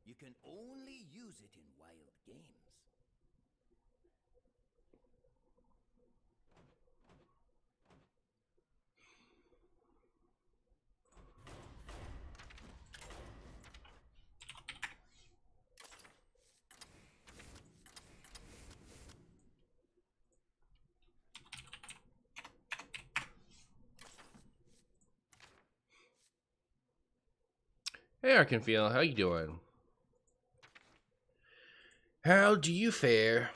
You can only use it in wild games. Hey, Arkenfield, how you doing? How do you fare?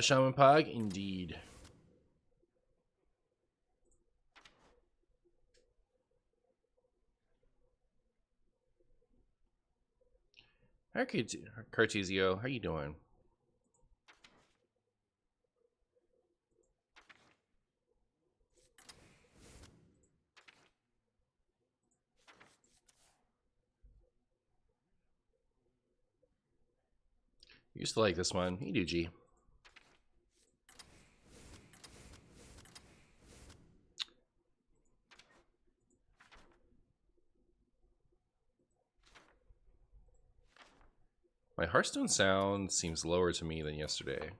Shaman Pog, indeed. Cartesio, how you doing? Used to like this one. You do, G. My Hearthstone sound seems lower to me than yesterday.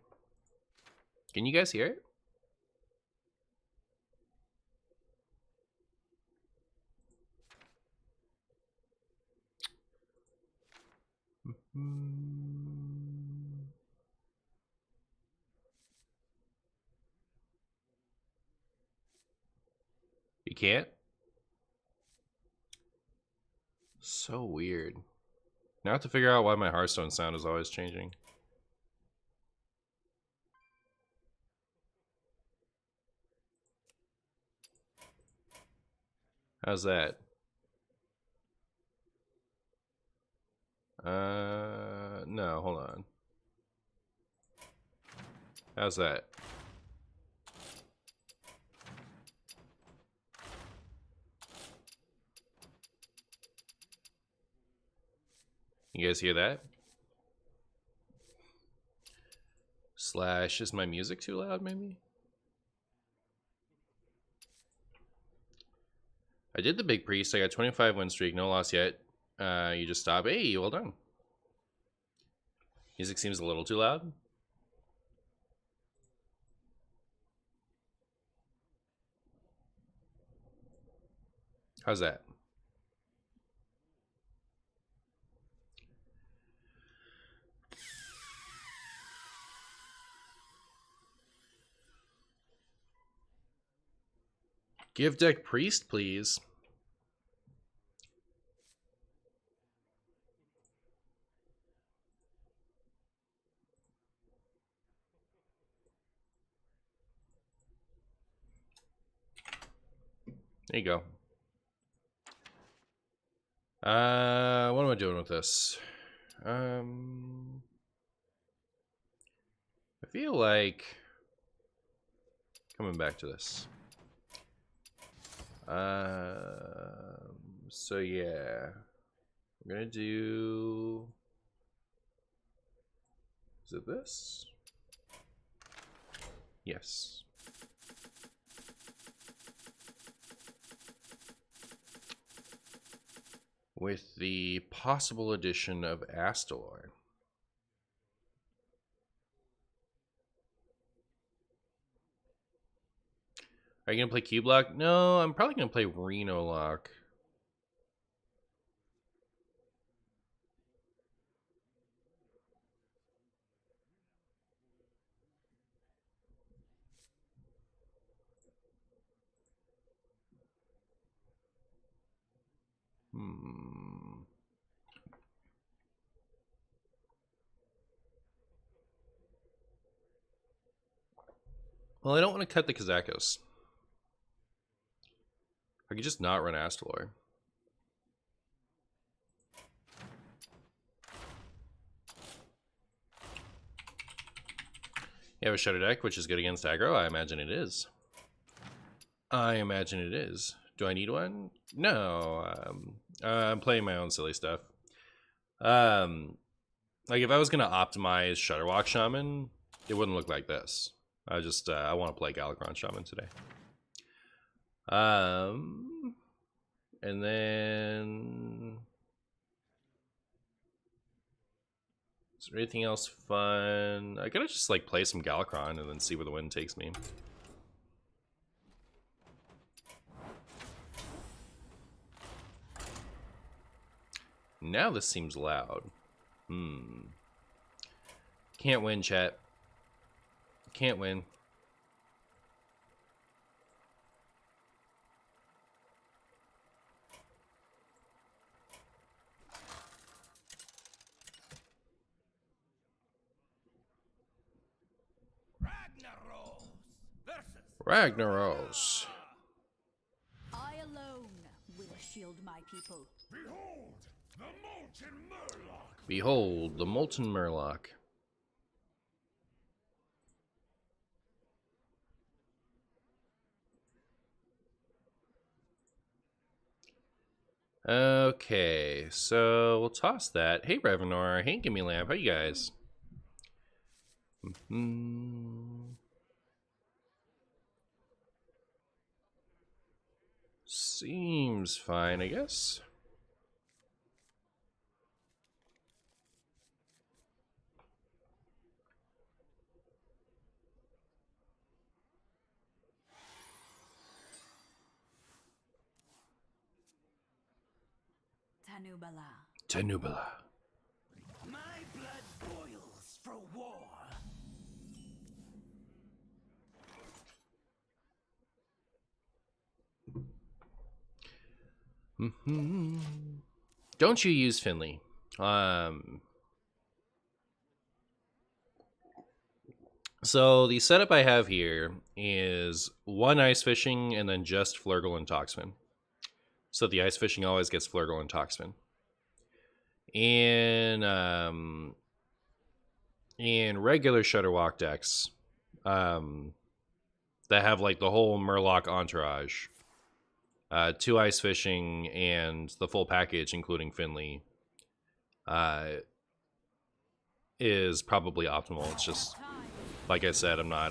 Can you guys hear it? You can't? So weird. Now I have to figure out why my Hearthstone sound is always changing. How's that? No, hold on. How's that? You guys hear that? Slash, is my music too loud, maybe? I did the big priest. I got 25 win streak, no loss yet. You just stop. Hey, well done. Music seems a little too loud. How's that? Give deck priest, please. There you go. What am I doing with this? I feel like coming back to this. So yeah, I'm gonna do. Is it this? Yes. With the possible addition of Astalor. Are you gonna play Cubelock? No, I'm probably gonna play Renolock. Well, I don't want to cut the Kazakos. I could just not run Astalor. You have a Shudder deck, which is good against aggro? I imagine it is. I imagine it is. Do I need one? No. I'm playing my own silly stuff. Like if I was gonna optimize Shutterwalk Shaman, it wouldn't look like this. I want to play Galakrond Shaman today. And then is there anything else fun? I gotta just like play some Galakrond and then see where the wind takes me. Now this seems loud. Can't win, chat. Can't win. Ragnaros. I alone will shield my people. Behold the molten Murloc. Okay, so we'll toss that. Hey, Revenor. Hey, Gimme Lamp. How you guys? Seems fine, I guess. Tanubala. My blood boils for war. Don't you use Finley? So the setup I have here is one ice fishing and then just Flurgle and Toxfin. So the ice fishing always gets Flurgle and Toxfin. In regular Shutterwalk decks, that have like the whole Murloc entourage, 2 ice fishing and the full package, including Finley, is probably optimal. It's just, like I said, I'm not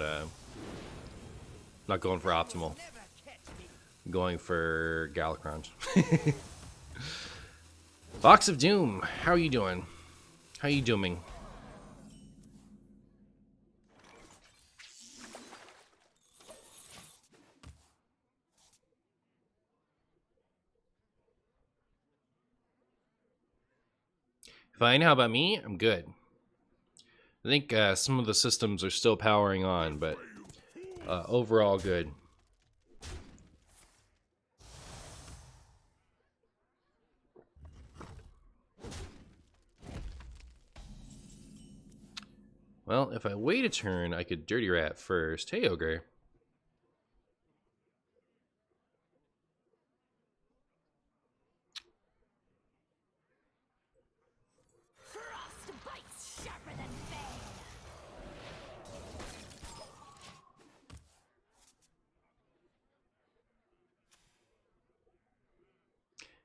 going for optimal. I'm going for Galakrond. Box of Doom, how are you doing? How are you doing? Fine, how about me? I'm good. I think some of the systems are still powering on, but overall good. Well, if I wait a turn, I could Dirty Rat first. Hey, Ogre. Frostbite's sharper than bane.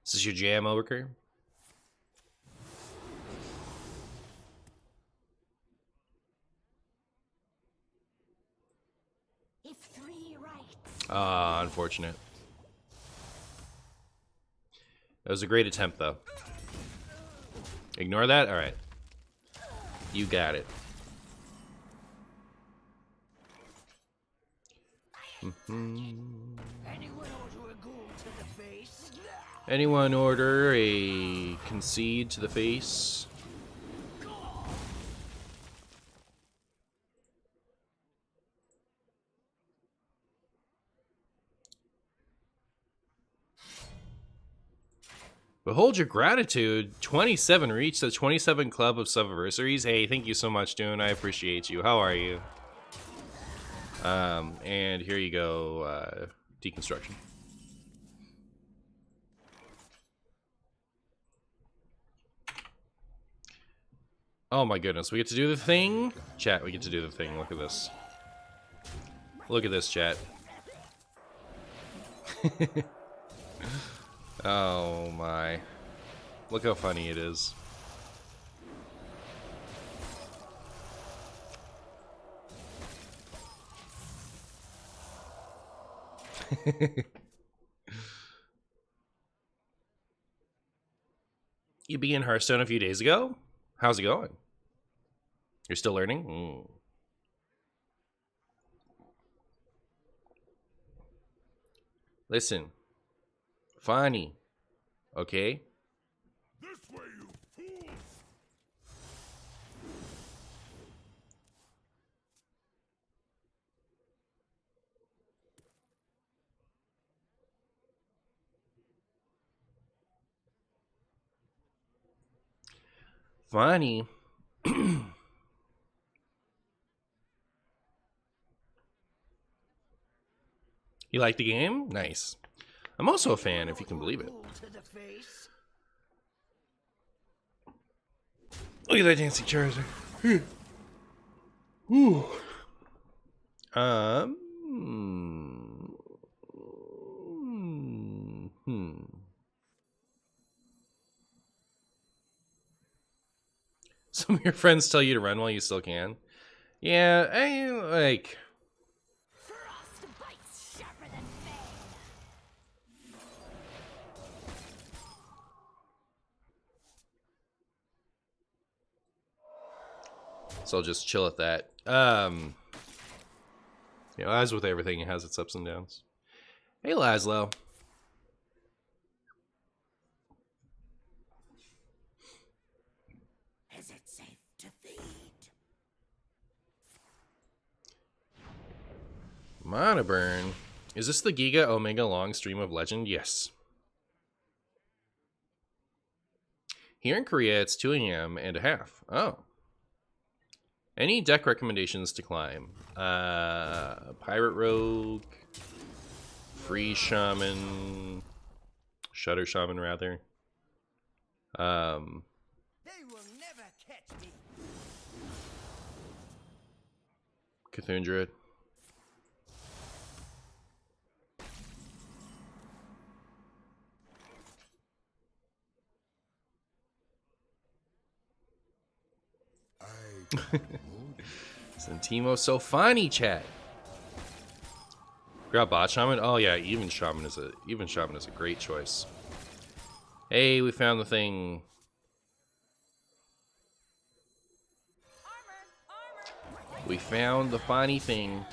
Is this your jam, Ogre? If 3 rights. Ah, unfortunate. That was a great attempt, though. Ignore that? Alright. You got it. Anyone order a concede to the face? Behold your gratitude. 27 reached the 27 Club of Subversities. Hey, thank you so much, Dune. I appreciate you. How are you? And here you go, deconstruction. Oh my goodness, we get to do the thing? Chat, we get to do the thing. Look at this. Look at this, chat. Oh my. Look how funny it is. You began Hearthstone a few days ago? How's it going? You're still learning? Mm. Listen. Funny. Okay? This way, you fools! Funny. You like the game? Nice. I'm also a fan, if you can believe it. To the face. Look at that dancing Charizard. Ooh. Some of your friends tell you to run while you still can. Yeah, I like. Frost bites sharper than bane. So I'll just chill at that. You know, as with everything, it has its ups and downs. Hey, Laszlo. Is it safe to feed? Mana burn. Is this the Giga Omega long stream of legend? Yes. Here in Korea, it's 2 a.m. and a half. Oh. Any deck recommendations to climb? Pirate Rogue, Free Shaman, Shutter Shaman rather. They will never catch me. Cthulhu Druid. Santimo so funny, chat. Grab bot shaman. Oh yeah, even shaman is a great choice. Hey, we found the thing. We found the funny thing.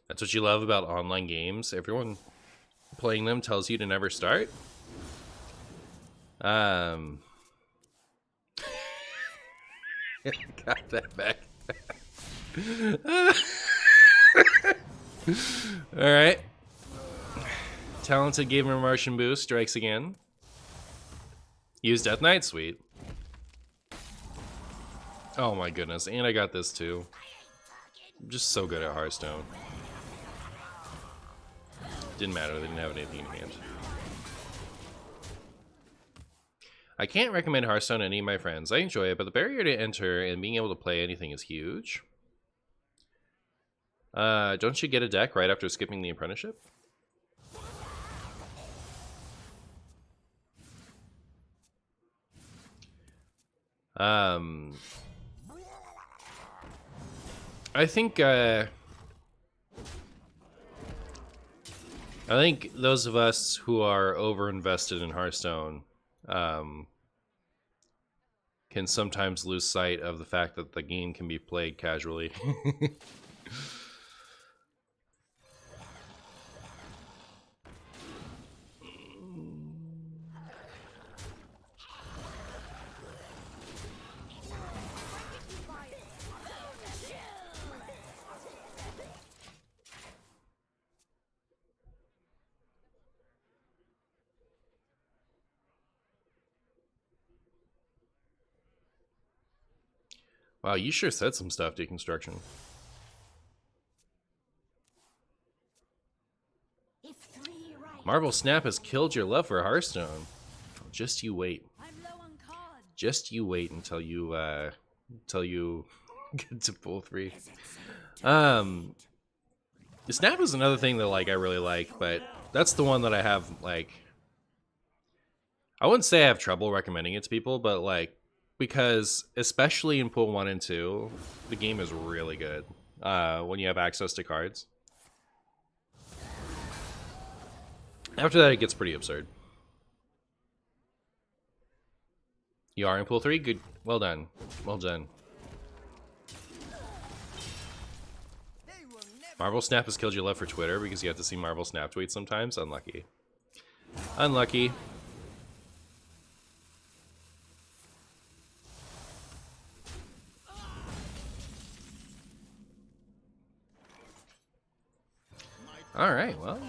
That's what you love about online games. Everyone playing them tells you to never start. Got that back. All right. Talented gave him a Martian boost. Strikes again. Use Death Knight. Sweet. Oh my goodness. And I got this too. I'm just so good at Hearthstone. Didn't matter. They didn't have anything in hand. I can't recommend Hearthstone to any of my friends. I enjoy it, but the barrier to enter and being able to play anything is huge. Don't you get a deck right after skipping the apprenticeship? I think those of us who are over-invested in Hearthstone can sometimes lose sight of the fact that the game can be played casually. Wow, you sure said some stuff, Deconstruction. Marvel Snap has killed your love for Hearthstone. Just you wait. I'm low on cards. Just you wait until you get to pull 3. The Snap is another thing that like I really like, but that's the one that I have like I wouldn't say I have trouble recommending it to people, but like because especially in pool 1 and 2, the game is really good when you have access to cards. After that, it gets pretty absurd. You are in pool 3? Good. Well done. Well done. Marvel Snap has killed your love for Twitter because you have to see Marvel Snap tweets sometimes? Unlucky. Unlucky. Alright, well.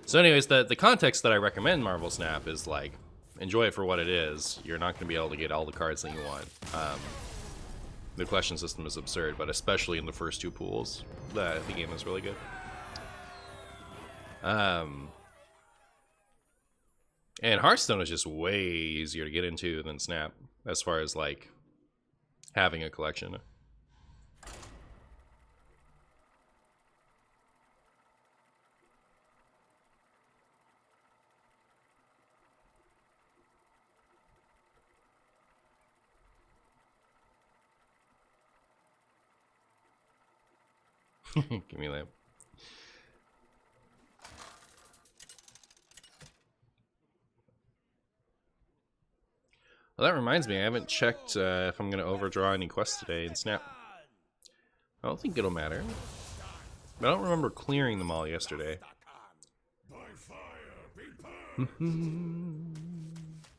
So anyways, the context that I recommend Marvel Snap is, like, enjoy it for what it is. You're not going to be able to get all the cards that you want. The question system is absurd, but especially in the first 2 pools, the game is really good. And Hearthstone is just way easier to get into than Snap, as far as, like, having a collection. Give me that. Well, that reminds me, I haven't checked if I'm going to overdraw any quests today in Snap. I don't think it'll matter. But I don't remember clearing them all yesterday.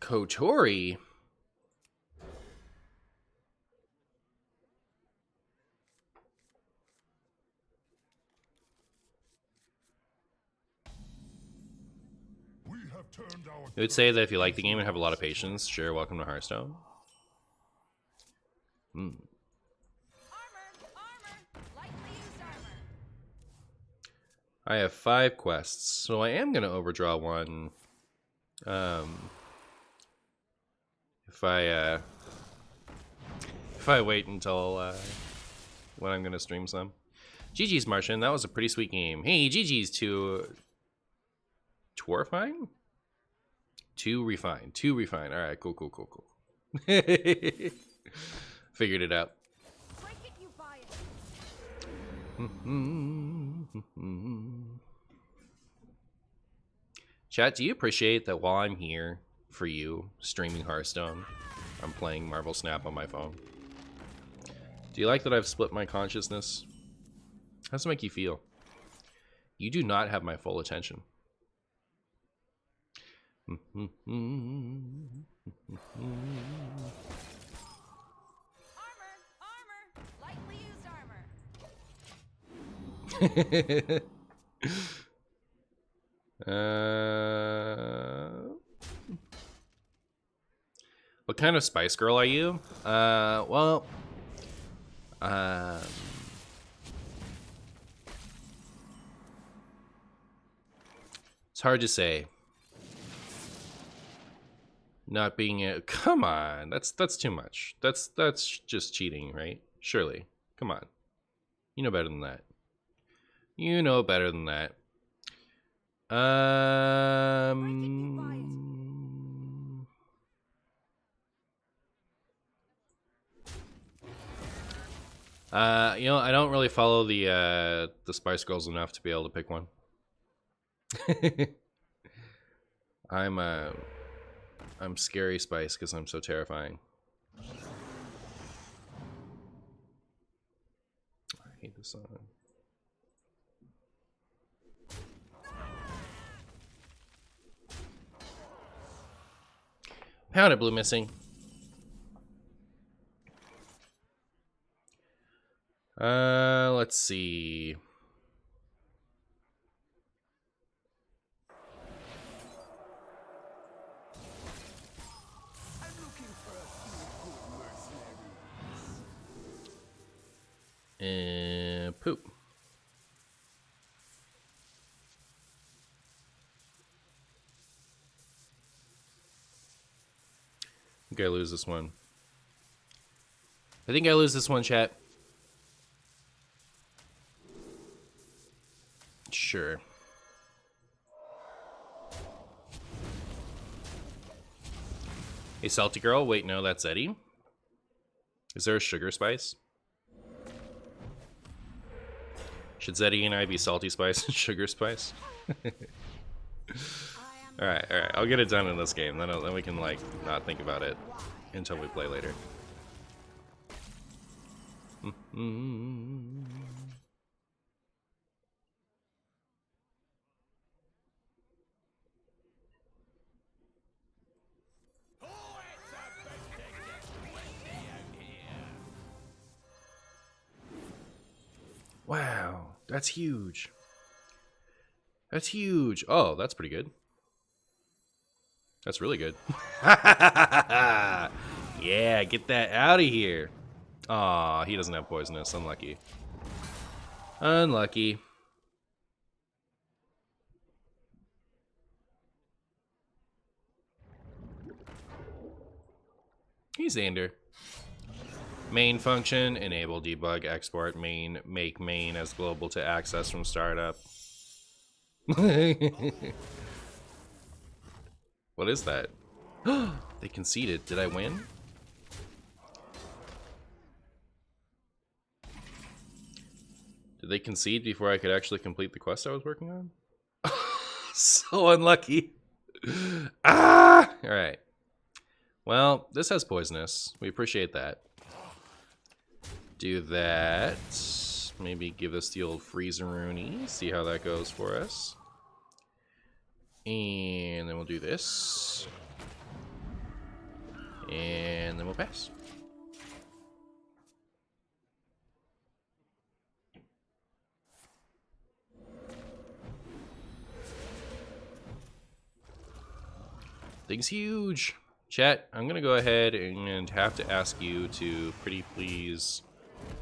Kotori? I would say that if you like the game and have a lot of patience, sure, welcome to Hearthstone. I have 5 quests, so I am going to overdraw one. If I wait until when I'm going to stream some. GG's Martian, that was a pretty sweet game. Hey, GG's to Twerfine? Too refined. Alright, cool. Figured it out. Chat, do you appreciate that while I'm here for you, streaming Hearthstone, I'm playing Marvel Snap on my phone? Do you like that I've split my consciousness? How does it make you feel? You do not have my full attention. Armor, lightly used armor. What kind of Spice Girl are you? Well, it's hard to say. Not being a come on, that's too much. That's just cheating, right? Surely, come on. You know better than that. You know better than that. You know, I don't really follow the Spice Girls enough to be able to pick one. I'm Scary Spice because I'm so terrifying. I hate this song. Powder Blue missing. Let's see. Poop. I think I lose this one. I think I lose this one, chat. Sure. Hey, Salty Girl. Wait, no, that's Eddie. Is there a sugar spice? Should Zeddy and I be salty spice and sugar spice? Alright, alright. I'll get it done in this game. Then we can, like, not think about it until we play later. Wow, that's huge. That's huge. Oh, that's pretty good. That's really good. Yeah, get that out of here. Aw, he doesn't have poisonous. Unlucky. Unlucky. He's Xander. Main function, enable debug export main, make main as global to access from startup. What is that? They conceded. Did I win? Did they concede before I could actually complete the quest I was working on? So unlucky. Ah! Alright. Well, this has poisonous. We appreciate that. Do that. Maybe give us the old freeze-a-rooney. See how that goes for us. And then we'll do this. And then we'll pass. Thing's huge. Chat, I'm gonna go ahead and have to ask you to pretty please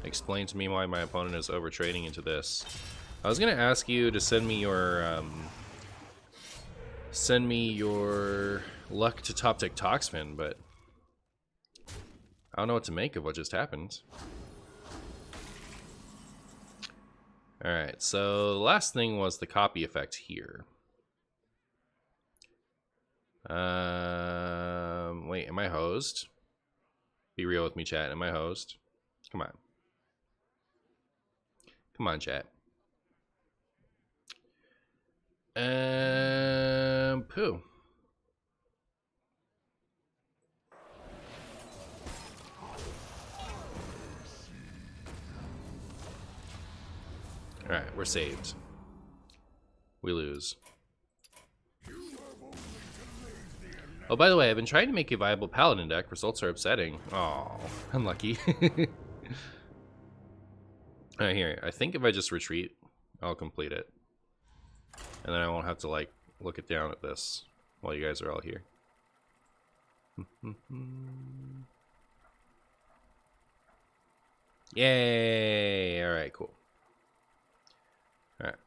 explain to me why my opponent is overtrading into this. I was gonna ask you to send me your luck to top tick Toxpin, but I don't know what to make of what just happened. Alright, so the last thing was the copy effect here. Wait, am I hosed? Be real with me, chat. Am I hosed? Come on. Come on, chat. Poo. Alright, we're saved. We lose. Oh, by the way, I've been trying to make a viable Paladin deck. Results are upsetting. Oh, unlucky. Alright, here. I think if I just retreat, I'll complete it. And then I won't have to, like, look it down at this while you guys are all here. Yay! Alright, cool. Alright.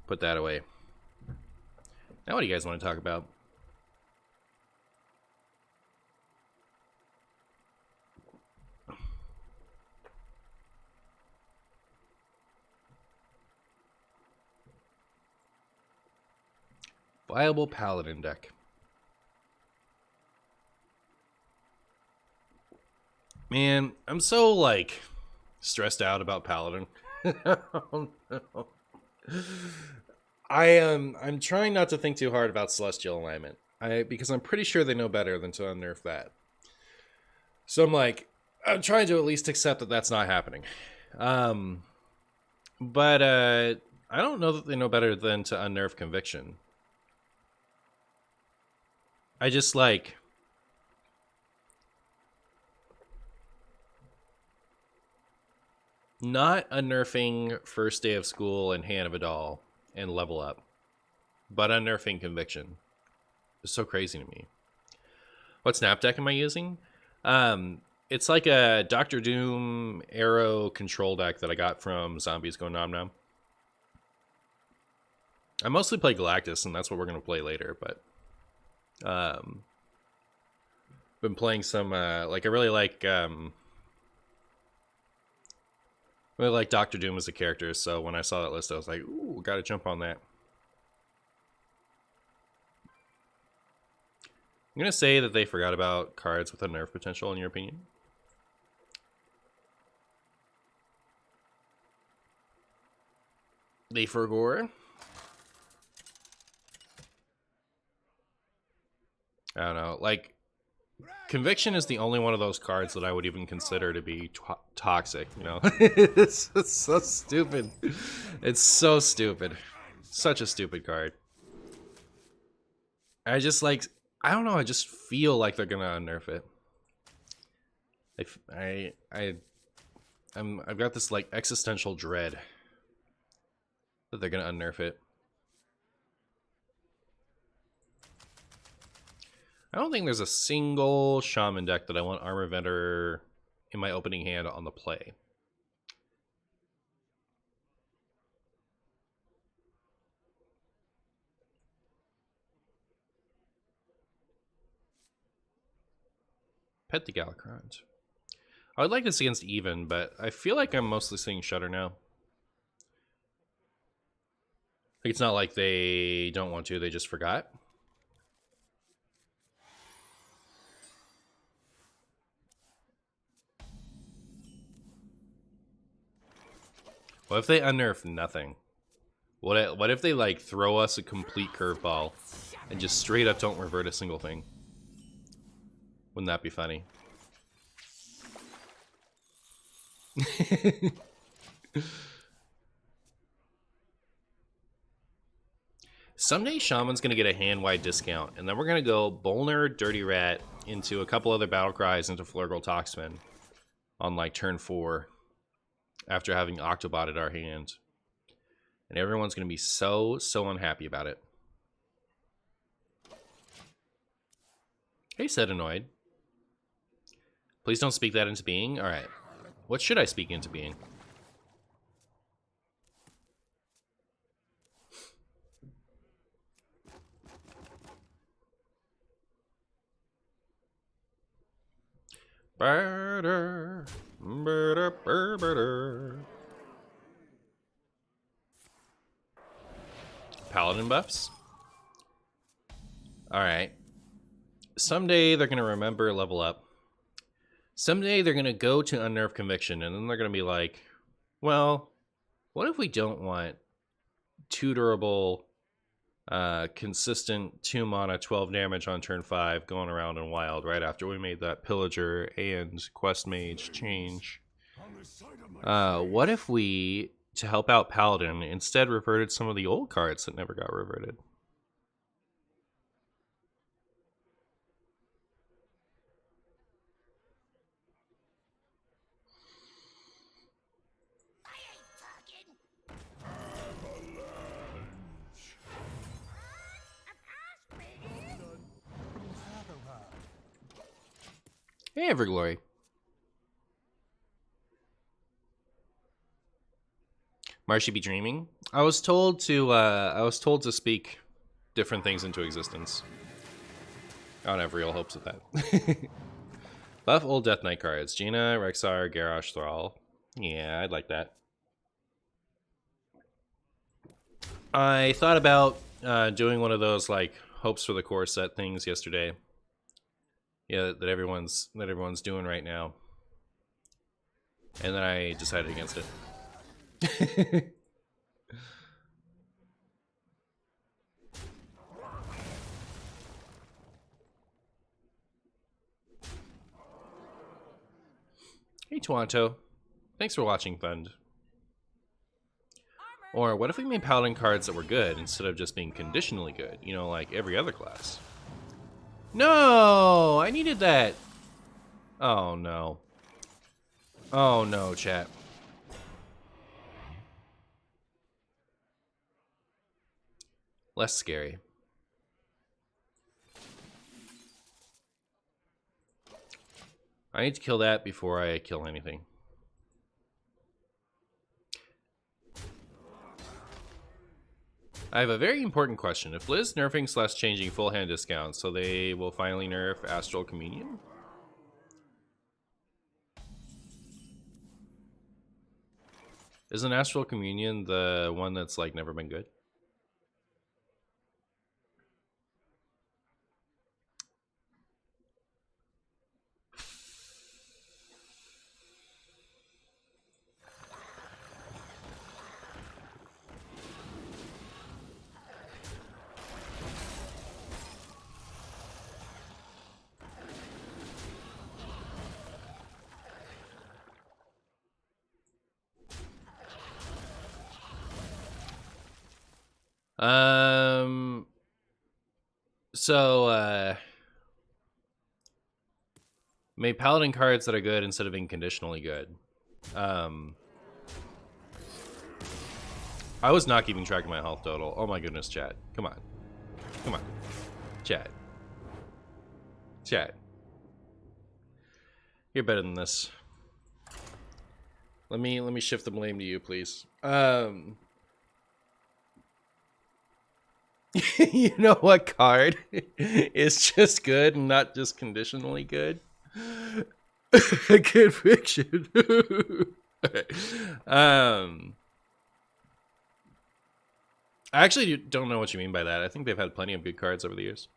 Put that away. Now what do you guys want to talk about? Viable Paladin deck. Man, I'm so, like, stressed out about Paladin. Oh, no. I'm trying not to think too hard about Celestial Alignment. Because I'm pretty sure they know better than to unnerf that. So I'm trying to at least accept that that's not happening. But I don't know that they know better than to unnerf Conviction. I just, like, not unnerfing First Day of School and Hand of a Doll and Level Up, but unnerfing Conviction is so crazy to me. What snap deck am I using? It's like a Doctor Doom Arrow control deck that I got from Zombies Go Nom Nom. I mostly play Galactus, and that's what we're going to play later, but been playing some like I really like Doctor Doom as a character, so when I saw that list I was like, ooh, gotta jump on that. I'm gonna say that they forgot about cards with a nerf potential, in your opinion. They forgot. I don't know. Like, Conviction is the only one of those cards that I would even consider to be toxic, you know? It's so stupid. It's so stupid. Such a stupid card. I just like, I don't know, I just feel like they're gonna unnerf it. I've got this like existential dread that they're gonna unnerf it. I don't think there's a single Shaman deck that I want Armor Vendor in my opening hand on the play. Pet the Galakrond. I would like this against Even, but I feel like I'm mostly seeing Shudder now. Like, it's not like they don't want to, they just forgot. What if they unnerf nothing? What if they like throw us a complete curveball and just straight up don't revert a single thing? Wouldn't that be funny? Someday Shaman's gonna get a hand-wide discount, and then we're gonna go Bolner, Dirty Rat into a couple other battle cries into Flurgle Toxman on like turn 4 after having Octobotted our hand. And everyone's gonna be so unhappy about it. Hey, said annoyed. Please don't speak that into being. Alright. What should I speak into being? Paladin buffs? Alright. Someday they're going to remember level up. Someday they're going to go to Unnerve Conviction, and then they're going to be like, well, what if we don't want 2 durable, consistent 2 mana, 12 damage on turn 5 going around in Wild right after we made that Pillager and Quest Mage change? What if we, to help out Paladin, instead reverted some of the old cards that never got reverted? Hey, Everglory. Marshy be dreaming. I was told to speak different things into existence. I don't have real hopes of that. Buff old Death Knight cards. Jaina, Rexar, Garrosh, Thrall. Yeah, I'd like that. I thought about doing one of those like hopes for the core set things yesterday. Yeah, that everyone's doing right now. And then I decided against it. Hey, Twanto. Thanks for watching, Fund. Or what if we made Paladin cards that were good instead of just being conditionally good? You know, like every other class. No! I needed that! Oh, no. Oh, no, chat. Less scary. I need to kill that before I kill anything. I have a very important question. If Liz nerfing / changing full hand discounts, so they will finally nerf Astral Communion? Isn't Astral Communion the one that's like never been good? So made Paladin cards that are good instead of being conditionally good. I was not keeping track of my health total. Oh my goodness, chat. Come on. Come on. Chat. Chat. You're better than this. Let me shift the blame to you, please. You know what card is just good and not just conditionally good? Conviction. I actually don't know what you mean by that. I think they've had plenty of good cards over the years.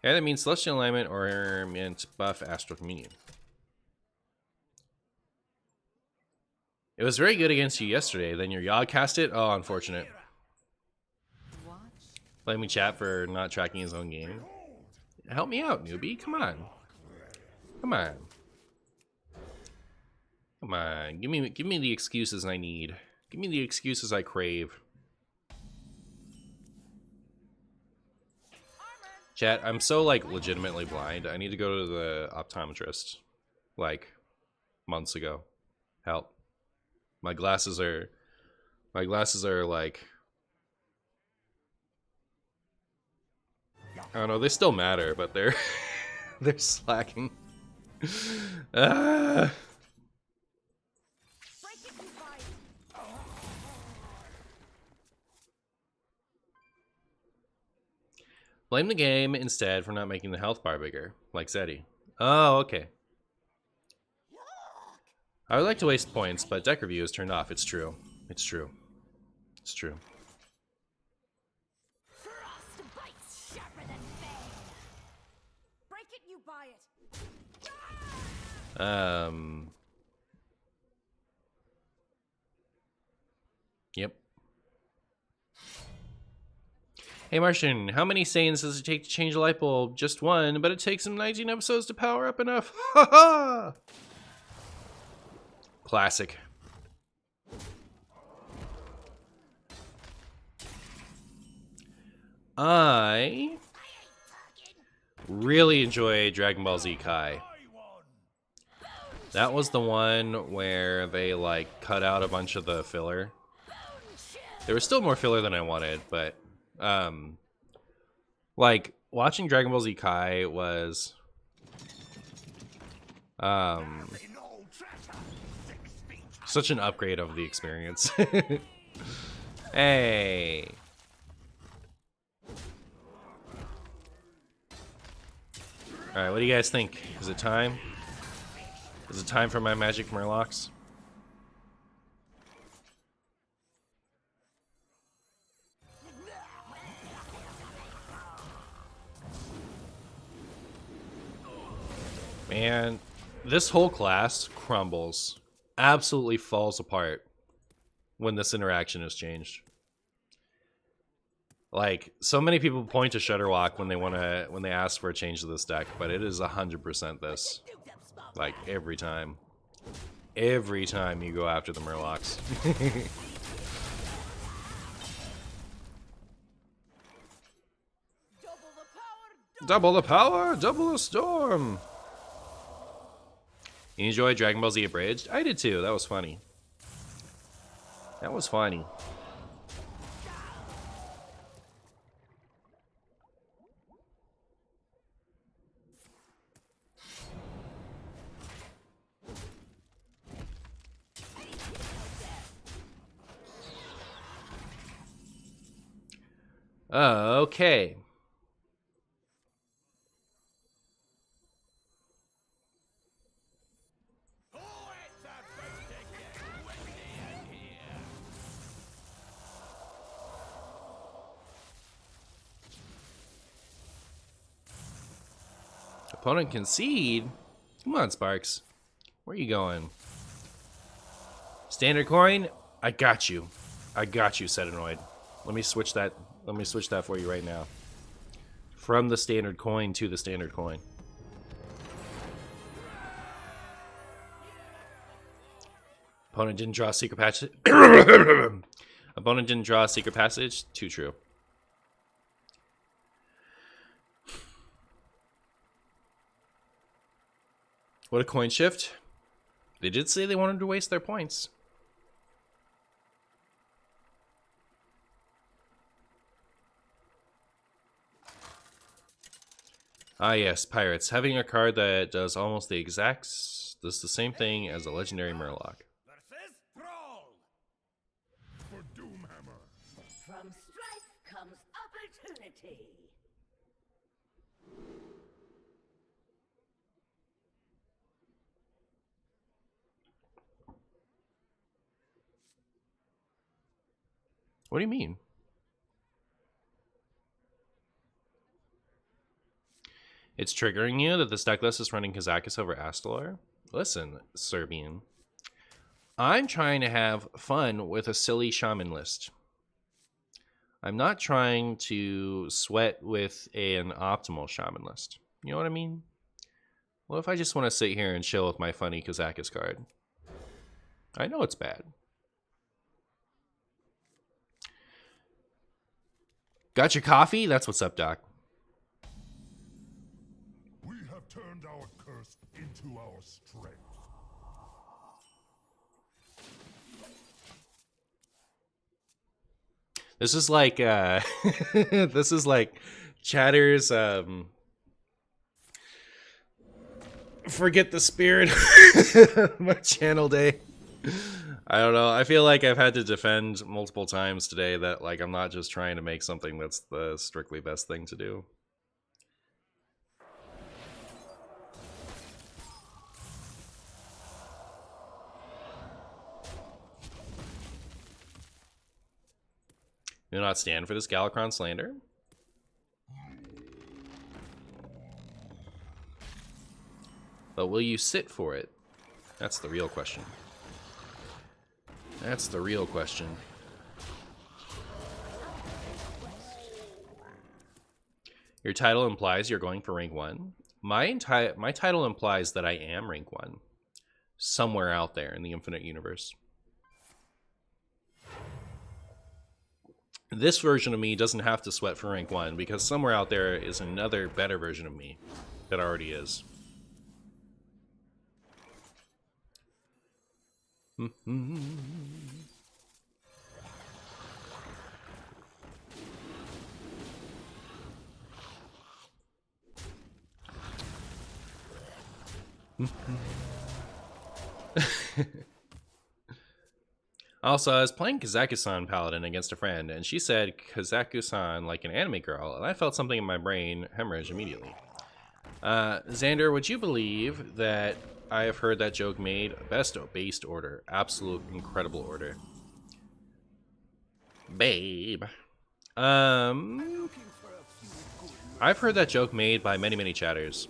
Yeah, that means Celestial Alignment or Mint buff Astral Communion. It was very good against you yesterday. Then your Yogg cast it. Oh, unfortunate. Let me chat for not tracking his own game. Help me out, newbie. Come on. Come on. Come on. Give me the excuses I need. Give me the excuses I crave. Chat, I'm so like legitimately blind. I need to go to the optometrist like months ago. Help. My glasses are like, I don't know, they still matter, but they're they're slacking. Blame the game instead for not making the health bar bigger, like Zeddy. Oh, okay. I would like to waste points, but deck review is turned off. It's true. It's true. It's true. Break it, you buy it. Yep. Hey Martian, how many Saiyans does it take to change a light bulb? Just one, but it takes him 19 episodes to power up enough. Ha ha! Classic. I really enjoy Dragon Ball Z Kai. That was the one where they like cut out a bunch of the filler. There was still more filler than I wanted, but like watching Dragon Ball Z Kai was such an upgrade of the experience. Hey. Alright, what do you guys think? Is it time? Is it time for my magic Murlocs? Man, this whole class crumbles. Absolutely falls apart when this interaction is changed. Like, so many people point to Shudderwock when they ask for a change to this deck, but it is 100% this. Like, every time. Every time you go after the Murlocs. Double the power, double the storm. You enjoyed Dragon Ball Z Abridged? I did too, that was funny. That was funny. Okay. Opponent concede? Come on, Sparks. Where are you going? Standard coin? I got you. I got you, Sedanoid. Let me switch that. Let me switch that for you right now. From the standard coin to the standard coin. Opponent didn't draw a secret patch. Opponent didn't draw a secret passage. Too true. What a coin shift. They did say they wanted to waste their points. Ah yes, pirates. Having a card that does almost the the same thing as a legendary Murloc. Versus Thrall. For Doomhammer. From strife comes opportunity. What do you mean? It's triggering you that this deck list is running Kazakis over Astalor? Listen, Serbian. I'm trying to have fun with a silly Shaman list. I'm not trying to sweat with an optimal Shaman list. You know what I mean? What if I just want to sit here and chill with my funny Kazakis card? I know it's bad. Got your coffee? That's what's up, Doc. We have turned our curse into our strength. This is like this is like Chatter's forget the spirit my channel day. I don't know. I feel like I've had to defend multiple times today that like I'm not just trying to make something that's the strictly best thing to do. Do not stand for this Galakrond slander. But will you sit for it? That's the real question. That's the real question. Your title implies you're going for rank 1. My title implies that I am rank 1. Somewhere out there in the infinite universe. This version of me doesn't have to sweat for rank 1 because somewhere out there is another better version of me that already is. Also, I was playing Kazakusan Paladin against a friend, and she said Kazakusan like an anime girl, and I felt something in my brain hemorrhage immediately. Xander, would you believe that I have heard that joke made? Best based order. Absolute incredible order. Babe. I've heard that joke made by many, many chatters.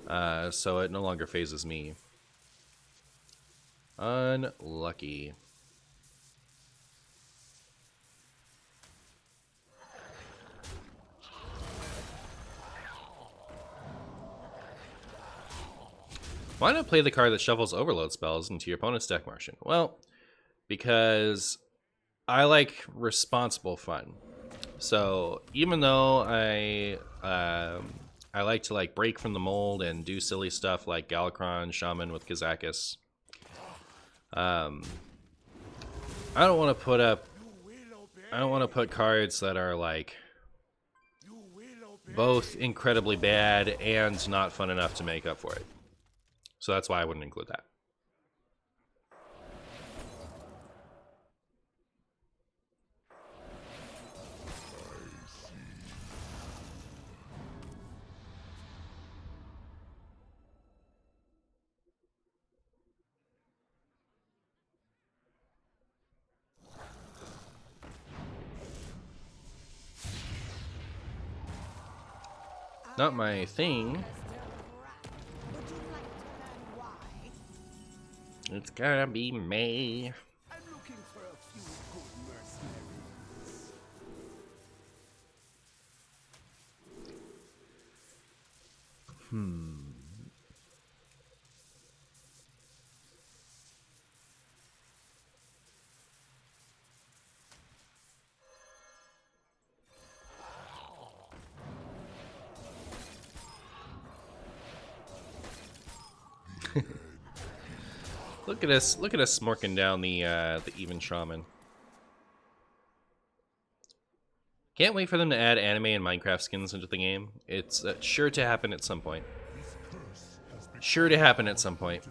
So it no longer phases me. Unlucky. Why not play the card that shuffles overload spells into your opponent's deck, Martian? Well, because I like responsible fun. So even though I like to like break from the mold and do silly stuff like Galakrond, Shaman with Kazakis, I don't want to put cards that are like both incredibly bad and not fun enough to make up for it. So that's why I wouldn't include that. Not my thing. It's gonna be May. I'm looking for a few good mercenaries. Look at us smorking down the even shaman. Can't wait for them to add anime and Minecraft skins into the game. It's sure to happen at some point. Sure to happen at some point.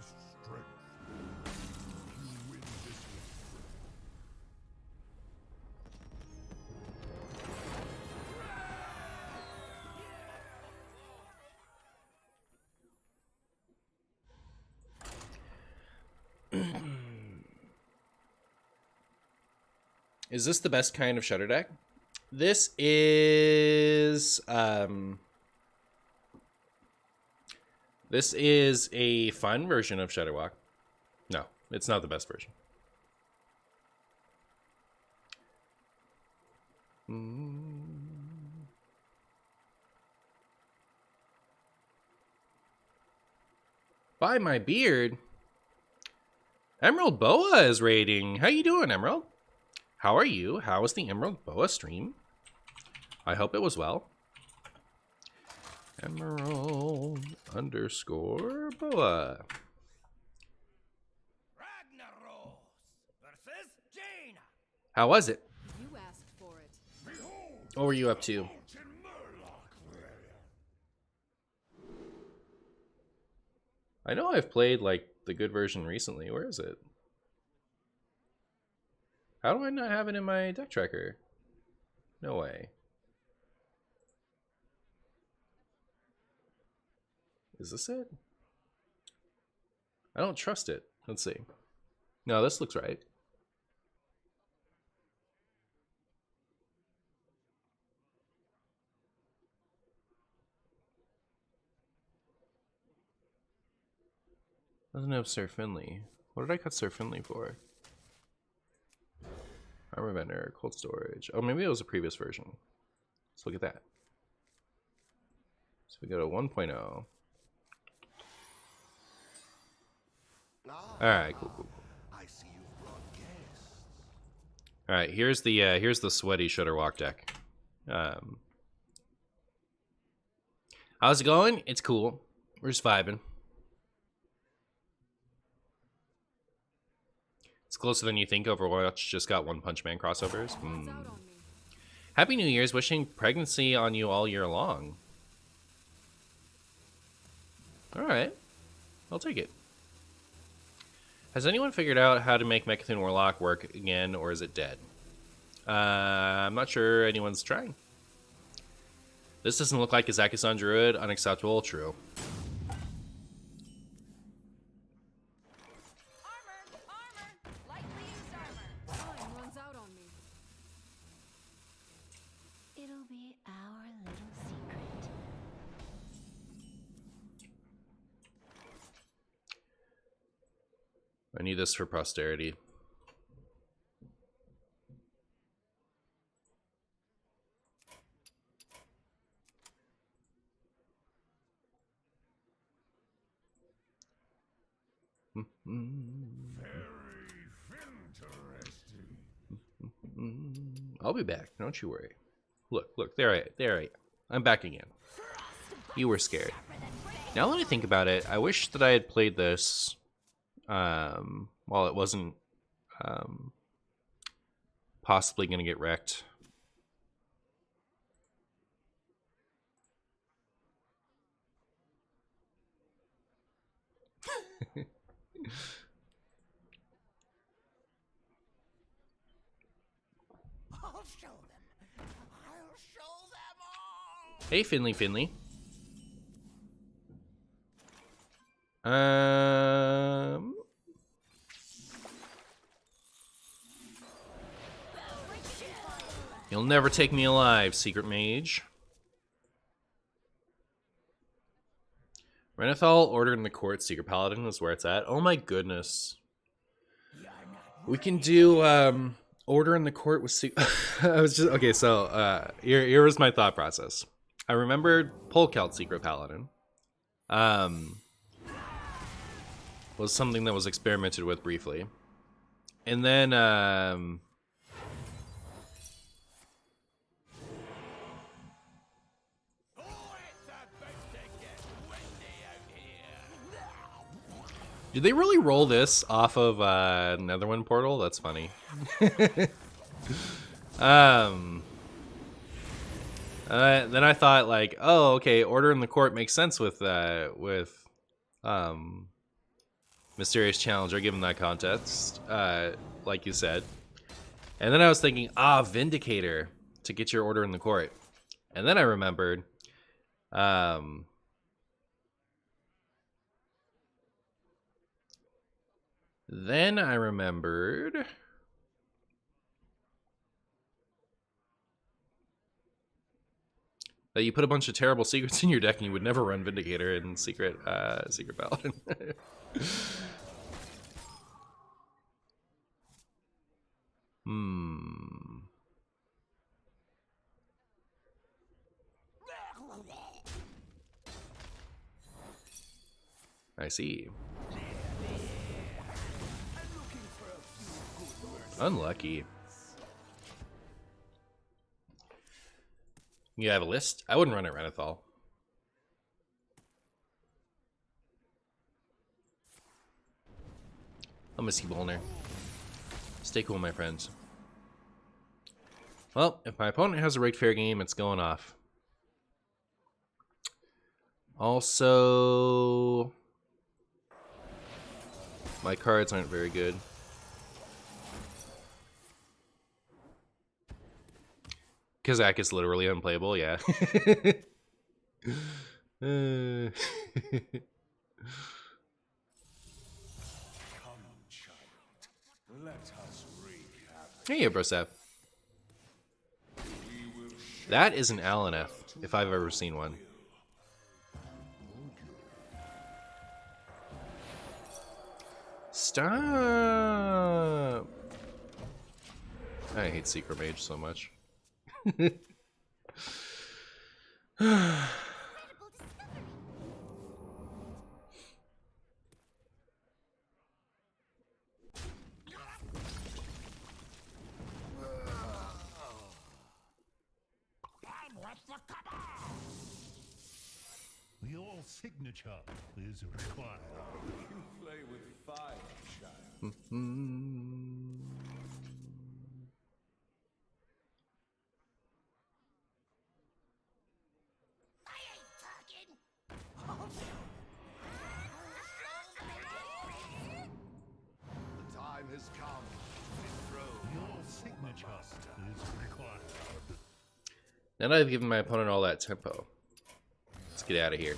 Is this the best kind of Shutter deck? This is a fun version of Shudderwock. No, it's not the best version. By my beard. Emerald Boa is raiding. How you doing, Emerald? How are you? How was the Emerald Boa stream? I hope it was well. Emerald underscore Boa. How was it? You asked for it. What were you up to? I know I've played like the good version recently. Where is it? How do I not have it in my deck tracker? No way. Is this it? I don't trust it. Let's see. No, this looks right. Doesn't have Sir Finley. What did I cut Sir Finley for? Armor vendor, cold storage. Oh, maybe it was a previous version. Let's look at that. So we go to 1.0. Alright, cool. Alright, here's the sweaty Shudderwock deck. How's it going? It's cool. We're just vibing. It's closer than you think. Overwatch just got One Punch Man crossovers. Happy New Year's. Wishing pregnancy on you all year long. Alright. I'll take it. Has anyone figured out how to make Mechathan Warlock work again, or is it dead? I'm not sure anyone's trying. This doesn't look like a Zakusan Druid. Unacceptable. True. I need this for posterity. I'll be back. Don't you worry. Look, there I am. I'm back again. You were scared. Now that I think about it, I wish that I had played this while it wasn't possibly going to get wrecked. I'll show them. I'll show them all. Hey, Finley. You'll never take me alive, Secret Mage. Renathal ordered in the court. Secret Paladin is where it's at. Oh my goodness. We can do order in the court with I was just okay. So here was my thought process. I remembered Polkelt Secret Paladin. Was something that was experimented with briefly, and then Did they really roll this off of Netherwind Portal? That's funny. Then I thought like, oh, okay, Order in the Court makes sense with Mysterious Challenger, given that context, like you said. And then I was thinking, Vindicator to get your Order in the Court. And then I remembered, that you put a bunch of terrible secrets in your deck and you would never run Vindicator in Secret Paladin. I see. Unlucky. You have a list? I wouldn't run it Renolock. I'm a Sea Bowler. Stay cool, my friends. Well, if my opponent has a rigged fair game, it's going off. Also, my cards aren't very good. Kazak is literally unplayable, yeah. Come, child. Let us recap. Hey, Brosep. That is an Alanef, if I've ever seen one. Stop! I hate Secret Mage so much. Your signature is required. You play with fire, child. The time has come. Your signature is required. Now that I've given my opponent all that tempo, let's get out of here.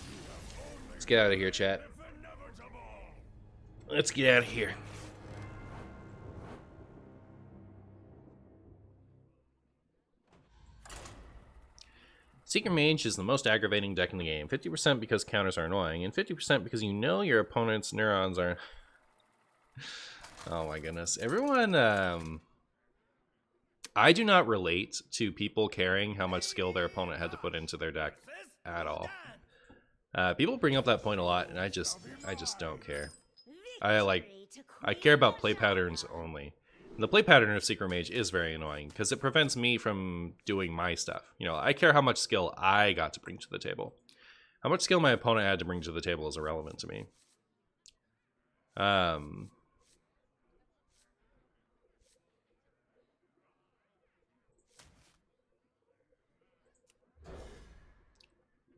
Let's get out of here, chat. Let's get out of here. Secret Mage is the most aggravating deck in the game. 50% because counters are annoying, and 50% because you know your opponent's neurons are... Oh my goodness. Everyone, I do not relate to people caring how much skill their opponent had to put into their deck at all. People bring up that point a lot, and I just don't care. I care about play patterns only. And the play pattern of Secret Mage is very annoying because it prevents me from doing my stuff. You know, I care how much skill I got to bring to the table. How much skill my opponent had to bring to the table is irrelevant to me.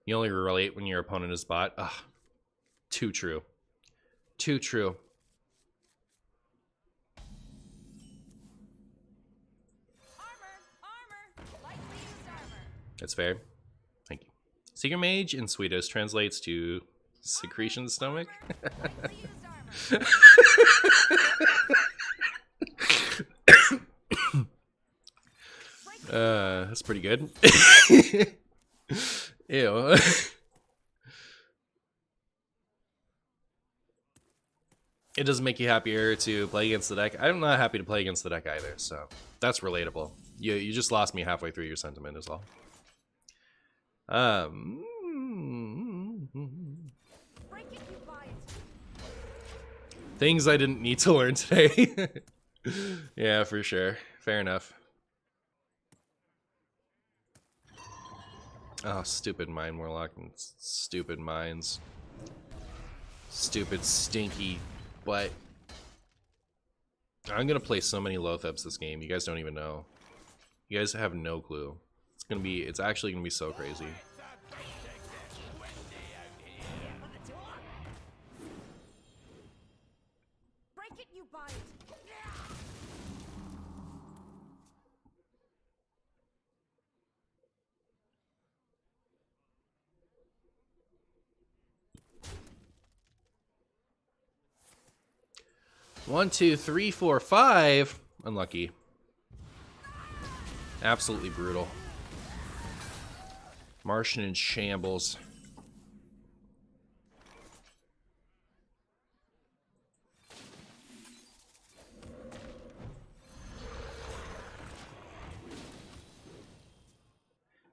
You only relate when your opponent is bot. Ugh. Too true. Too true. That's fair. Thank you. Secret Mage in Swedish translates to secretion stomach. That's pretty good. Ew. It doesn't make you happier to play against the deck. I'm not happy to play against the deck either, so that's relatable. You just lost me halfway through your sentiment as well. Things I didn't need to learn today. Yeah, for sure. Fair enough. Oh, stupid Mind Warlock and stupid mines. Stupid, stinky but I'm gonna play so many Lothebs this game. You guys don't even know. You guys have no clue. It's actually gonna be so crazy. Break it, you buy it. 1, 2, 3, 4, 5. Unlucky. Absolutely brutal. Martian in shambles.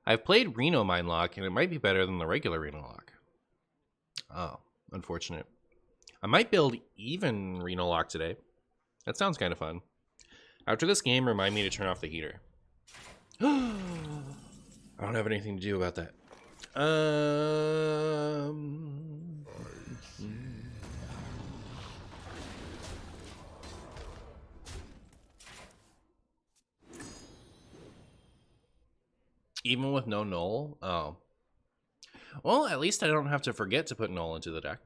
I've played Reno Warlock, and it might be better than the regular Renolock. Oh, unfortunate. I might build even Renolock today. That sounds kind of fun. After this game, remind me to turn off the heater. I don't have anything to do about that. Even with no null? Oh. Well, at least I don't have to forget to put null into the deck.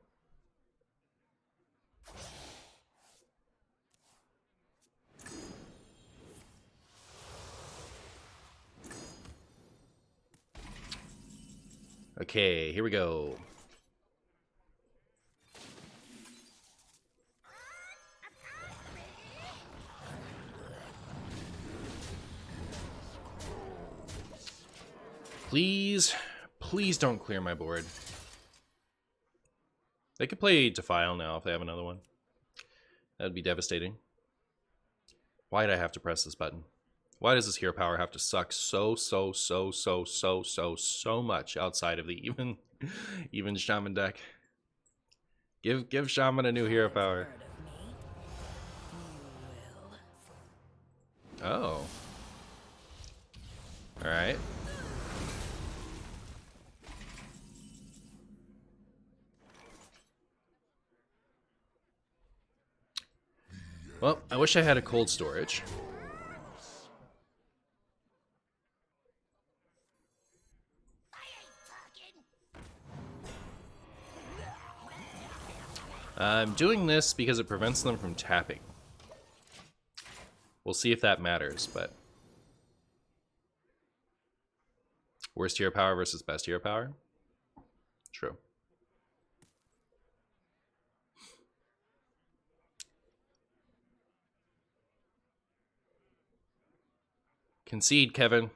Okay, here we go. Please, please don't clear my board. They could play Defile now if they have another one. That'd be devastating. Why did I have to press this button? Why does this hero power have to suck so much outside of the even Shaman deck? Give Shaman a new hero power. Oh. Alright. Well, I wish I had a cold storage. I'm doing this because it prevents them from tapping. We'll see if that matters, but... Worst hero power versus best hero power? True. Concede, Kevin.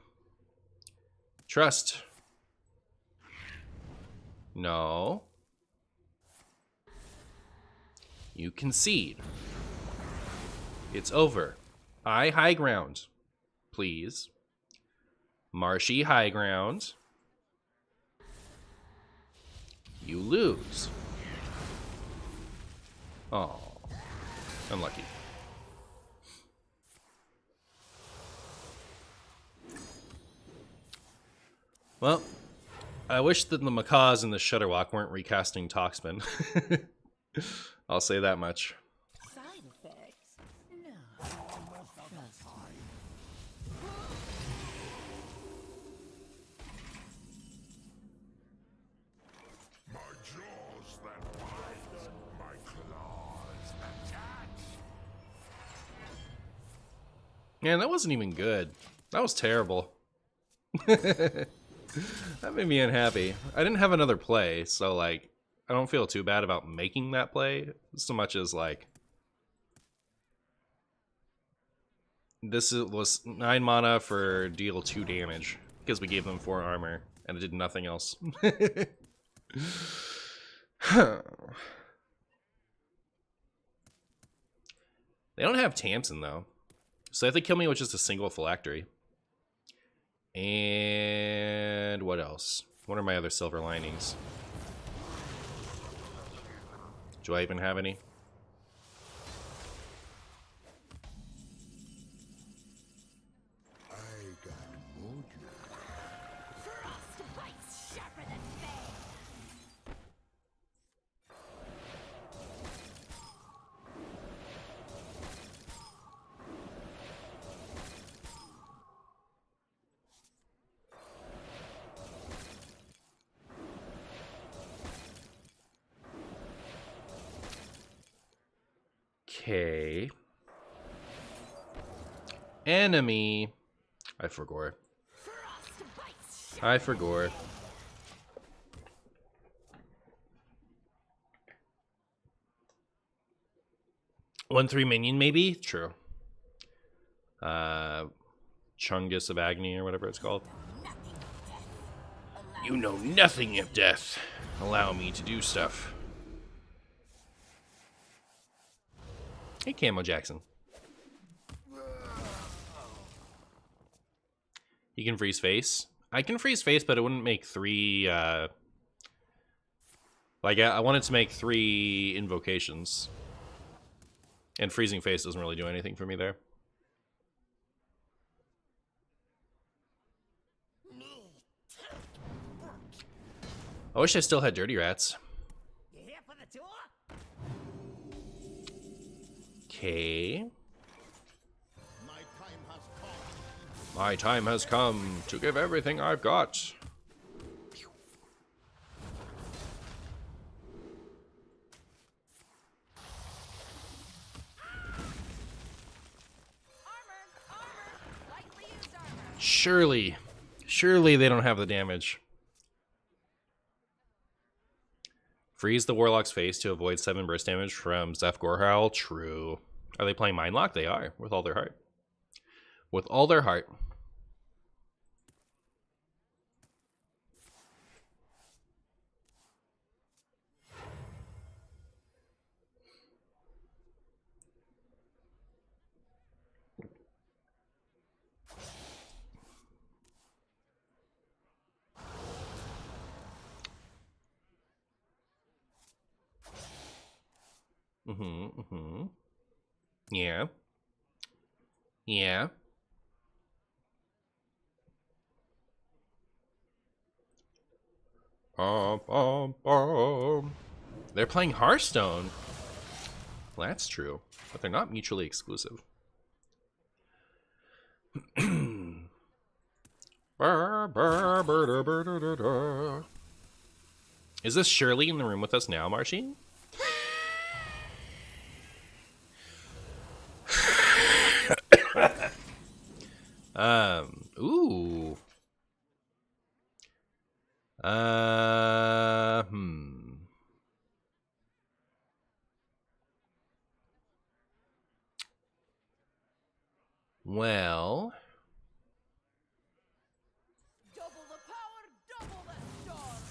Trust. No. You concede. It's over. I high ground. Please. Marshy high ground. You lose. Oh. Unlucky. Well, I wish that the macaws in the Shutterwalk weren't recasting Toxman. I'll say that much. Side effects? No. My jaws that bite, my claws that catch. Man, that wasn't even good. That was terrible. That made me unhappy. I didn't have another play, so like, I don't feel too bad about making that play so much as like, was 9 mana for deal 2 damage because we gave them 4 armor and it did nothing else. They don't have Tamsin though, so they have to kill me with just a single phylactery. And what else? What are my other silver linings? Do I even have any? I got mojo. Frostbite's sharper than fang. Okay. Enemy. I forgot. I forgot. 1/3 minion, maybe? True. Chungus of Agni or whatever it's called. You know nothing of death. Allow me to do stuff. Hey, Camo Jackson. You can freeze face. I can freeze face, but it wouldn't make 3, like, I wanted to make 3 invocations. And freezing face doesn't really do anything for me there. I wish I still had dirty rats. Okay. My time has come to give everything I've got. Surely they don't have the damage. Freeze the Warlock's face to avoid 7 burst damage from Zeph Gorehowl. True. Are they playing Mindlock? They are, with all their heart. With all their heart. Yeah. Yeah. They're playing Hearthstone. Well, that's true, but they're not mutually exclusive. Is this Shirley in the room with us now, Marshy? Ooh. Well. Double the power, double the storm.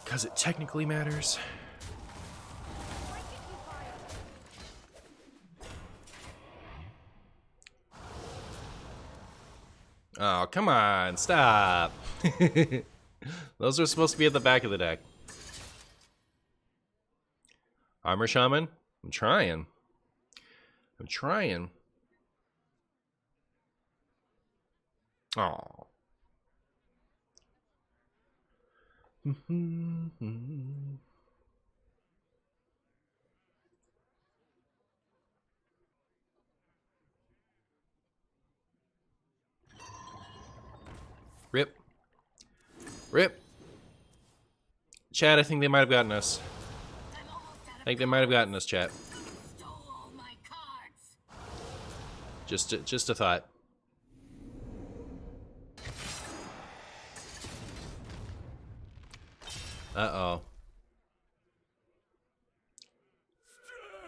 Because it technically matters. Oh, come on, stop. Those are supposed to be at the back of the deck. Armor Shaman? I'm trying. Oh. Rip. Chat, I think they might have gotten us. Chat. Just a thought. Uh-oh.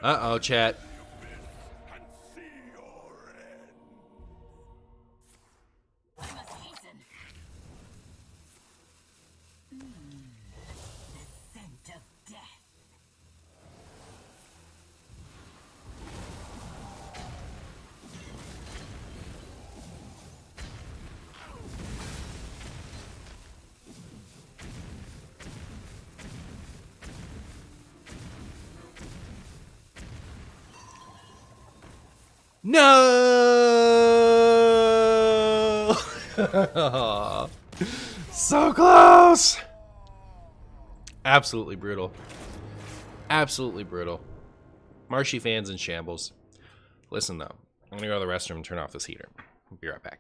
Uh-oh, chat. No! So close! Absolutely brutal. Absolutely brutal. Marshy fans in shambles. Listen though, I'm gonna go to the restroom and turn off this heater. I'll be right back.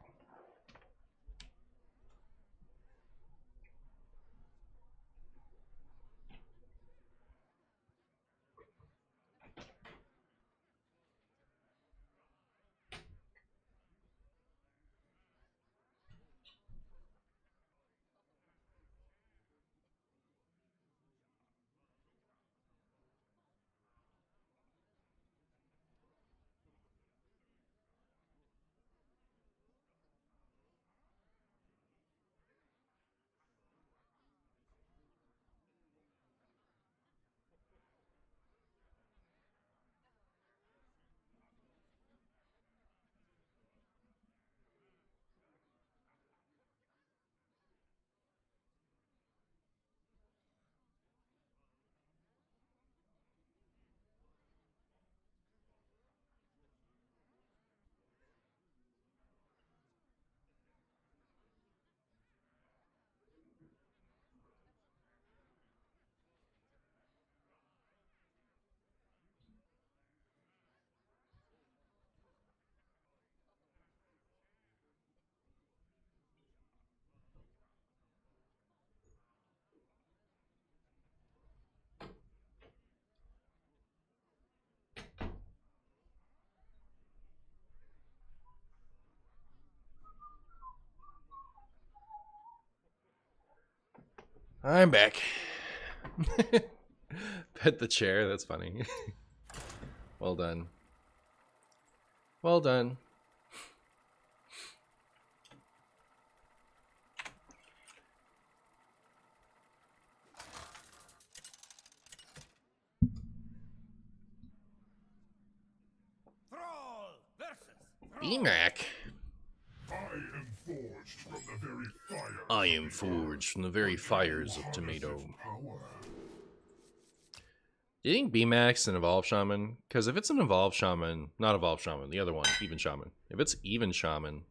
I'm back. Pet the chair, that's funny. Well done. Well done. Thrall versus BMAC. I am forged from the very fires of tomato. Power. Do you think BMAX an Evolved Shaman? Because if it's an Evolved Shaman, not Evolved Shaman, the other one, Even Shaman. If it's Even Shaman,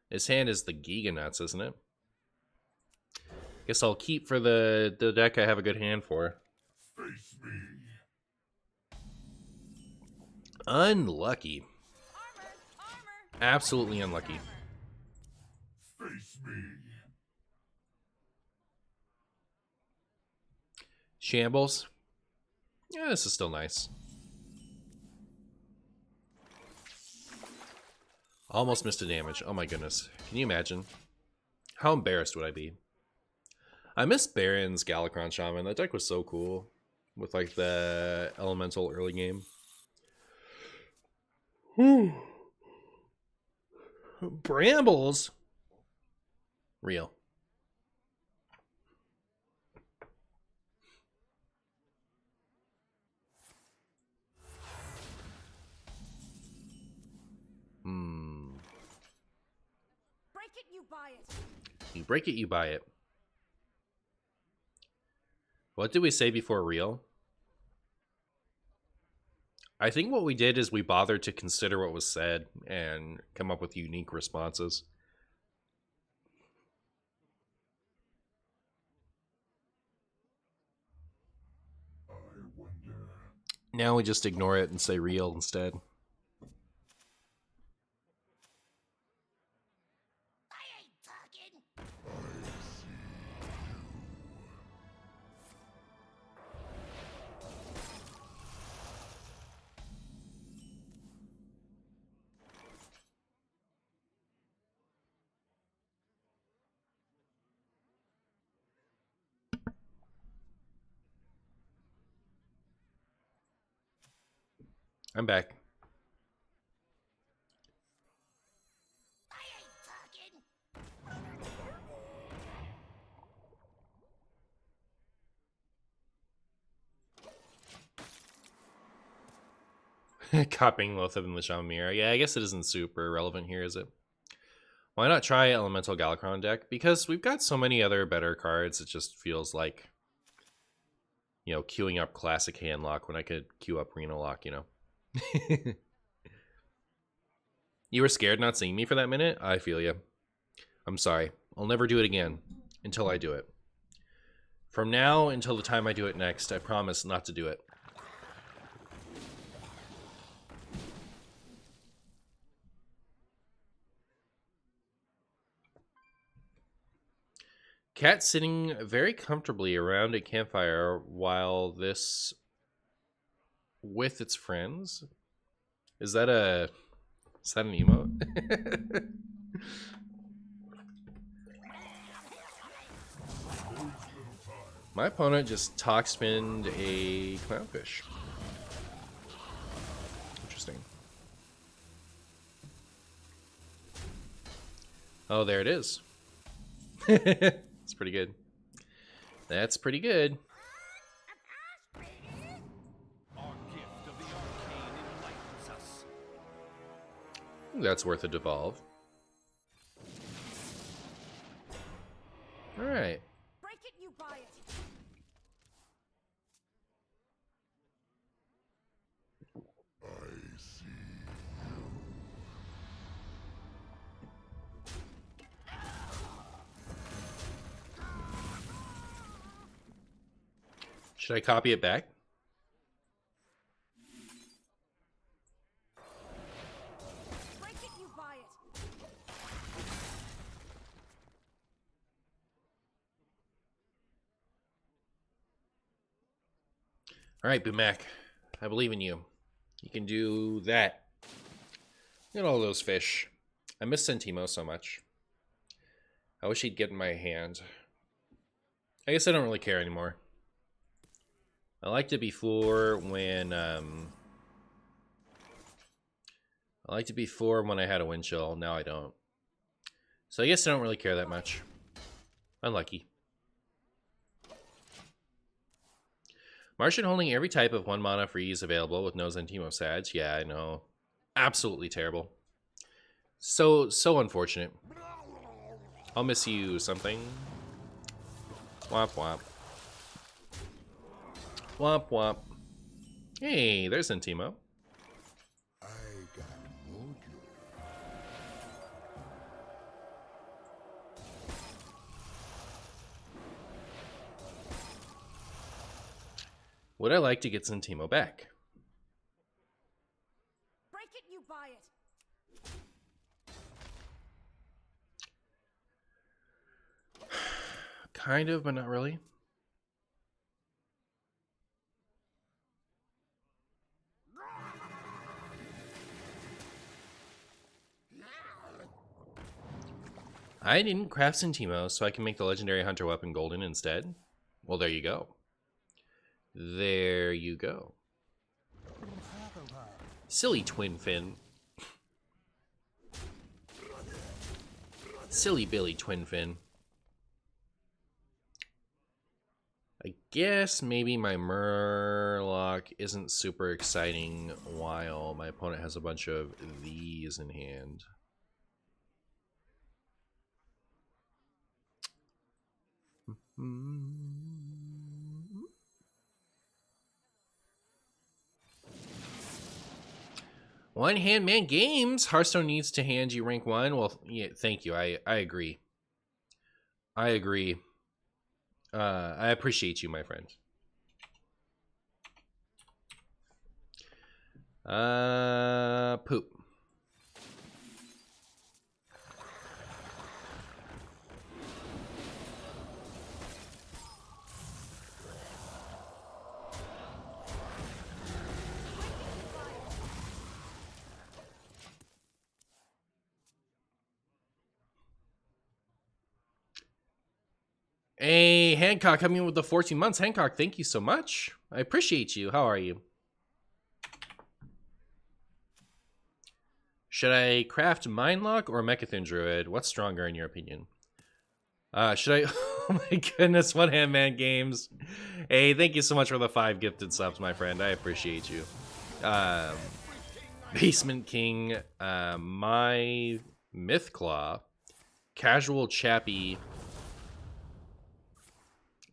his hand is the Giga Nuts, isn't it? Guess I'll keep for the deck I have a good hand for. Face me. Unlucky. Absolutely unlucky. Face me. Shambles. Yeah, this is still nice. Almost missed a damage. Oh my goodness. Can you imagine? How embarrassed would I be? I miss Baron's Galakrond Shaman. That deck was so cool. With like the elemental early game. Whew. Brambles. Real. Break it, you buy it. You break it, you buy it. What did we say before real? I think what we did is we bothered to consider what was said and come up with unique responses. I wonder. Now we just ignore it and say real instead. I ain't talking. I'm back. I ain't talking. Copying Lothab in the Shaman Mirror. Yeah, I guess it isn't super relevant here, is it? Why not try Elemental Galakrond deck? Because we've got so many other better cards, it just feels like, you know, queuing up classic Handlock when I could queue up Renolock, you know? You were scared not seeing me for that minute? I feel you. I'm sorry. I'll never do it again until I do it. From now until the time I do it next, I promise not to do it. Cat sitting very comfortably around a campfire while this with its friends. Is that an emote? My opponent just talk spinned a clownfish. Interesting. Oh, there it is. It's pretty good. That's pretty good. Our gift of the arcane enlightens us. That's worth a devolve. All right. Break it, you buy it. Should I copy it back? Break it, you buy it. All right, Bumac. I believe in you. You can do that. Look at all those fish. I miss Sentimo so much. I wish he'd get in my hand. I guess I don't really care anymore. I liked it before when I had a wind chill. Now I don't. So I guess I don't really care that much. Unlucky. Martian holding every type of 1 mana freeze available with no Zentimo Sag. Yeah, I know. Absolutely terrible. So unfortunate. I'll miss you something. Womp womp. Womp womp. Hey, there's Zentimo. I got mojo. Would I like to get Zentimo back? Break it, you buy it. Kind of, but not really. I didn't craft Zentimo, so I can make the legendary hunter weapon golden instead. Well, there you go. There you go. Silly twin fin. Silly Billy twin fin. I guess maybe my Murloc isn't super exciting while my opponent has a bunch of these in hand. One hand man games. Hearthstone needs to hand you rank 1. Well, yeah, thank you. I agree. I agree. I appreciate you, my friend. Poop. Hey, Hancock, coming in with the 14 months. Hancock, thank you so much. I appreciate you. How are you? Should I craft Mindlock or Mechathon Druid? What's stronger in your opinion? Should I... Oh my goodness, One Hand Man Games. Hey, thank you so much for the 5 gifted subs, my friend. I appreciate you. Basement King, my Mythclaw, Casual Chappie,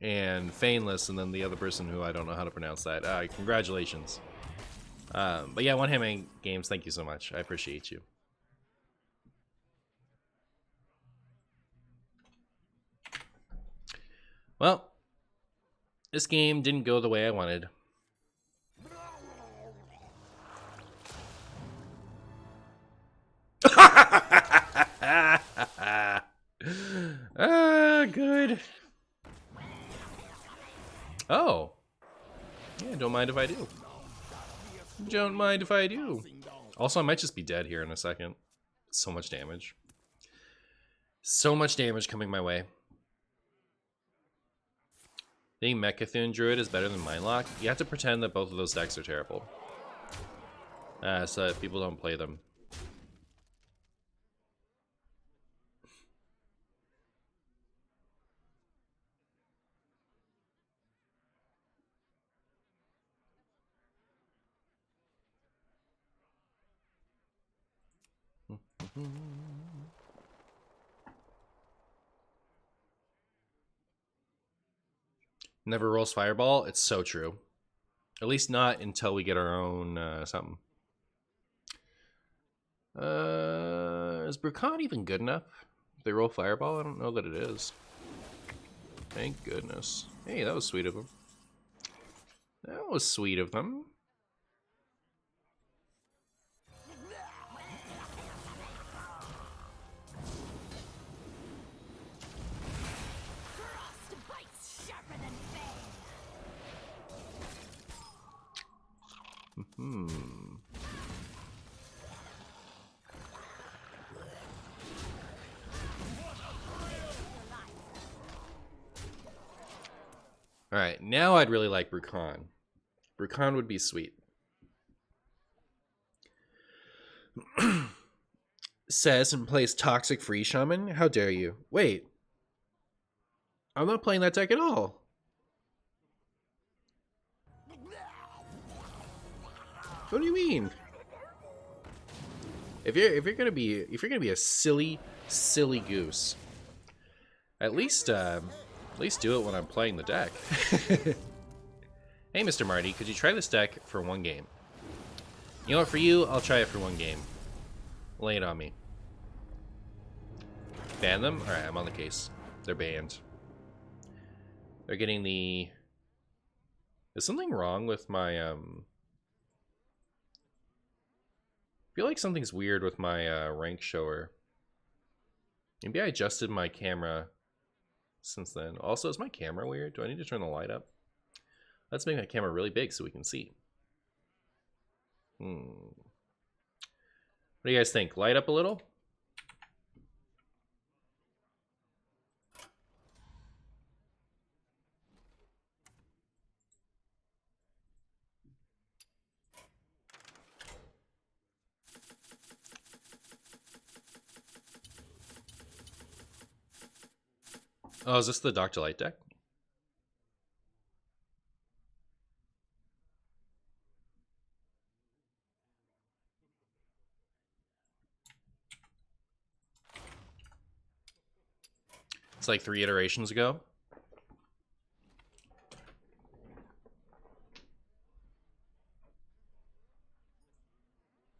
and Fainless, and then the other person who I don't know how to pronounce that. Congratulations. But yeah, One Hand Man Games, thank you so much. I appreciate you. Well, this game didn't go the way I wanted. Good. if I do. Don't mind if I do. Also, I might just be dead here in a second. So much damage. So much damage coming my way. Think Mechathune Druid is better than Mindlock? You have to pretend that both of those decks are terrible. So that people don't play them. Never rolls Fireball? It's so true. At least not until we get our own something. Is Brucon even good enough? If they roll Fireball? I don't know that it is. Thank goodness. Hey, that was sweet of them. That was sweet of them. Alright, now I'd really like Brucon. Brucon would be sweet. Says and plays Toxic Free Shaman? How dare you? Wait. I'm not playing that deck at all. What do you mean? If you're gonna be a silly goose, at least do it when I'm playing the deck. Hey, Mr. Marty, could you try this deck for one game? You know what? For you, I'll try it for one game. Lay it on me. Ban them? All right, I'm on the case. They're banned. They're getting the. Is something wrong with my I feel like something's weird with my rank shower. Maybe I adjusted my camera since then. Also, is my camera weird? Do I need to turn the light up? Let's make my camera really big so we can see. What do you guys think? Light up a little? Oh, is this the Dr. Light deck? It's like 3 iterations ago.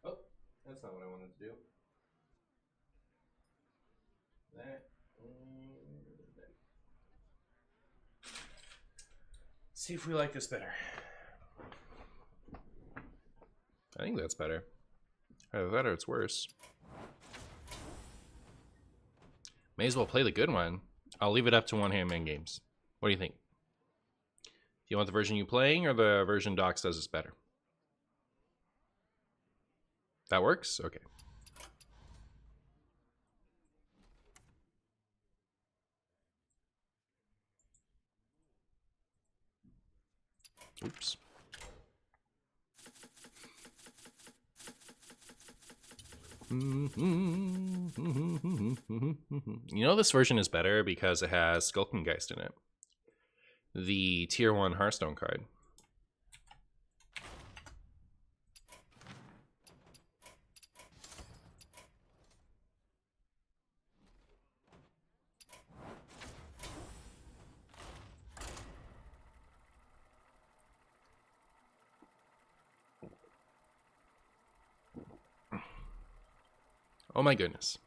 Oh, that's not what I wanted to do. That. See if we like this better. I think that's better. Either that or it's worse. May as well play the good one. I'll leave it up to one-hand man games. What do you think? Do you want the version you playing or the version Doc says is better? That works? Okay. Oops. You know this version is better because it has Skulkengeist in it. The tier 1 Hearthstone card. Oh my goodness.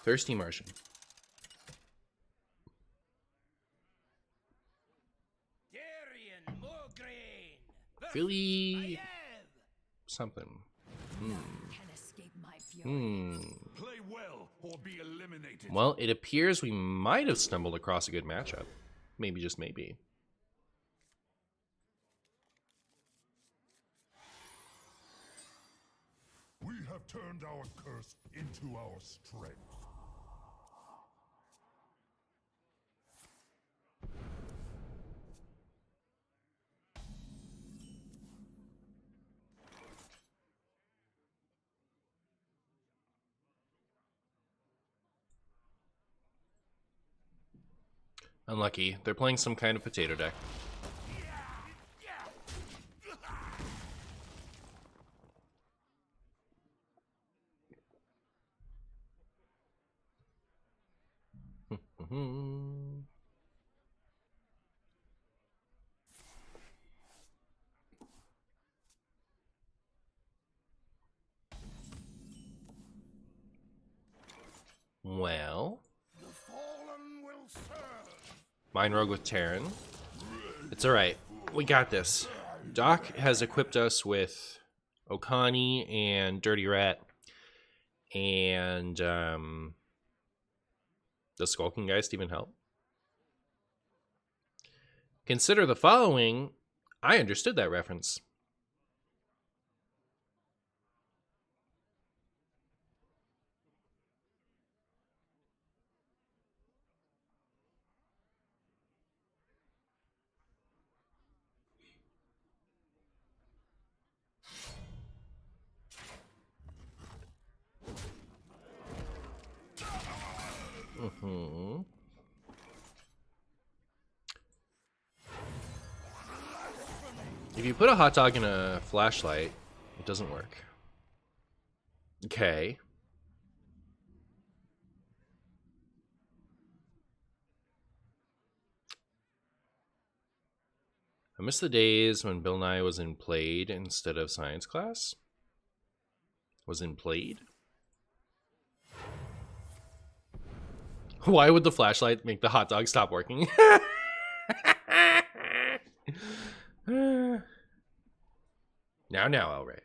Thirsty Martian. Philly something. Play well or be eliminated. Well, it appears we might have stumbled across a good matchup. Maybe, just maybe. have turned our curse into our strength. Unlucky. They're playing some kind of potato deck. Well, The fallen will serve. Mind Rogue with Terran. It's alright. We got this. Doc has equipped us with Okani and Dirty Rat. And, the Skulking Geist even help? Consider the following. I understood that reference. If you put a hot dog in a flashlight, it doesn't work. Okay. I miss the days when Bill Nye was in Played instead of science class. Was in Played? Why would the flashlight make the hot dog stop working? Now, El Rey.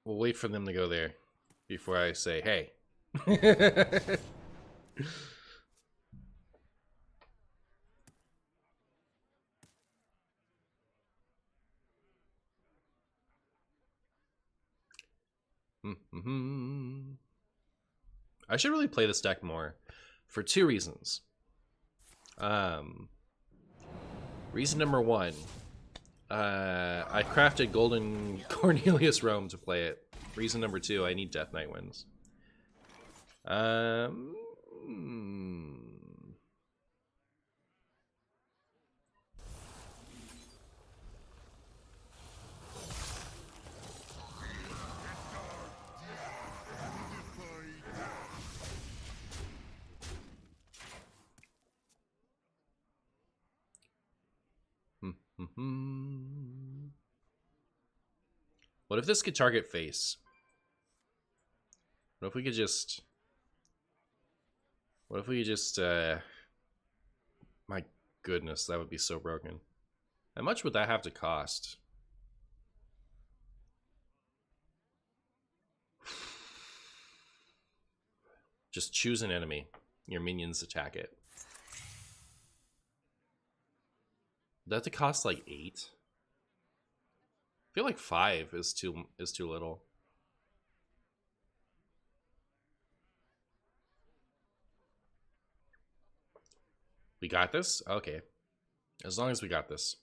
We'll wait for them to go there before I say, hey. I should really play this deck more for two reasons. Reason number one, I crafted Golden Cornelius Rome to play it. Reason number two, I need Death Knight wins. What if this could target face? What if we could just... My goodness, that would be so broken. How much would that have to cost? Just choose an enemy. Your minions attack it. That to cost like 8? I feel like 5 is too little. We got this? Okay. As long as we got this.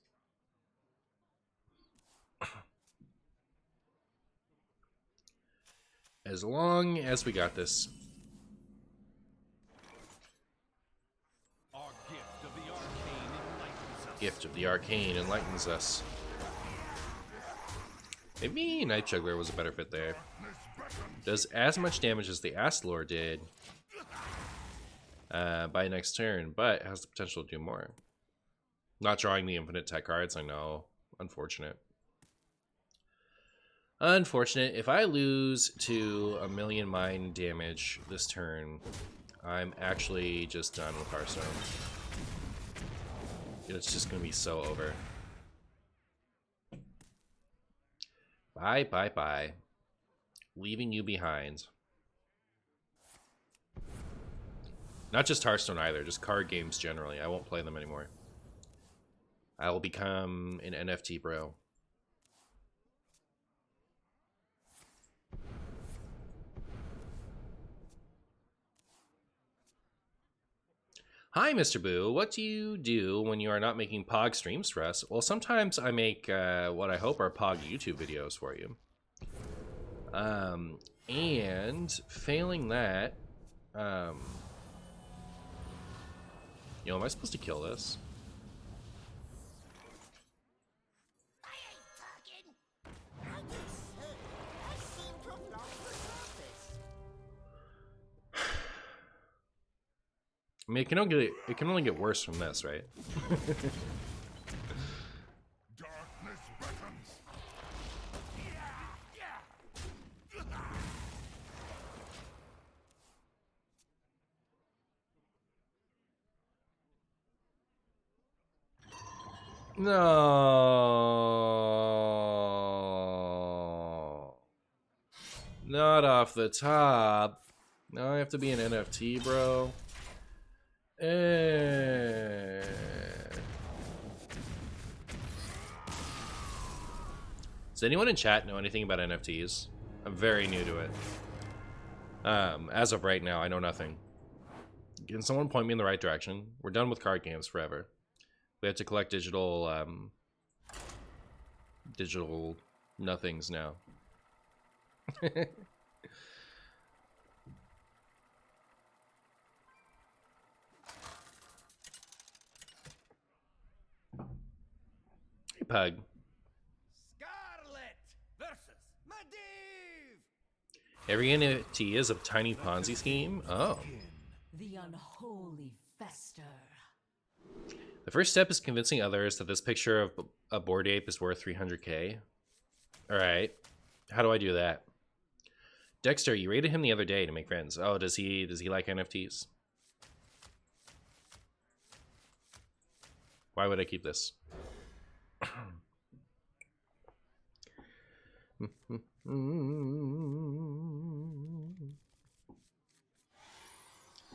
As long as we got this. Our gift of the arcane enlightens us. Gift of the Arcane enlightens us. Maybe Night Juggler was a better fit there. Does as much damage as the Astlore did by next turn, but has the potential to do more. Not drawing the infinite tech cards, I know. Unfortunate. Unfortunate. If I lose to 1,000,000 mind damage this turn, I'm actually just done with Hearthstone. It's just going to be so over. Bye, bye, bye. Leaving you behind. Not just Hearthstone either, just card games generally. I won't play them anymore. I will become an NFT bro. Hi, Mr. Boo. What do you do when you are not making Pog streams for us? Well, sometimes I make what I hope are Pog YouTube videos for you. And failing that, am I supposed to kill this? I ain't talking. I just said I seem to have lost the surface. I mean, it can only get worse from this, right? Darkness beckons. No. Not off the top. Now I have to be an NFT, bro. Does anyone in chat know anything about NFTs? I'm very new to it. As of right now, I know nothing. Can someone point me in the right direction? We're done with card games forever. We have to collect digital nothings now. Hey, Pug. Scarlet versus Medivh. Every NFT is a tiny Ponzi scheme? Oh. The unholy fester. The first step is convincing others that this picture of a Bored Ape is worth 300k. Alright. How do I do that? Dexter, you rated him the other day to make friends. Oh, does he like NFTs? Why would I keep this?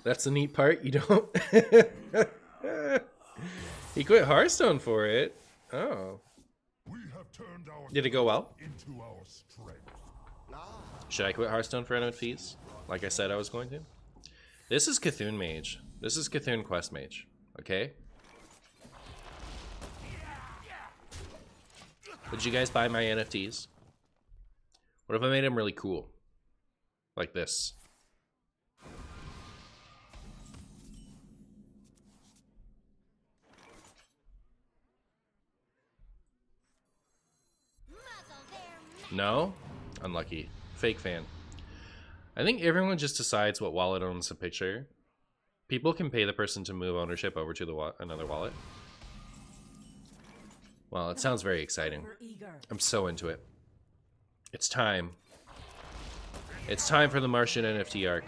That's the neat part. You don't. He quit Hearthstone for it. Oh. We have turned our Did it go well? into our strength. Should I quit Hearthstone for NFTs? Like I said I was going to? This is Cthulhu Mage. This is Cthulhu Quest Mage. Okay? Would you guys buy my NFTs? What if I made them really cool? Like this. No? Unlucky. Fake fan. I think everyone just decides what wallet owns a picture. People can pay the person to move ownership over to the another wallet. Well, it sounds very exciting. I'm so into it. It's time. It's time for the Martian NFT arc.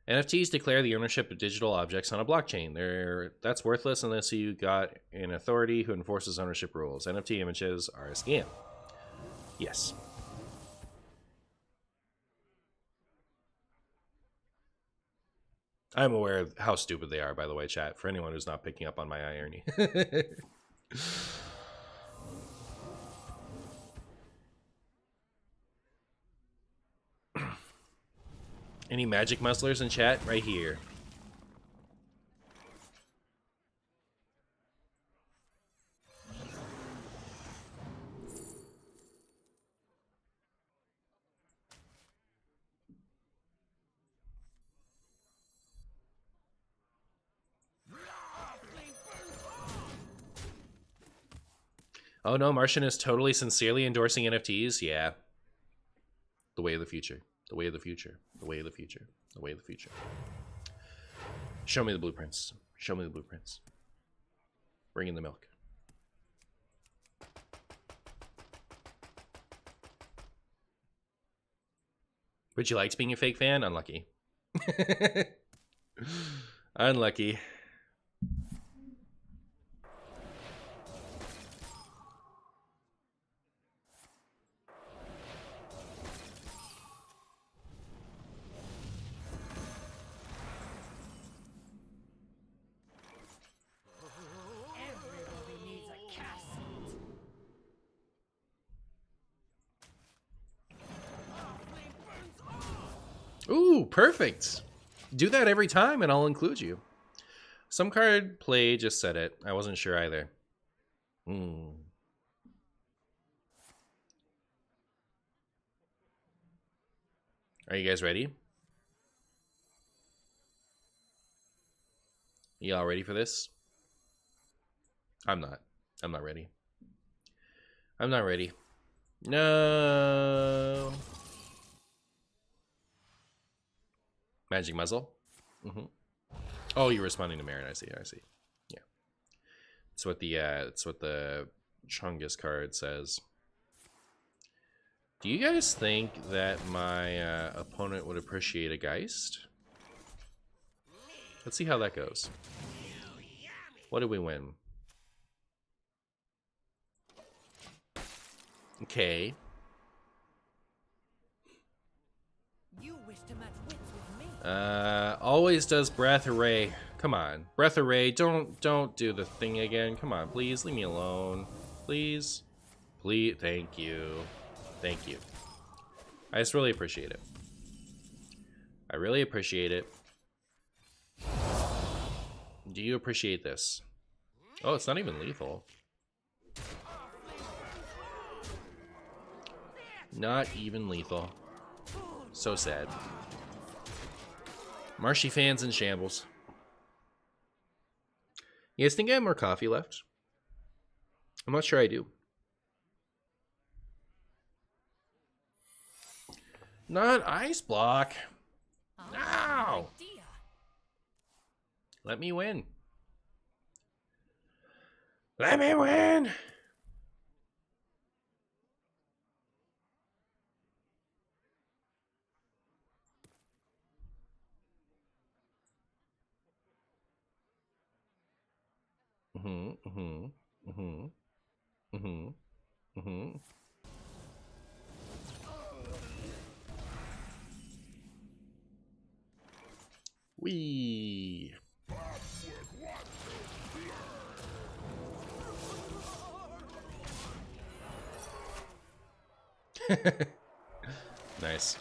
NFTs declare the ownership of digital objects on a blockchain. That's worthless unless you got an authority who enforces ownership rules. NFT images are a scam. Yes. I'm aware of how stupid they are, by the way, chat, for anyone who's not picking up on my irony. Any magic muzzlers in chat? Right here. Oh no, Martian is totally sincerely endorsing NFTs? Yeah. The way of the future. The way of the future. The way of the future. The way of the future. Show me the blueprints. Show me the blueprints. Bring in the milk. Would you like being a fake fan? Unlucky. Unlucky. Ooh, perfect. Do that every time and I'll include you. Some card play just said it. I wasn't sure either. Are you guys ready? Y'all ready for this? I'm not. I'm not ready. I'm not ready. No. Magic muzzle. Oh, you're responding to Marin. I see. Yeah. It's what the Chungus card says. Do you guys think that my opponent would appreciate a Geist? Let's see how that goes. What did we win? Okay. You wish to match wits with me. Always does breath array. Come on, breath array. Don't do the thing again. Come on, please leave me alone. Please, please. Thank you. Thank you. I just really appreciate it. I really appreciate it. Do you appreciate this? Oh, it's not even lethal. Not even lethal. So sad. Marshy fans in shambles. You guys think I have more coffee left? I'm not sure I do. Not ice block. No! Let me win. Let me win! Wee. Nice.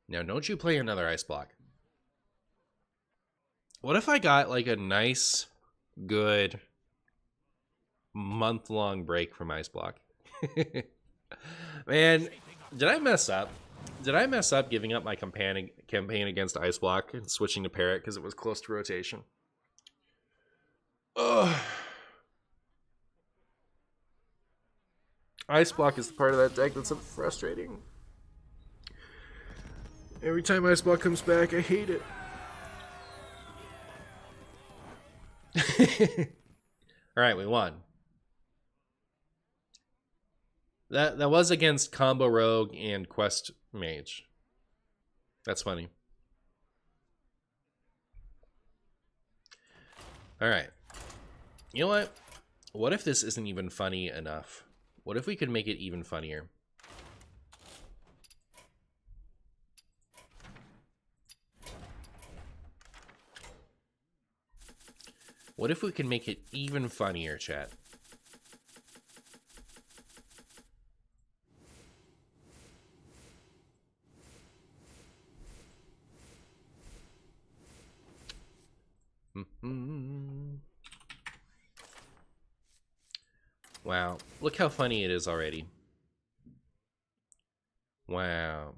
Now, don't you play another ice block. What if I got like a nice, good month-long break from ice block? Man, did I mess up? Did I mess up giving up my campaign against ice block and switching to parrot because it was close to rotation? Ugh. Ice block is the part of that deck that's so frustrating. Every time ice block comes back, I hate it. All right, we won. That was against combo rogue and quest mage. That's funny. All right. You know what? What if this isn't even funny enough? What if we could make it even funnier? What if we could make it even funnier, chat? Wow, look how funny it is already. Wow.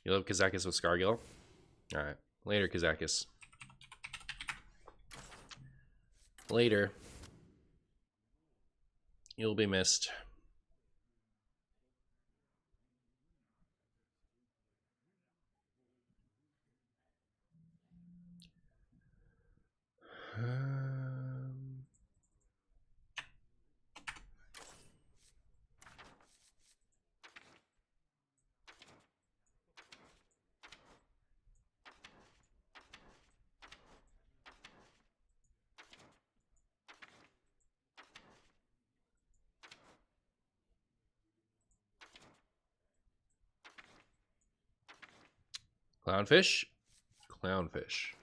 You love Kazakis with Scargill? Alright. Later, Kazakis. Later. You'll be missed. Clownfish? Clownfish.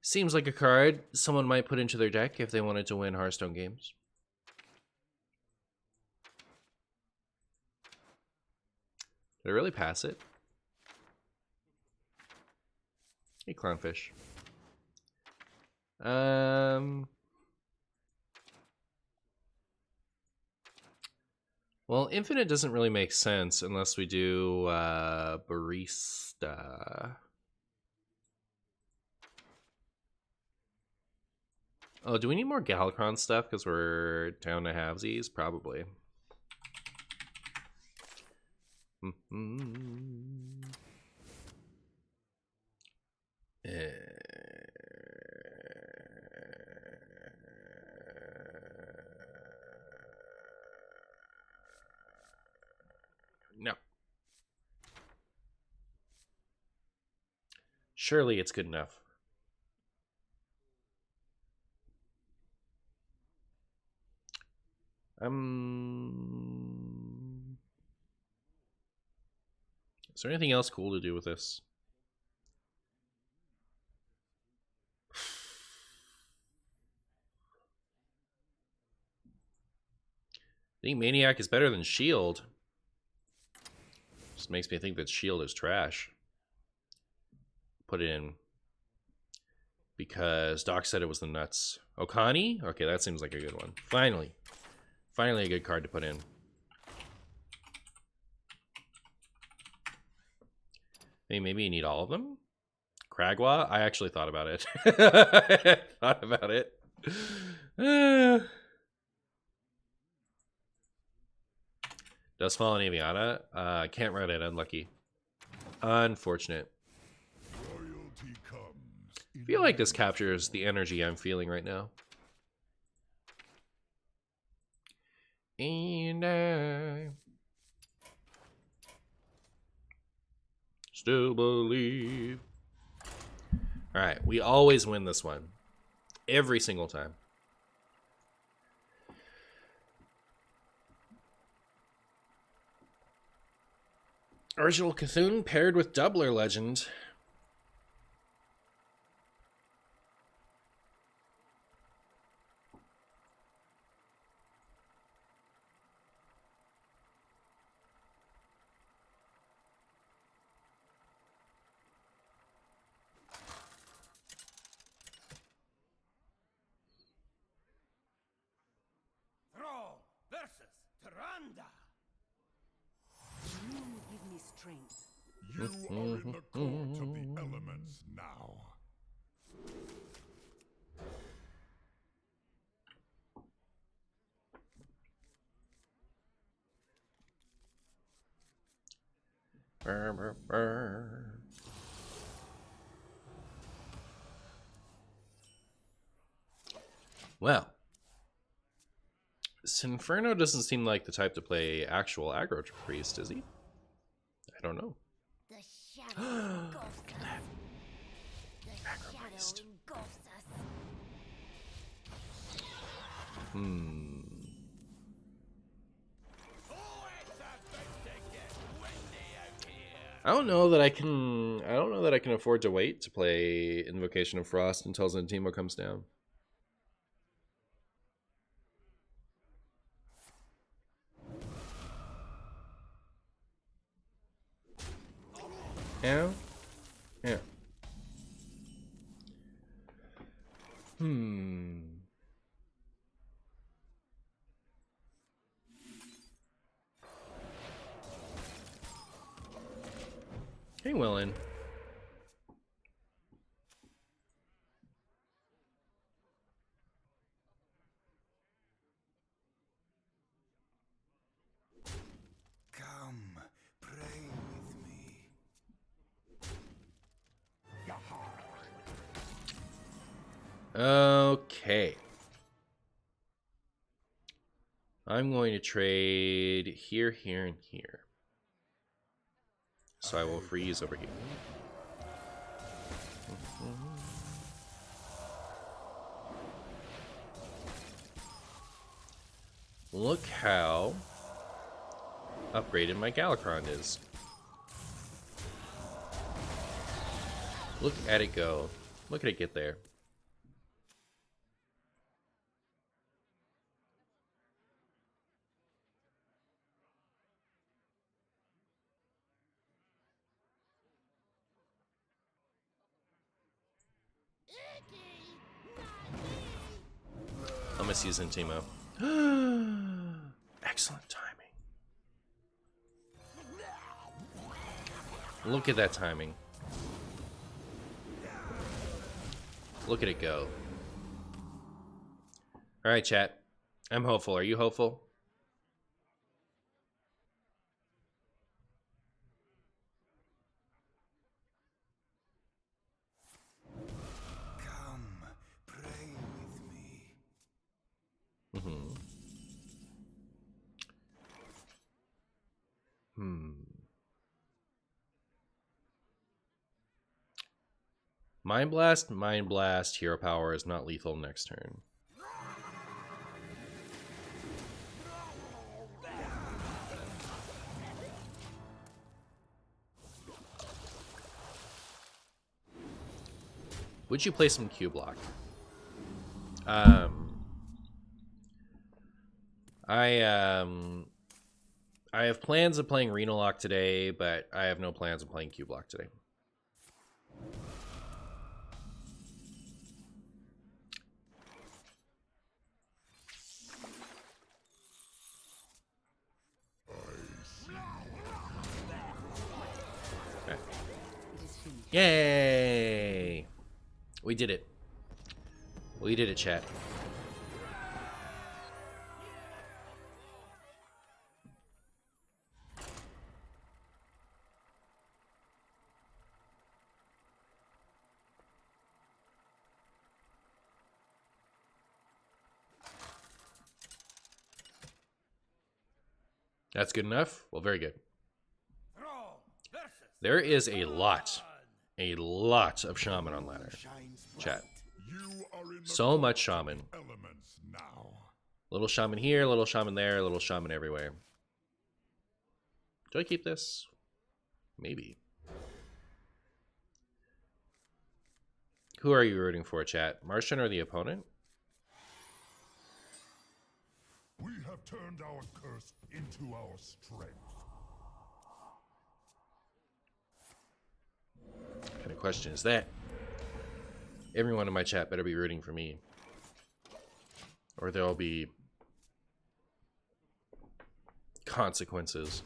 Seems like a card someone might put into their deck if they wanted to win Hearthstone games. Did I really pass it? Hey, Clownfish. Well, infinite doesn't really make sense unless we do barista. Oh, do we need more Galakrond stuff because we're down to halvesies? Probably. No. Surely it's good enough. Is there anything else cool to do with this? I think Maniac is better than Shield. Just makes me think that Shield is trash. Put it in. Because Doc said it was the nuts. Okani? Okay, that seems like a good one. Finally. Finally a good card to put in. Hey, maybe you need all of them? Kragwa? I actually thought about it. I thought about it. Dustfall and Aviana? Can't write it, unlucky. Unfortunate. I feel like this captures the energy I'm feeling right now. And I still believe. Alright, we always win this one. Every single time. Original Cthulhu paired with Doubler Legend. Thrall versus Tyrande. You give me strength. You are in the court of the elements now. Burr, burr, burr. Well, Sinferno doesn't seem like the type to play actual aggro priest, is he? I don't know. The shadow engulfs us. The shadow priest. engulfs us. I don't know that I can. I don't know that I can afford to wait to play Invocation of Frost until Zentimo comes down. Yeah. Yeah. Hey, Willin. Come, pray with me. Okay. I'm going to trade here, here, and here. So I will freeze over here. Look how upgraded my Galakrond is. Look at it go. Look at it get there. I'm misusing Timo. Excellent timing. Look at that timing. Look at it go. Alright, chat. I'm hopeful. Are you hopeful? Come, pray with me. Mm-hmm. Mind Blast, Hero Power is not lethal next turn. Would you play some Q block? I have plans of playing Renolock today, but I have no plans of playing Q block today. Okay. Yay! We did it. We did it, chat. That's good enough? Well, very good. There is a lot of Shaman on ladder. Chat. So much Shaman. Little Shaman here, little Shaman there, little Shaman everywhere. Do I keep this? Maybe. Who are you rooting for, chat? Martian or the opponent? We have turned our curse into our strength. What kind of question is that? Everyone in my chat better be rooting for me. Or there'll be consequences.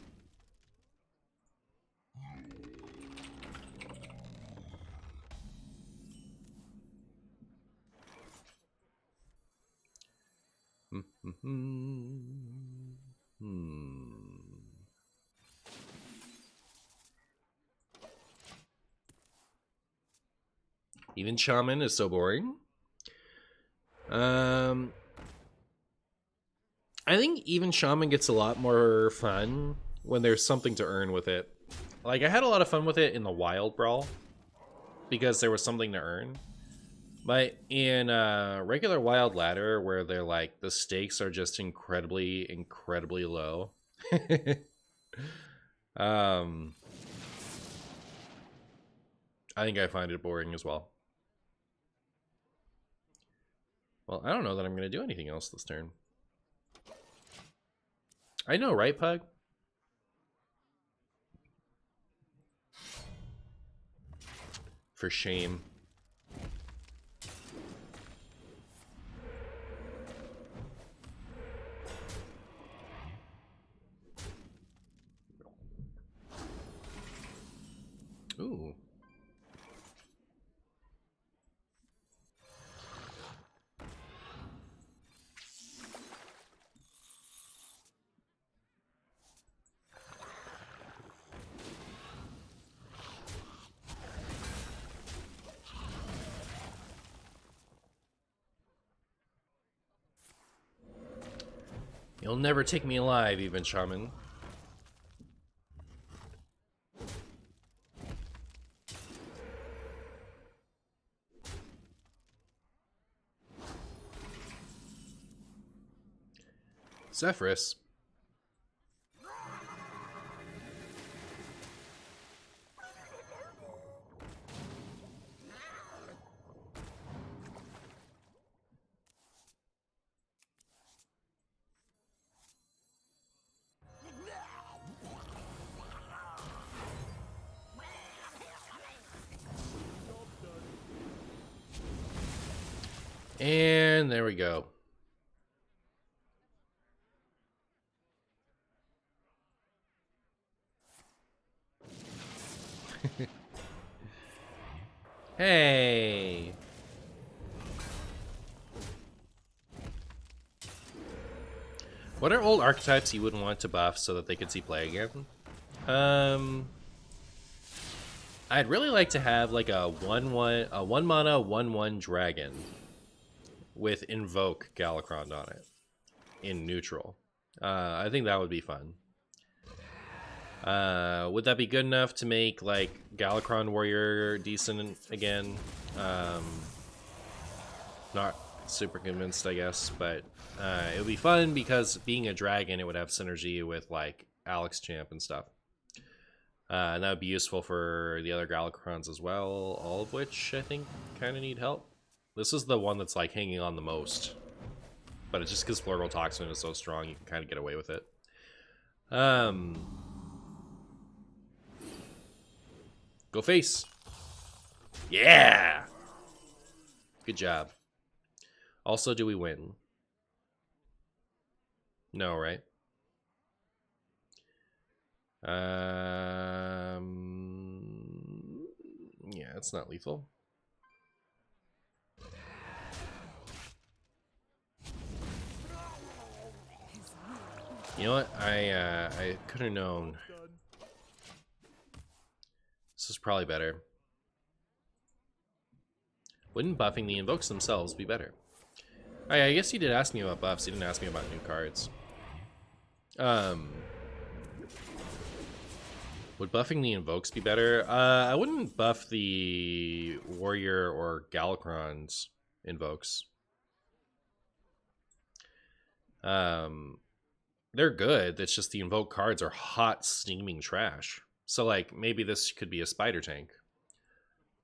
Even Shaman is so boring. I think even Shaman gets a lot more fun when there's something to earn with it. Like, I had a lot of fun with it in the Wild Brawl because there was something to earn. But in regular Wild Ladder, where they're like, the stakes are just incredibly, incredibly low. I think I find it boring as well. Well, I don't know that I'm going to do anything else this turn. I know, right, Pug? For shame. Ooh. You'll never take me alive, even Shaman. Zephyrus. And there we go. Hey. What are old archetypes you wouldn't want to buff so that they could see play again? I'd really like to have like a 1/1 mana 1/1 dragon with invoke Galakrond on it in neutral. I think that would be fun. Would that be good enough to make like Galakrond Warrior decent again? Not super convinced, I guess, but it would be fun because being a dragon, it would have synergy with like Alex Champ and stuff. And that would be useful for the other Galakronds as well, all of which I think kind of need help. This is the one that's like hanging on the most, but it's just because Flurgle Toxin is so strong, you can kind of get away with it. Go face. Yeah. Good job. Also, do we win? No, right? Yeah, it's not lethal. You know what? I could have known. This is probably better. Wouldn't buffing the invokes themselves be better? Oh, yeah, I guess you did ask me about buffs. You didn't ask me about new cards. Would buffing the invokes be better? I wouldn't buff the warrior or Galakrond's invokes. They're good. It's just the invoke cards are hot, steaming trash. So like maybe this could be a spider tank.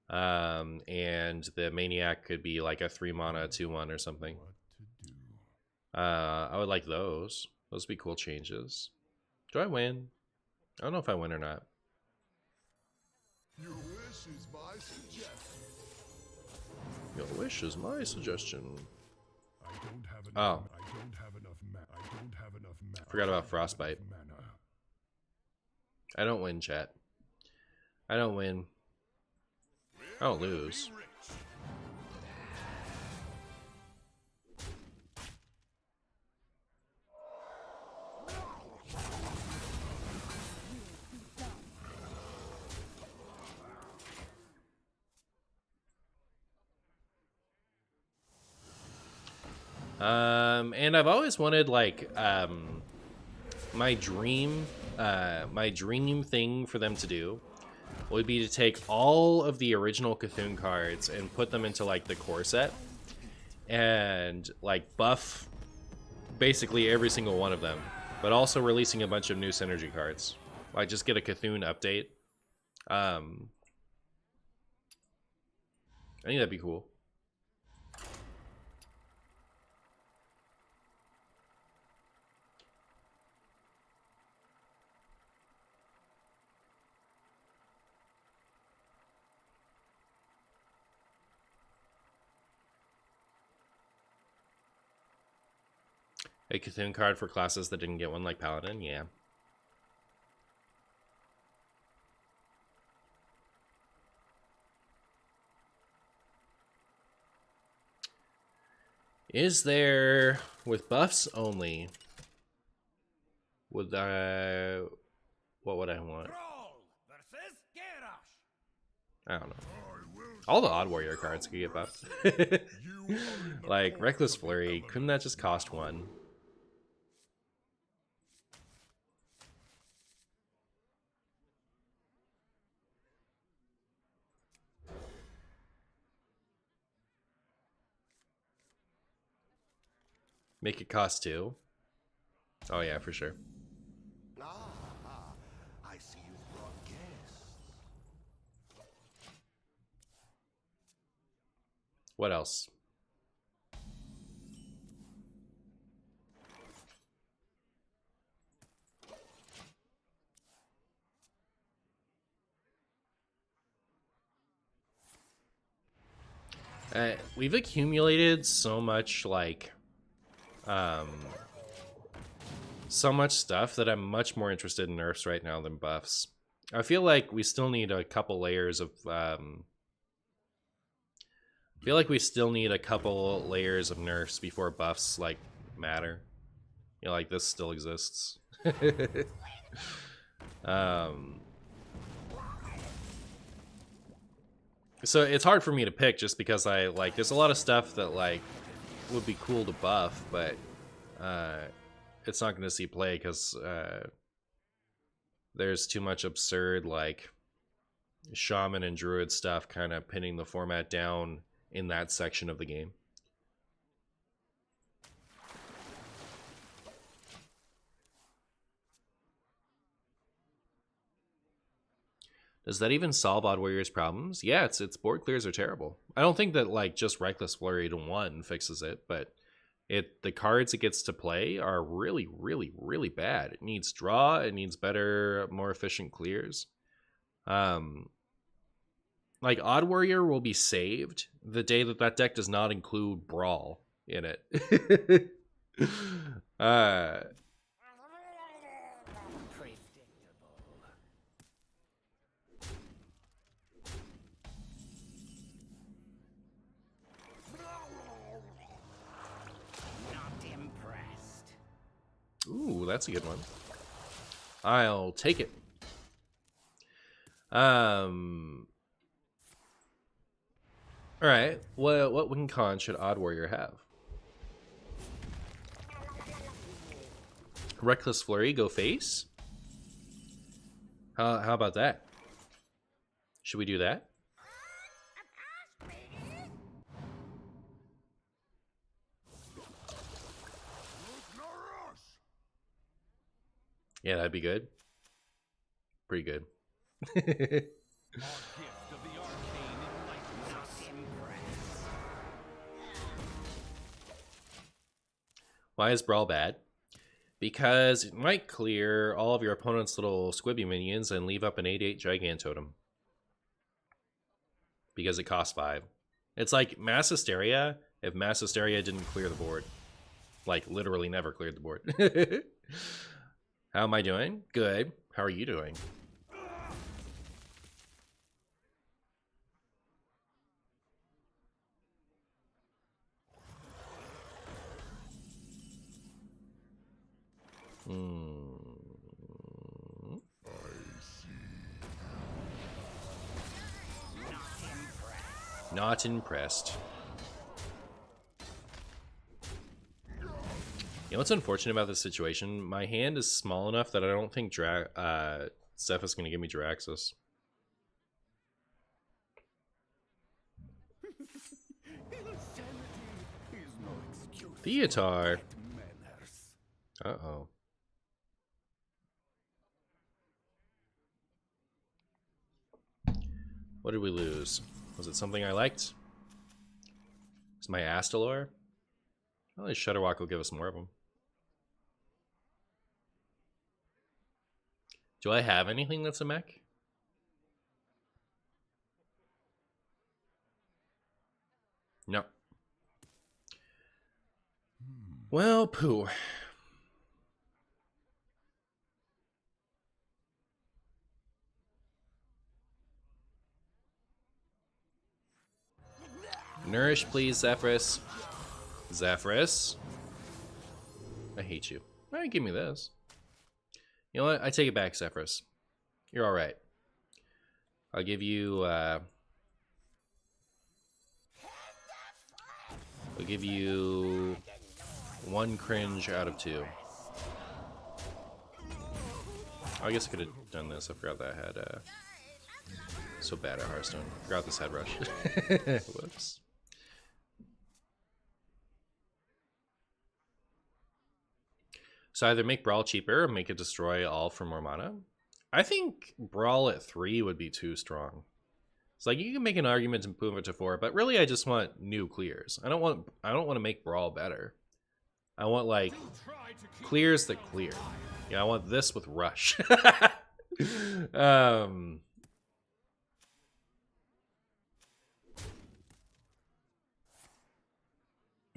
And the maniac could be like a 3 mana 2/1 or something. I would like those. Those would be cool changes. Do I win? I don't know if I win or not. Your wish is my suggestion. Your wish is my suggestion. I don't have enough. Oh. I don't have enough mana. I don't have enough mana. Forgot about Frostbite. I don't win, chat. I don't win. I don't lose. And I've always wanted like my dream thing for them to do would be to take all of the original Cthulhu cards and put them into like the core set and like buff basically every single one of them, but also releasing a bunch of new synergy cards. Like just get a Cthulhu update. I think that'd be cool. A Cthulhu card for classes that didn't get one, like Paladin, yeah. Is there, with buffs only, would I, what would I want? I don't know. All the Odd Warrior cards could get buffed. Like, Reckless Flurry, couldn't that just cost 1? Make it cost 2? Oh yeah, for sure. I see you brought guests. What else? We've accumulated so much, like, so much stuff that I'm much more interested in nerfs right now than buffs. I feel like we still need a couple layers of, nerfs before buffs, like, matter. You know, like, this still exists. So it's hard for me to pick just because there's a lot of stuff that, like, would be cool to buff, but it's not going to see play because there's too much absurd, like, Shaman and Druid stuff kind of pinning the format down in that section of the game. Does that even solve Odd Warrior's problems? Yeah, its board clears are terrible. I don't think that, like, just Reckless Flurry to 1 fixes it, but the cards it gets to play are really, really, really bad. It needs draw, it needs better, more efficient clears. Like, Odd Warrior will be saved the day that deck does not include Brawl in it. Ooh, that's a good one. I'll take it. Alright, what win con should Odd Warrior have? Reckless Flurry, go face? How about that? Should we do that? Yeah, that'd be good. Pretty good. Why is Brawl bad? Because it might clear all of your opponent's little squibby minions and leave up an 8/8 Gigant Totem. Because it costs 5. It's like Mass Hysteria if Mass Hysteria didn't clear the board. Like, literally never cleared the board. How am I doing? Good. How are you doing? Not impressed. You know what's unfortunate about this situation? My hand is small enough that I don't think Zeph is going to give me Jiraxis. Theatar. Uh-oh. What did we lose? Was it something I liked? Is my Astalor? Well, Shudderwalk will give us more of them. Do I have anything that's a mech? No. Well, poo. Nourish, please, Zephyrus. Zephyrus. I hate you. All right, give me this. You know what? I take it back, Zephyrus. You're all right. I'll give you. I'll give you 1 cringe out of 2. I guess I could have done this. I forgot that I had. So bad at Hearthstone. Forgot this had rush. Whoops. So either make Brawl cheaper or make it destroy all for more mana. I think Brawl at 3 would be too strong. It's like you can make an argument to move it to 4, but really I just want new clears. I don't want to make Brawl better. I want like clears that clear. Yeah, I want this with rush.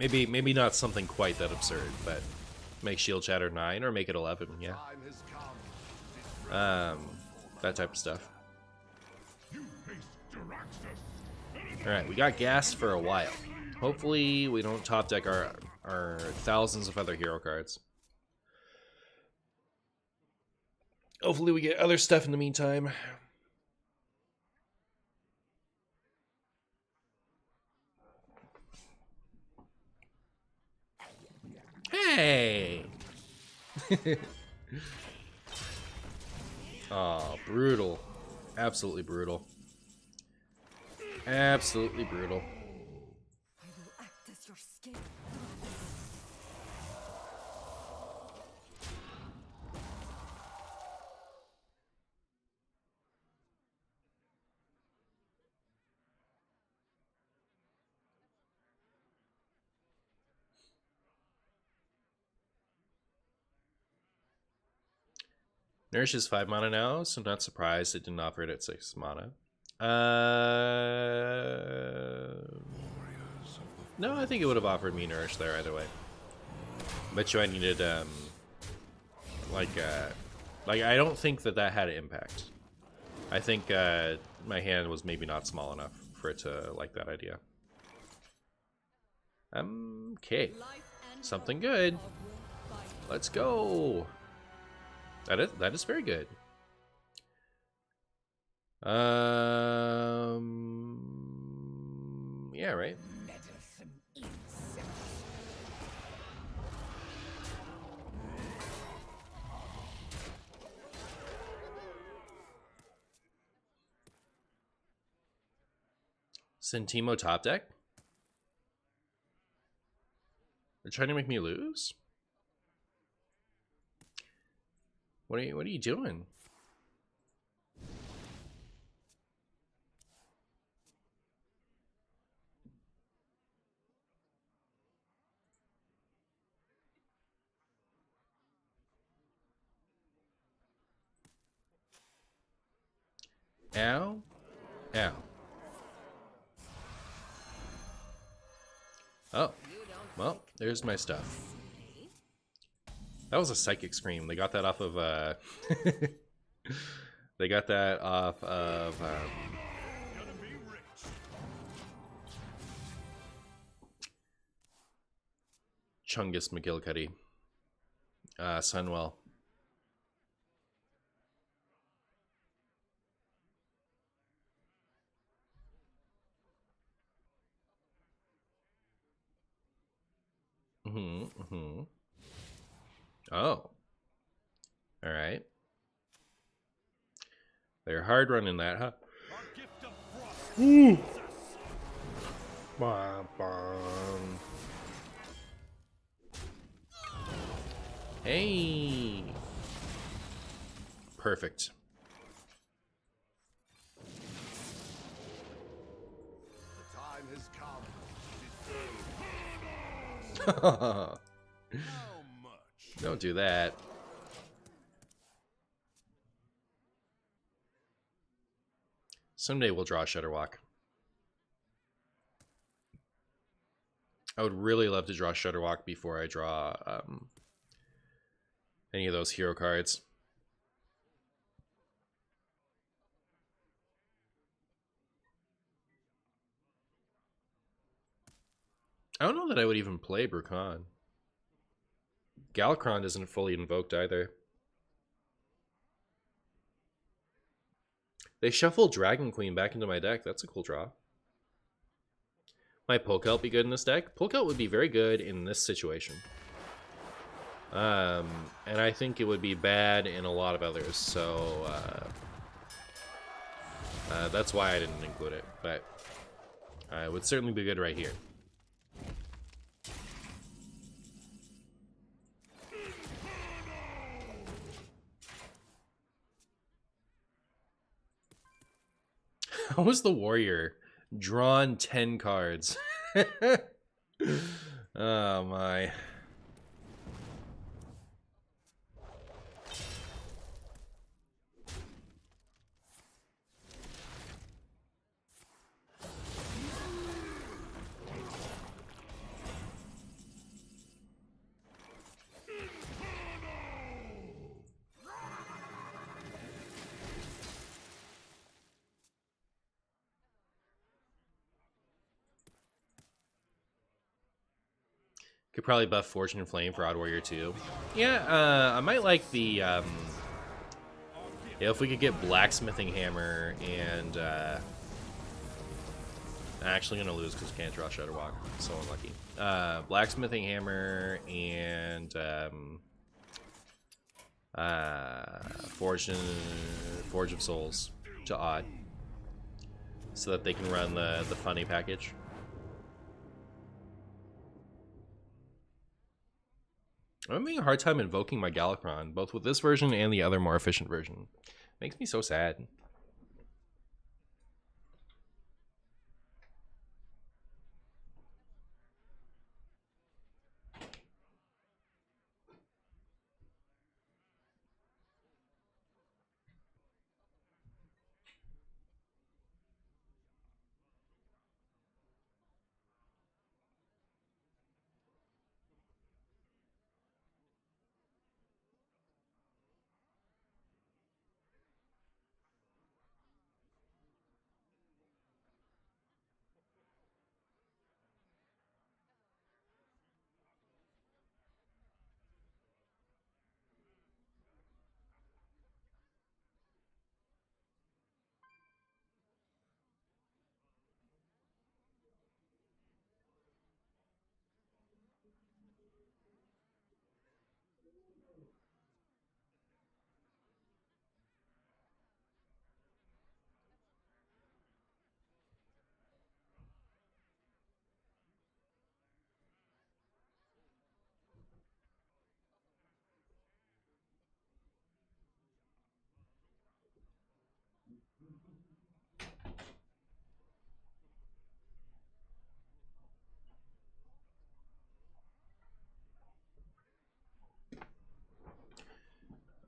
Maybe not something quite that absurd, but make shield shatter 9 or make it 11, yeah. That type of stuff. Alright, we got gas for a while. Hopefully we don't top deck our thousands of other hero cards. Hopefully we get other stuff in the meantime. Hey! Oh, brutal. Absolutely brutal. Absolutely brutal. I will act as your scapegoat. Nourish is 5 mana now, so not surprised it didn't offer it at 6 mana. No, I think it would have offered me Nourish there either way. Bet you I needed, like, I don't think that had an impact. I think, my hand was maybe not small enough for it to like that idea. Okay. Something good. Let's go. That is very good. Yeah, right. Meddlesome insects. Sentimo top deck? They're trying to make me lose? What are you doing? Ow. Ow. Oh. Well, there's my stuff. That was a psychic scream. They got that off of they got that off of Chungus McGillicuddy. Sunwell. Oh. Alright. They're hard running that, huh? Ooh. Bum, bum. Hey. Perfect. The time has come. Don't How much? do that. Someday we'll draw Shudderwalk. I would really love to draw Shudderwalk before I draw any of those hero cards. I don't know that I would even play Brucon. Galakrond isn't fully invoked either. They shuffled Dragon Queen back into my deck. That's a cool draw. Might Pokeelt be good in this deck? Pokeelt would be very good in this situation. And I think it would be bad in a lot of others, so that's why I didn't include it. But it would certainly be good right here. How was the warrior drawn 10 cards? Oh my. Could probably buff Fortune and Flame for Odd Warrior too. Yeah, I might like the, yeah, if we could get Blacksmithing Hammer and, I'm actually gonna lose because I can't draw Shudderwalk. So unlucky. Blacksmithing Hammer and, Forge of Souls to Odd. So that they can run the funny package. I'm having a hard time invoking my Galakrond, both with this version and the other more efficient version. Makes me so sad.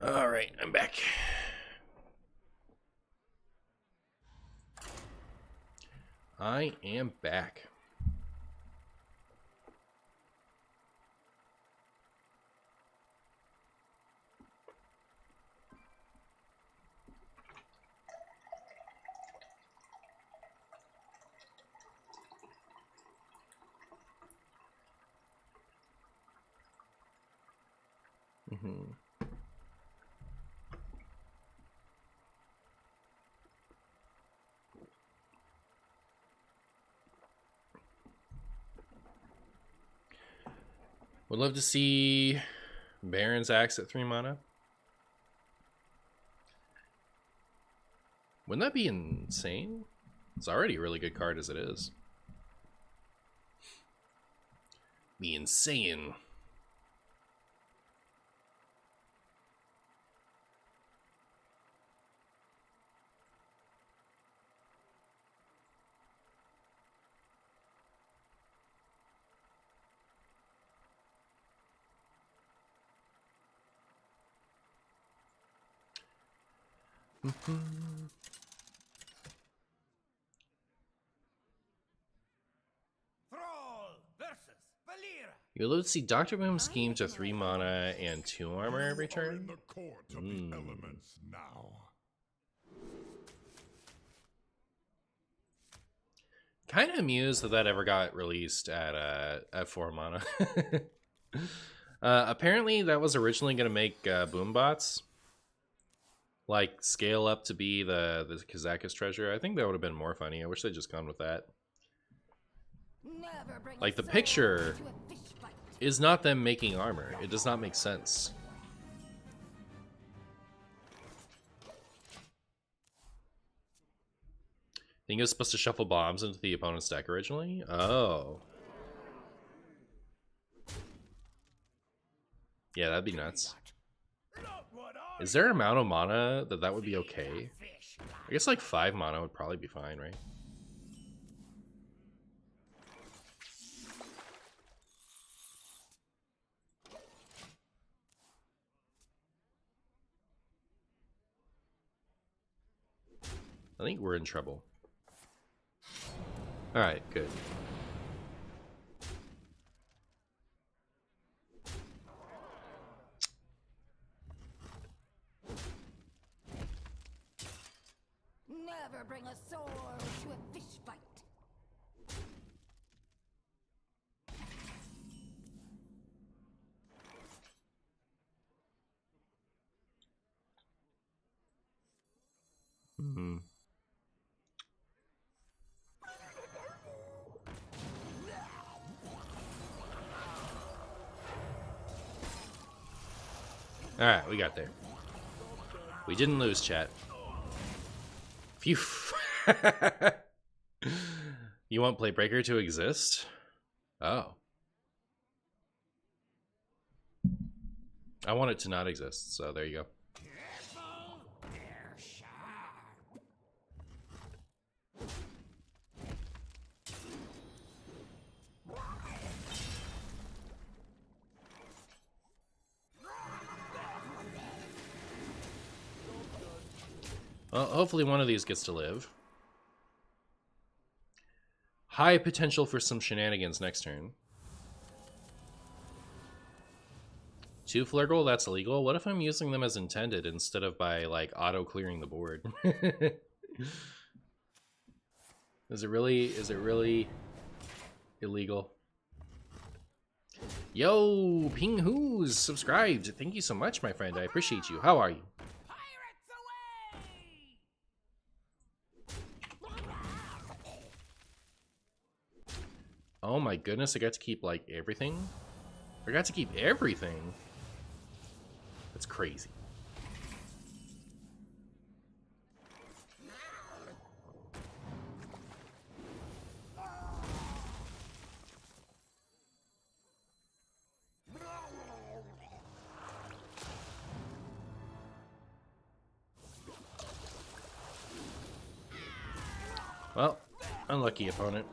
Alright, I'm back. I am back. Would love to see Baron's Axe at 3 mana. Wouldn't that be insane? It's already a really good card as it is. Be insane. You'll love to see Dr. Boom's scheme to 3 mana and 2 armor every turn. The court of the elements now. Kind of amused that that ever got released at 4 mana. Apparently, that was originally going to make Boombots like scale up to be the Kazakus treasure. I think that would have been more funny. I wish they'd just gone with that. Like, the picture is not them making armor. It does not make sense. I think it was supposed to shuffle bombs into the opponent's deck originally. Oh. Yeah, that'd be nuts. Is there an amount of mana that would be okay? I guess like 5 mana would probably be fine, right? I think we're in trouble. Alright, good. Never bring a sword to a fish fight. Mm. Alright, we got there. We didn't lose, chat. Phew. You want Playbreaker to exist? Oh. I want it to not exist, so there you go. Well, hopefully one of these gets to live. High potential for some shenanigans next turn. 2 Flurgle, that's illegal. What if I'm using them as intended instead of by, like, auto-clearing the board? Is it really illegal? Yo, Ping Who's subscribed. Thank you so much, my friend. I appreciate you. How are you? Oh my goodness, I got to keep, like, everything? I got to keep everything? That's crazy. Well, unlucky opponent.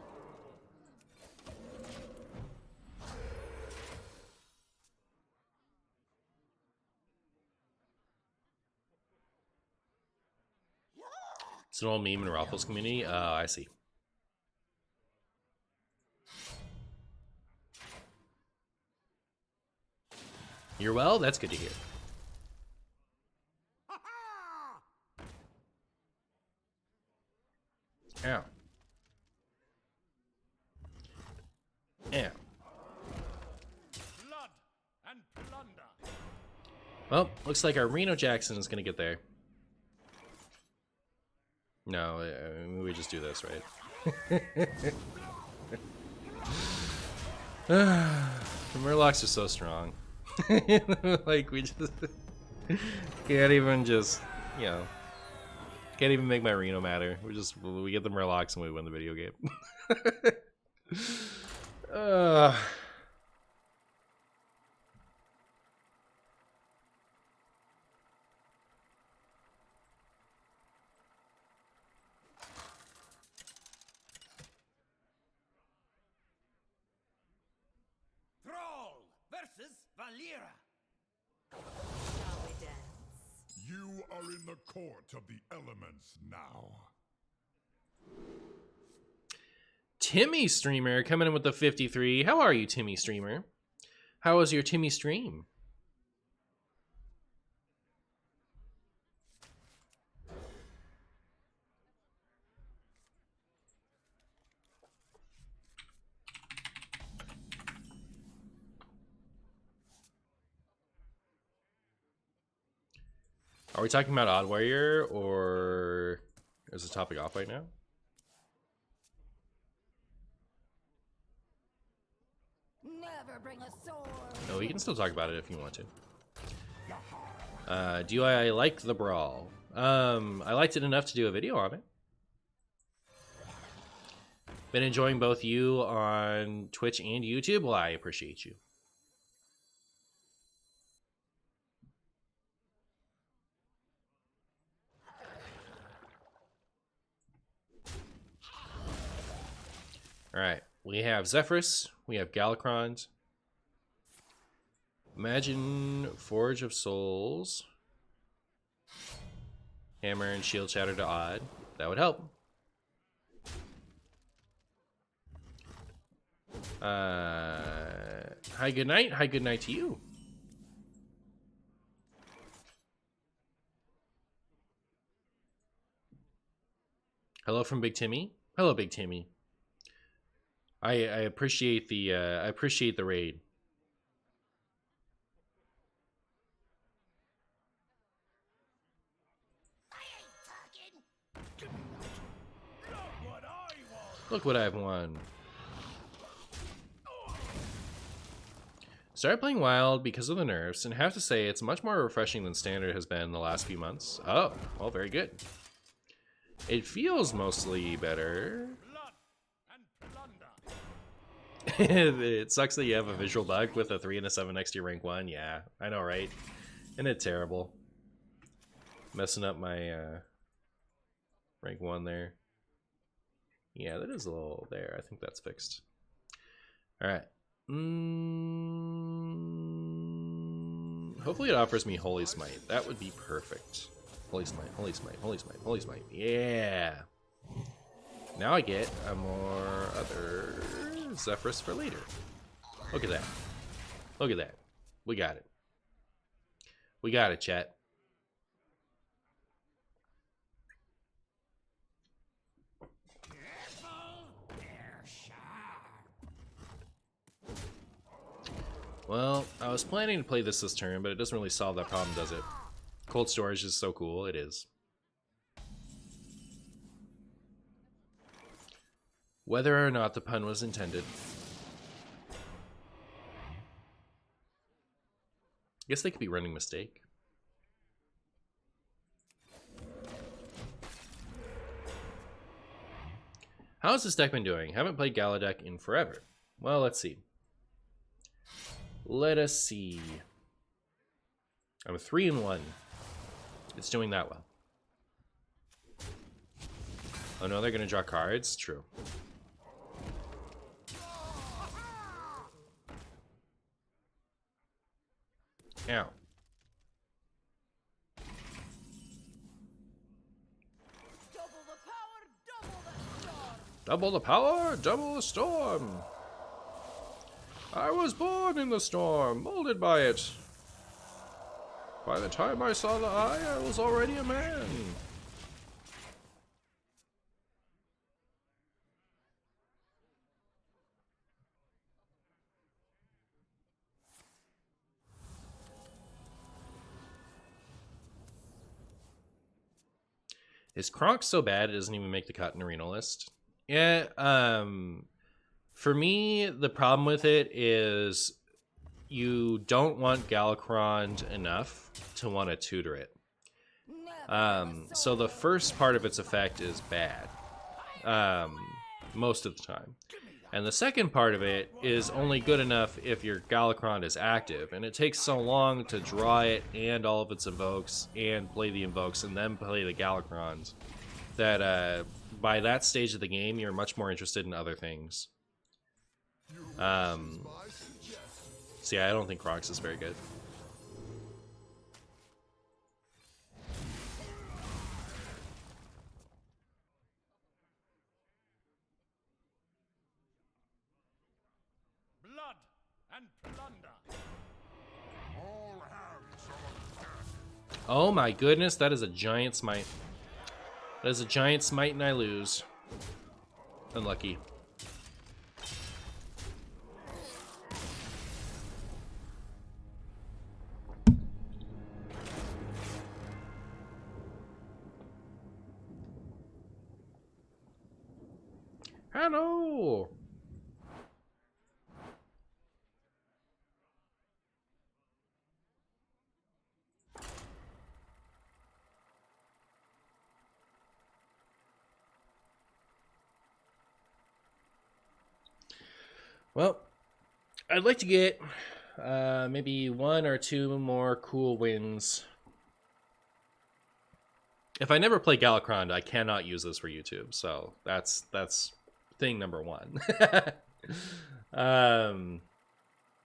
It's an old meme in Raffles community. I see. You're well? That's good to hear. Ow. Ow. Blood and plunder. Well, looks like our Reno Jackson is going to get there. No, we just do this, right? The Murlocs are so strong. Like, we just can't even just, you know, can't even make my Reno matter. We get the Murlocs and we win the video game. Thrall versus Valera. Shall we dance? You are in the court of the elements now. Timmy Streamer coming in with the 53. How are you, Timmy Streamer? How was your Timmy stream? Are we talking about Odd Warrior, or is the topic off right now? Never bring a sword. No, we can still talk about it if you want to. Do I like the brawl? I liked it enough to do a video on it. Been enjoying both you on Twitch and YouTube. Well, I appreciate you. All right, we have Zephyrus, we have Galakrond. Imagine Forge of Souls. Hammer and Shield Shatter to Odd. That would help. Hi, good night. Hi, good night to you. Hello from Big Timmy. Hello, Big Timmy. I appreciate the raid. I ain't talking. Look what I've won. Started playing Wild because of the nerfs, and have to say it's much more refreshing than Standard has been the last few months. Oh, well, very good. It feels mostly better. It sucks that you have a visual bug with a 3 and a 7 next to your rank 1. Yeah, I know, right? Isn't it terrible? Messing up my rank 1 there. Yeah, that is a little there. I think that's fixed. Alright. Hopefully it offers me Holy Smite. That would be perfect. Holy Smite, Holy Smite, Holy Smite, Holy Smite. Yeah! Now I get a more other Zephyrus for later. Look at that. Look at that. We got it. We got it, chat. Well, I was planning to play this turn, but it doesn't really solve that problem, does it? Cold storage is so cool. It is. Whether or not the pun was intended. I guess they could be running Mistake. How's this deck been doing? Haven't played Gala deck in forever. Well, let's see. Let us see. I'm 3-1. It's doing that well. Oh no, they're gonna draw cards? True. Ow. Double the power, double the storm. I was born in the storm, molded by it. By the time I saw the eye, I was already a man. Is Kronk so bad it doesn't even make the cut in the Reno list? Yeah, for me, the problem with it is you don't want Galakrond enough to want to tutor it. So the first part of its effect is bad, most of the time. And the second part of it is only good enough if your Galakrond is active. And it takes so long to draw it and all of its invokes and play the invokes and then play the Galakrond that by that stage of the game, you're much more interested in other things. So yeah, I don't think Crocs is very good. Blood and plunder. All hands on deck. Oh my goodness, that is a giant smite. That is a giant smite and I lose. Unlucky. Hello. Well, I'd like to get maybe 1 or 2 more cool wins. If I never play Galakrond, I cannot use this for YouTube, so that's thing number 1. But I'd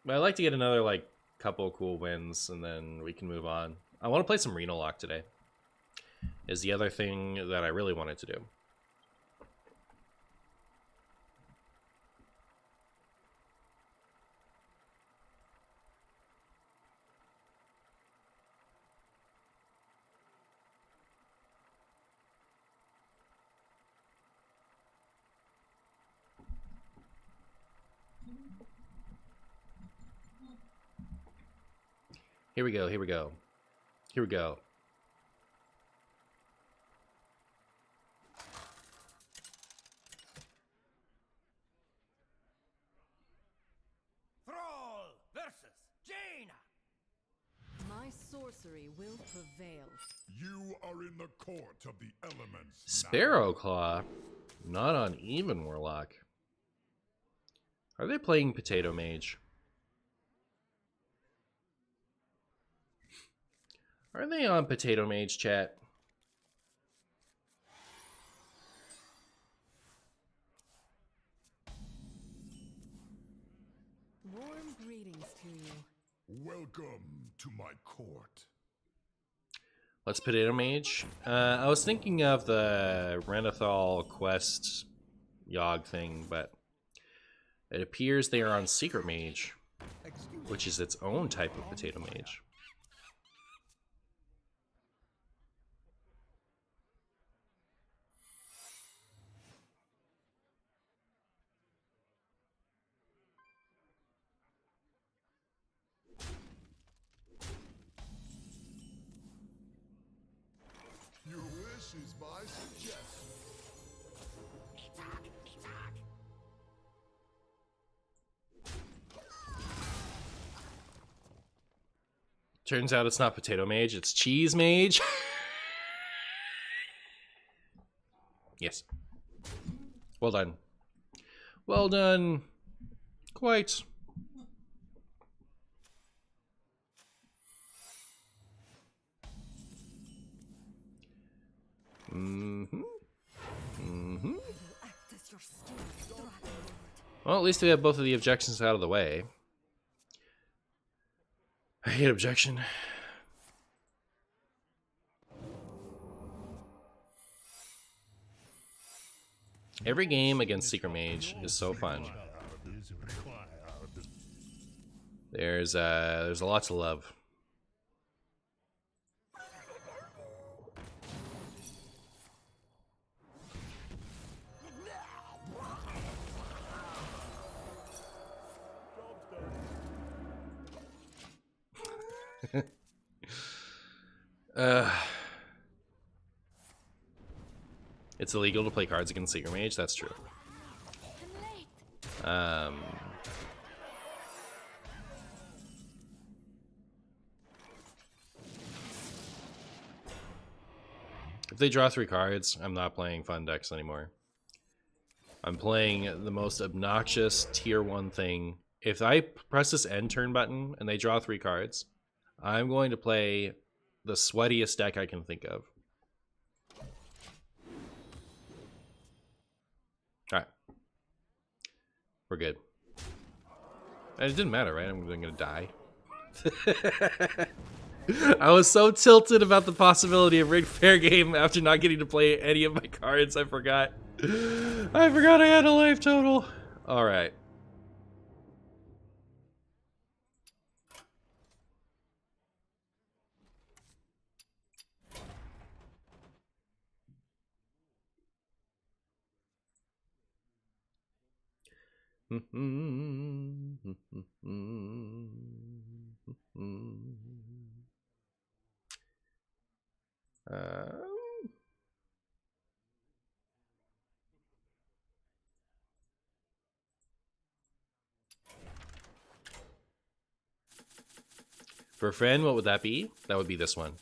like to get another like couple cool wins, and then we can move on. I want to play some Renolock today. Is the other thing that I really wanted to do. Here we go, here we go. Here we go. sorcery will prevail. You are in the court of the elements. Sparrow Claw, not on even Warlock. Are they playing Potato Mage? Are they on Potato Mage, chat? Warm greetings to you. Welcome to my court. Let's Potato Mage. I was thinking of the Renolock quest Yogg thing, but it appears they are on Secret Mage, which is its own type of Potato Mage. Your wish is my suggestion. Me talk, me talk. Turns out it's not Potato Mage, it's Cheese Mage. Yes. Well done. Well done. Quite. Well, at least we have both of the objections out of the way. I hate objection. Every game against Secret Mage is so fun. Is required. There's a lot to love. It's illegal to play cards against Secret Mage. That's true. If they draw 3 cards, I'm not playing fun decks anymore. I'm playing the most obnoxious tier 1 thing. If I press this end turn button and they draw 3 cards, I'm going to play the sweatiest deck I can think of. Alright. We're good. And it didn't matter, right? I'm gonna die. I was so tilted about the possibility of rigged fair game after not getting to play any of my cards. I forgot. I forgot I had a life total. Alright. For a friend, what would that be? That would be this one.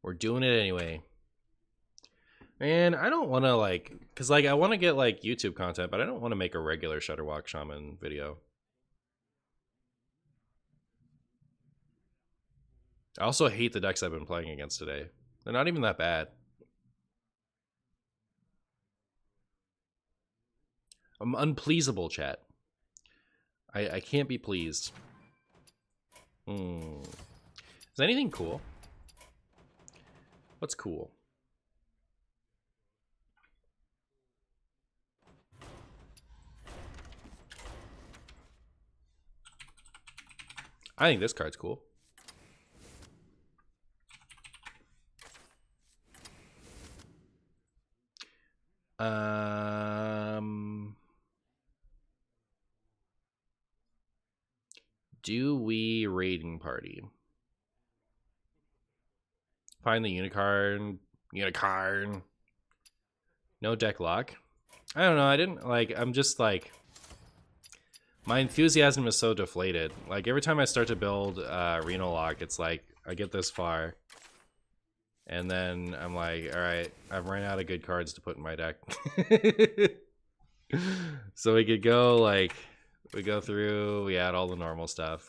We're doing it anyway. Man, I don't want to, like, because, like, I want to get, like, YouTube content, but I don't want to make a regular Shutterwalk Shaman video. I also hate the decks I've been playing against today. They're not even that bad. I'm unpleasable, chat. I can't be pleased. Is anything cool? What's cool? I think this card's cool. Do we raiding party? Find the unicorn. Unicorn. No deck lock. I don't know. I didn't like. I'm just like. My enthusiasm is so deflated. Like, every time I start to build Renolock, it's like, I get this far. And then I'm like, alright, I've run out of good cards to put in my deck. So we could go, like, we go through, we add all the normal stuff.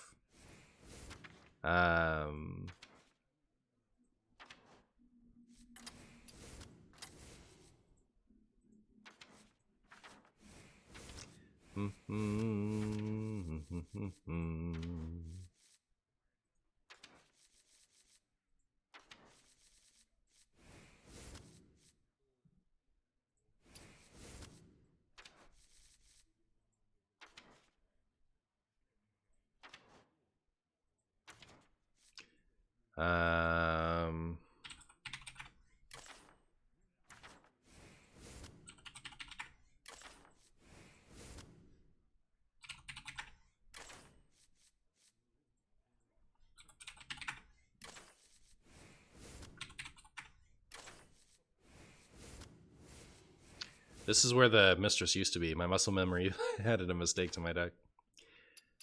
This is where the mistress used to be. My muscle memory added a mistake to my deck.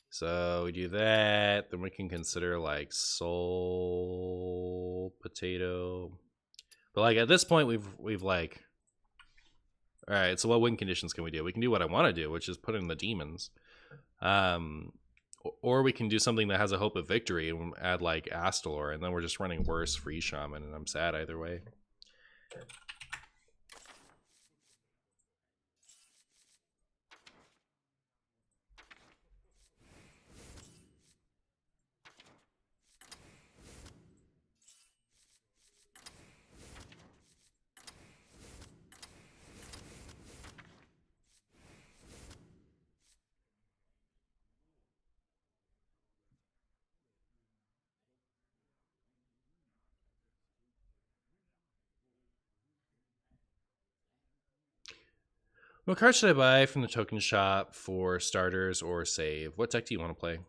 So we do that, then we can consider like soul potato. But like at this point we've like, all right, so what win conditions can we do? We can do what I want to do, which is put in the demons. Or we can do something that has a hope of victory and add like Astalor, and then we're just running worse free Shaman, and I'm sad either way. What card should I buy from the token shop for starters or save? What deck do you want to play?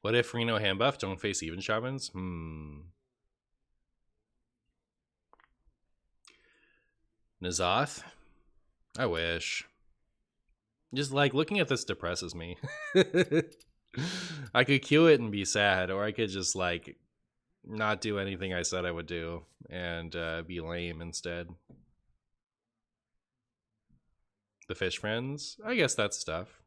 What if Reno hand buff don't face even Shamans? Nazoth? I wish. Just like looking at this depresses me. I could queue it and be sad, or I could just like not do anything I said I would do and be lame instead. The fish friends? I guess that's stuff.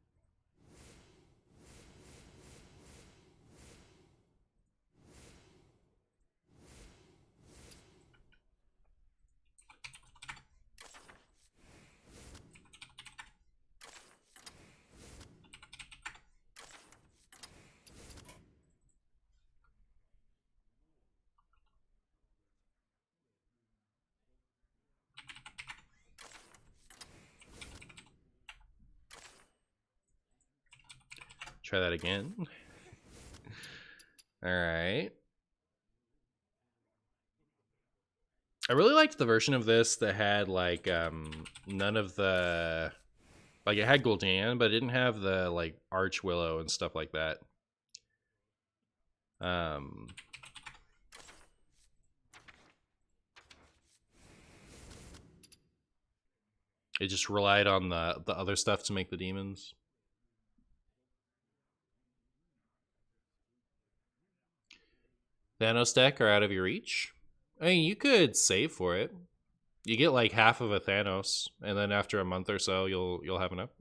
Try that again. All right. I really liked the version of this that had like none of the, like it had Gul'dan, but it didn't have the like Arch Willow and stuff like that. It just relied on the other stuff to make the demons. Thanos deck are out of your reach? I mean, you could save for it. You get like half of a Thanos, and then after a month or so, you'll have enough.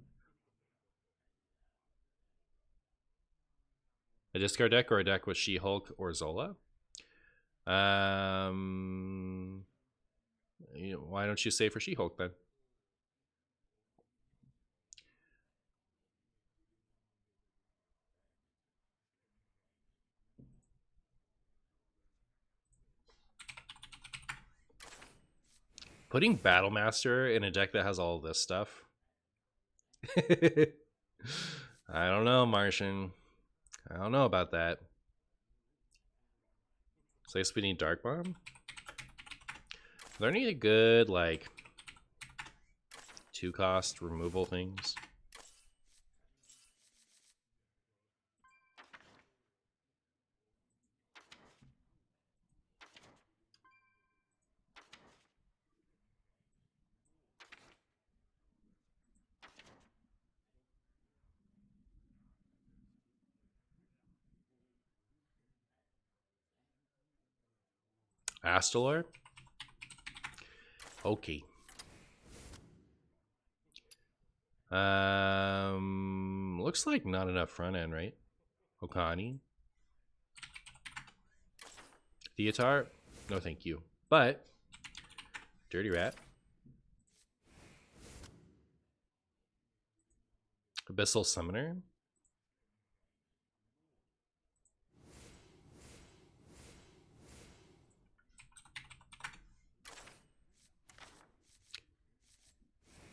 A discard deck or a deck with She-Hulk or Zola? Why don't you save for She-Hulk then? Putting Battlemaster in a deck that has all of this stuff. I don't know, Martian. I don't know about that. So I guess we need Dark Bomb. Are there any good, like, 2-cost removal things? Astalor? Okay. Looks like not enough front end, right? Okani. Theatar? No, thank you. But Dirty Rat. Abyssal Summoner.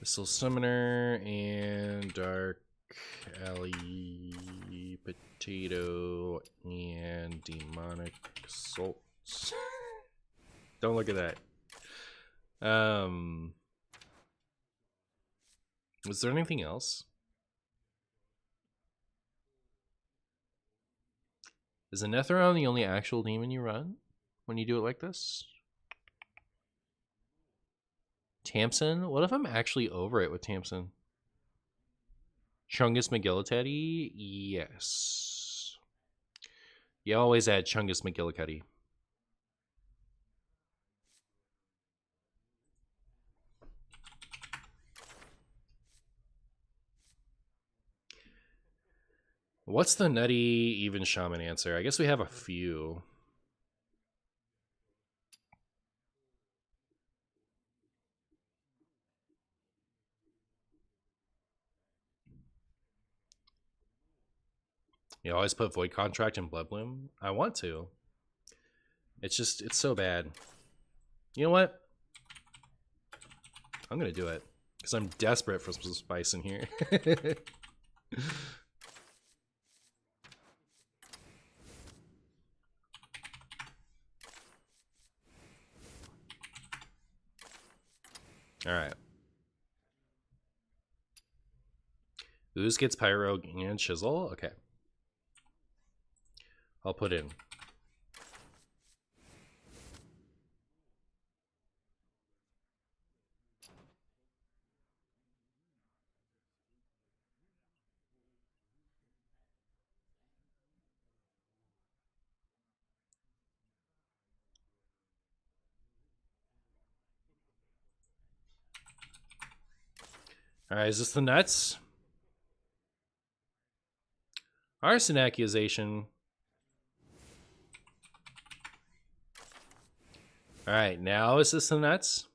Abyssal Summoner and Dark Alley Potato and Demonic Assault. Don't look at that. Was there anything else? Is a Netheron the only actual demon you run when you do it like this? Tamsin? What if I'm actually over it with Tamsin? Chungus McGillicuddy? Yes. You always add Chungus McGillicuddy. What's the nutty even shaman answer? I guess we have a few. You always put Void Contract and Blood Bloom? I want to. It's just, it's so bad. You know what? I'm going to do it. Because I'm desperate for some spice in here. Alright. Ooze gets Pyro and Chisel? Okay. I'll put in. Alright, is this the nuts? Arson accusation. Alright, now is this the nuts?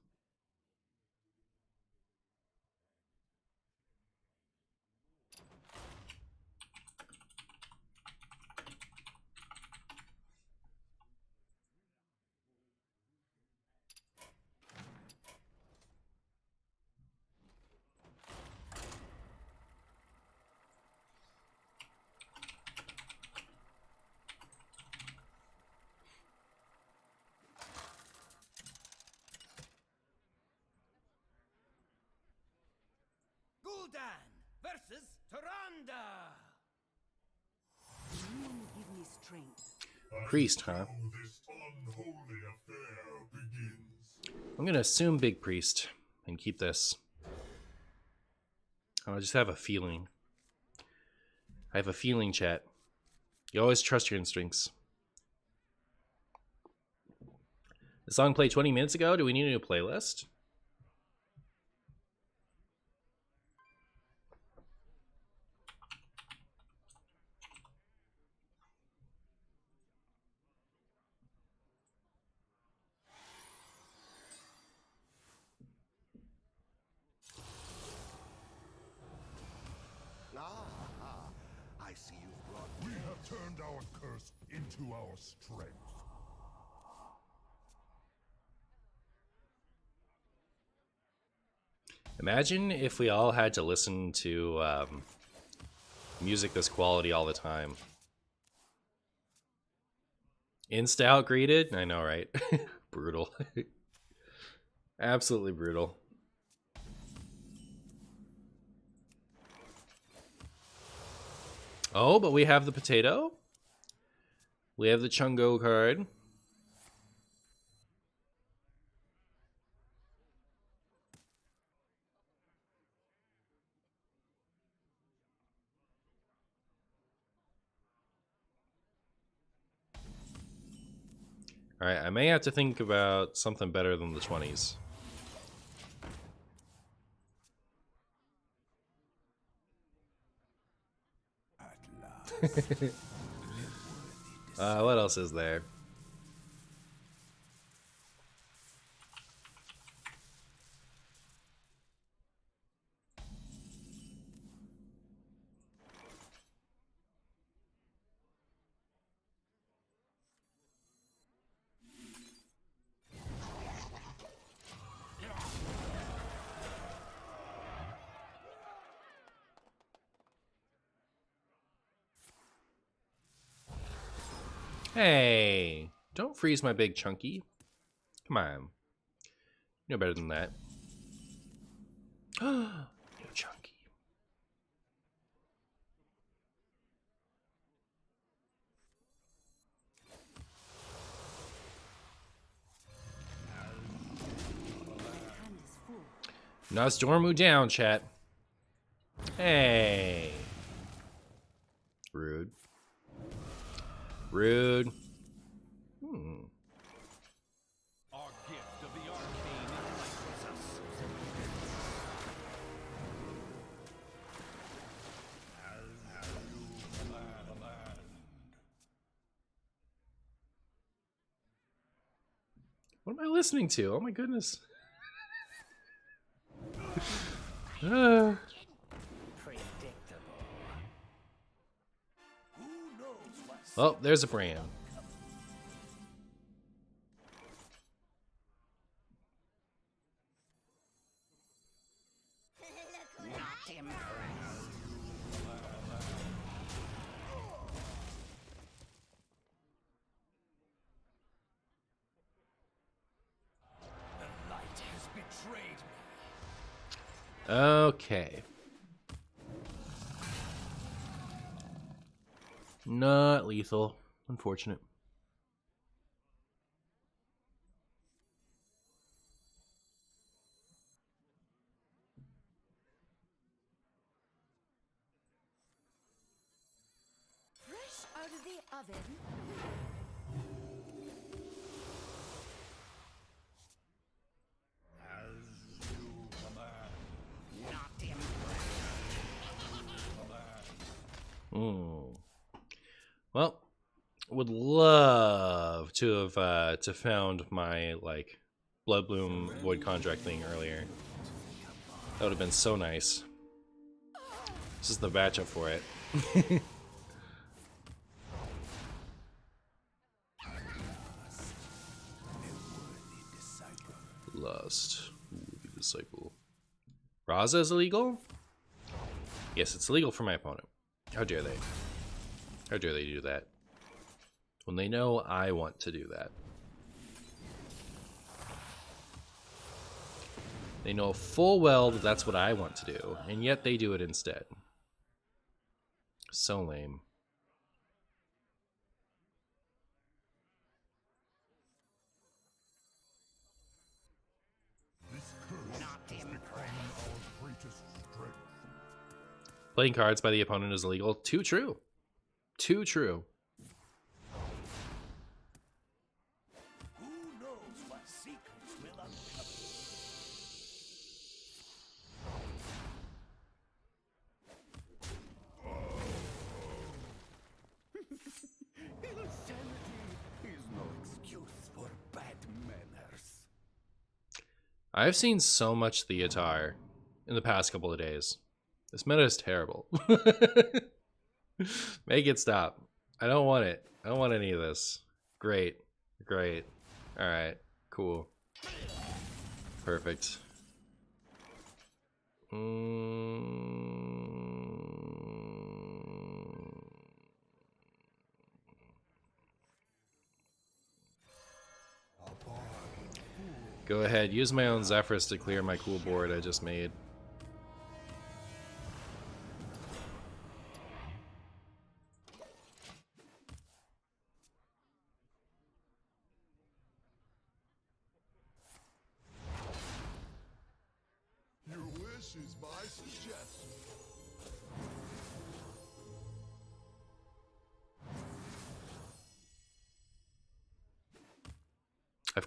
Gul'dan versus Tyrande. You give me strength. Priest, huh? This unholy affair begins. I'm gonna assume Big Priest and keep this. I just have a feeling. I have a feeling, chat. You always trust your instincts. The song played 20 minutes ago. Do we need a new playlist? I see you've brought We have turned our curse into our strength. Imagine if we all had to listen to music this quality all the time. Insta outgraded? I know, right? Brutal. Absolutely brutal. Oh, but we have the potato. We have the Chungo card. Alright, I may have to think about something better than the 20s. What else is there? Hey, don't freeze my big chunky. Come on. You know better than that. No chunky. Nosdormu down, chat. Hey. Rude. Rude. Our gift of the arcane enlightens us. What am I listening to? Oh my goodness. Predictable. Who knows what's Oh, there's a brand. not impressed? The light has betrayed me. Okay. Not lethal. Unfortunate. Fresh out of the oven. Not impressed. Well, would love to have to found my like Bloodbloom Void Contract thing earlier. That would have been so nice. This is the matchup for it. Lust. Worthy disciple. Raza is illegal? Yes, it's illegal for my opponent. How dare they? How dare they do that? When they know I want to do that. They know full well that that's what I want to do, and yet they do it instead. So lame. Not impressed. Our greatest strength. Playing cards by the opponent is illegal. Too true. Too true. Who knows what secrets will uncover? Insanity is no excuse for bad manners. I've seen so much Theatar in the past couple of days. This meta is terrible. Make it stop. I don't want it. I don't want any of this. Great. Great. Alright. Cool. Perfect. Go ahead. Use my own Zephyrs to clear my cool board I just made. Your wish is my suggestion.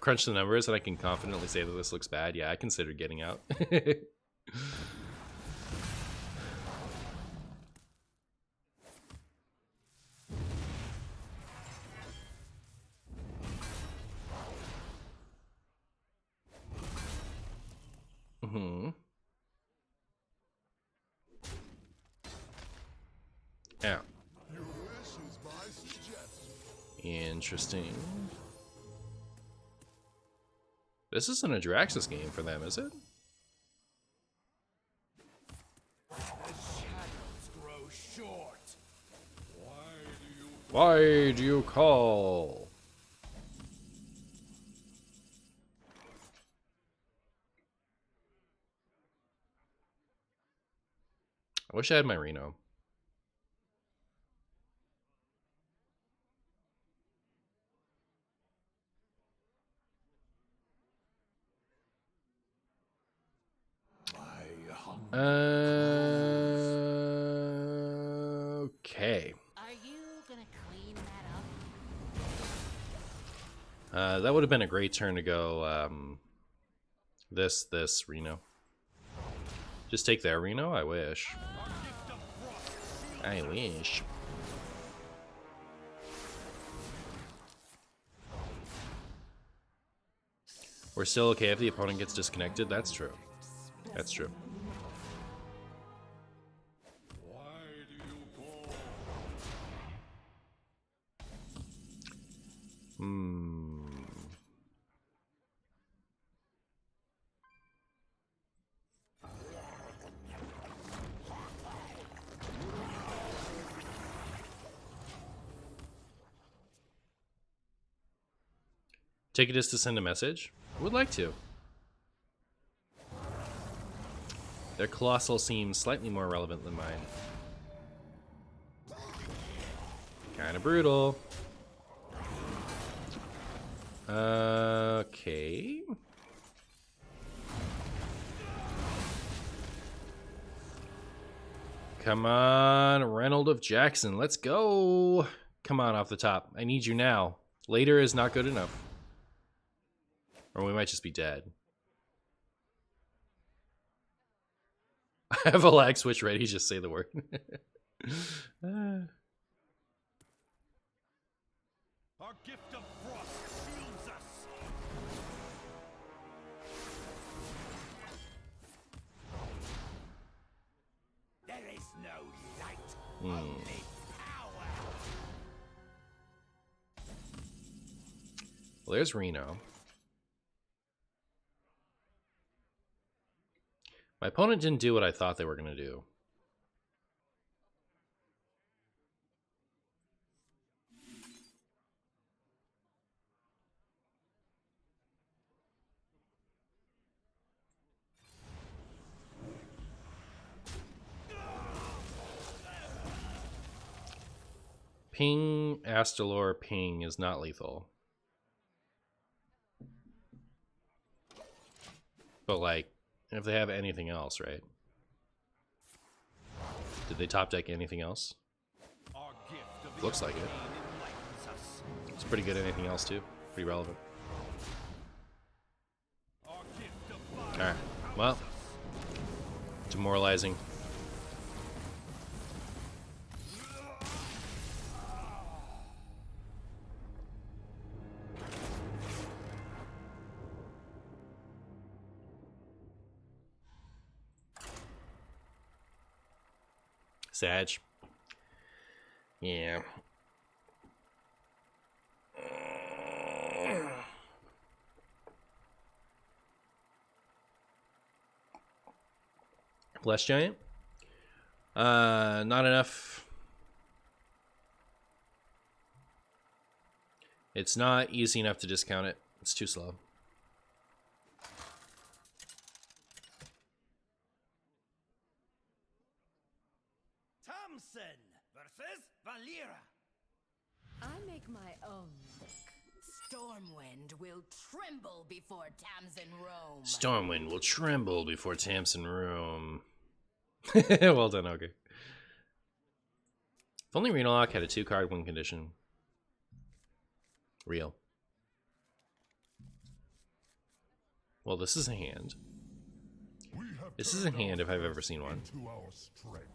crunched the numbers and I can confidently say that this looks bad, yeah, I considered getting out. Mm-hmm. Yeah. Interesting. This isn't a Draxus game for them, is it? The shadows grow short. Why do you call? I wish I had my Reno. Okay. Are you gonna clean that up? That would have been a great turn to go. This Reno. Just take that Reno. I wish. I wish. We're still okay if the opponent gets disconnected. That's true. That's true. Take it as to send a message? Would like to. Their Colossal seems slightly more relevant than mine. Kinda brutal. Okay. Come on, Reynolds of Jackson. Let's go. Come on, off the top. I need you now. Later is not good enough. Or we might just be dead. I have a lag switch ready. Just say the word. Our gift of frost shields us. There is no light, only power. Well, there's Reno. My opponent didn't do what I thought they were going to do. Ping, Astalor, ping is not lethal. But, like, if they have anything else, right? Did they top deck anything else? Our gift of Looks like it. enlightens us. It's pretty good at anything else, too. Pretty relevant. Our gift of fire Alright, well. Demoralizing. Sag. Yeah. Bless Giant. Not enough. It's not easy enough to discount it. It's too slow. Thompson versus Valera. I make my own luck. Stormwind will tremble before Tamsin roam. Stormwind will tremble before Tamsin roam. Well done, okay. If only Renolock had a 2-card win condition. Real. Well, this is a hand. We have This is a turned hand our if I've ever thirst seen one. into our strength.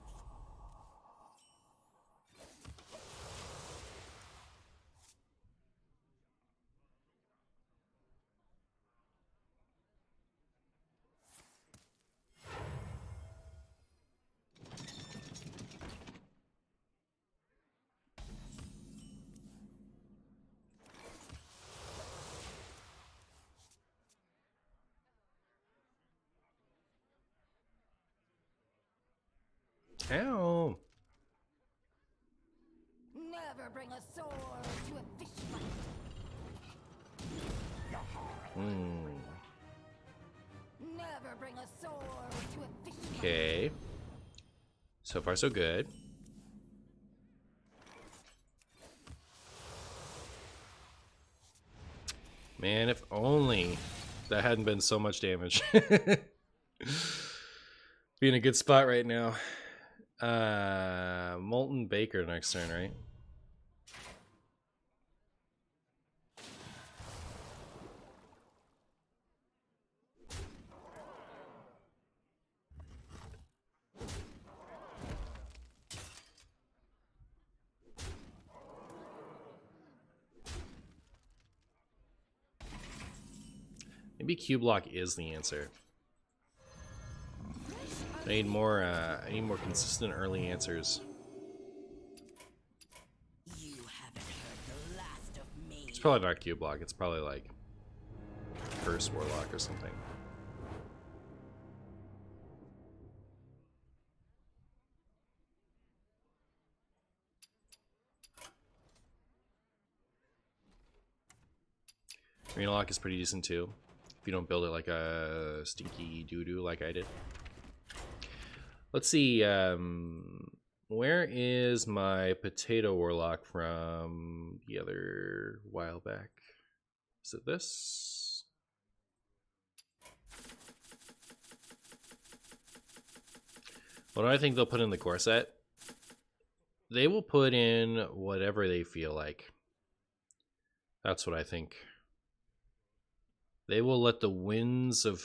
Ow. Never bring a sword to a fish fight. Never bring a sword to a fish fight. Okay. So far, so good. Man, if only that hadn't been so much damage. Be in a good spot right now. Molten Baker next turn, right? Maybe Q block is the answer. I need more consistent early answers. You haven't heard the last of me. It's probably not Q block. It's probably like Curse Warlock or something. Renolock is pretty decent too. If you don't build it like a stinky doo-doo like I did. Let's see, where is my Potato Warlock from the other while back? Is it this? What do I think they'll put in the core set? They will put in whatever they feel like. That's what I think. They will let the winds of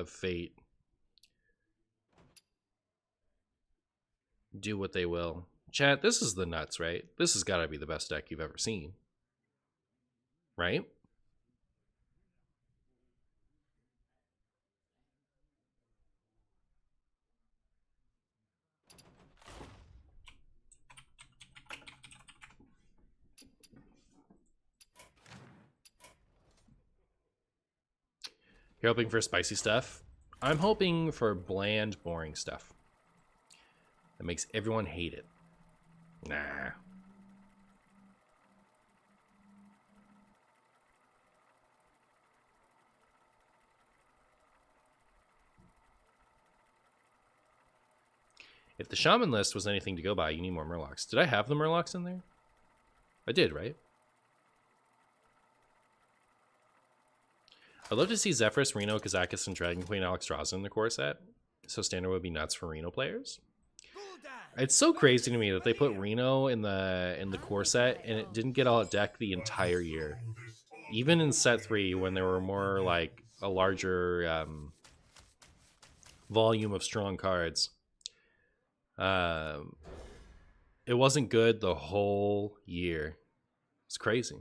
fate do what they will. Chat, this is the nuts, right? This has got to be the best deck you've ever seen. Right? You're hoping for spicy stuff? I'm hoping for bland, boring stuff that makes everyone hate it. Nah. If the Shaman list was anything to go by, you need more Murlocs. Did I have the Murlocs in there? I did, right? I'd love to see Zephyrus, Reno, Kazakis, and Dragon Queen Alexstrasza in the core set. So standard would be nuts for Reno players. It's so crazy to me that they put Reno in the core set and it didn't get all deck the entire year. Even in set 3 when there were more like a larger volume of strong cards. It wasn't good the whole year. It's crazy.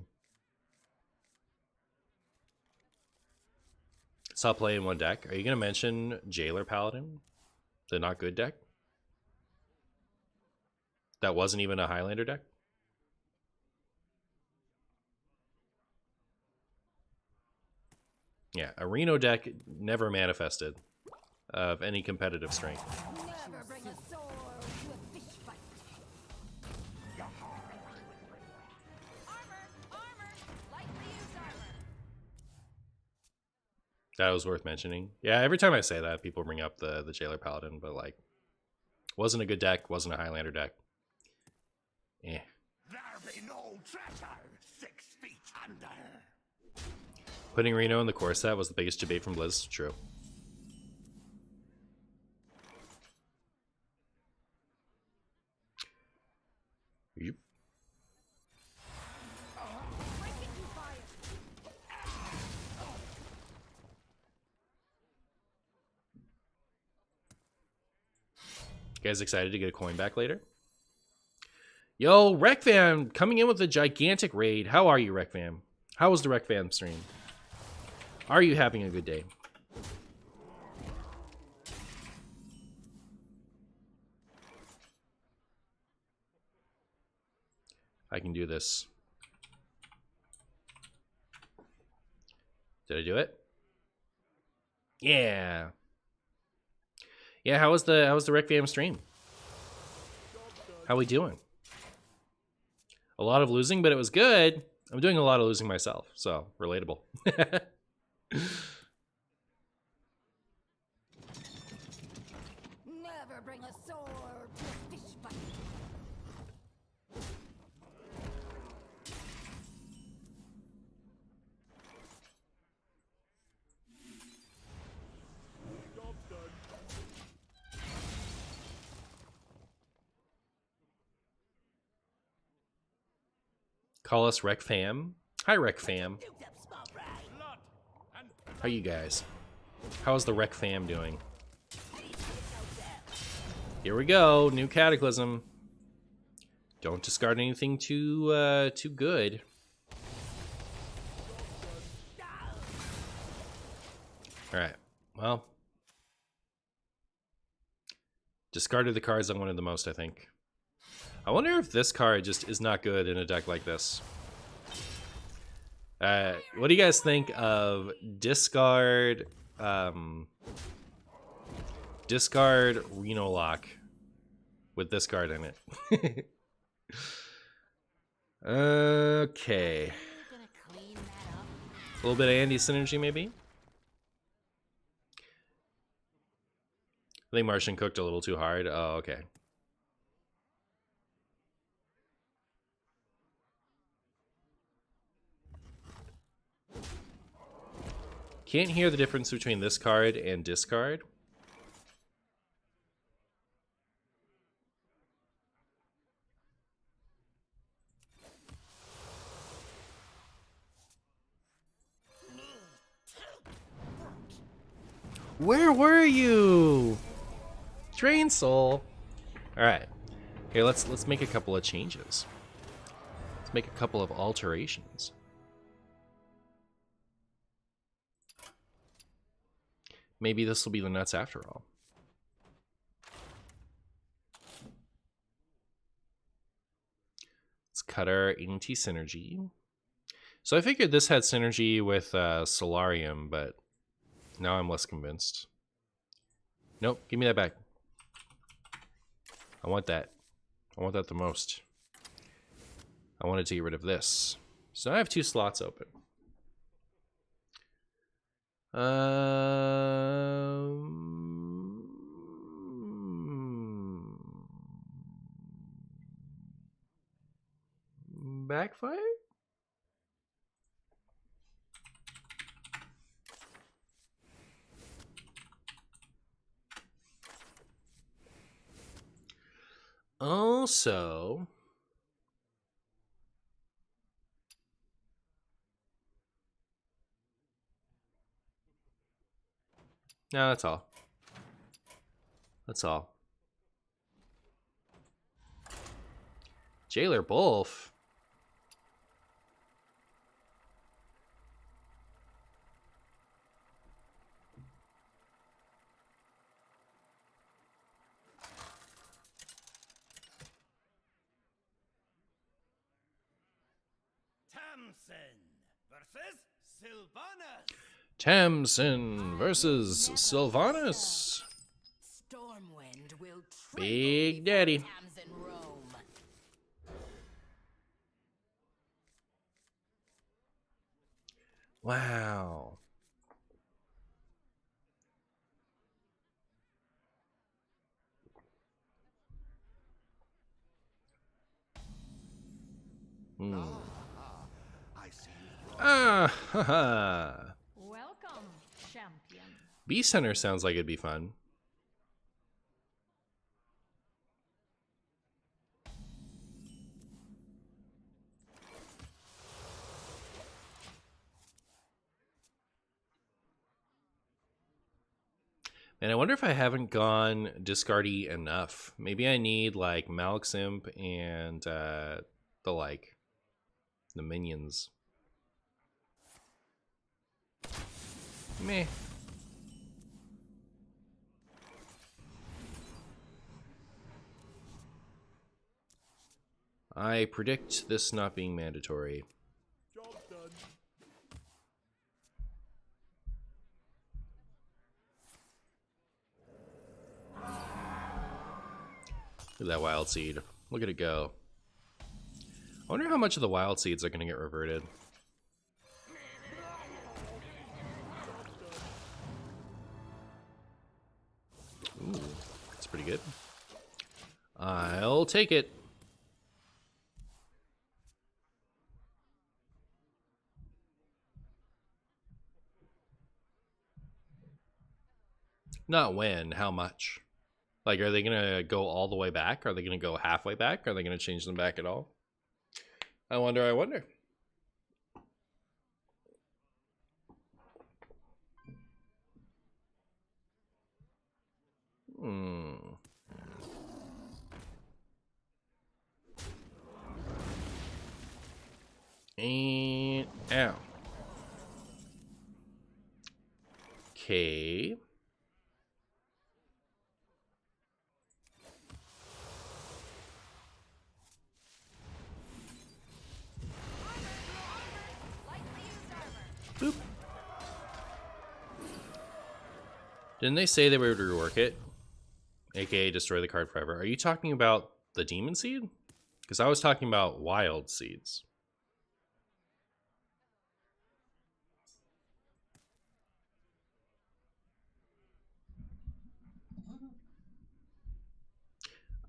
Saw play in one deck. Are you going to mention Jailer Paladin? The not good deck? That wasn't even a Highlander deck? Yeah, a Reno deck never manifested of any competitive strength. Never bring a sword to a fish fight. Armor! Lightly used armor. That was worth mentioning. Yeah, every time I say that, people bring up the Jailer Paladin, but like, wasn't a good deck, wasn't a Highlander deck. Eh. There be no treasure 6 feet under. Putting Reno in the core set was the biggest debate from Blizz. True. Yep. guys excited to get a coin back later? Yo, RecFam coming in with a gigantic raid. How are you, RecFam? How was the RecFam stream? Are you having a good day? I can do this. Did I do it? Yeah. Yeah, how was the RecFam stream? How we doing? A lot of losing, but it was good. I'm doing a lot of losing myself, so relatable. Never bring a sword to a fish fight. Call us RecFam. Hi, RecFam. Duped up small fry. How you guys? How's the RecFam doing? Here we go. New Cataclysm. Don't discard anything too good. All right. Well, discarded the cards I wanted the most, I think. I wonder if this card just is not good in a deck like this. What do you guys think of discard Renolock with this card in it? Okay. Gonna clean that up. A little bit of Andy synergy, maybe? I think Martian cooked a little too hard. Oh, okay. Can't hear the difference between this card and discard. Where were you? Drain Soul. All right. Here, let's make a couple of changes. Let's make a couple of alterations. Maybe this will be the nuts after all. Let's cut our anti-synergy. So I figured this had synergy with Solarium, but now I'm less convinced. Nope, give me that back. I want that. I want that the most. I wanted to get rid of this. So I have 2 slots open. Backfire? Also, no, that's all. That's all. Jailer Wolf. Tamsin versus Sylvanas. Stormwind will Big Daddy. Tamsin Rome. Wow. Ah, haha. Welcome, champion. Beast Hunter sounds like it'd be fun. And I wonder if I haven't gone discardy enough. Maybe I need like Maleximp and the minions. Meh. I predict this not being mandatory. Job done. Look at that wild seed. Look at it go. I wonder how much of the wild seeds are going to get reverted. Ooh, that's pretty good. I'll take it. Not when, how much? Like, are they going to go all the way back? Are they going to go halfway back? Are they going to change them back at all? I wonder, I wonder. And ow. Okay. Boop. Didn't they say they would rework it? AKA destroy the card forever. Are you talking about the demon seed? Because I was talking about wild seeds.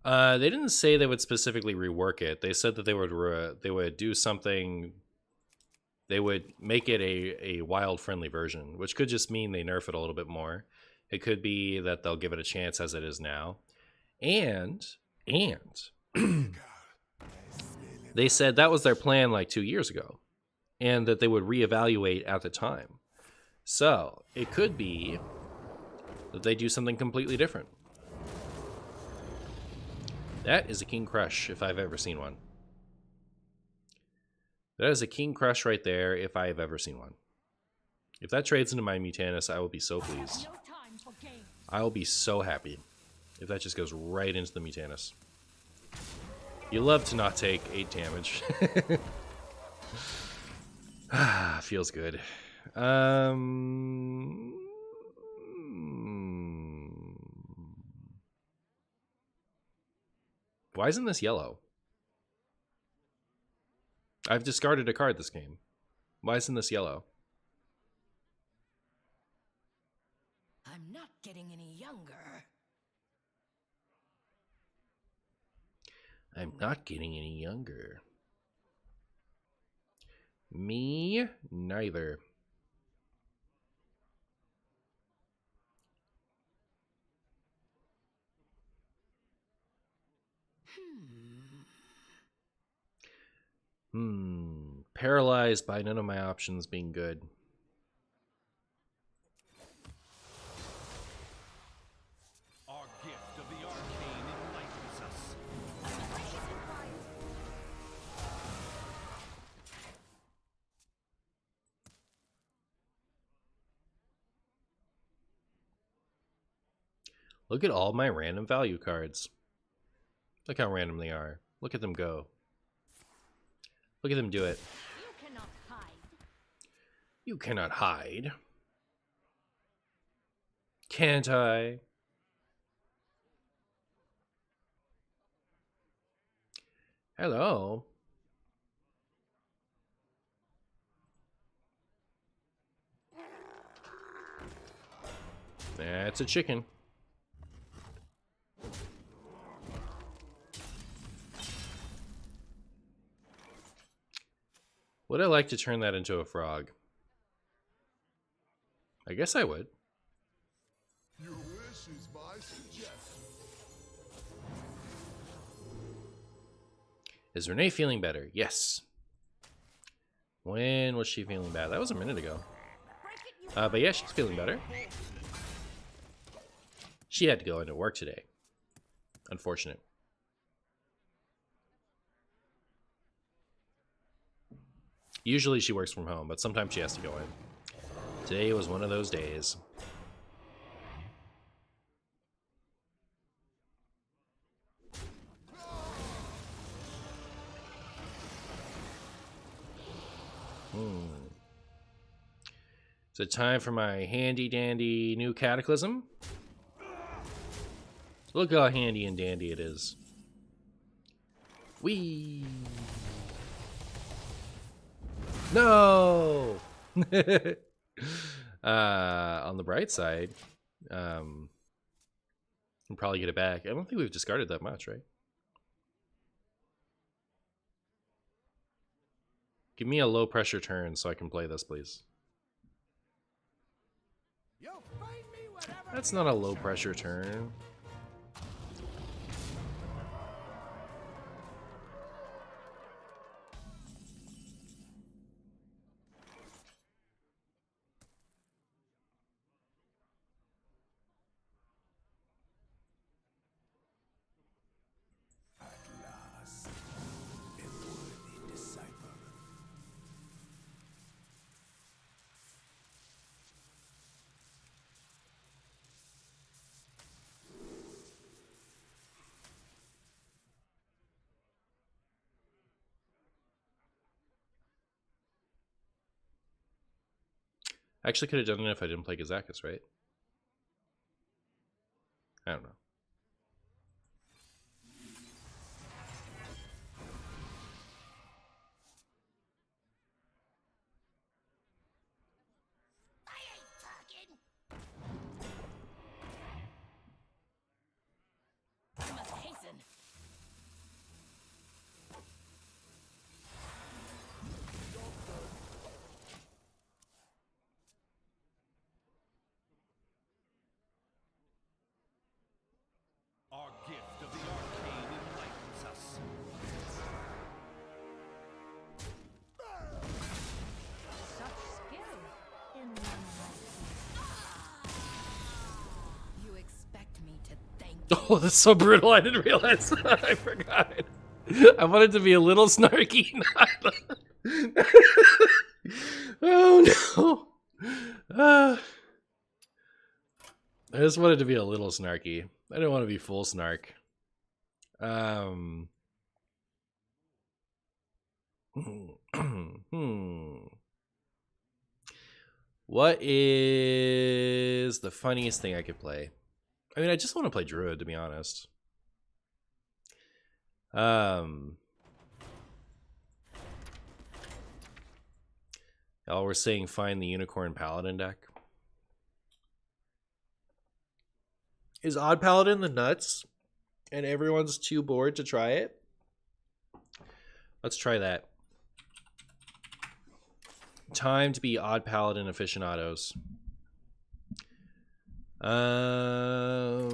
They didn't say they would specifically rework it. They said that they would do something. They would make it a wild friendly version, which could just mean they nerf it a little bit more. It could be that they'll give it a chance as it is now. And they said that was their plan like 2 years ago, and that they would reevaluate at the time. So it could be that they do something completely different. That is a King Crush if I've ever seen one. That is a King Crush right there if I have ever seen one. If that trades into my Mutanus, I will be so pleased. I will be so happy if that just goes right into the Mutanus. You love to not take 8 damage. Feels good. Why isn't this yellow? I've discarded a card this game. Why isn't this yellow? I'm not getting any younger. I'm not getting any younger. Me neither. Paralyzed by none of my options being good. Our gift of the arcane enlightens us. Look at all my random value cards. Look how random they are. Look at them go. Look at them do it. You cannot hide. You cannot hide. Can't I? Hello. That's a chicken. Would I like to turn that into a frog? I guess I would. Your wish is my suggestion. Is Renee feeling better? Yes. When was she feeling bad? That was a minute ago. But yeah, she's feeling better. She had to go into work today. Unfortunate. Usually she works from home, but sometimes she has to go in. Today was one of those days. Is it time for my handy dandy new cataclysm? Look how handy and dandy it is. Whee! No! On the bright side, we'll probably get it back. I don't think we've discarded that much, right? Give me a low pressure turn so I can play this, please. That's not a low pressure turn. I actually could have done it if I didn't play Gazakis, right? I don't know. I ain't talking. You must hasten. Our gift of the arcane enlightens us. Such skill in one You expect me to thank you? Oh, that's so brutal. I didn't realize. I forgot. I wanted to be a little snarky. Oh, no. I just wanted to be a little snarky. I didn't want to be full snark. What is the funniest thing I could play? I mean, I just want to play Druid, to be honest. Y'all were saying find the Unicorn Paladin deck. Is Odd Paladin the nuts and everyone's too bored to try it? Let's try that. Time to be Odd Paladin aficionados. Wow,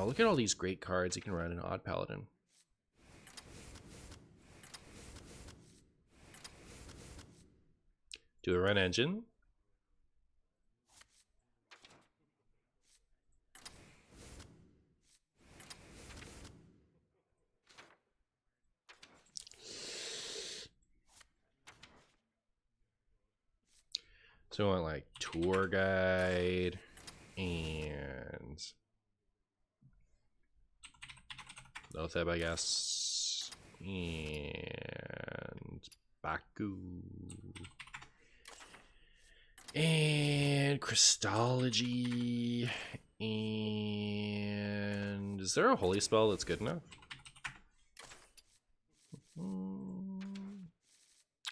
look at all these great cards you can run in Odd Paladin. Do a run engine. So I want like tour guide and Lotheb, I guess, and Baku and Christology, and is there a holy spell that's good enough?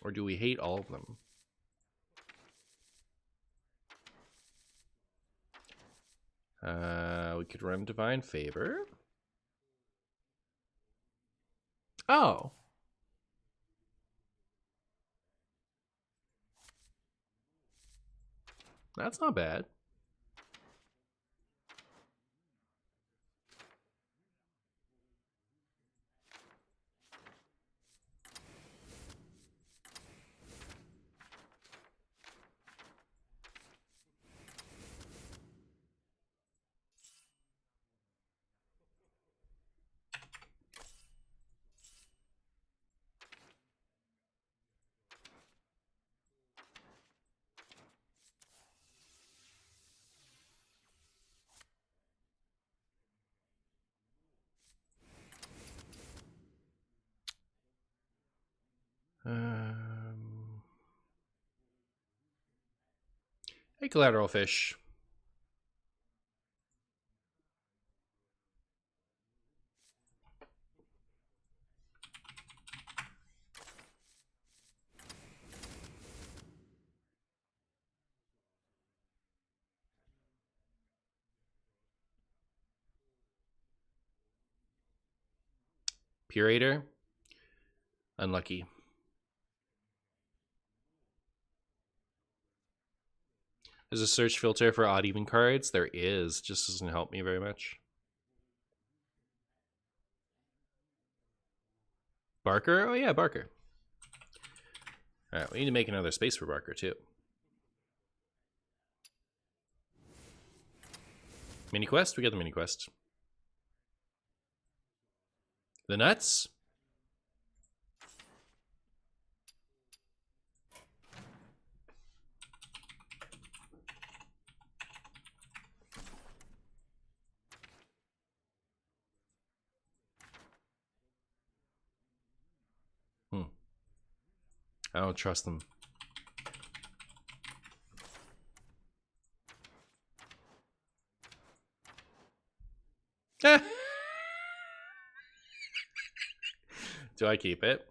Or do we hate all of them? We could run Divine Favor. Oh. That's not bad. Hey, collateral fish. Purator. Unlucky. There's a search filter for odd even cards. There is. Just doesn't help me very much. Barker? Oh yeah, Barker. Alright, we need to make another space for Barker too. Mini quest? We got the mini quest. The nuts? I don't trust them. Do I keep it?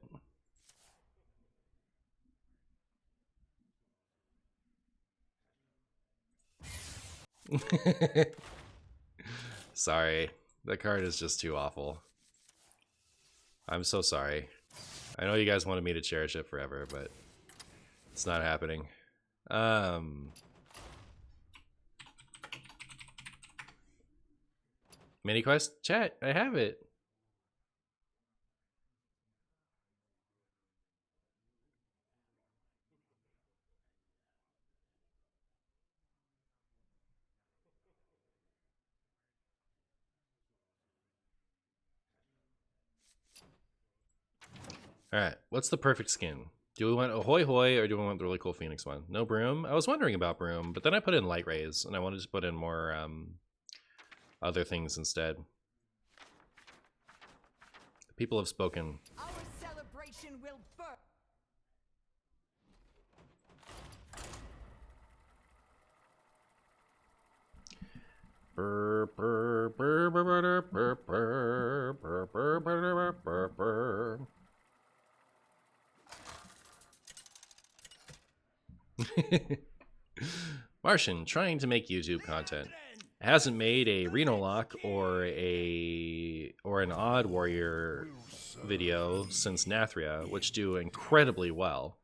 Sorry. The card is just too awful. I'm so sorry. I know you guys wanted me to cherish it forever, but it's not happening. Mini quest? Chat, I have it. Alright, what's the perfect skin? Do we want a Hoi Hoi or do we want the really cool Phoenix one? No Broom? I was wondering about Broom, but then I put in Light Rays and I wanted to put in more other things instead. People have spoken. Our celebration will burn. Burr, burr, burr, burr, burr, burr, burr, burr, burr, burr, burr, burr. Martian trying to make YouTube content. Hasn't made a Renolock or an Odd Warrior video since Nathria, which do incredibly well.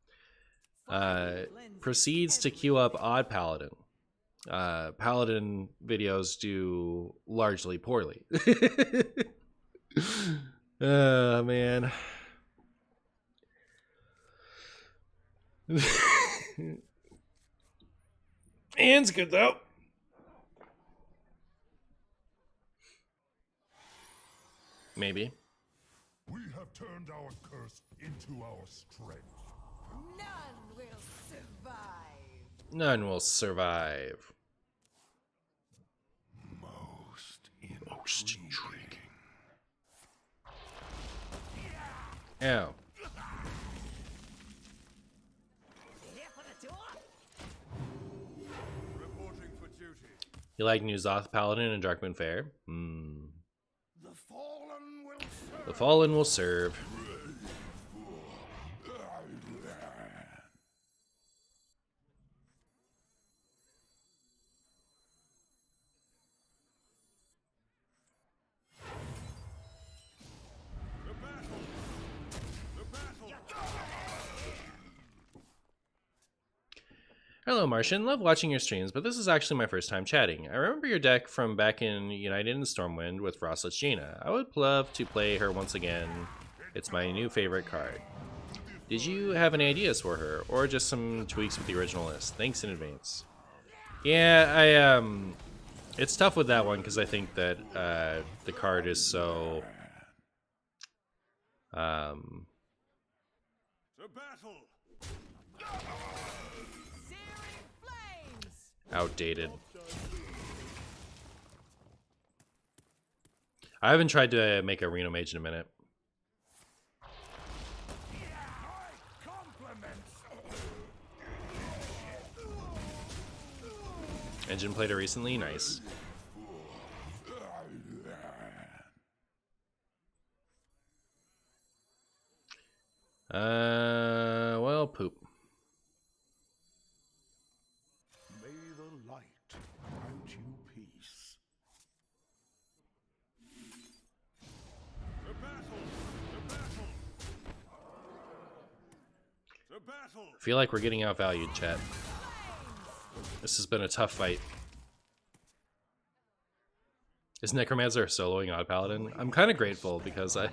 Proceeds to queue up Odd Paladin. Paladin videos do largely poorly. Oh man. And's good though. Maybe. We have turned our curse into our strength. None will survive. None will survive. Most intriguing. Ow. Here for the door. reporting for duty. You like New Zoth Paladin and Darkmoon Fair? The fallen will serve. The Fallen will serve. Hello, Martian. Love watching your streams, but this is actually my first time chatting. I remember your deck from back in United in Stormwind with Frostlet's Jaina. I would love to play her once again. It's my new favorite card. Did you have any ideas for her, or just some tweaks with the original list? Thanks in advance. Yeah, it's tough with that one because I think that the card is so To battle. Searing flames. outdated. I haven't tried to make a Reno Mage in a minute. Compliments. Engine played it recently? Nice. Well, poop. May the light grant you peace. To battle! To battle! To battle! I feel like we're getting outvalued, chat. This has been a tough fight. Is Necromancer soloing Odd Paladin? I'm kind of grateful because I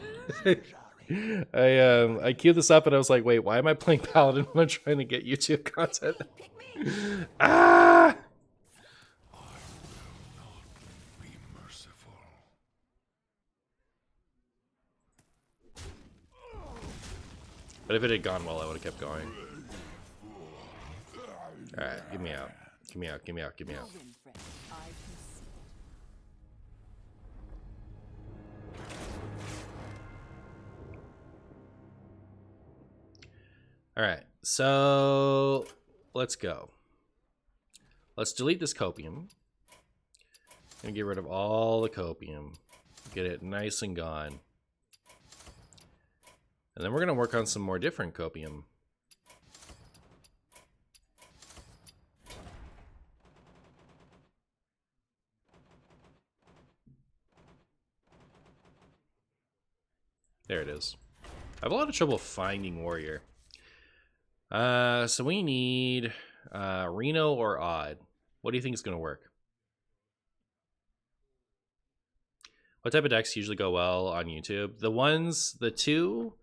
I queued this up and I was like, wait, why am I playing Paladin when I'm trying to get YouTube content? Ah! Be merciful. But if it had gone well, I would have kept going. Alright, get me out. Get me out, get me out, get me out. Win, friend. I can see it. Alright, so let's go. Let's delete this copium. And get rid of all the copium. Get it nice and gone. And then we're going to work on some more different copium. There it is. I have a lot of trouble finding warrior. So we need Reno or Odd. What do you think is going to work? What type of decks usually go well on YouTube? The two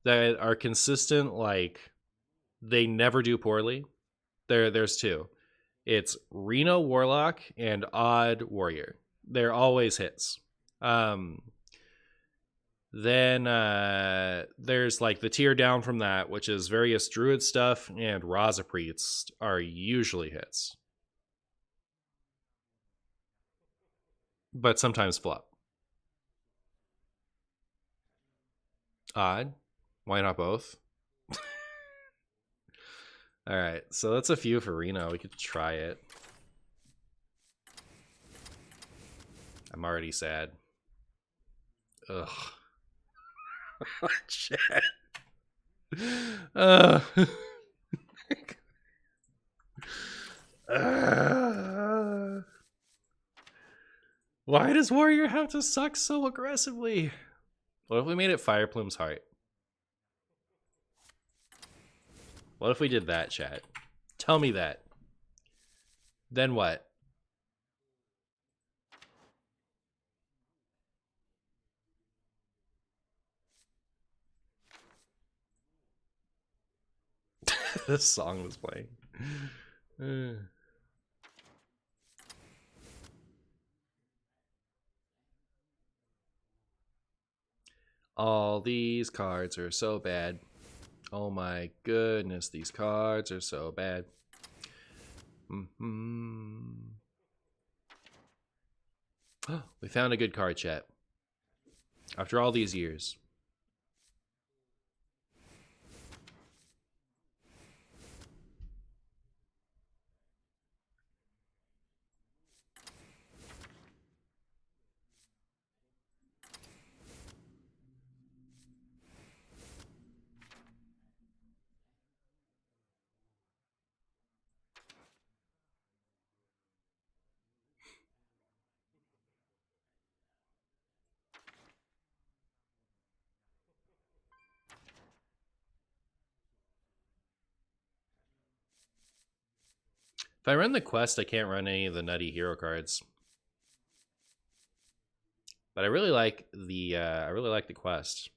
that are consistent, like they never do poorly. There's two. It's Reno Warlock and Odd Warrior. They're always hits. Then there's like the tier down from that, which is various Druid stuff, and Raza Priest are usually hits. But sometimes flop. Odd. Why not both? Alright, so that's a few for Reno. We could try it. I'm already sad. Ugh. Chat. Why does Warrior have to suck so aggressively? What if we made it Fireplume's Heart? What if we did that, chat? Tell me that. Then what? This song was playing. All these cards are so bad. Oh my goodness, these cards are so bad. We found a good card, chat. After all these years. If I run the quest, I can't run any of the nutty hero cards. But I really like the quest.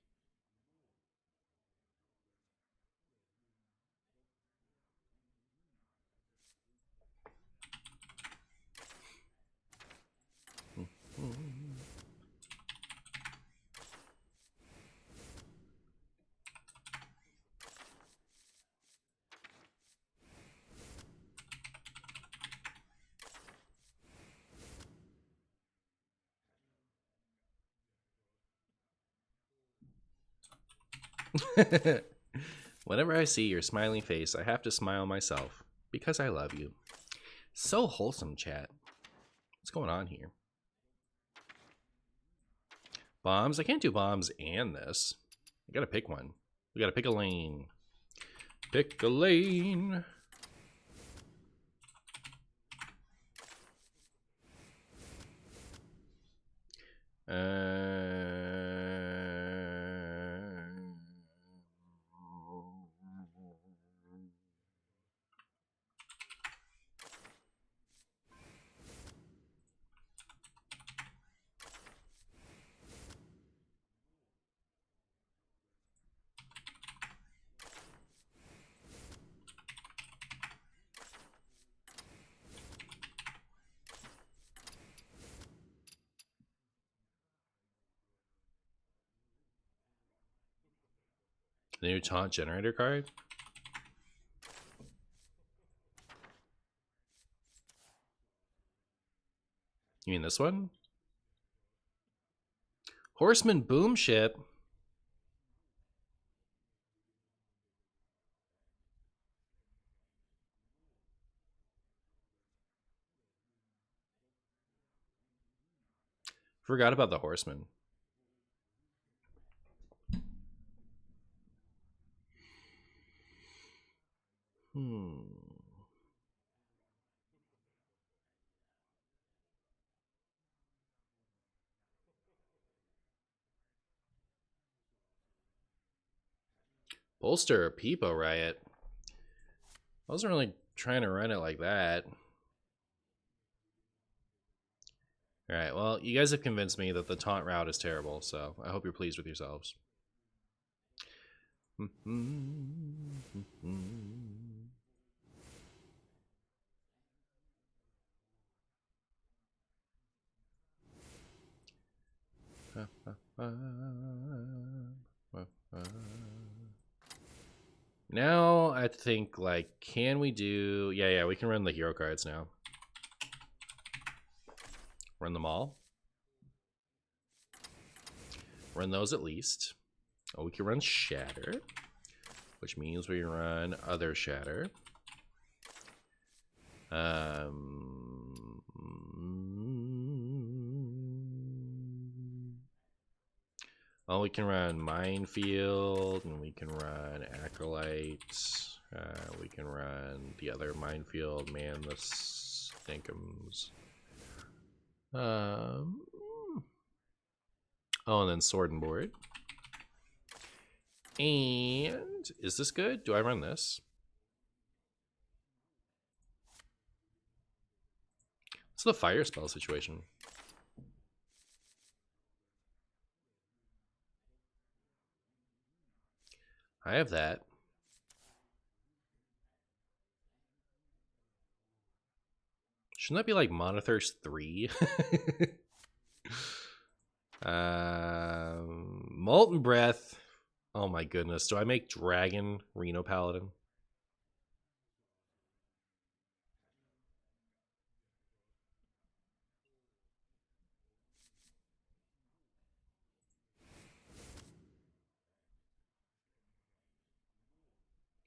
Whenever I see your smiling face, I have to smile myself because I love you. So wholesome, chat. What's going on here? Bombs? I can't do bombs and this. I gotta pick one. We gotta pick a lane. Pick a lane. The new taunt generator card? You mean this one? Horseman Boom Ship. Forgot about the Horseman. Bolster Peepo Riot. I wasn't really trying to run it like that. Alright, well, you guys have convinced me that the taunt route is terrible, so I hope you're pleased with yourselves. Now I think, like, can we do... Yeah, we can run the hero cards now. Run them all. Run those at least. Oh, we can run Shatter, which means we run other Shatter. Well, we can run Minefield, and we can run Acolyte. We can run the other Minefield, man, the Stinkums. Oh, and then Sword and Board. And is this good? Do I run this? What's the fire spell situation? I have that. Shouldn't that be like Monothirst 3? Molten Breath. Oh my goodness. Do I make Dragon Reno Paladin?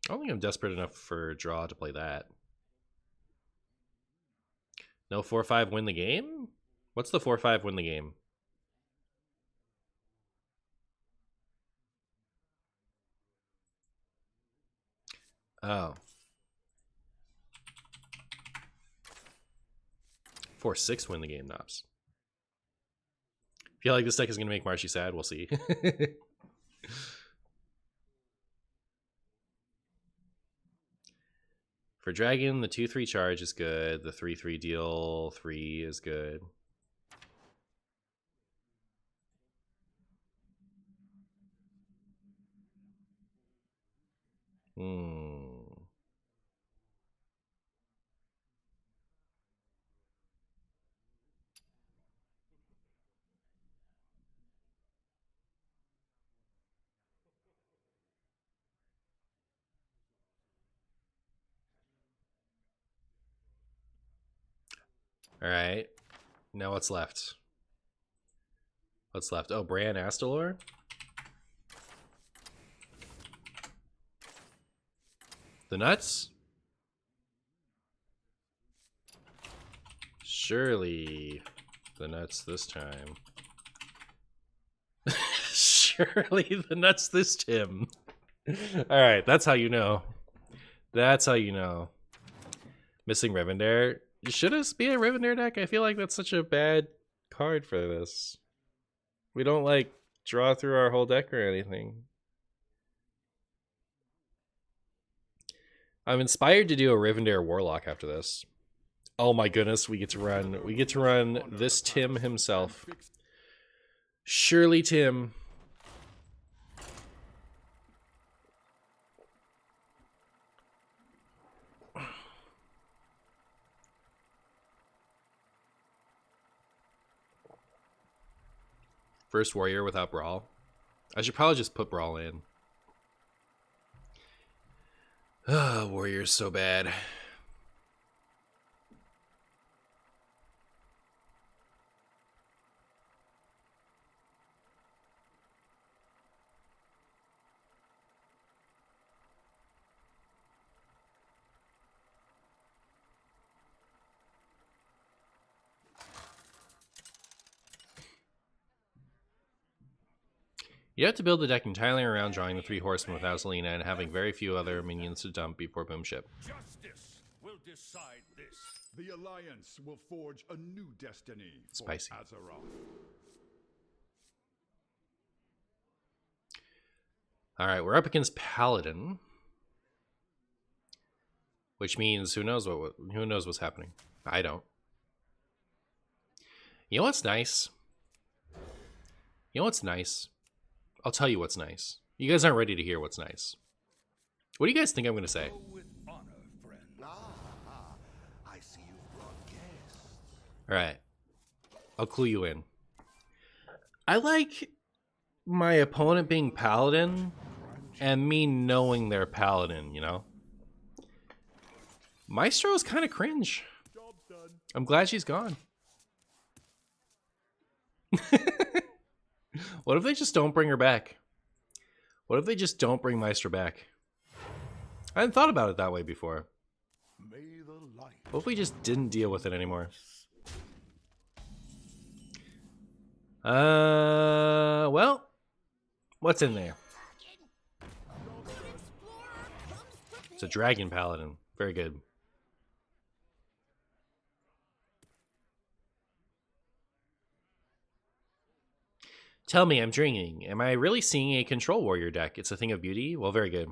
I don't think I'm desperate enough for draw to play that. No 4-5 win the game? What's the 4-5 win the game? Oh. 4-6 win the game, Knobs. Feel like this deck is going to make Marshy sad. We'll see. For Dragon, the 2-3 charge is good. The 3-3 deal 3 is good. All right. Now what's left? What's left? Oh, Bran Astalor? The nuts? Surely the nuts this time. Surely the nuts this Tim. Alright, that's how you know. That's how you know. Missing Rivendare. Should this be a Rivendare deck? I feel like that's such a bad card for this. We don't, like, draw through our whole deck or anything. I'm inspired to do a Rivendare Warlock after this. Oh my goodness, we get to run this Tim himself. Surely Tim. First warrior without brawl. I should probably just put brawl in. Ah, warrior's so bad. You have to build the deck entirely around drawing the 3 horsemen without Selena and having very few other minions to dump before boom ship. Justice will decide this. The Alliance will forge a new destiny Spicy. for Azeroth. Alright, we're up against Paladin. Which means who knows what's happening. I don't. You know what's nice? You know what's nice? I'll tell you what's nice. You guys aren't ready to hear what's nice. What do you guys think I'm going to say? Go with honor, friend. I see you've brought guests. Alright. I'll clue you in. I like my opponent being Paladin and me knowing they're Paladin, you know? Maestro is kind of cringe. Job done. I'm glad she's gone. What if they just don't bring her back? What if they just don't bring Maestro back? I hadn't thought about it that way before. May the light. What if we just didn't deal with it anymore? Well, what's in there? It's a dragon paladin. Very good. Tell me, I'm dreaming. Am I really seeing a control warrior deck? It's a thing of beauty? Well, very good.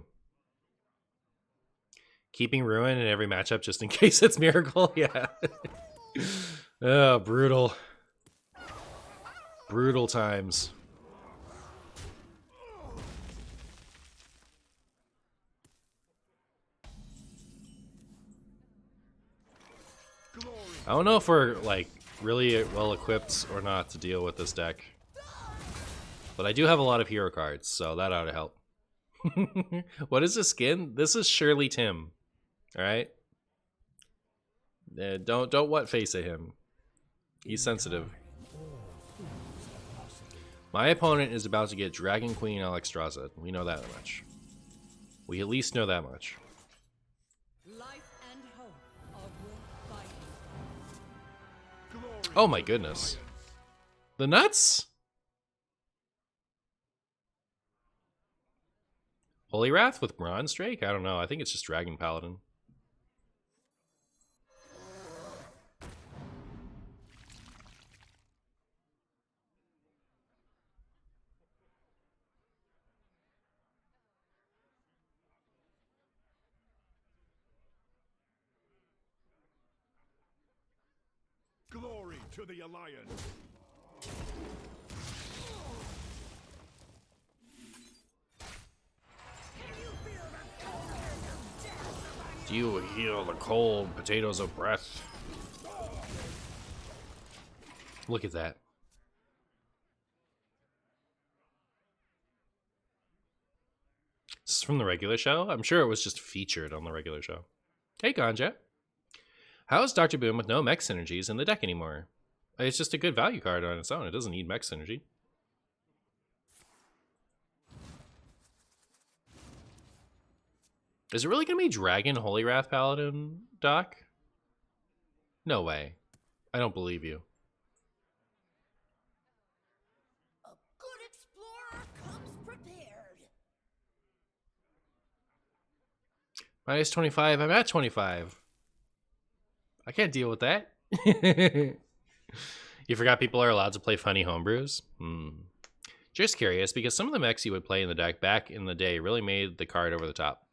Keeping Ruin in every matchup just in case it's Miracle? Yeah. Oh, brutal. Brutal times. I don't know if we're, like, really well equipped or not to deal with this deck. But I do have a lot of hero cards, so that ought to help. What is this skin? This is Shirley Tim. Alright? Don't what face at him. He's sensitive. My opponent is about to get Dragon Queen Alexstrasza. We know that much. We at least know that much. Life and hope are worth fighting. Oh my goodness. The nuts? Holy Wrath with Bronze Drake? I don't know. I think it's just Dragon Paladin. Glory to the Alliance. Do you heal the cold potatoes of breath? Look at that. This is from the regular show? I'm sure it was just featured on the regular show. Hey, Ganja. How is Dr. Boom with no mech synergies in the deck anymore? It's just a good value card on its own. It doesn't need mech synergy. Is it really going to be Dragon Holy Wrath Paladin, Doc? No way. I don't believe you. A good explorer comes prepared. Minus 25. I'm at 25. I can't deal with that. You forgot people are allowed to play funny homebrews? Just curious, because some of the mechs you would play in the deck back in the day really made the card over the top.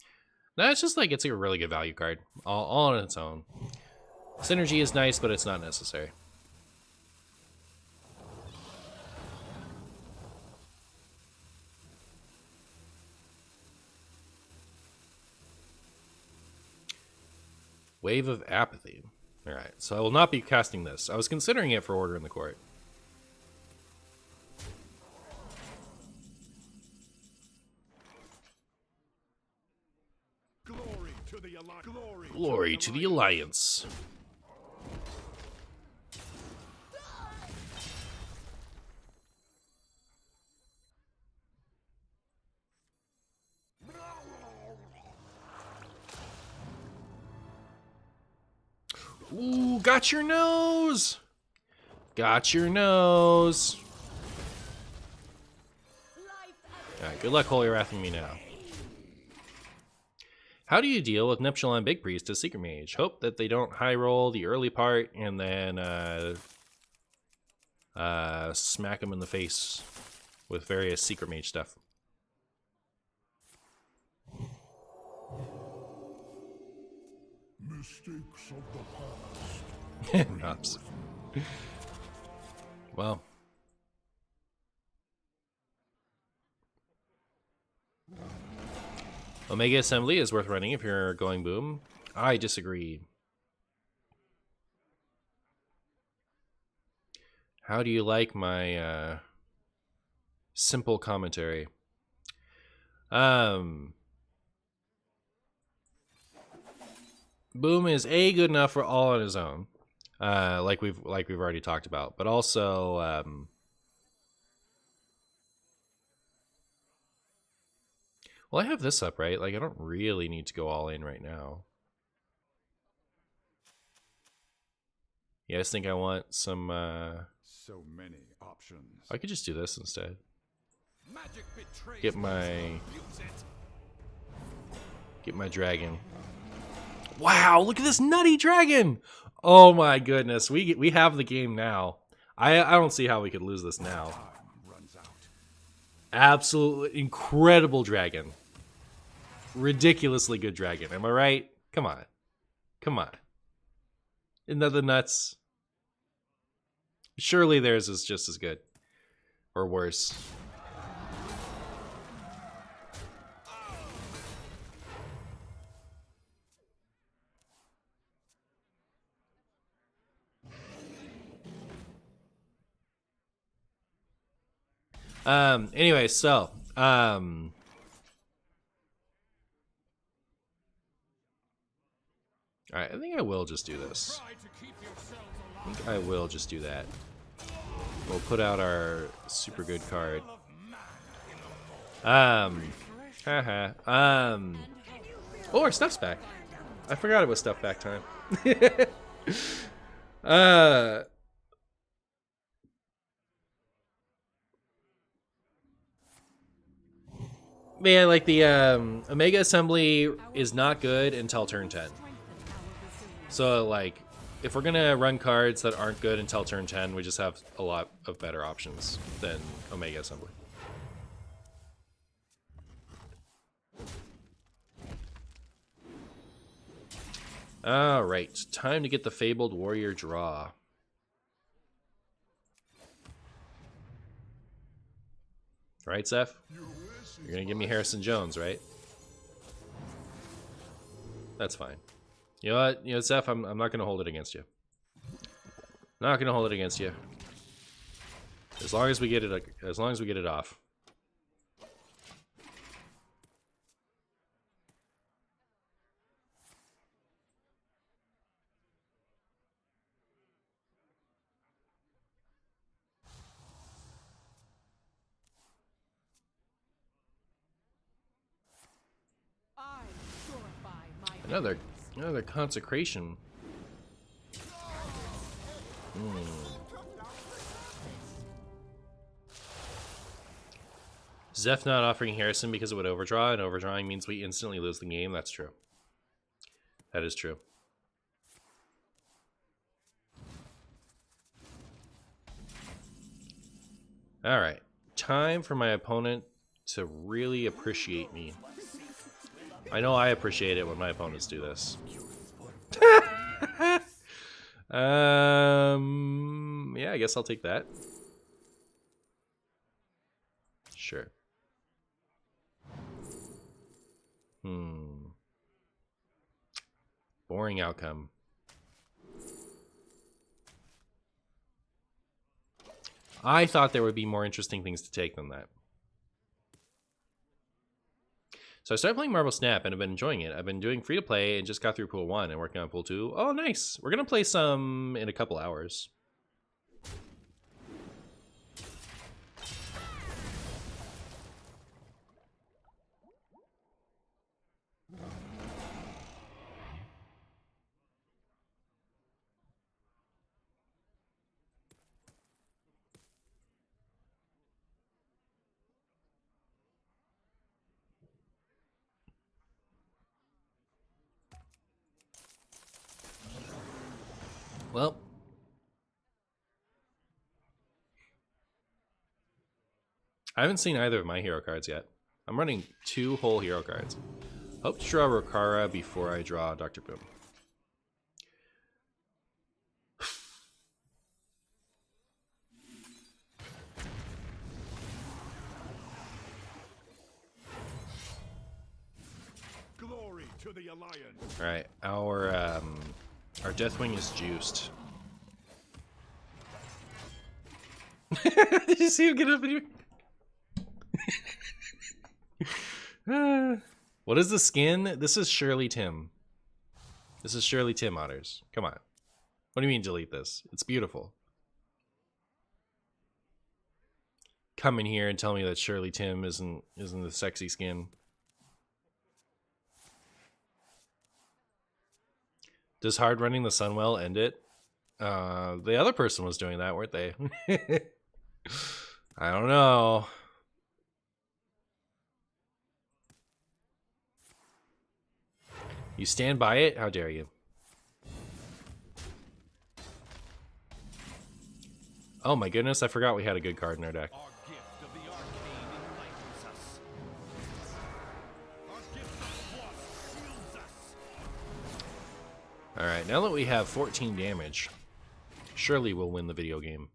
No, it's just like it's a really good value card, all on its own. Synergy is nice, but it's not necessary. Wave of Apathy. Alright, so I will not be casting this. I was considering it for Order in the Court. Glory to the Alliance. Ooh, got your nose! Got your nose! Alright, good luck Holy Wrathing me now. How do you deal with Neptulon Big Priest as Secret Mage? Hope that they don't high roll the early part and then smack him in the face with various Secret Mage stuff. Mistakes of the past. Nuts. Well. Omega Assembly is worth running if you're going boom. I disagree. How do you like my simple commentary? Boom is good enough for all on his own, like we've already talked about, but also well, I have this up, right? Like, I don't really need to go all in right now. You guys think I want some so many options. I could just do this instead. Get my dragon. Wow, look at this nutty dragon! Oh my goodness, we have the game now. I don't see how we could lose this now. Absolutely incredible dragon. Ridiculously good dragon. Am I right? Come on. Come on. Isn't that the nuts? Surely theirs is just as good. Or worse. Anyway, so alright, I think I will just do this. I think I will just do that. We'll put out our super good card. Oh, our stuff's back. I forgot it was stuff back time. Man, like the Omega Assembly is not good until turn 10. So, like, if we're gonna run cards that aren't good until turn 10, we just have a lot of better options than Omega Assembly. Alright, time to get the Fabled Warrior draw. Right, Seth? You're gonna give me Harrison Jones, right? That's fine. You know what? You know, Seth, I'm not gonna hold it against you. Not gonna hold it against you. As long as we get it off. Another consecration. Zeph not offering Harrison because it would overdraw, and overdrawing means we instantly lose the game. That's true. That is true. Alright. Time for my opponent to really appreciate me. I know I appreciate it when my opponents do this. Yeah, I guess I'll take that. Sure. Boring outcome. I thought there would be more interesting things to take than that. So I started playing Marble Snap and I've been enjoying it. I've been doing free to play and just got through pool 1 and working on pool 2. Oh, nice. We're going to play some in a couple hours. Well, I haven't seen either of my hero cards yet. I'm running 2 whole hero cards. Hope to draw Rokara before I draw Dr. Boom. Glory to the Alliance. All right, our Deathwing is juiced. Did you see him get up and what is the skin? This is Shirley Tim. This is Shirley Tim Otters. Come on. What do you mean delete this? It's beautiful. Come in here and tell me that Shirley Tim isn't the sexy skin. Does hard running the Sunwell end it? The other person was doing that, weren't they? I don't know. You stand by it? How dare you? Oh my goodness, I forgot we had a good card in our deck. Our gift of the arcane enlightens us. Our gift of frost shields us. Alright, now that we have 14 damage, surely we'll win the video game.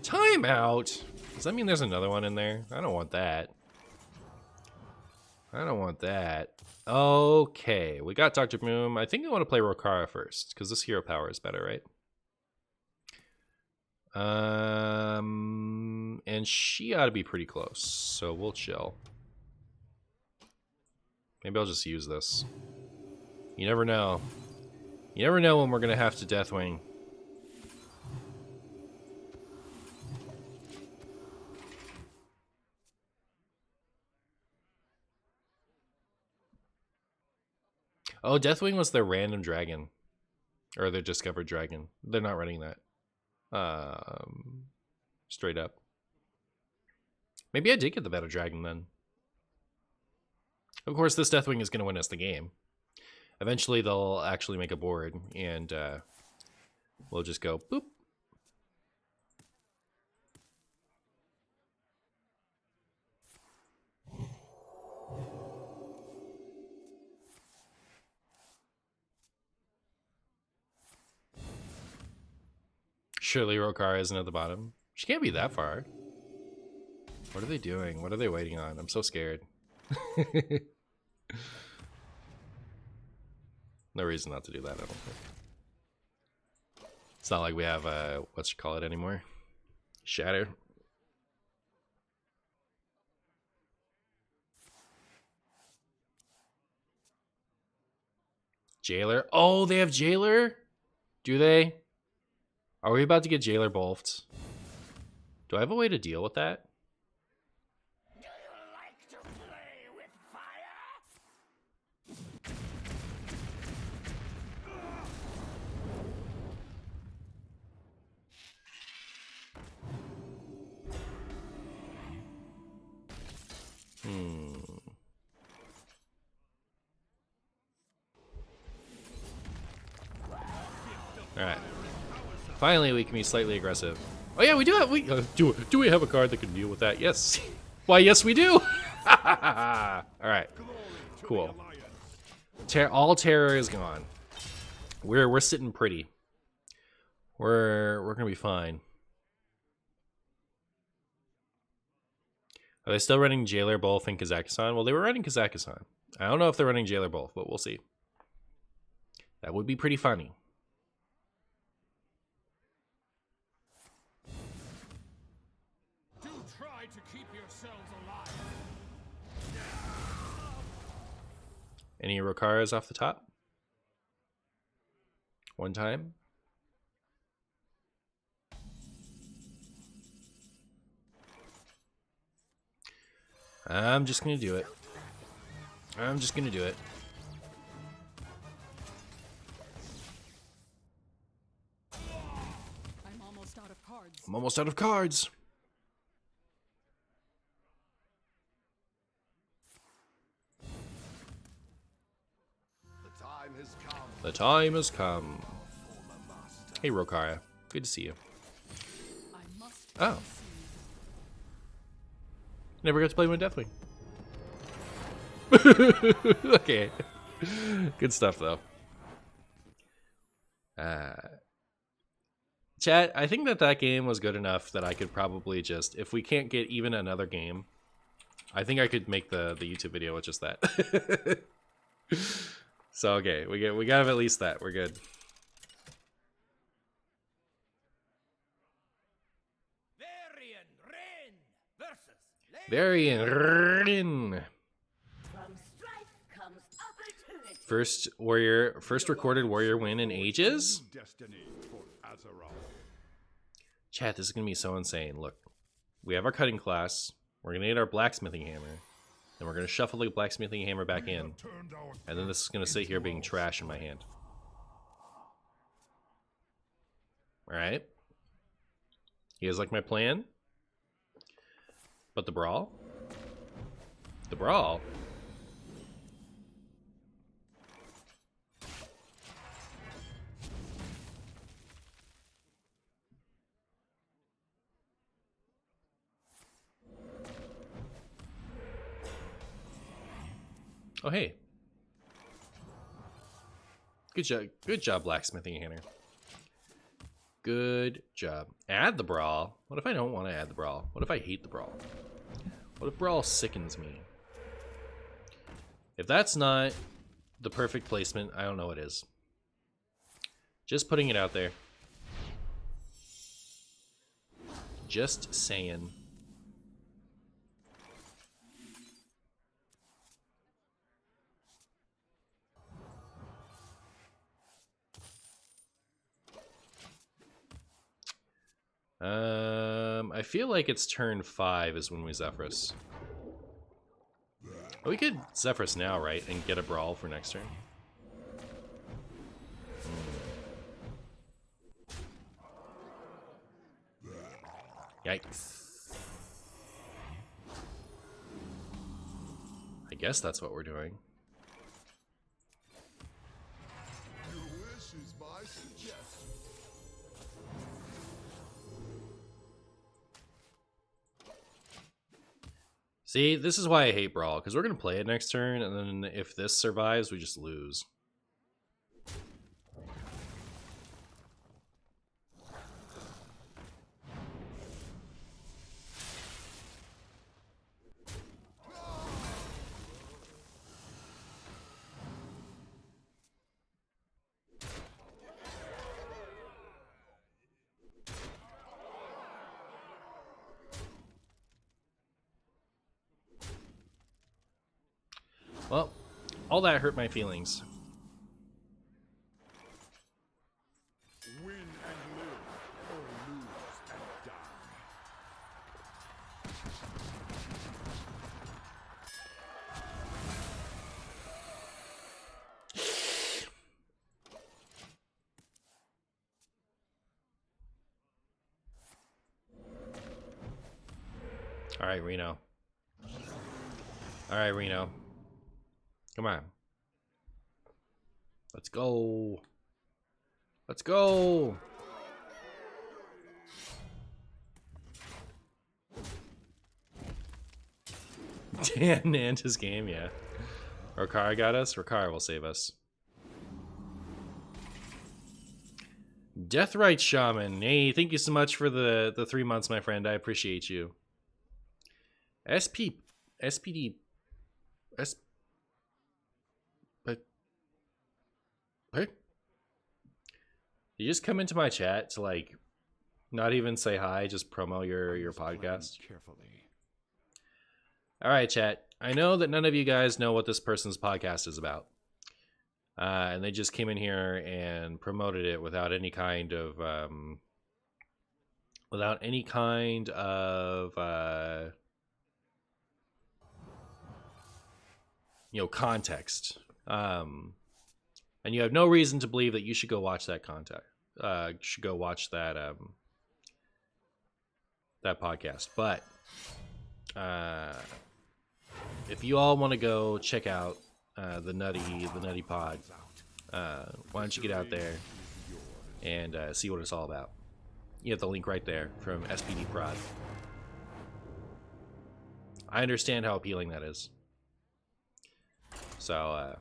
Timeout! Does that mean there's another one in there? I don't want that. I don't want that. Okay, we got Dr. Boom. I think I want to play Rokara first, because this hero power is better, right? And she ought to be pretty close, so we'll chill. Maybe I'll just use this. You never know. You never know when we're going to have to Deathwing. Oh, Deathwing was their random dragon. Or their discovered dragon. They're not running that. Straight up. Maybe I did get the better dragon then. Of course, this Deathwing is going to win us the game. Eventually, they'll actually make a board, and we'll just go boop. Surely Rokara isn't at the bottom. She can't be that far. What are they doing? What are they waiting on? I'm so scared. No reason not to do that, I don't think. It's not like we have, what you call it anymore? Shatter. Jailer? Oh, they have Jailer? Do they? Are we about to get Jailer Bolfed? Do I have a way to deal with that? Do you like to play with fire? Alright. Finally, we can be slightly aggressive. Oh yeah, we do have do we have a card that can deal with that? Yes. Why, yes we do. Alright. Cool. All terror is gone. We're sitting pretty. We're gonna be fine. Are they still running Jailer Bolf in Kazakhstan? Well, they were running Kazakhstan. I don't know if they're running Jailer Bolf, but we'll see. That would be pretty funny. Do try to keep yourselves alive. Any Rokaras off the top? One time? I'm just gonna do it. I'm just gonna do it. I'm almost out of cards. I'm almost out of cards. The time has come. The time has come. Hey, Rokara. Good to see you. I must Oh. Never got to play with Deathwing. Okay. Good stuff, though. Chat, I think that game was good enough that I could probably just, if we can't get even another game, I think I could make the YouTube video with just that. So, okay, we got at least that. We're good. Varian Ren versus Varian. From strife comes opportunity. First recorded warrior win in ages? Destiny for Azeroth. Chat, this is gonna be so insane. Look, we have our cutting class, we're gonna get our blacksmithing hammer, and we're gonna shuffle the blacksmithing hammer back in, and then this is gonna sit here being trash in my hand. Alright. You guys like my plan? But the brawl? The brawl? Oh, hey. Good job, blacksmithing hammer. Good job. Add the brawl? What if I don't want to add the brawl? What if I hate the brawl? What if brawl sickens me? If that's not the perfect placement, I don't know what is. Just putting it out there. Just saying. I feel like it's turn 5 is when we Zephrys. Oh, we could Zephrys now, right? And get a brawl for next turn. Yikes. I guess that's what we're doing. Your wish is my suggestion. See, this is why I hate Brawl, because we're going to play it next turn, and then if this survives, we just lose. Well, all that hurt my feelings. Win and live. All right, Reno. All right, Reno. Come on. Let's go. Let's go. Dan Nanta's game, yeah. Rokara got us. Rokara will save us. Deathrite Shaman. Hey, thank you so much for the 3 months, my friend. I appreciate you. SPD. What? You just come into my chat to like not even say hi, just promo your podcast. Carefully. All right, chat. I know that none of you guys know what this person's podcast is about. And they just came in here and promoted it without any kind of context. And you have no reason to believe that you should go watch that should go watch that that podcast. But if you all want to go check out the nutty pod, why don't you get out there and see what it's all about? You have the link right there from SPD Prod. I understand how appealing that is. So,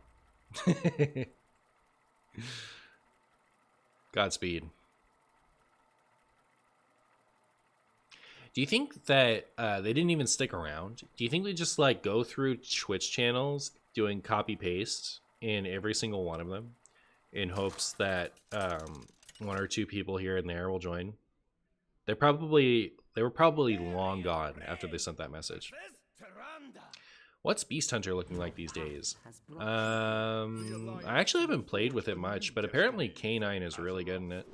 Godspeed. Do you think that they didn't even stick around? Do you think they just like go through Twitch channels doing copy paste in every single one of them in hopes that 1 or 2 people here and there will join? They were probably long gone after they sent that message. What's Beast Hunter looking like these days? I actually haven't played with it much, but apparently K9 is really good in it.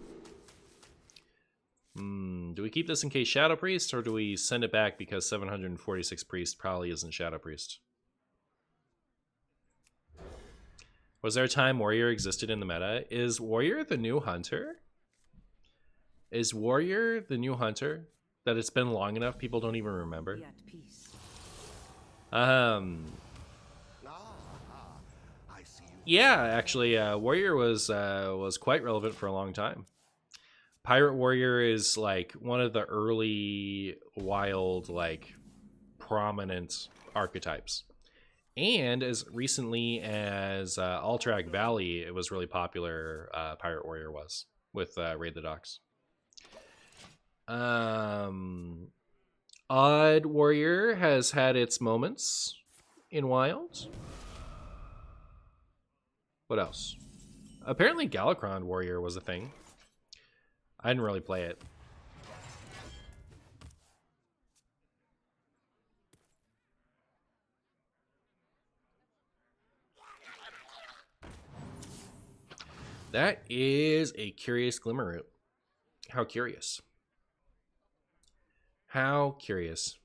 Do we keep this in case Shadow Priest, or do we send it back because 746 Priest probably isn't Shadow Priest? Was there a time Warrior existed in the meta? Is Warrior the new Hunter? Is Warrior the new Hunter? That it's been long enough people don't even remember? Yeah, actually, Warrior was quite relevant for a long time. Pirate Warrior is like one of the early wild, like prominent archetypes. And as recently as Alterac Valley, it was really popular. Pirate Warrior was with Raid the Docks. Odd Warrior has had its moments in Wild. What else? Apparently Galakrond Warrior was a thing. I didn't really play it. That is a curious glimmer root. How curious. How curious.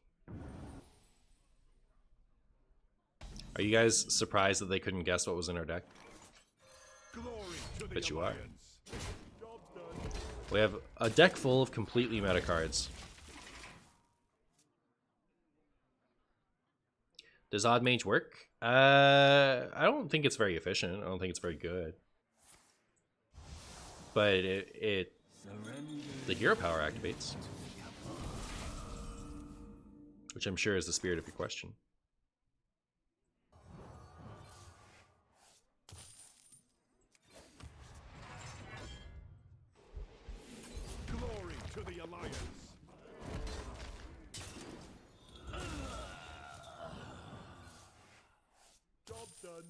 Are you guys surprised that they couldn't guess what was in our deck? Bet you are. We have a deck full of completely meta cards. Does Odd Mage work? I don't think it's very efficient. I don't think it's very good. But the hero power activates. Which I'm sure is the spirit of your question. Glory to the Alliance. Job done.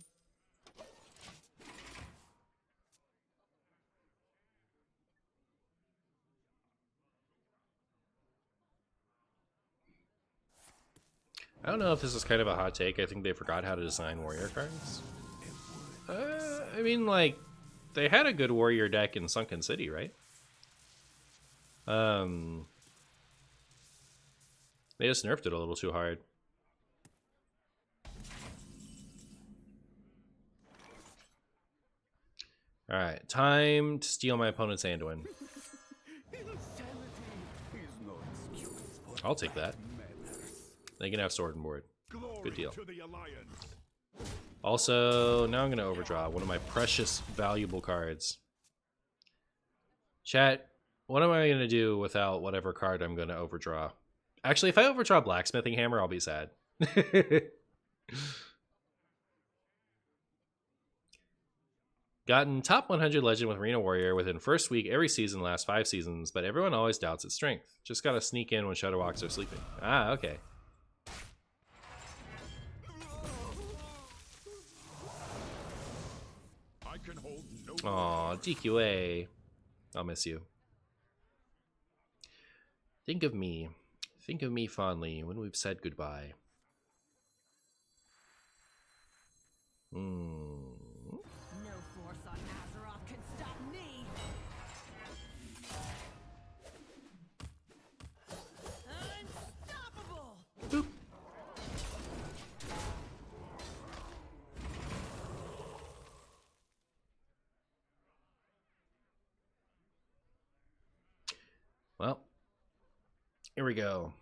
I don't know if this is kind of a hot take. I think they forgot how to design warrior cards. I mean, like, they had a good warrior deck in Sunken City, right? They just nerfed it a little too hard. Alright, time to steal my opponent's Anduin. I'll take that. They can have sword and board. Glory Good deal. to the Alliance. Also, now I'm going to overdraw one of my precious, valuable cards. Chat, what am I going to do without whatever card I'm going to overdraw? Actually, if I overdraw Blacksmithing Hammer, I'll be sad. Gotten top 100 legend with Reno Warrior within first week every season last 5 seasons, but everyone always doubts its strength. Just gotta sneak in when Shadowwalks are sleeping. Ah, okay. I can hold no Aw, DQA. I'll miss you. Think of me. Think of me fondly when we've said goodbye. No force on Azeroth can stop me. Unstoppable. Boop. Well, here we go.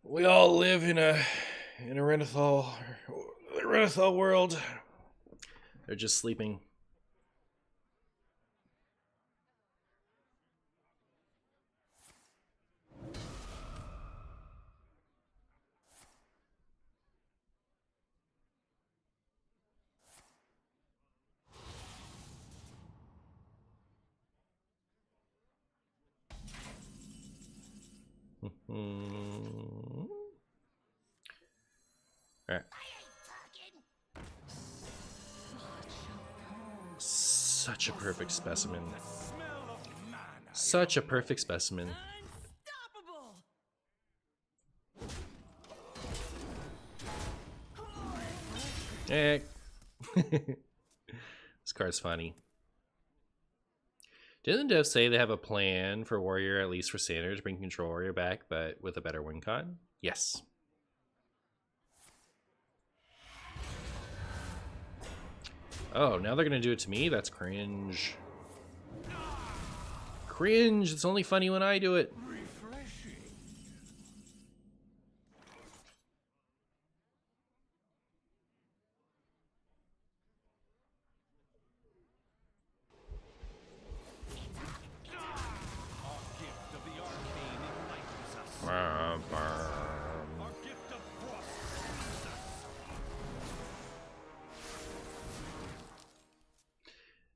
We all live in a Renathal world. They're just sleeping. Alright. Such a perfect specimen. Such a perfect specimen. Unstoppable. Eh. This card's funny. Didn't the devs say they have a plan for Warrior, at least for Standard, to bring Control Warrior back, but with a better win con? Yes. Oh, now they're gonna do it to me? That's cringe. Cringe! It's only funny when I do it. refreshing. Our gift of the arcane enlightens us. Our gift of frost frees us.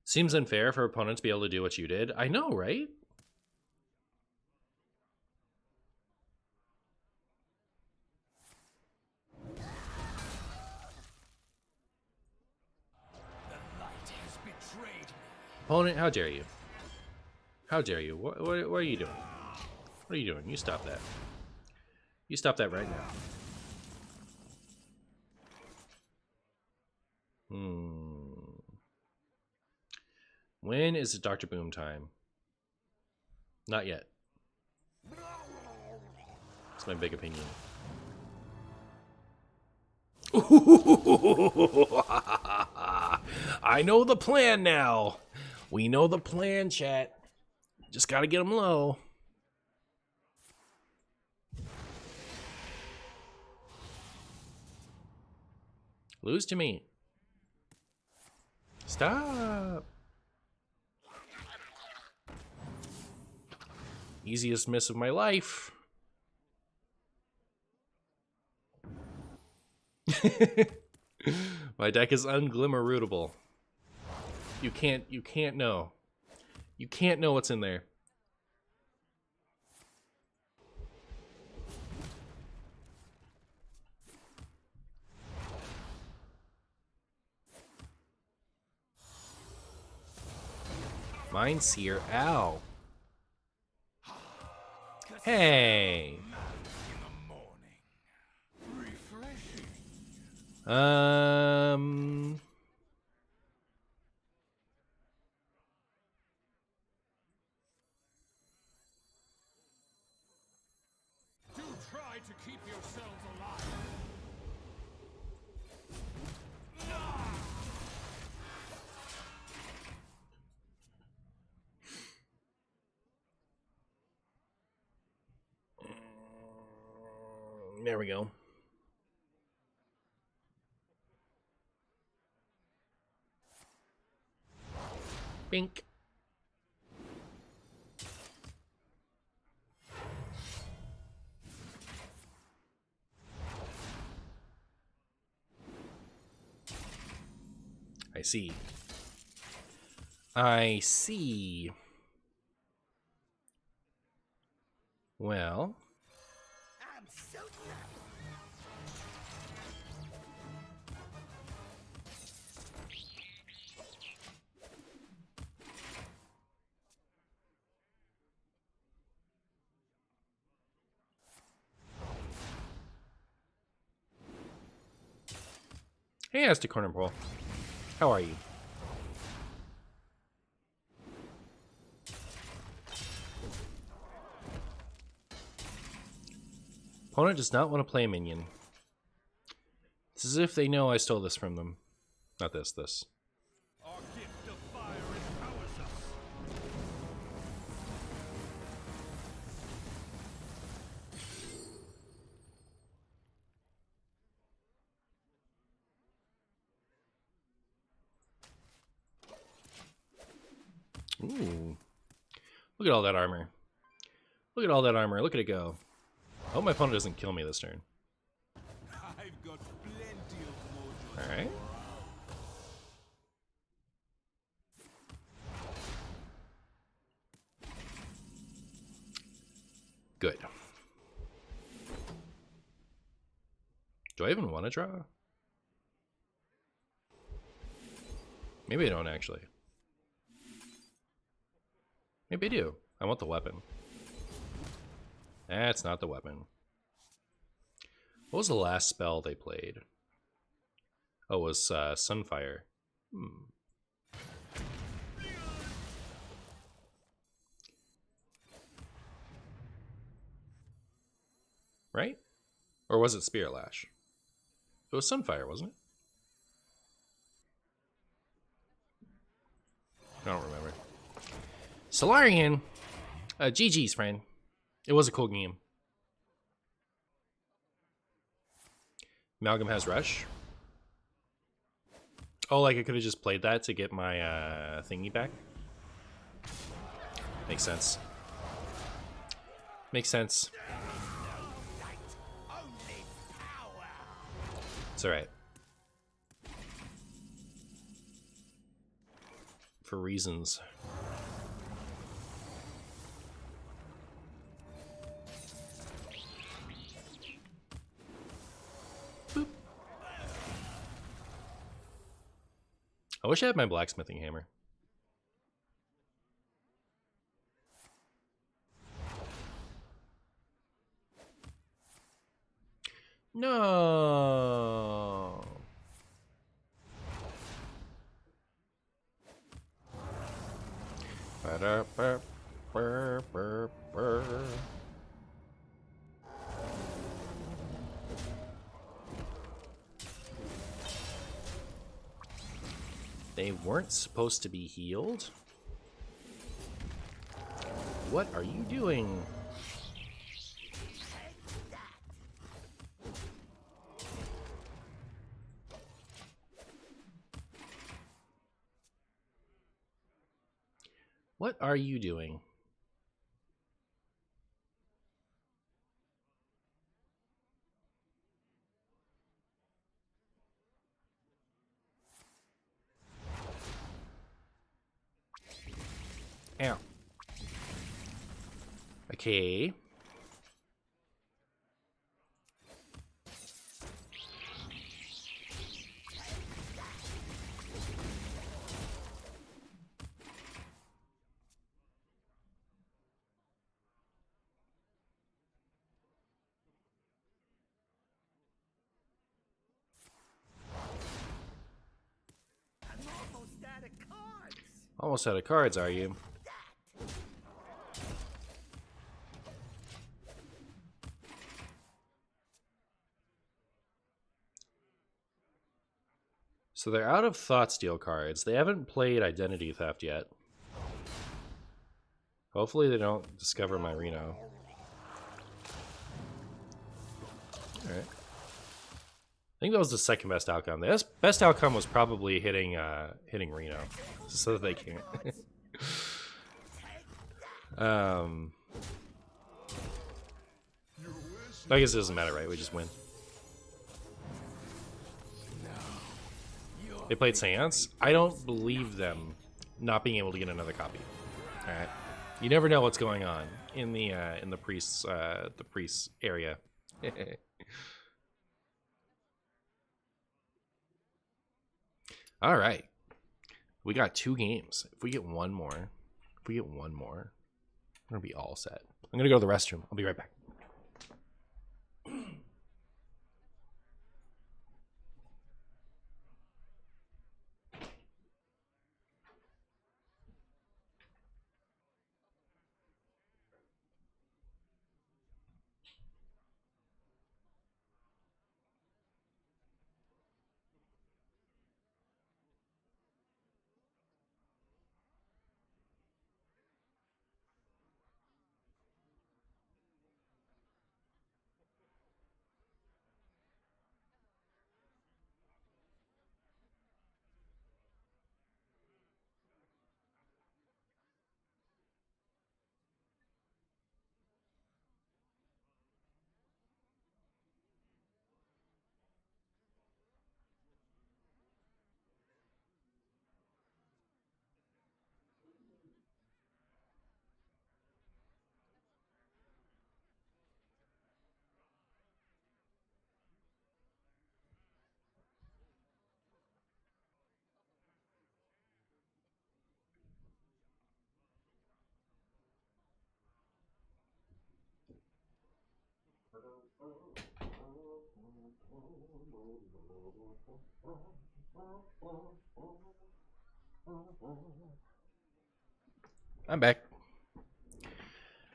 Seems unfair for opponents to be able to do what you did. I know, right? The light has betrayed me. Opponent, how dare you? How dare you? What are you doing? What are you doing? You stop that. You stop that right now. When is it Dr. Boom time? Not yet. That's my big opinion. I know the plan now. We know the plan, chat. Just gotta get them low. Lose to me. Stop. Easiest miss of my life. My deck is unglimmerrootable. You can't know. You can't know what's in there. Mine's here. Ow. Hey. In the morning. Refreshing. Do try to keep yourselves alive. There we go. Bink. I see. I see. Well. I'm so done. Hey, Aztec Corner Pole. How are you? Opponent does not want to play a minion. It's as if they know I stole this from them. Not this, this. Our gift of fire empowers us. Ooh. Look at all that armor. Look at all that armor. Look at it go. I hope my opponent doesn't kill me this turn. I've got plenty of mojo. Alright. Good. Do I even want to draw? Maybe I don't actually. Maybe I do. I want the weapon. That's not the weapon. What was the last spell they played? Oh, it was Sunfire. Right? Or was it Spirit Lash? It was Sunfire, wasn't it? I don't remember. Solarian! GG's, friend. It was a cool game. Amalgam has Rush. Oh, like I could have just played that to get my thingy back? Makes sense. Makes sense. It's alright. For reasons. Boop. I wish I had my blacksmithing hammer. No. They weren't supposed to be healed? What are you doing? What are you doing? Ow. Okay. I'm almost out of cards. Almost out of cards, are you? So they're out of Thoughtsteal cards. They haven't played Identity Theft yet. Hopefully they don't discover my Reno. think that was the second best outcome. The best outcome was probably hitting Reno, so that they can't. I guess it doesn't matter, right? We just win. They played Seance. I don't believe them not being able to get another copy. All right, you never know what's going on in the priest's area. All right, we got 2 games. If we get one more, we're gonna be all set. I'm gonna go to the restroom. I'll be right back.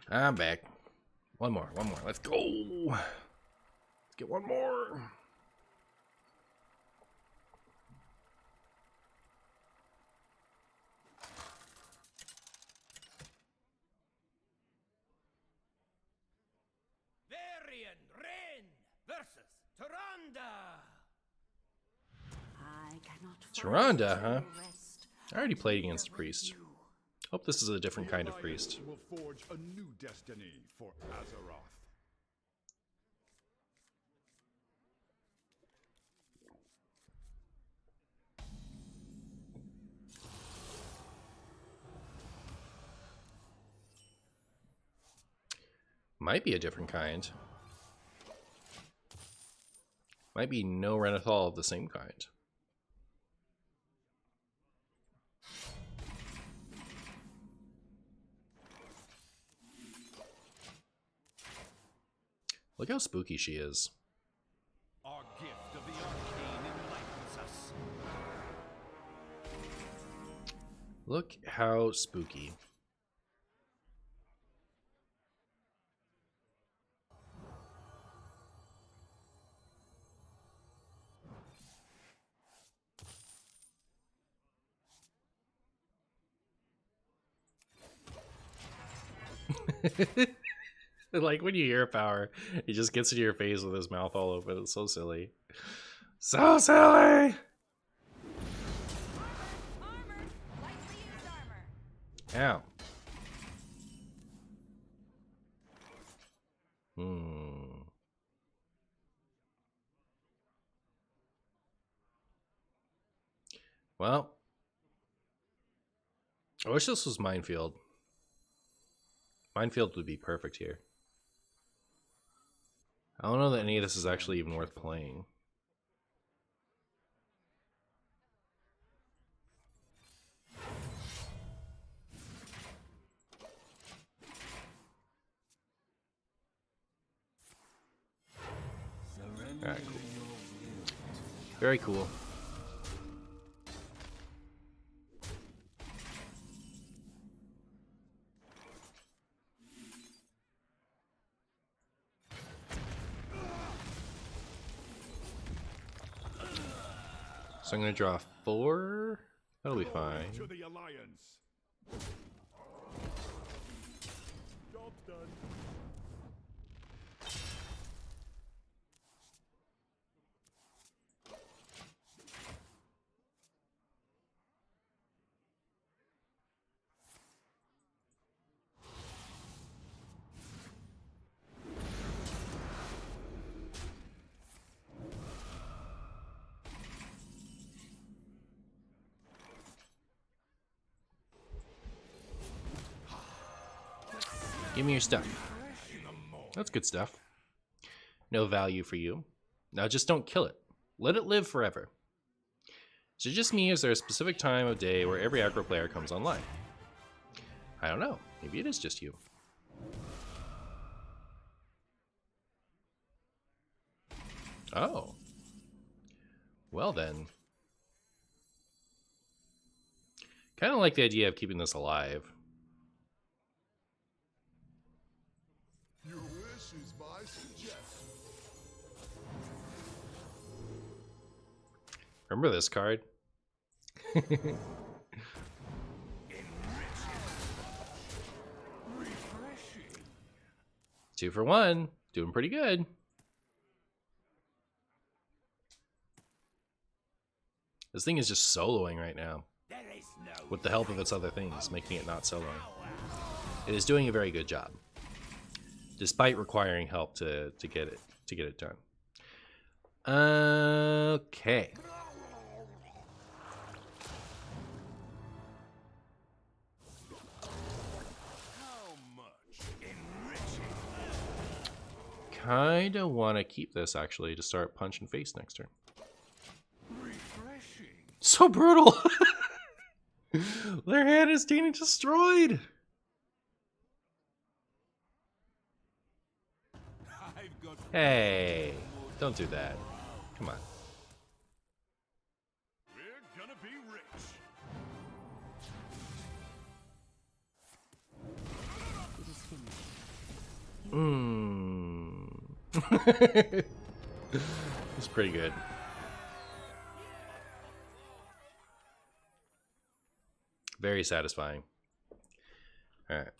I'm back. One more. Let's go. Let's get one more. Varian Ren versus Tyrande. I cannot Tyrande, huh? rest. I already played against a priest. Hope this is a different kind of priest. Will forge a new destiny for Azeroth. Might be a different kind. Might be no Renolock of the same kind. Look how spooky she is. Our gift of the arcane enlightens us. Look how spooky. Like when you hear power, he just gets into your face with his mouth all open. It's so silly. So silly! Armor! Lightly used armor. Ow. Well, I wish this was Minefield. Minefield would be perfect here. I don't know that any of this is actually even worth playing. Alright, cool. Very cool. So I'm gonna draw 4. That'll be fine. To the Alliance. Job's done. Give me your stuff. That's good stuff. No value for you. Now just don't kill it. Let it live forever. Is it just me, or is there a specific time of day where every aggro player comes online? I don't know. Maybe it is just you. Oh. Well then. Kind of like the idea of keeping this alive. Your wish is my suggestion. Remember this card? Refreshing. 2 for 1. Doing pretty good. This thing is just soloing right now. There is no With the help of its other things, making it not soloing. It is doing a very good job. Despite requiring help to get it done. Okay. How much? Enriching. Kinda wanna keep this actually to start punching face next turn. Refreshing. So brutal! Their hand is getting destroyed! I've got Hey, don't do that. Come on. We're gonna be rich. It's pretty good. Very satisfying. Alright.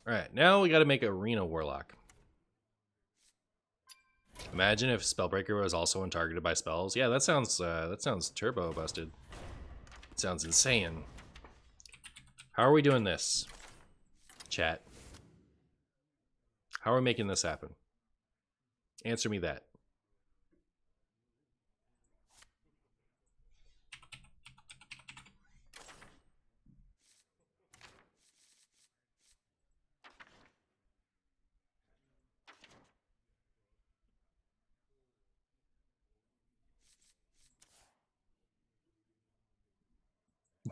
Alright, now we gotta make a Reno Warlock. Imagine if Spellbreaker was also untargeted by spells. Yeah, that sounds turbo busted. Sounds insane. How are we doing this? Chat. How are we making this happen? Answer me that.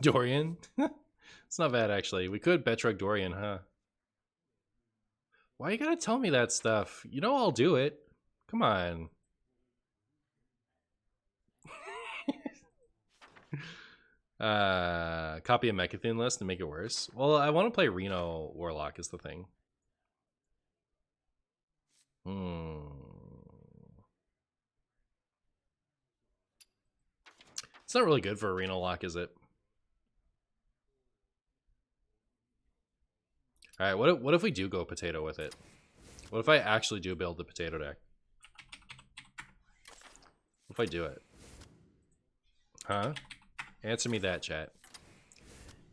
Dorian? It's not bad, actually. We could Betrug Dorian, huh? Why you gotta tell me that stuff? You know I'll do it. Come on. Copy a Mechathin list to make it worse. Well, I want to play Reno Warlock is the thing. It's not really good for a Reno lock, is it? Alright, what if we do go potato with it? What if I actually do build the potato deck? What if I do it? Huh? Answer me that, chat.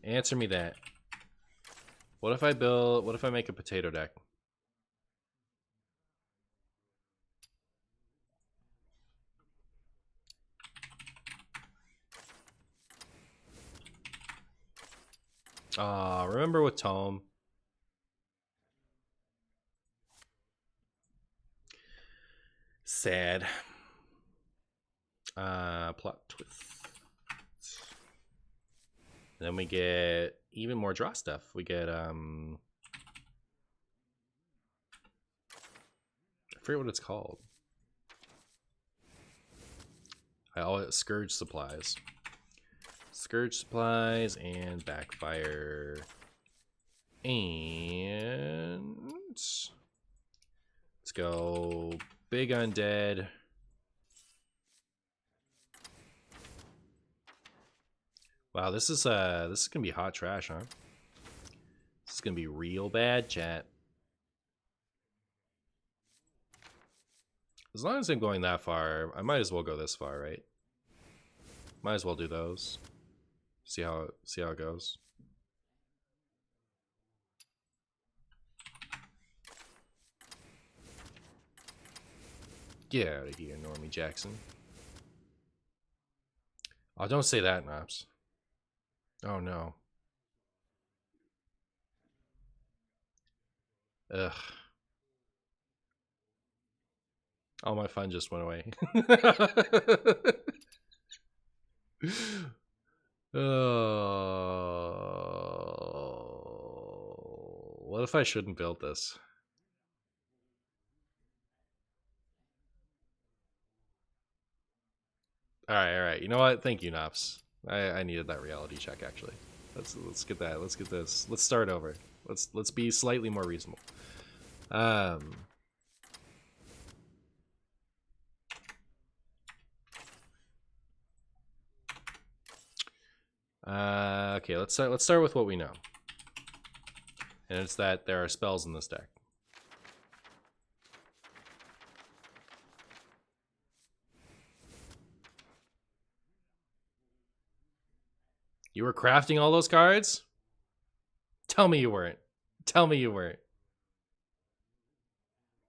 Answer me that. What if I make a potato deck? Remember with Tome? Sad. Plot twist. Then we get even more draw stuff. We get I forget what it's called. Scourge supplies. Scourge supplies and backfire. And let's go big undead. Wow, this is gonna be hot trash, huh? This is gonna be real bad, chat. As long as I'm going that far, I might as well go this far, right? Might as well do those. See how it goes. Get out of here, Normie Jackson. Oh, don't say that, Nops. Oh no. Ugh. All my fun just went away. Oh, what if I shouldn't build this? All right. You know what? Thank you, Nops. I needed that reality check actually. Let's get that. Let's get this. Let's start over. Let's be slightly more reasonable. Okay, let's start with what we know. And it's that there are spells in this deck. You were crafting all those cards? Tell me you weren't. Tell me you weren't.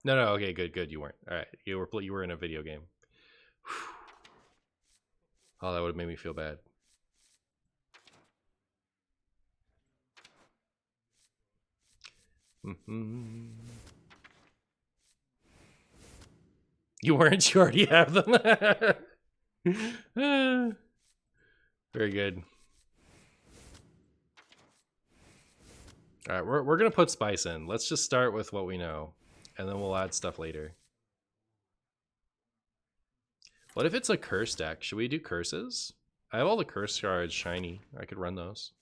No, okay, good, you weren't. All right, you were in a video game. Oh, that would have made me feel bad. You weren't. You already have them. Very good. All right, we're gonna put spice in. Let's just start with what we know, and then we'll add stuff later. What if it's a curse deck? Should we do curses? I have all the curse cards shiny. I could run those.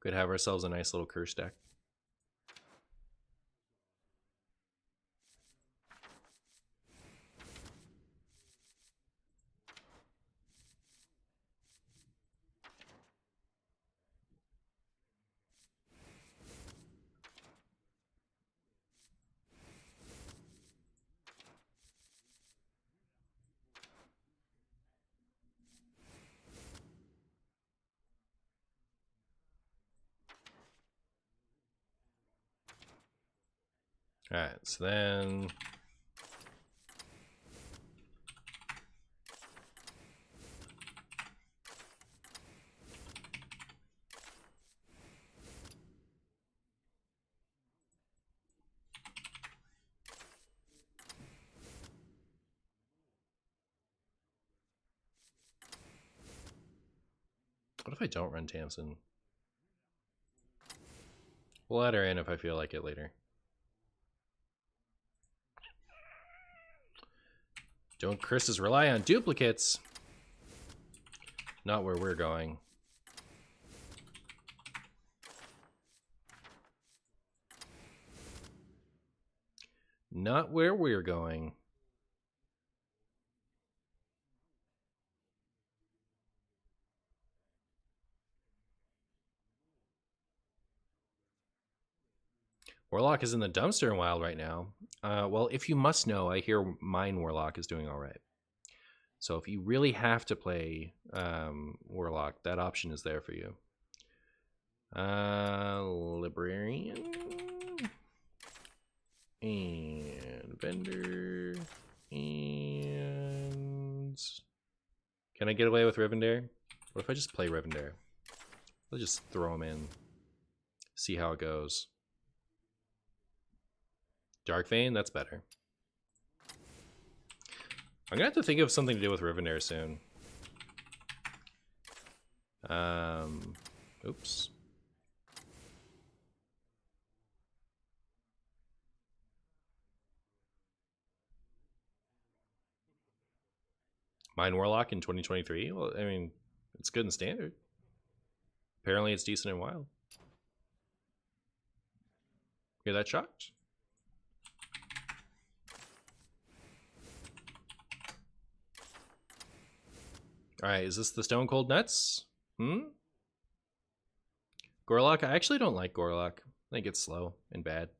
Could have ourselves a nice little curse deck. Alright, so then... What if I don't run Tamsin? We'll add her in if I feel like it later. Don't curses rely on duplicates? Not where we're going. Not where we're going. Warlock is in the dumpster in Wild right now. Well, if you must know, I hear mine Warlock is doing all right. So if you really have to play Warlock, that option is there for you. Librarian and Vendor and... Can I get away with Rivendare? What if I just play Rivendare? I'll just throw him in. See how it goes. Darkvein, that's better. I'm gonna have to think of something to do with Rivendare soon. Oops. Mine Warlock in 2023? Well, I mean, it's good in Standard. Apparently it's decent in Wild. Hear that shocked? Alright, is this the Stone Cold Nuts? Gorlock? I actually don't like Gorlock. I think it's slow and bad.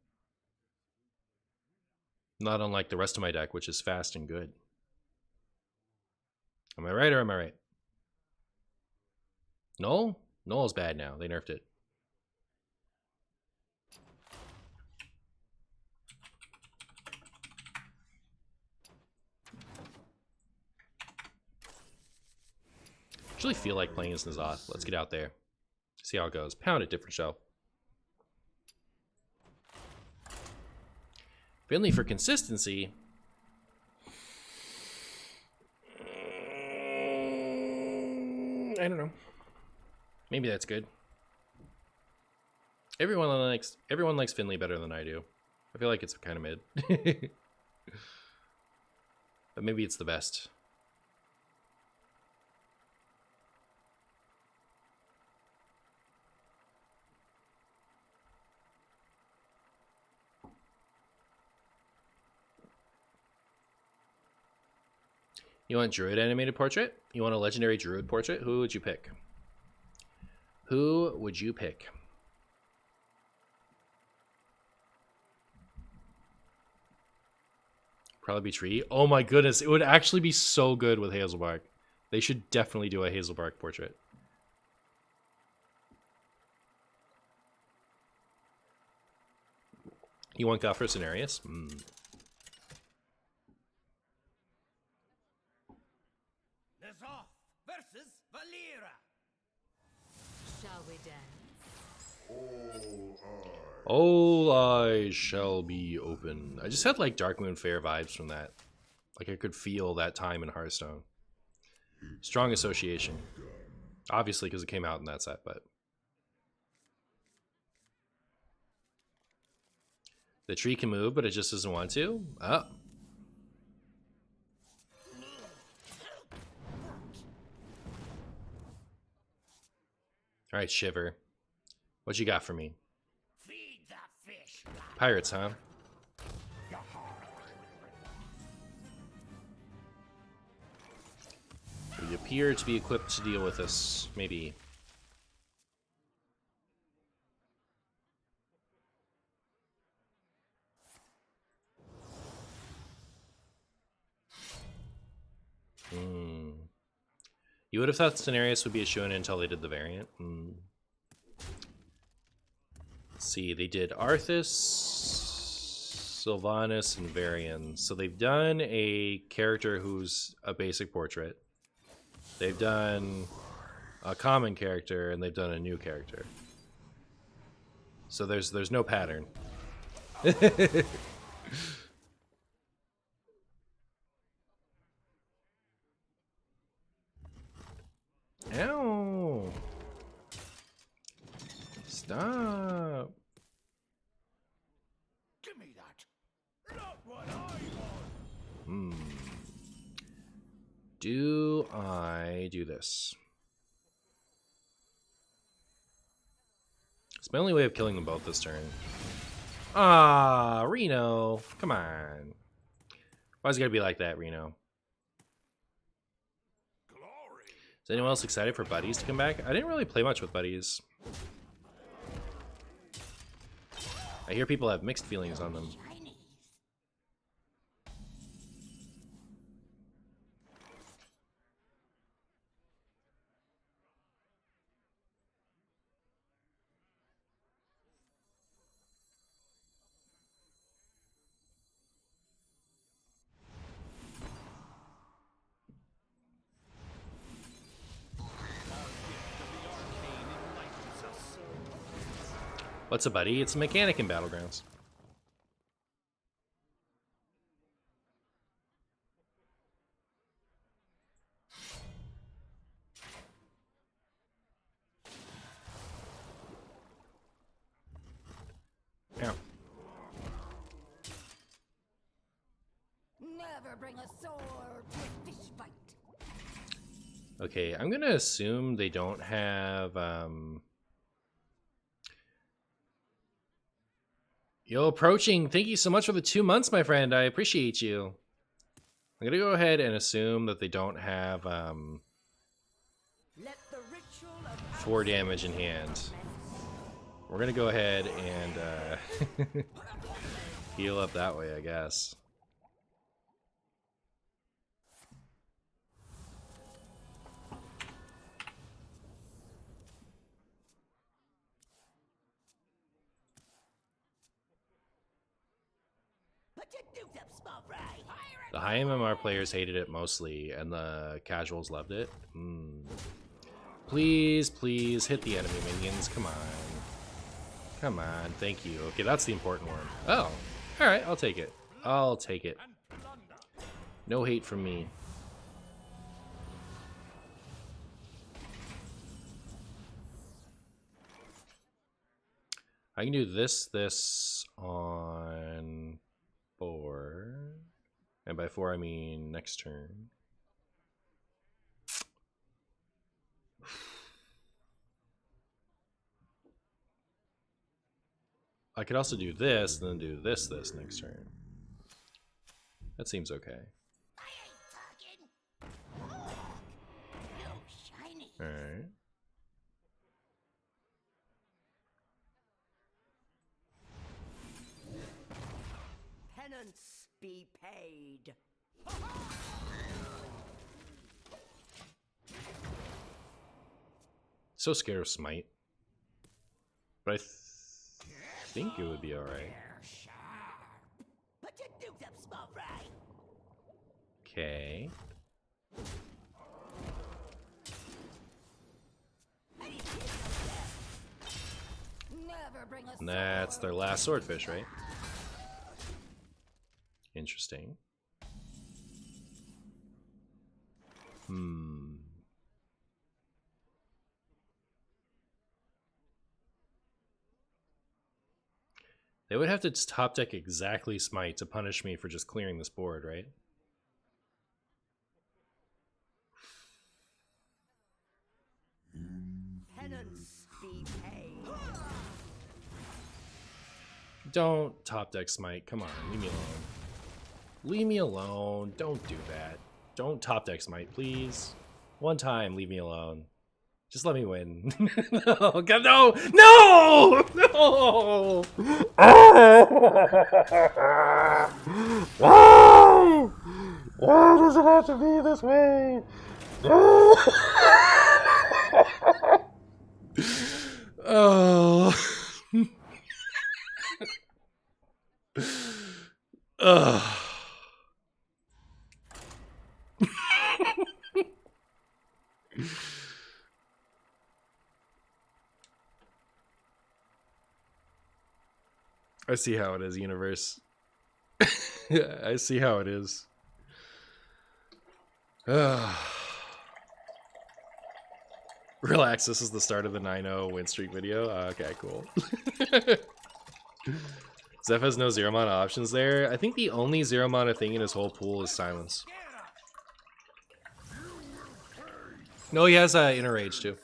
Not unlike the rest of my deck, which is fast and good. Am I right or am I right? Null? Null's bad now. They nerfed it. Actually feel like playing as N'Zoth. Let's get out there. See how it goes. Pound it, different show. Finley for consistency. I don't know. Maybe that's good. Everyone likes Finley better than I do. I feel like it's kind of mid. But maybe it's the best. You want Druid animated portrait? You want a legendary Druid portrait? Who would you pick? Who would you pick? Probably be Tree. Oh my goodness, it would actually be so good with Hazelbark. They should definitely do a Hazelbark portrait. You want Guff or Cenarius? N'Zoth versus Valera. Shall we dance? All eyes shall be open. I just had like Darkmoon Fair vibes from that. Like I could feel that time in Hearthstone. Strong association. Obviously because it came out in that set, but... The tree can move, but it just doesn't want to? Oh. Alright, Shiver. What you got for me? Feed the fish. Pirates, huh? We appear to be equipped to deal with this, maybe. You would have thought Cenarius would be a shonen until they did the variant. Let's see, they did Arthas, Sylvanas, and Varian. So they've done a character who's a basic portrait. They've done a common character, and they've done a new character. So there's no pattern. Ow! Stop! Give me that. Not what I want. Do I do this? It's my only way of killing them both this turn. Ah, Reno. Come on. Why's it gotta be like that, Reno? Is anyone else excited for buddies to come back? I didn't really play much with buddies. I hear people have mixed feelings on them. What's a buddy? It's a mechanic in Battlegrounds. Ow. Never bring a sword to a fish fight. Okay, I'm gonna assume they don't have Yo, Approaching, thank you so much for the 2 months, my friend. I appreciate you. I'm gonna go ahead and assume that they don't have Let the ritual of 4 damage in hand. We're gonna go ahead and heal up that way, I guess. The high MMR players hated it mostly, and the casuals loved it. Please, please hit the enemy minions. Come on. Come on. Thank you. Okay, that's the important one. Oh. Alright, I'll take it. I'll take it. No hate from me. I can do this on 4. And by 4, I mean next turn. I could also do this, and then do this next turn. That seems okay. I ain't talking. Oh, no shiny. Alright. Penance be paid. So scared of Smite. But I think it would be alright. Put your dukes up, small fry. Okay. Never bring us. And that's their last swordfish, right? Interesting. They would have to top deck exactly Smite to punish me for just clearing this board, right? Penance be paid. Don't top deck Smite. Come on, leave me alone. Leave me alone. Don't do that. Don't top deck Smite, please. One time, leave me alone. Just let me win. No, God, no! No! No! Why? Why does it have to be this way? Oh. Ugh. I see how it is, universe. I see how it is. Relax, this is the start of the 9-0 win streak video. Okay, cool. Zeph has no 0 mana options there. I think the only 0 mana thing in his whole pool is silence. No, he has inner rage too.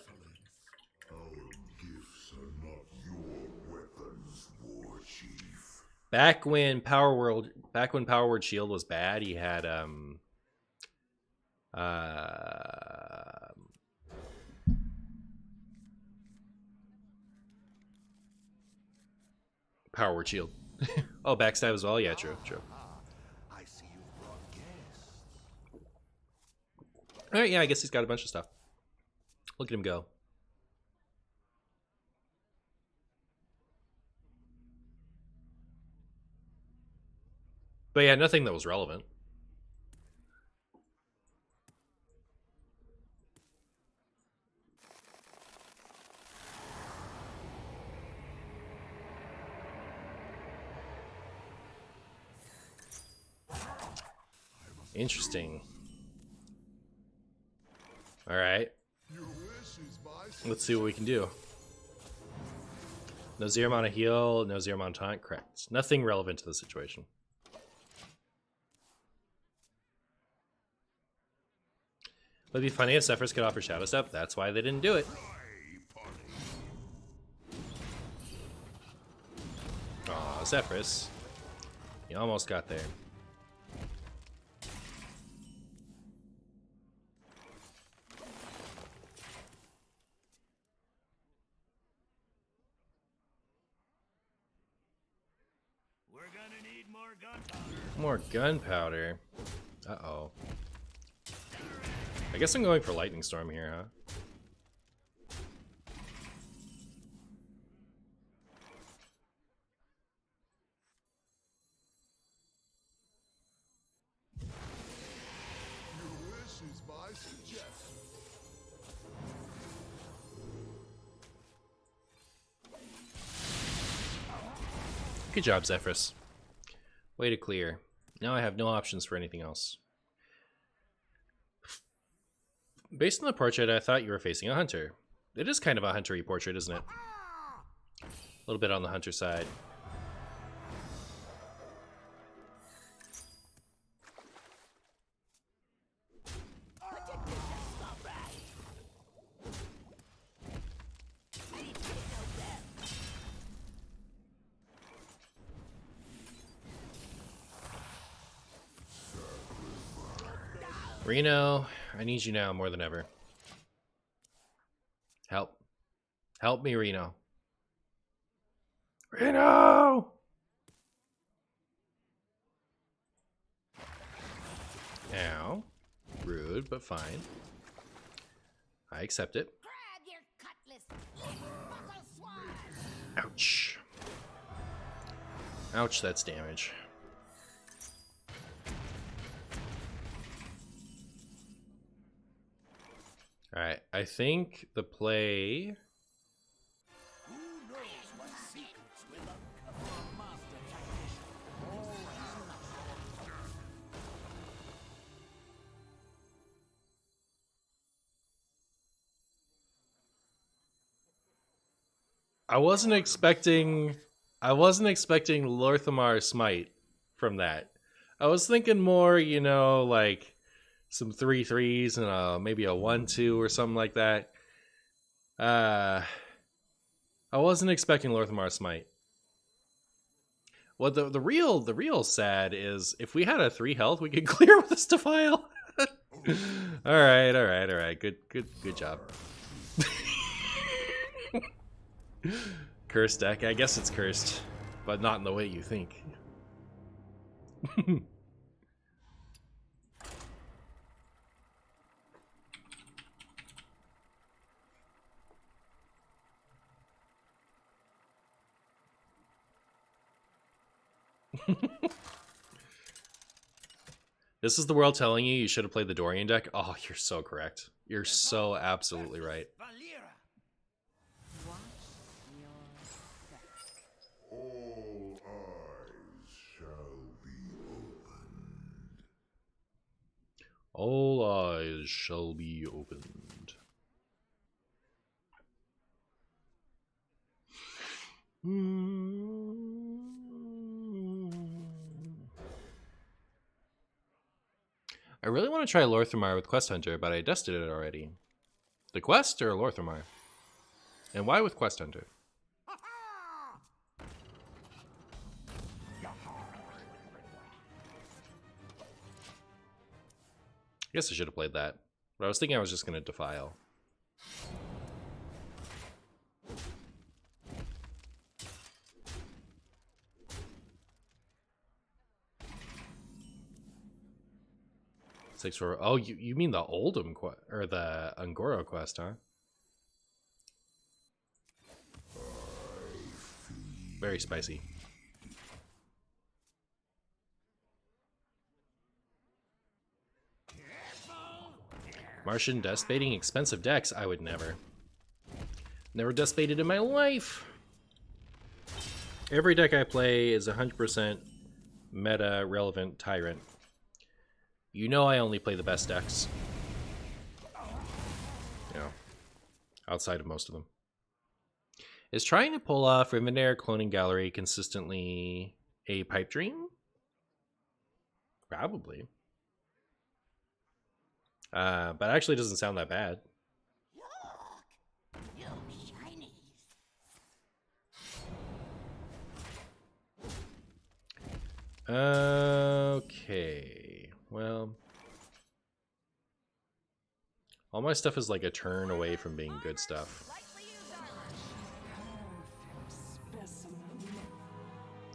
Back when Power Word Shield was bad, he had Power Word Shield. Oh, backstab as well? Yeah, true. I see you brought guests. Alright, yeah, I guess he's got a bunch of stuff. Look at him go. But yeah, nothing that was relevant. Interesting. All right. Let's see what we can do. No 0 mana heal, no 0 mana taunt. Correct. Nothing relevant to the situation. But it'd be funny if Zephyrs could offer Shadow Step. That's why they didn't do it. Aw, Zephyrs. You almost got there. We're gonna need more gunpowder. More gunpowder. Uh-oh. I guess I'm going for Lightning Storm here, huh? Your wish is my suggestion. Good job, Zephyrus. Way to clear. Now I have no options for anything else. Based on the portrait, I thought you were facing a hunter. It is kind of a hunter-y portrait, isn't it? A little bit on the hunter side. Reno, I need you now more than ever. Help. Help me, Reno. Reno! Ow. Rude, but fine. I accept it. Grab your cutlass. Buckle sword. Ouch. Ouch, that's damage. Alright, I think the play... Who knows what secrets will uncover a master tactician? I wasn't expecting Lorthamar Smite from that. I was thinking more, you know, like some 3/3s and maybe a 1/2 or something like that. I wasn't expecting Lorthamar Smite. Well, the real sad is if we had a 3 health, we could clear with this Defile. all right. Good job. Cursed deck. I guess it's cursed, but not in the way you think. This is the world telling you should have played the Dorian deck. Oh, you're so correct. You're so absolutely right. Valera. All eyes shall be opened. All eyes shall be opened. I really want to try Lorthamar with Quest Hunter, but I dusted it already. The Quest or Lorthamar? And why with Quest Hunter? I guess I should have played that. But I was thinking I was just going to Defile. Oh, you mean the Oldham quest or the Ungoro quest, huh? Very spicy. Martian dust baiting expensive decks? I would never. Never dust baited in my life. Every deck I play is 100% meta relevant Tyrant. You know I only play the best decks. You know, outside of most of them. Is trying to pull off Rivendair Cloning Gallery consistently a pipe dream? Probably. But actually doesn't sound that bad. Look, you shinies. Okay. Well, all my stuff is like a turn away from being good stuff.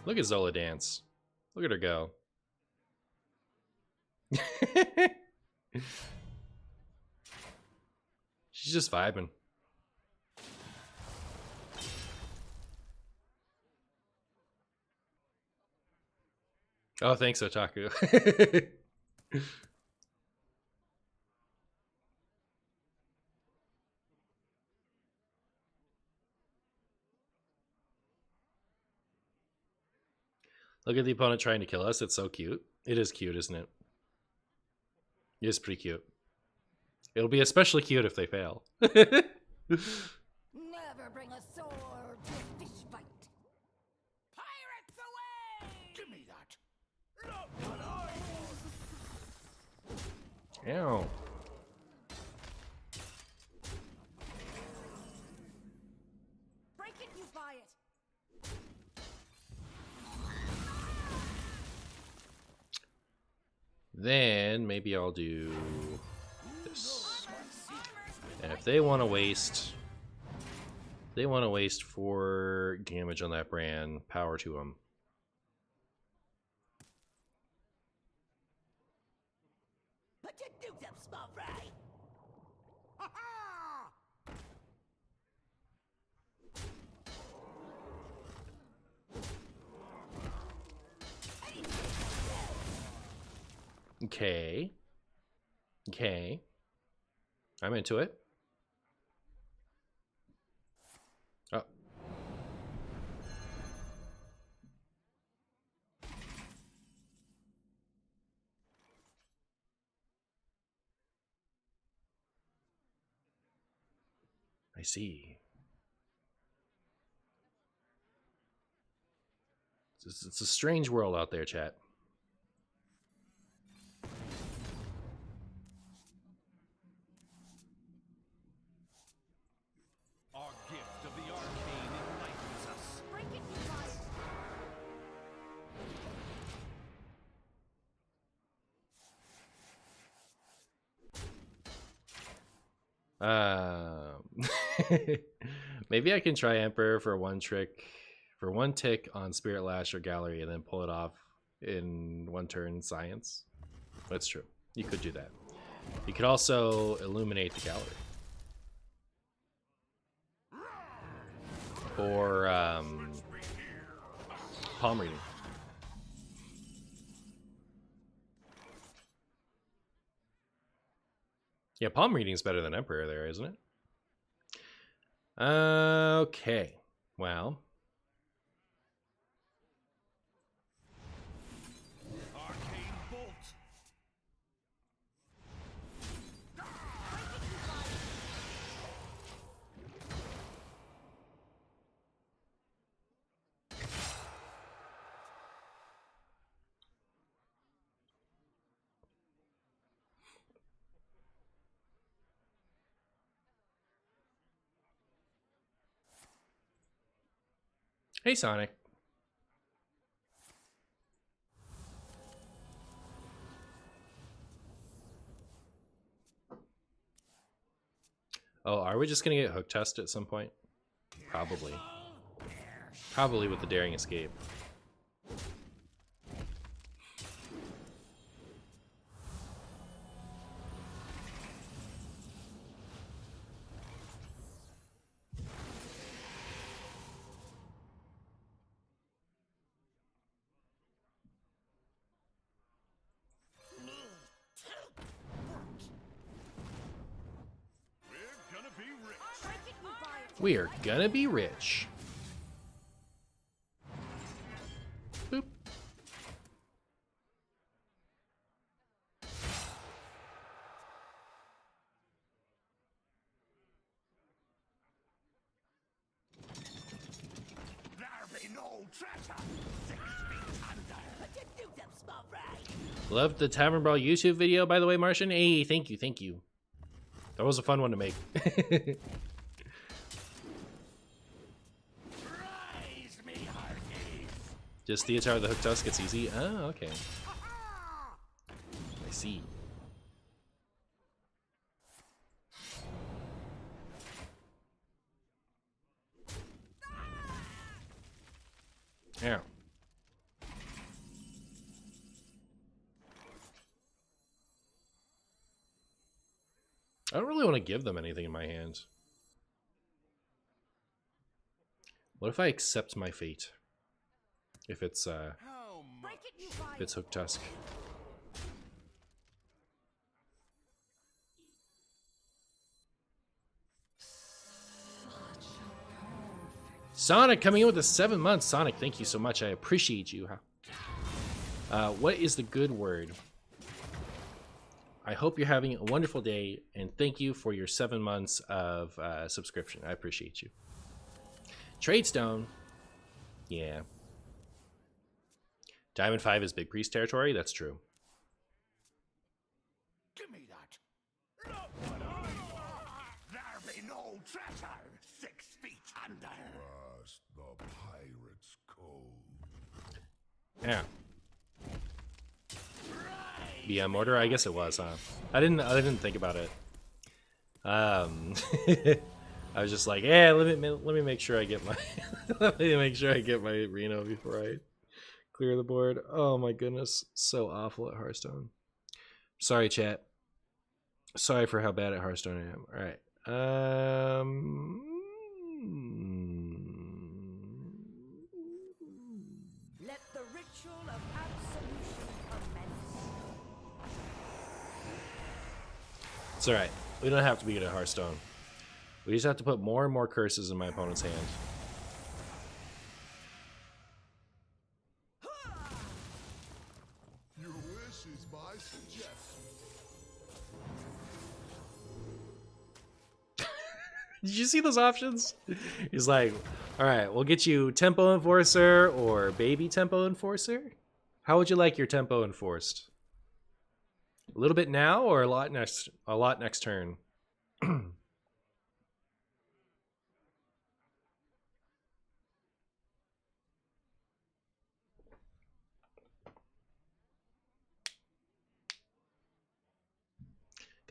Look at Zola dance. Look at her go. She's just vibing. Oh, thanks, Otaku. Look at the opponent trying to kill us. It's so cute. It is cute, isn't it? It is pretty cute. It'll be especially cute if they fail. Never bring a sword to a fish fight. Pirates away! Give me that. Not what I Ow. Break it, you buy it. Then maybe I'll do this. And if they want to waste, 4 damage on that brand, power to them. But you do them small fry. Ha ha! Okay. Okay. I'm into it. Oh. I see. It's a strange world out there, chat. Our gift of the arcane enlightens us. Break it, you buy it. Maybe I can try Emperor for one tick on Spirit Lash or Gallery, and then pull it off in 1 turn Science. That's true. You could do that. You could also illuminate the Gallery. Or palm reading. Yeah, palm reading's better than Emperor there, isn't it? Okay. Well. Arcane bolt. Hey, Sonic. Oh, are we just gonna get hook test at some point? Probably. Probably with the Daring Escape. We're gonna be rich. Break it, you buy it. We are gonna be rich. Boop. There be no treasure. 6 feet under. But you do them small fry. Loved the Tavern Brawl YouTube video, by the way, Martian. Hey, thank you, thank you. That was a fun one to make. Rise me hearties. Just the Theater of the Hook Tusk, it's easy. Oh, okay. Ha ha! I see. Yeah. I don't really want to give them anything in my hand. What if I accept my fate? If it's How Break much? it, you buy if it's it. Hook Tusk. Sonic coming in with the 7 months. Sonic, thank you so much. I appreciate you. What is the good word? I hope you're having a wonderful day, and thank you for your 7 months of subscription. I appreciate you. Tradestone. Yeah. Diamond 5 is Big Priest territory. That's true. Give me that. Look what I want. There be no treasure 6 feet under. Past the pirate's cove. Yeah. BM order? I guess it was, huh? I didn't think about it. I was just like, yeah, let me make sure I get my let me make sure I get my Reno before I clear the board. Oh my goodness, so awful at Hearthstone. Sorry, chat. Sorry for how bad at Hearthstone I am. All right. Let the ritual of absolution commence. It's all right. We don't have to be good at Hearthstone. We just have to put more and more curses in my opponent's hand. Your wish is my suggestion. Did you see those options? He's like, all right, we'll get you Tempo Enforcer or Baby Tempo Enforcer. How would you like your Tempo enforced? A little bit now or a lot next turn?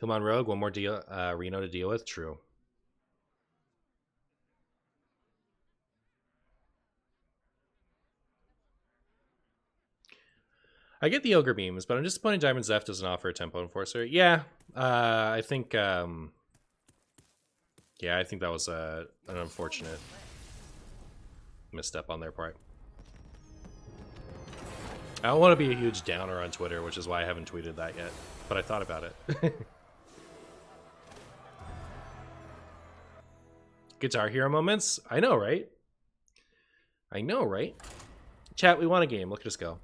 Come on, Rogue. One more deal, Reno to deal with. True. I get the Ogre Beams, but I'm disappointed Diamond Zeph doesn't offer a Tempo Enforcer. Yeah, I think... yeah, I think that was an unfortunate misstep on their part. I don't want to be a huge downer on Twitter, which is why I haven't tweeted that yet. But I thought about it. Guitar Hero moments? I know, right? I know, right? Chat, we want a game. Look at us go.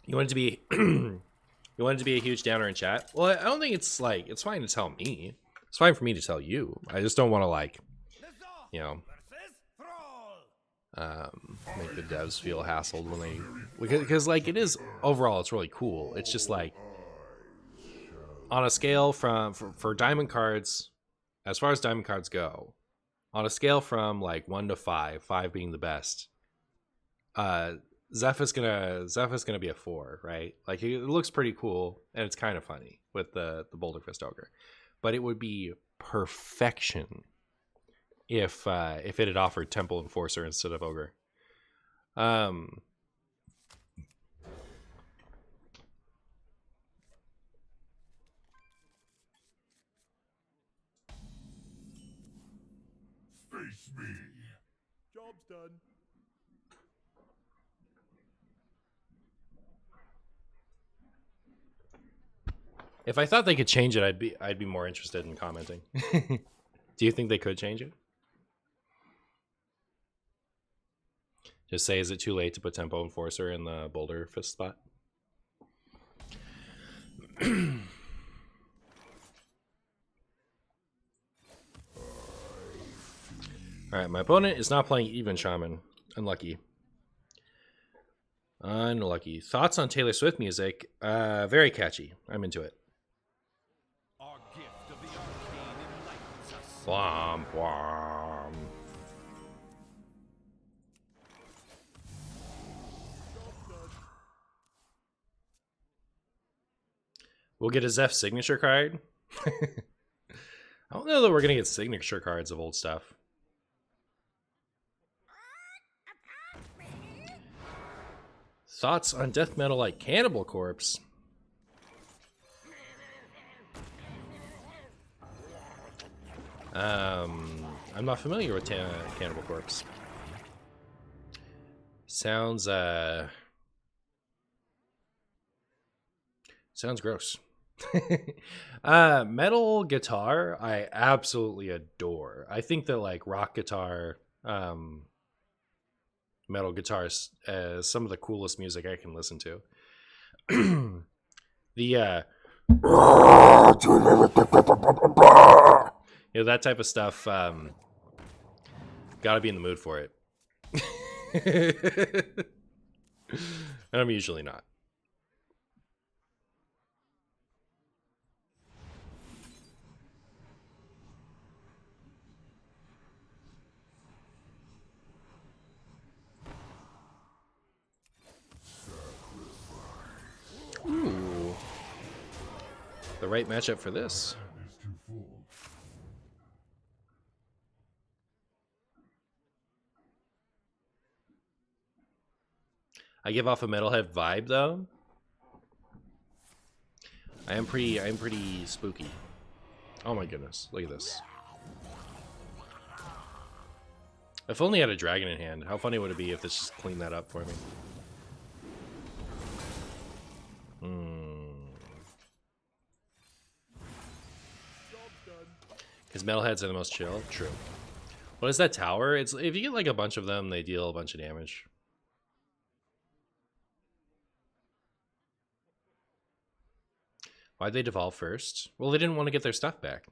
You wanted to be you wanted to be a huge downer in chat? Well, I don't think it's like it's fine to tell me. It's fine for me to tell you. I just don't want to like, you know, make the devs feel hassled when they because like it is overall it's really cool. It's just like on a scale from for diamond cards, as far as diamond cards go, on a scale from like 1 to 5, 5 being the best. Zeph is gonna be a 4, right? Like it looks pretty cool and it's kind of funny with the Boulder Fist Ogre, but it would be perfection if it had offered Temple Enforcer instead of Ogre. Face me. Job's done. If I thought they could change it, I'd be more interested in commenting. Do you think they could change it? Just say, is it too late to put Tempo Enforcer in the Boulder Fist spot? Alright, my opponent is not playing even Shaman. Unlucky. Unlucky. Thoughts on Taylor Swift music? Very catchy. I'm into it. Our gift of the arcane enlightens us. Whomp whomp. We'll get a Zeph signature card. I don't know that we're gonna get signature cards of old stuff. Thoughts on death metal like Cannibal Corpse? I'm not familiar with Cannibal Corpse. Sounds sounds gross. Metal guitar, I absolutely adore. I think that like rock guitar, metal guitars, some of the coolest music I can listen to. The that type of stuff. Gotta be in the mood for it. And I'm usually not. Ooh. The right matchup for this. I give off a metalhead vibe though. I am pretty spooky. Oh my goodness, look at this. If only I had a dragon in hand. How funny would it be if this just cleaned that up for me? Because metalheads are the most chill. True. What is that tower? It's if you get like a bunch of them, they deal a bunch of damage. Why'd they devolve first? Well, they didn't want to get their stuff back.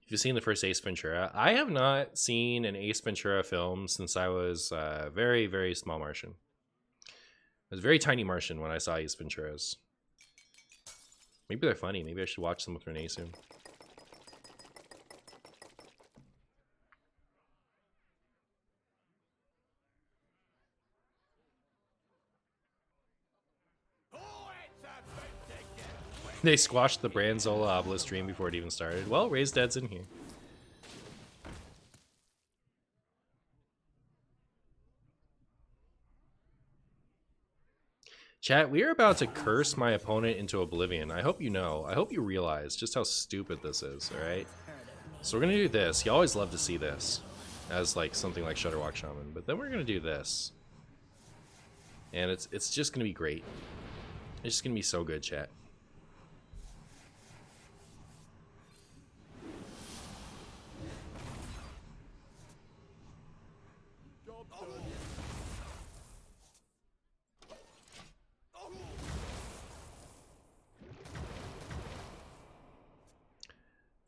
Have you seen the first Ace Ventura? I have not seen an Ace Ventura film since I was very, very small Martian. I was a very tiny Martian when I saw Ace Venturas. Maybe they're funny. Maybe I should watch them with Renee soon. They squashed the Branzola Obelisk dream before it even started. Well, Raised Dead's in here. Chat, we are about to curse my opponent into oblivion. I hope you know. I hope you realize just how stupid this is, alright? So we're going to do this. You always love to see this as like something like Shutterwalk Shaman. But then we're going to do this. And it's just going to be great. It's just going to be so good, chat.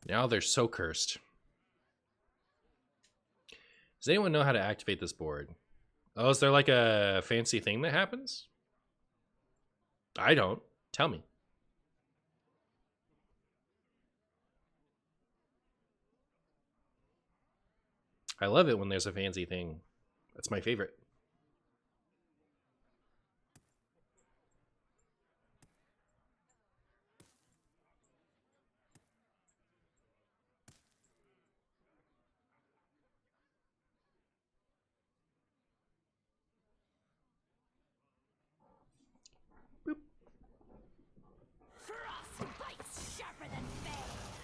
Now they're so cursed. Does anyone know how to activate this board? Oh, is there like a fancy thing that happens? I don't. Tell me. I love it when there's a fancy thing. That's my favorite.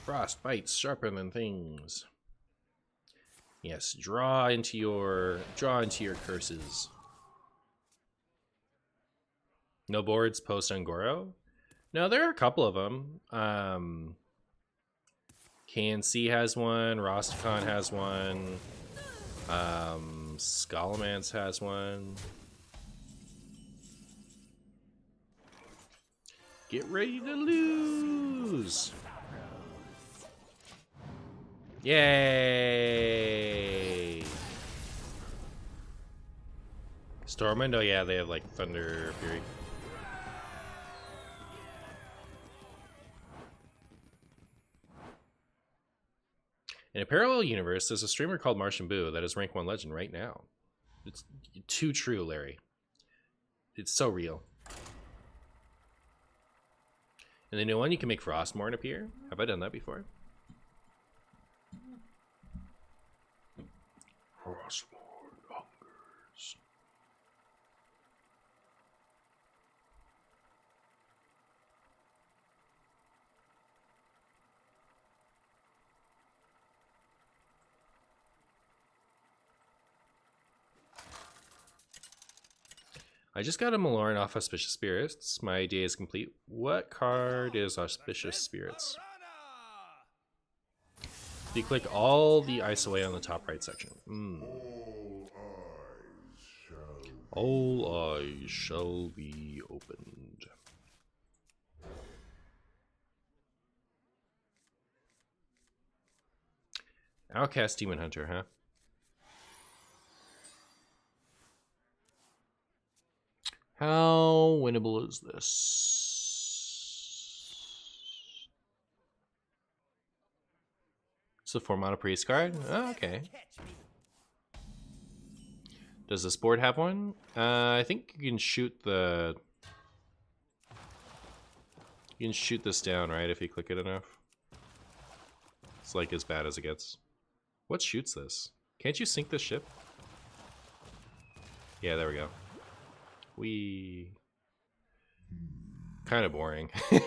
Frost bites sharper than things. Yes, draw into your curses. No boards post Angoro? No, there are a couple of them. KNC has one, Rosticon has one, Scalamance has one. Get ready to lose! Yay! Stormwind? Oh yeah, they have like Thunder Fury. In a parallel universe, there's a streamer called Martian Boo that is rank 1 legend right now. It's too true, Larry. It's so real. And the new one, you can make Frostmourne appear. Have I done that before? Frostmourne hungers. I just got a Maloran off Auspicious Spirits. My idea is complete. What card is Auspicious Spirits? If you click all the ice away on the top right section. All eyes shall be opened. Outcast Demon Hunter, huh? How winnable is this? It's a 4-mana priest card? Oh, okay. Does this board have one? I think you can shoot the... You can shoot this down, right, if you click it enough. It's like as bad as it gets. What shoots this? Can't you sink this ship? Yeah, there we go. We... Kind of boring. They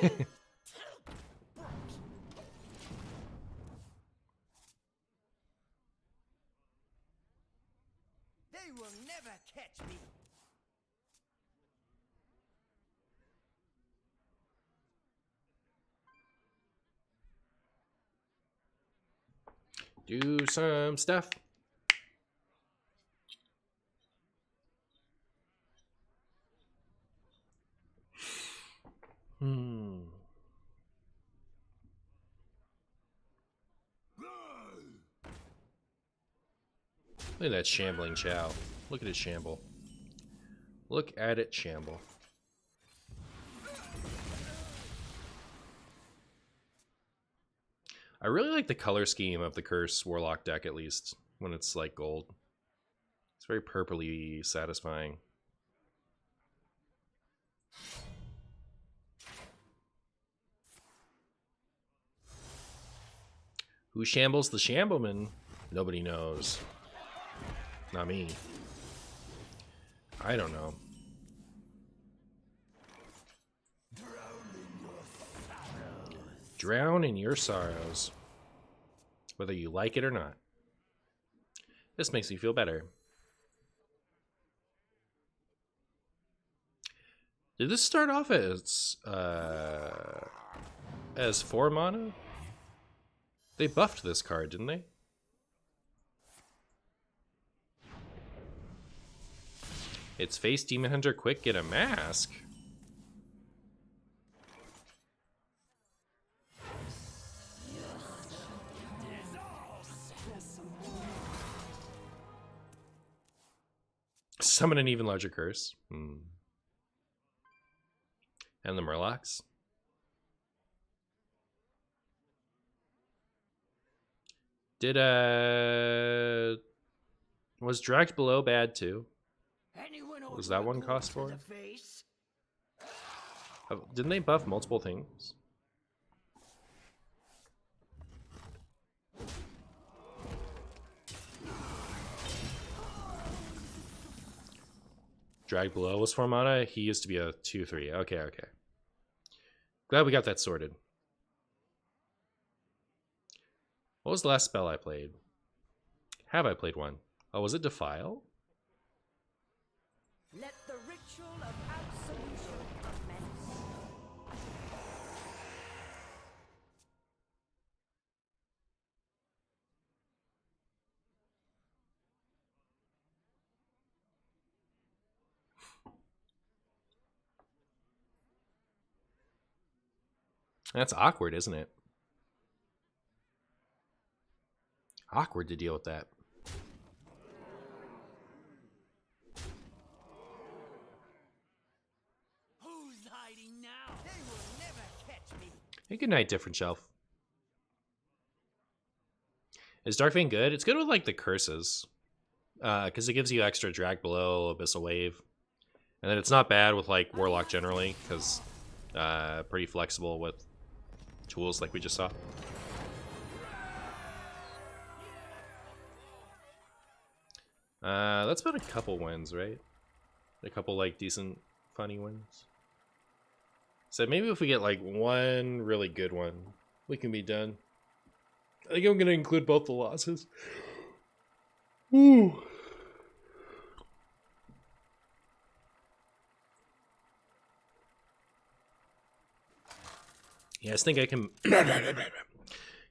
will never catch me. Do some stuff. Look at that shambling Chow. Look at it shamble. Look at it shamble. I really like the color scheme of the Curse Warlock deck, at least, when it's like gold. It's very purpley satisfying. Who shambles the Shambleman? Nobody knows. Not me. I don't know. Drown in your sorrows. Whether you like it or not. This makes me feel better. Did this start off as 4 mana? They buffed this card, didn't they? It's face Demon Hunter, quick, get a mask. Summon an even larger curse. And the Murlocs. Did was Dragged Below bad too? Was that one cost for? Didn't they buff multiple things? Dragged Below was 4 mana. He used to be a 2/3. Okay, okay. Glad we got that sorted. What was the last spell I played? Have I played one? Oh, was it Defile? Let the ritual of absolution commence. That's awkward, isn't it? Awkward to deal with that. Who's hiding now? They will never catch me. Hey, good night, Different Shelf. Is Darkvein good? It's good with like the curses. Because it gives you extra Drag Below, Abyssal Wave. And then it's not bad with like Warlock generally, because pretty flexible with tools like we just saw. That's been a couple wins, right? A couple like decent, funny wins. So maybe if we get like one really good one, we can be done. I think I'm gonna include both the losses. Ooh. You guys think I can?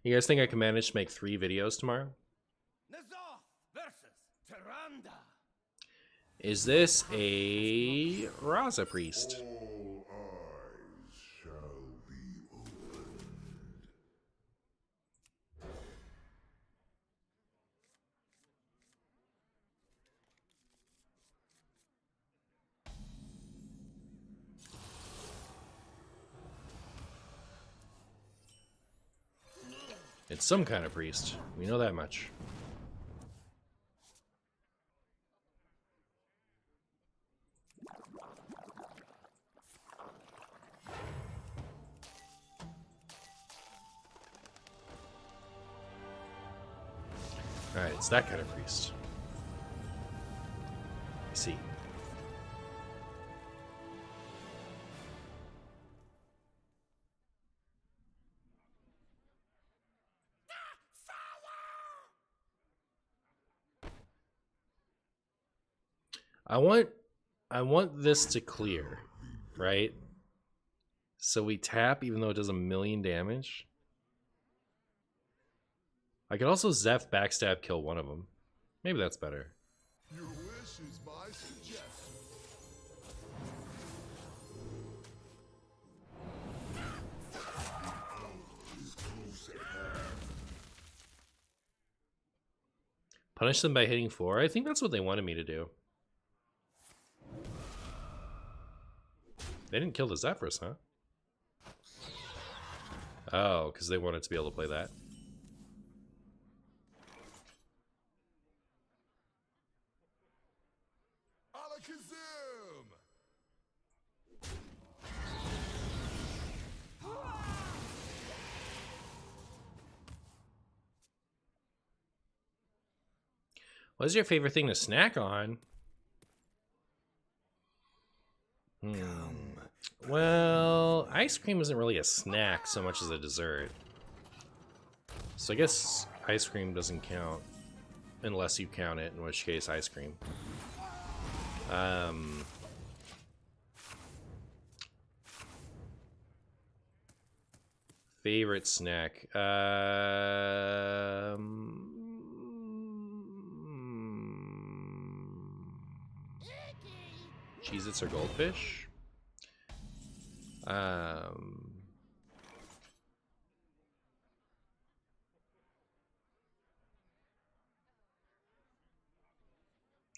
You guys think I can manage to make 3 videos tomorrow? Nazoth versus Tyrande. Is this a Raza priest? All eyes shall be opened. It's some kind of priest. We know that much. Alright, it's that kind of priest. I see. I want this to clear, right? So we tap even though it does 1,000,000 damage. I could also Zeph backstab kill one of them. Maybe that's better. Your wish is my suggestion. Punish them by hitting 4? I think that's what they wanted me to do. They didn't kill the Zephyrus, huh? Oh, because they wanted to be able to play that. Alakazam! What's your favorite thing to snack on? Well, ice cream isn't really a snack so much as a dessert. So I guess ice cream doesn't count. Unless you count it, in which case ice cream. Favorite snack? Cheez-Its or Goldfish?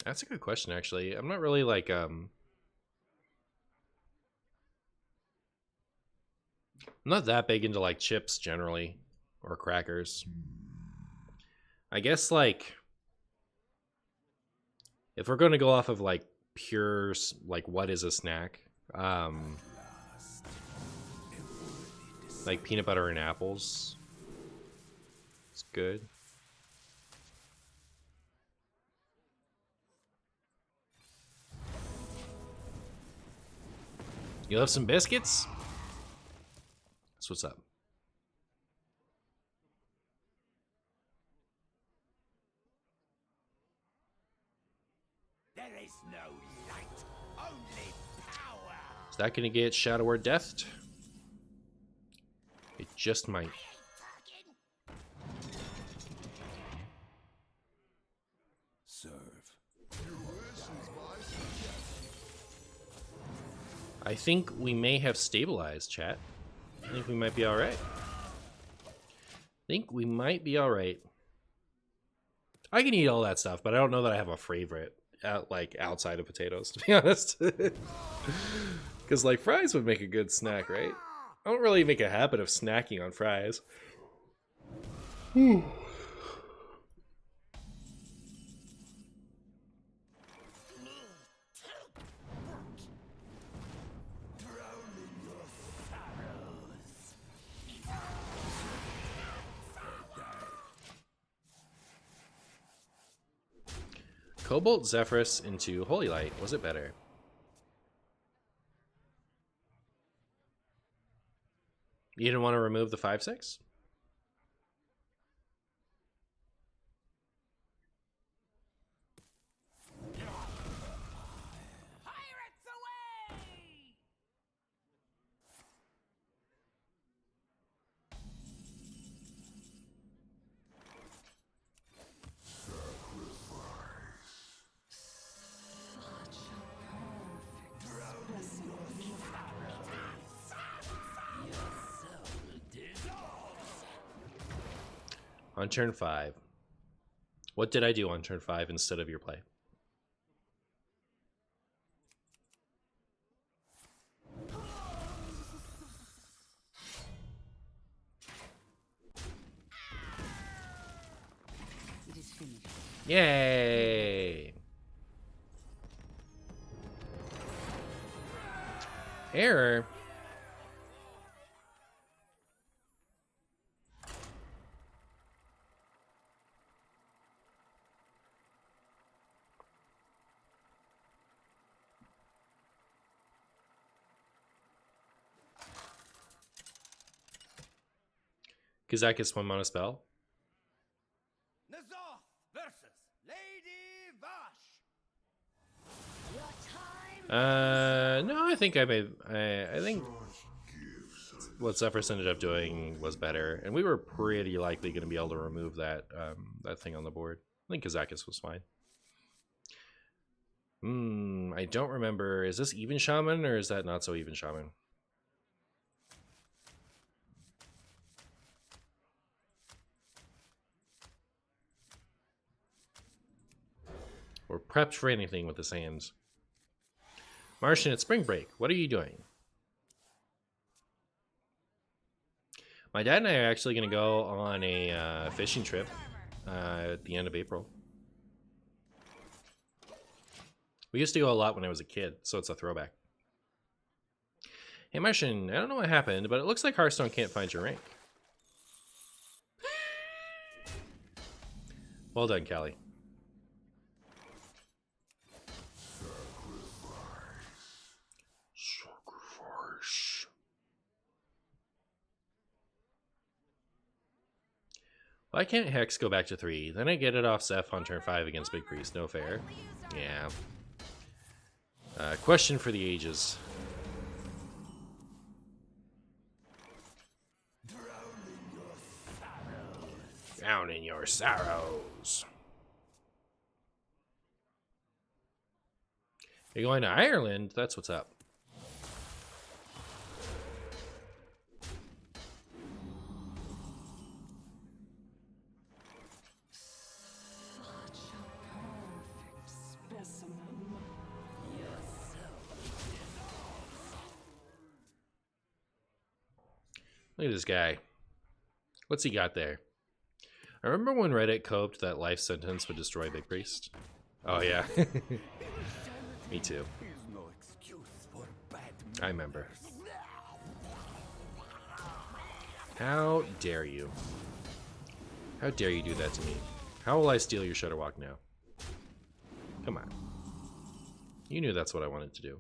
That's a good question, actually. I'm not really like, I'm not that big into like chips generally, or crackers. I guess like, if we're going to go off of like pure, like what is a snack? Like peanut butter and apples. It's good. You love some biscuits? That's what's up. There is no light, only power. Is that going to get Shadow or Deathed? It just might. Serve. Your wish is my suggestion. I think we may have stabilized, chat. I think we might be alright. I think we might be alright. I can eat all that stuff, but I don't know that I have a favorite like outside of potatoes, to be honest. Because like fries would make a good snack, right? I don't really make a habit of snacking on fries. Cobalt Zephyrus into Holy Light. Was it better? You didn't want to remove the 5/6? Pirates away! On turn 5. What did I do on turn 5 instead of your play? It is finished. Yay! Error. Kazak gets 1 mana spell. Nazoth versus Lady Vash. No, I think I think what Zephyrus ended up doing was better, and we were pretty likely going to be able to remove that that thing on the board. I think Kazakis was fine. I don't remember. Is this even Shaman or is that not so even Shaman? We're prepped for anything with this hands. Martian, it's spring break. What are you doing? My dad and I are actually going to go on a fishing trip at the end of April. We used to go a lot when I was a kid, so it's a throwback. Hey, Martian, I don't know what happened, but it looks like Hearthstone can't find your rank. Well done, Callie. Sacrifice. Why can't Hex go back to 3? Then I get it off Zeph on turn 5 against Big Priest. No fair. Yeah. Question for the ages. Drown in your sorrows. You're going to Ireland? That's what's up. Look at this guy. What's he got there? I remember when Reddit coped that life sentence would destroy Big Priest. Oh, yeah. Me too. I remember. How dare you? How dare you do that to me? How will I steal your Shudderwalk now? Come on. You knew that's what I wanted to do.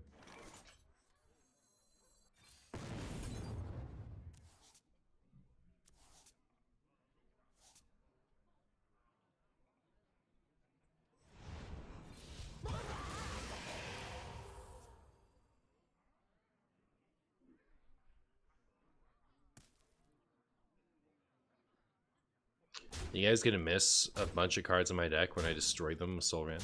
You guys gonna miss a bunch of cards in my deck when I destroy them with Soul Rand?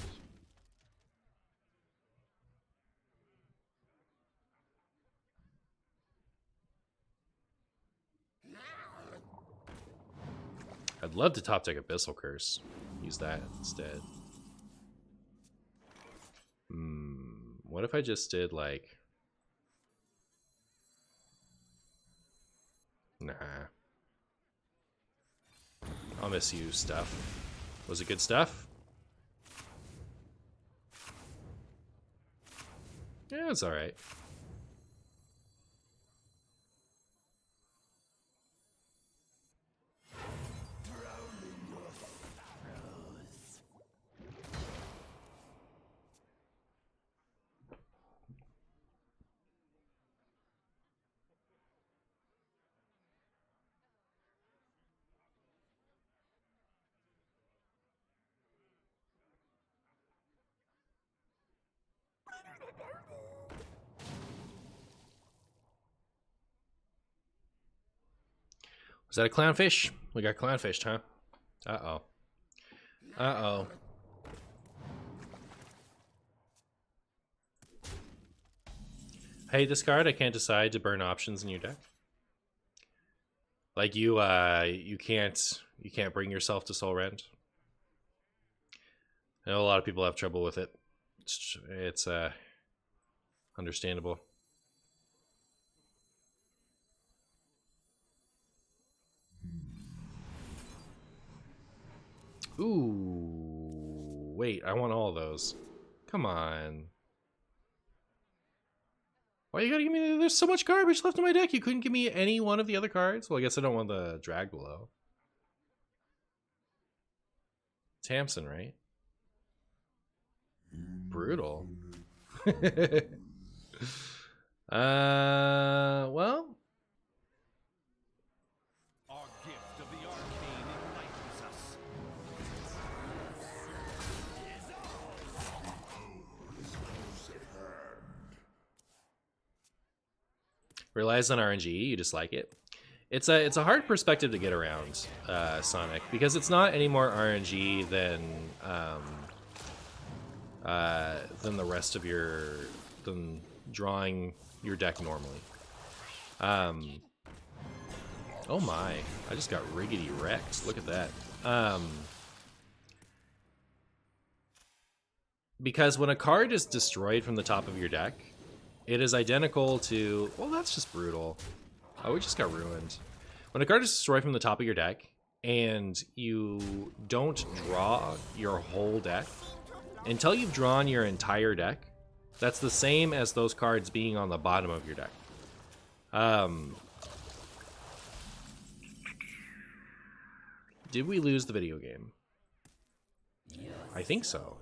I'd love to top deck Abyssal Curse. Use that instead. What if I just did like... Nah. I'll miss you, stuff. Was it good stuff? Yeah, it's alright. Was that a clownfish? We got clownfished, huh? Uh-oh. Uh-oh. Hey, this card, I can't decide to burn options in your deck. Like you can't you can't bring yourself to Soul Rend. I know a lot of people have trouble with it. It's understandable. Ooh, wait, I want all those. Come on. Why you gotta give me? There's so much garbage left in my deck. You couldn't give me any one of the other cards? Well, I guess I don't want the drag below. Tamsin, right? Brutal. Well. Our gift of the arcane enlightens us. Relies on RNG, you just like it. It's a hard perspective to get around, Sonic, because it's not any more RNG than the rest of than drawing your deck normally. Oh my, I just got riggedy wrecked. Look at that. Because when a card is destroyed from the top of your deck, it is identical to... Well, that's just brutal. Oh, we just got ruined. When a card is destroyed from the top of your deck, and you don't draw your whole deck, until you've drawn your entire deck, that's the same as those cards being on the bottom of your deck. Did we lose the video game? I think so.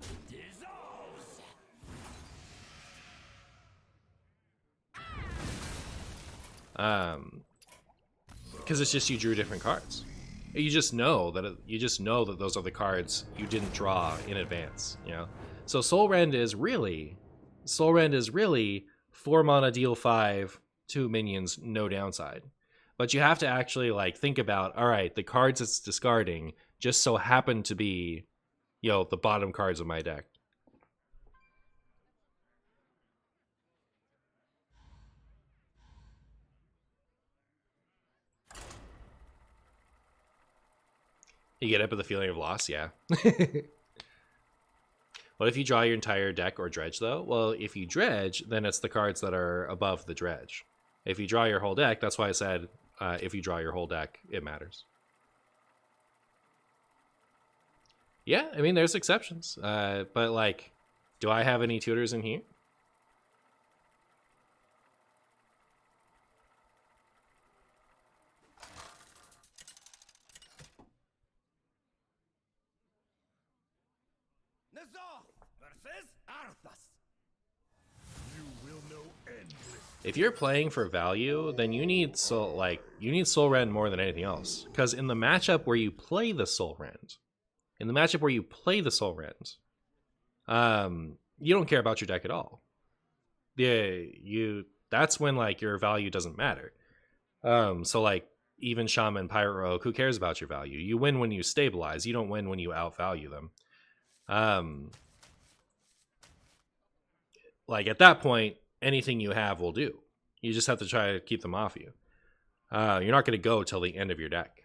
Because it's just you drew different cards. You just know that those are the cards you didn't draw in advance. You know, so Soul Rend is really 4 mana, deal 5, 2 minions, no downside. But you have to actually like think about, all right, the cards it's discarding just so happen to be, you know, the bottom cards of my deck. You get up with the feeling of loss, yeah. What if you draw your entire deck or dredge, though? Well, if you dredge, then it's the cards that are above the dredge. If you draw your whole deck, that's why I said if you draw your whole deck, it matters. Yeah, I mean, there's exceptions. But, like, do I have any tutors in here? If you're playing for value, then you need Soul Rend more than anything else. Because in the matchup where you play the Soul Rend, you don't care about your deck at all. That's when like your value doesn't matter. So like even Shaman, Pirate Rogue, who cares about your value? You win when you stabilize. You don't win when you outvalue them. Like at that point, anything you have will do. You just have to try to keep them off you. You're not going to go till the end of your deck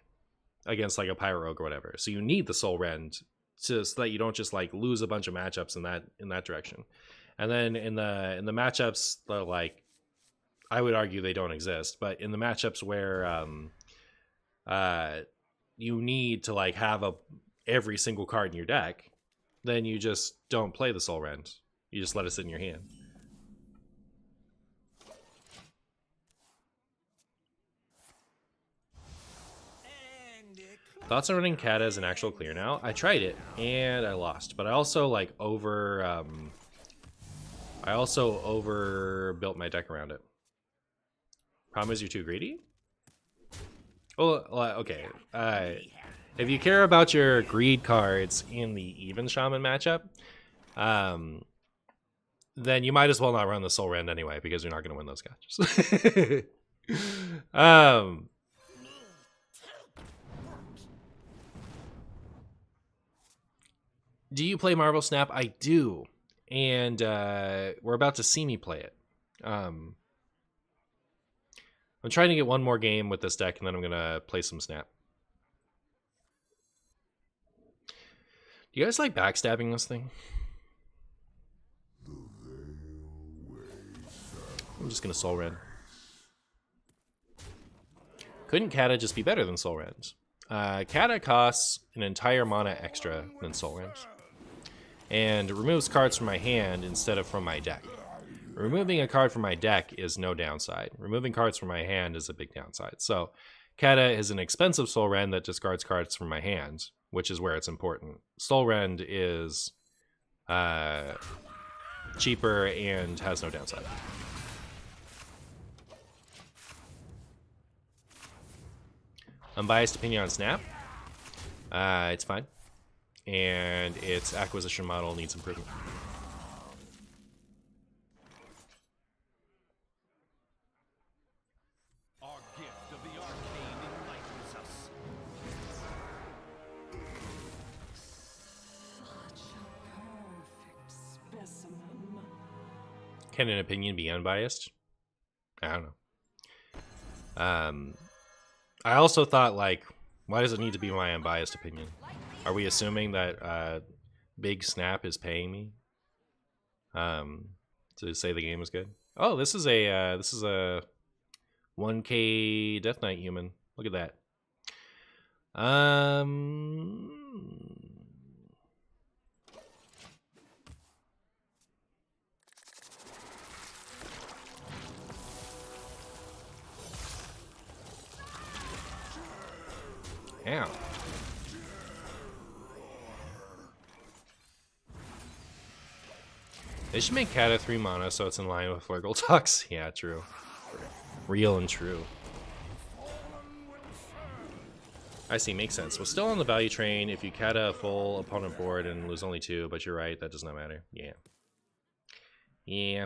against like a Pirate Rogue or whatever. So you need the Soul Rend so that you don't just like lose a bunch of matchups in that direction. And then in the matchups that like I would argue they don't exist, but in the matchups where you need to like have every single card in your deck, then you just don't play the Soul Rend. You just let it sit in your hand. Thoughts on running Kata as an actual clear now? I tried it and I lost, but I also like overbuilt my deck around it. Problem is you're too greedy? Well, okay. If you care about your greed cards in the even Shaman matchup, then you might as well not run the Soul Rend anyway, because you're not going to win those matches. Do you play Marble Snap? I do. And we're about to see me play it. I'm trying to get one more game with this deck, and then I'm going to play some Snap. Do you guys like backstabbing this thing? I'm just gonna Soul Rend. Couldn't Kata just be better than Soul Rend? Kata costs an entire mana extra than Soul Rend, and removes cards from my hand instead of from my deck. Removing a card from my deck is no downside. Removing cards from my hand is a big downside. So Kata is an expensive Soul Rend that discards cards from my hand, which is where it's important. Soul Rend is cheaper and has no downside. Unbiased opinion on Snap. It's fine. And its acquisition model needs improvement. Our gift of the arcane enlightens us. Can an opinion be unbiased? I don't know. I also thought, like, why does it need to be my unbiased opinion? Are we assuming that Big Snap is paying me to say the game is good? Oh, this is a 1K Death Knight human. Look at that. Yeah. They should make Kata 3 mana so it's in line with Flurgle Talks. Yeah, true. Real and true. I see, makes sense. We're still on the value train if you Kata a full opponent board and lose only 2, but you're right, that does not matter. Yeah. Yeah.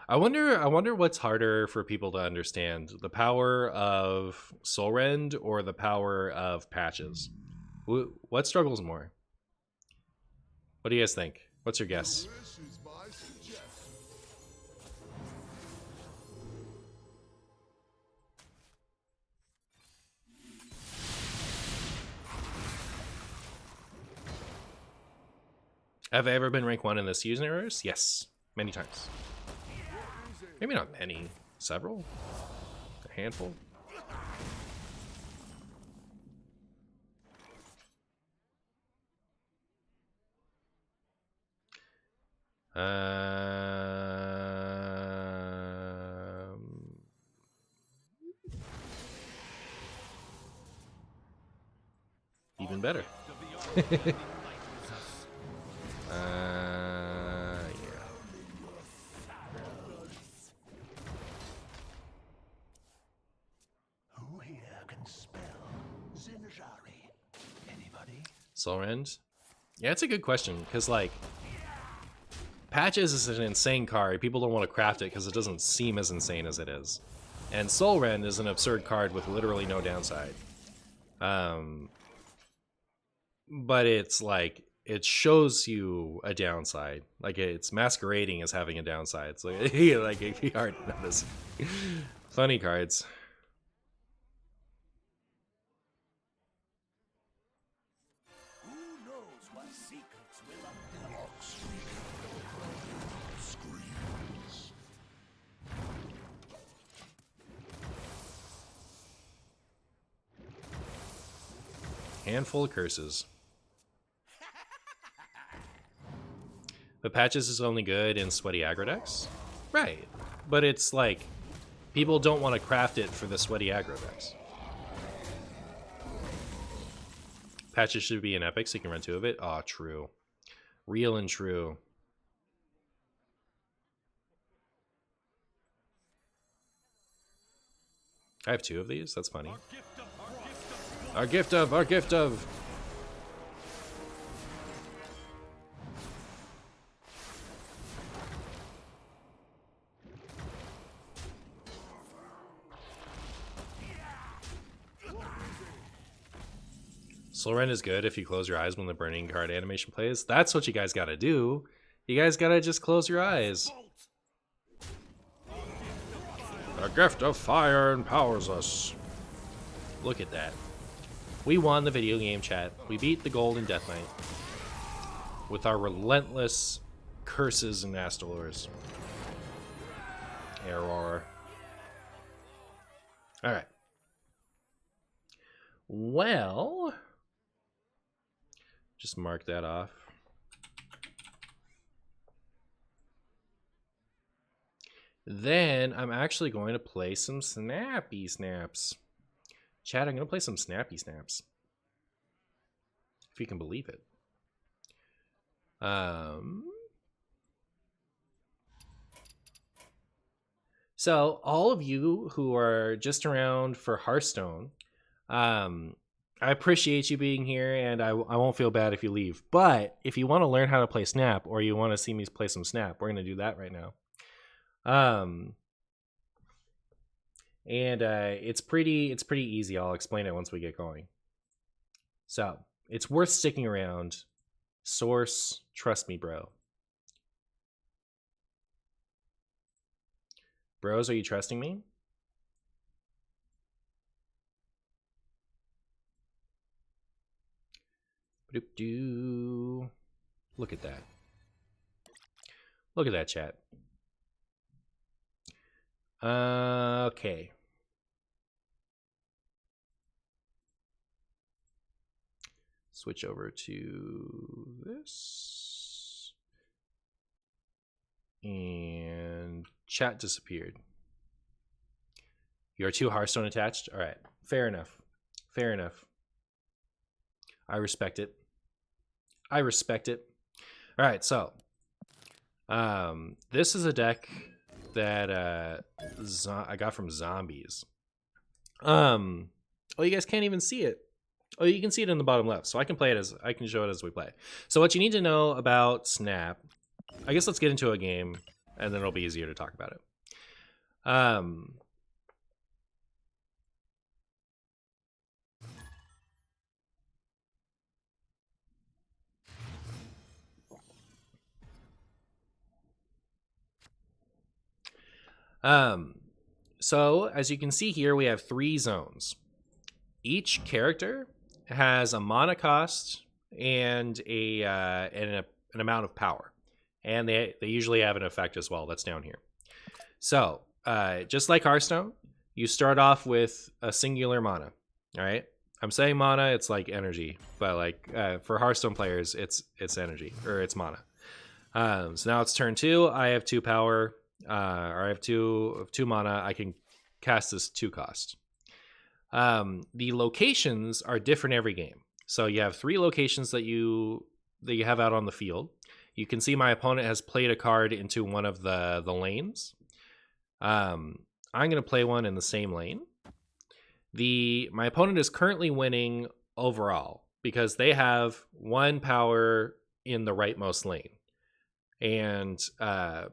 I wonder what's harder for people to understand, the power of Soul Rend or the power of patches. What struggles more? What do you guys think? What's your guess? This is my suggestion. Have I ever been rank 1 in this universe? Yes, many times. Maybe not many, several, a handful. Even better. Soul Rend? Yeah, it's a good question, because, like, Patches is an insane card. People don't want to craft it because it doesn't seem as insane as it is. And Soul Rend is an absurd card with literally no downside. But it's, like, it shows you a downside. Like, it's masquerading as having a downside. So, like, if you aren't noticing. Funny cards. Handful of curses. But Patches is only good in sweaty aggro decks? Right. But it's like, people don't want to craft it for the sweaty aggro decks. Patches should be an epic so you can run 2 of it. Aw, true. Real and true. I have 2 of these? That's funny. Our gift of. Soul Rend is good if you close your eyes when the burning card animation plays. That's what you guys gotta do. You guys gotta just close your eyes. The gift of fire empowers us. Look at that. We won the video game, chat. We beat the Golden Death Knight with our relentless curses and Astalors. Error. Alright. Well, just mark that off. Then I'm actually going to play some Snappy Snaps. Chat, I'm going to play some Snappy Snaps. If you can believe it. So, all of you who are just around for Hearthstone, I appreciate you being here, and I won't feel bad if you leave. But if you want to learn how to play Snap, or you want to see me play some Snap, we're going to do that right now. It's pretty easy. I'll explain it once we get going. So, it's worth sticking around. Source, trust me, bro. Bros, are you trusting me? Ba-doop-doo. Look at that. Look at that, chat. Okay. Switch over to this. And chat disappeared. You're too Hearthstone attached? All right. Fair enough. Fair enough. I respect it. I respect it. All right, so this is a deck that I got from Zombies. Oh, you guys can't even see it. Oh, you can see it in the bottom left. So I can play it as I can show it as we play. So what you need to know about Snap, I guess let's get into a game and then it'll be easier to talk about it. So as you can see here, we have 3 zones. Each character has a mana cost and an amount of power, and they usually have an effect as well. That's down here. So just like Hearthstone, you start off with a singular mana. All right, I'm saying mana, it's like energy, but like for Hearthstone players, it's energy or it's mana. So now it's turn 2. I have 2 power, or I have 2 mana. I can cast this 2 cost. The locations are different every game. So you have 3 locations that you have out on the field. You can see my opponent has played a card into one of the lanes. I'm going to play one in the same lane. My opponent is currently winning overall because they have 1 power in the rightmost lane. And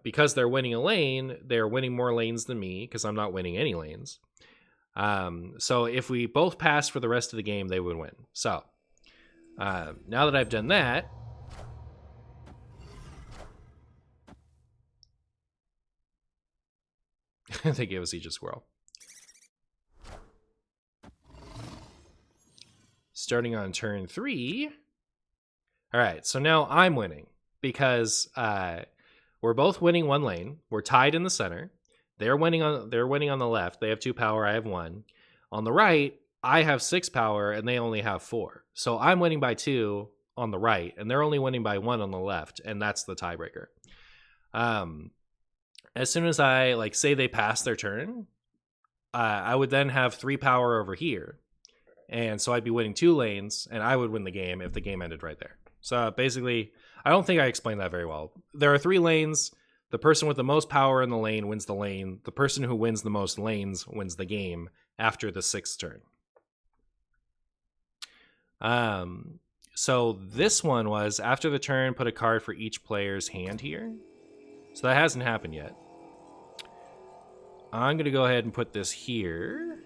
because they're winning a lane, they're winning more lanes than me because I'm not winning any lanes. So if we both pass for the rest of the game, they would win. So now that I've done that, they gave us each a squirrel. Starting on turn 3. All right, so now I'm winning because we're both winning 1 lane. We're tied in the center. They're winning on the left. They have 2 power. I have 1. On the right, I have 6 power, and they only have 4. So I'm winning by 2 on the right, and they're only winning by 1 on the left, and that's the tiebreaker. As soon as I say they pass their turn, I would then have 3 power over here, and so I'd be winning 2 lanes, and I would win the game if the game ended right there. So basically, I don't think I explained that very well. There are 3 lanes. The person with the most power in the lane wins the lane. The person who wins the most lanes wins the game after the 6th turn. So this one was after the turn, put a card for each player's hand here. So that hasn't happened yet. I'm going to go ahead and put this here.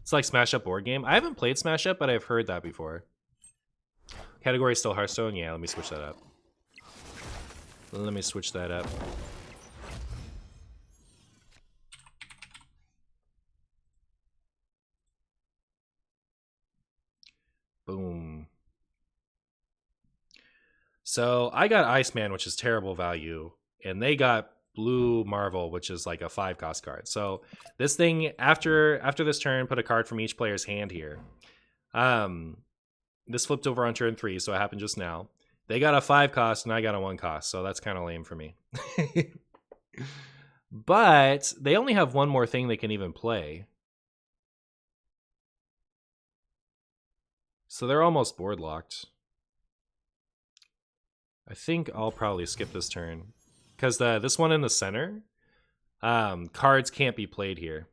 It's like Smash Up board game. I haven't played Smash Up, but I've heard that before. Category still Hearthstone? Yeah, let me switch that up. Let me switch that up. Boom. So I got Iceman, which is terrible value, and they got Blue Marvel, which is like a 5-cost card. So this thing, after this turn, put a card from each player's hand here. This flipped over on turn 3, so it happened just now. They got a 5-cost, and I got a 1-cost, so that's kind of lame for me. But they only have one more thing they can even play. So they're almost board locked. I think I'll probably skip this turn. Because this one in the center, cards can't be played here.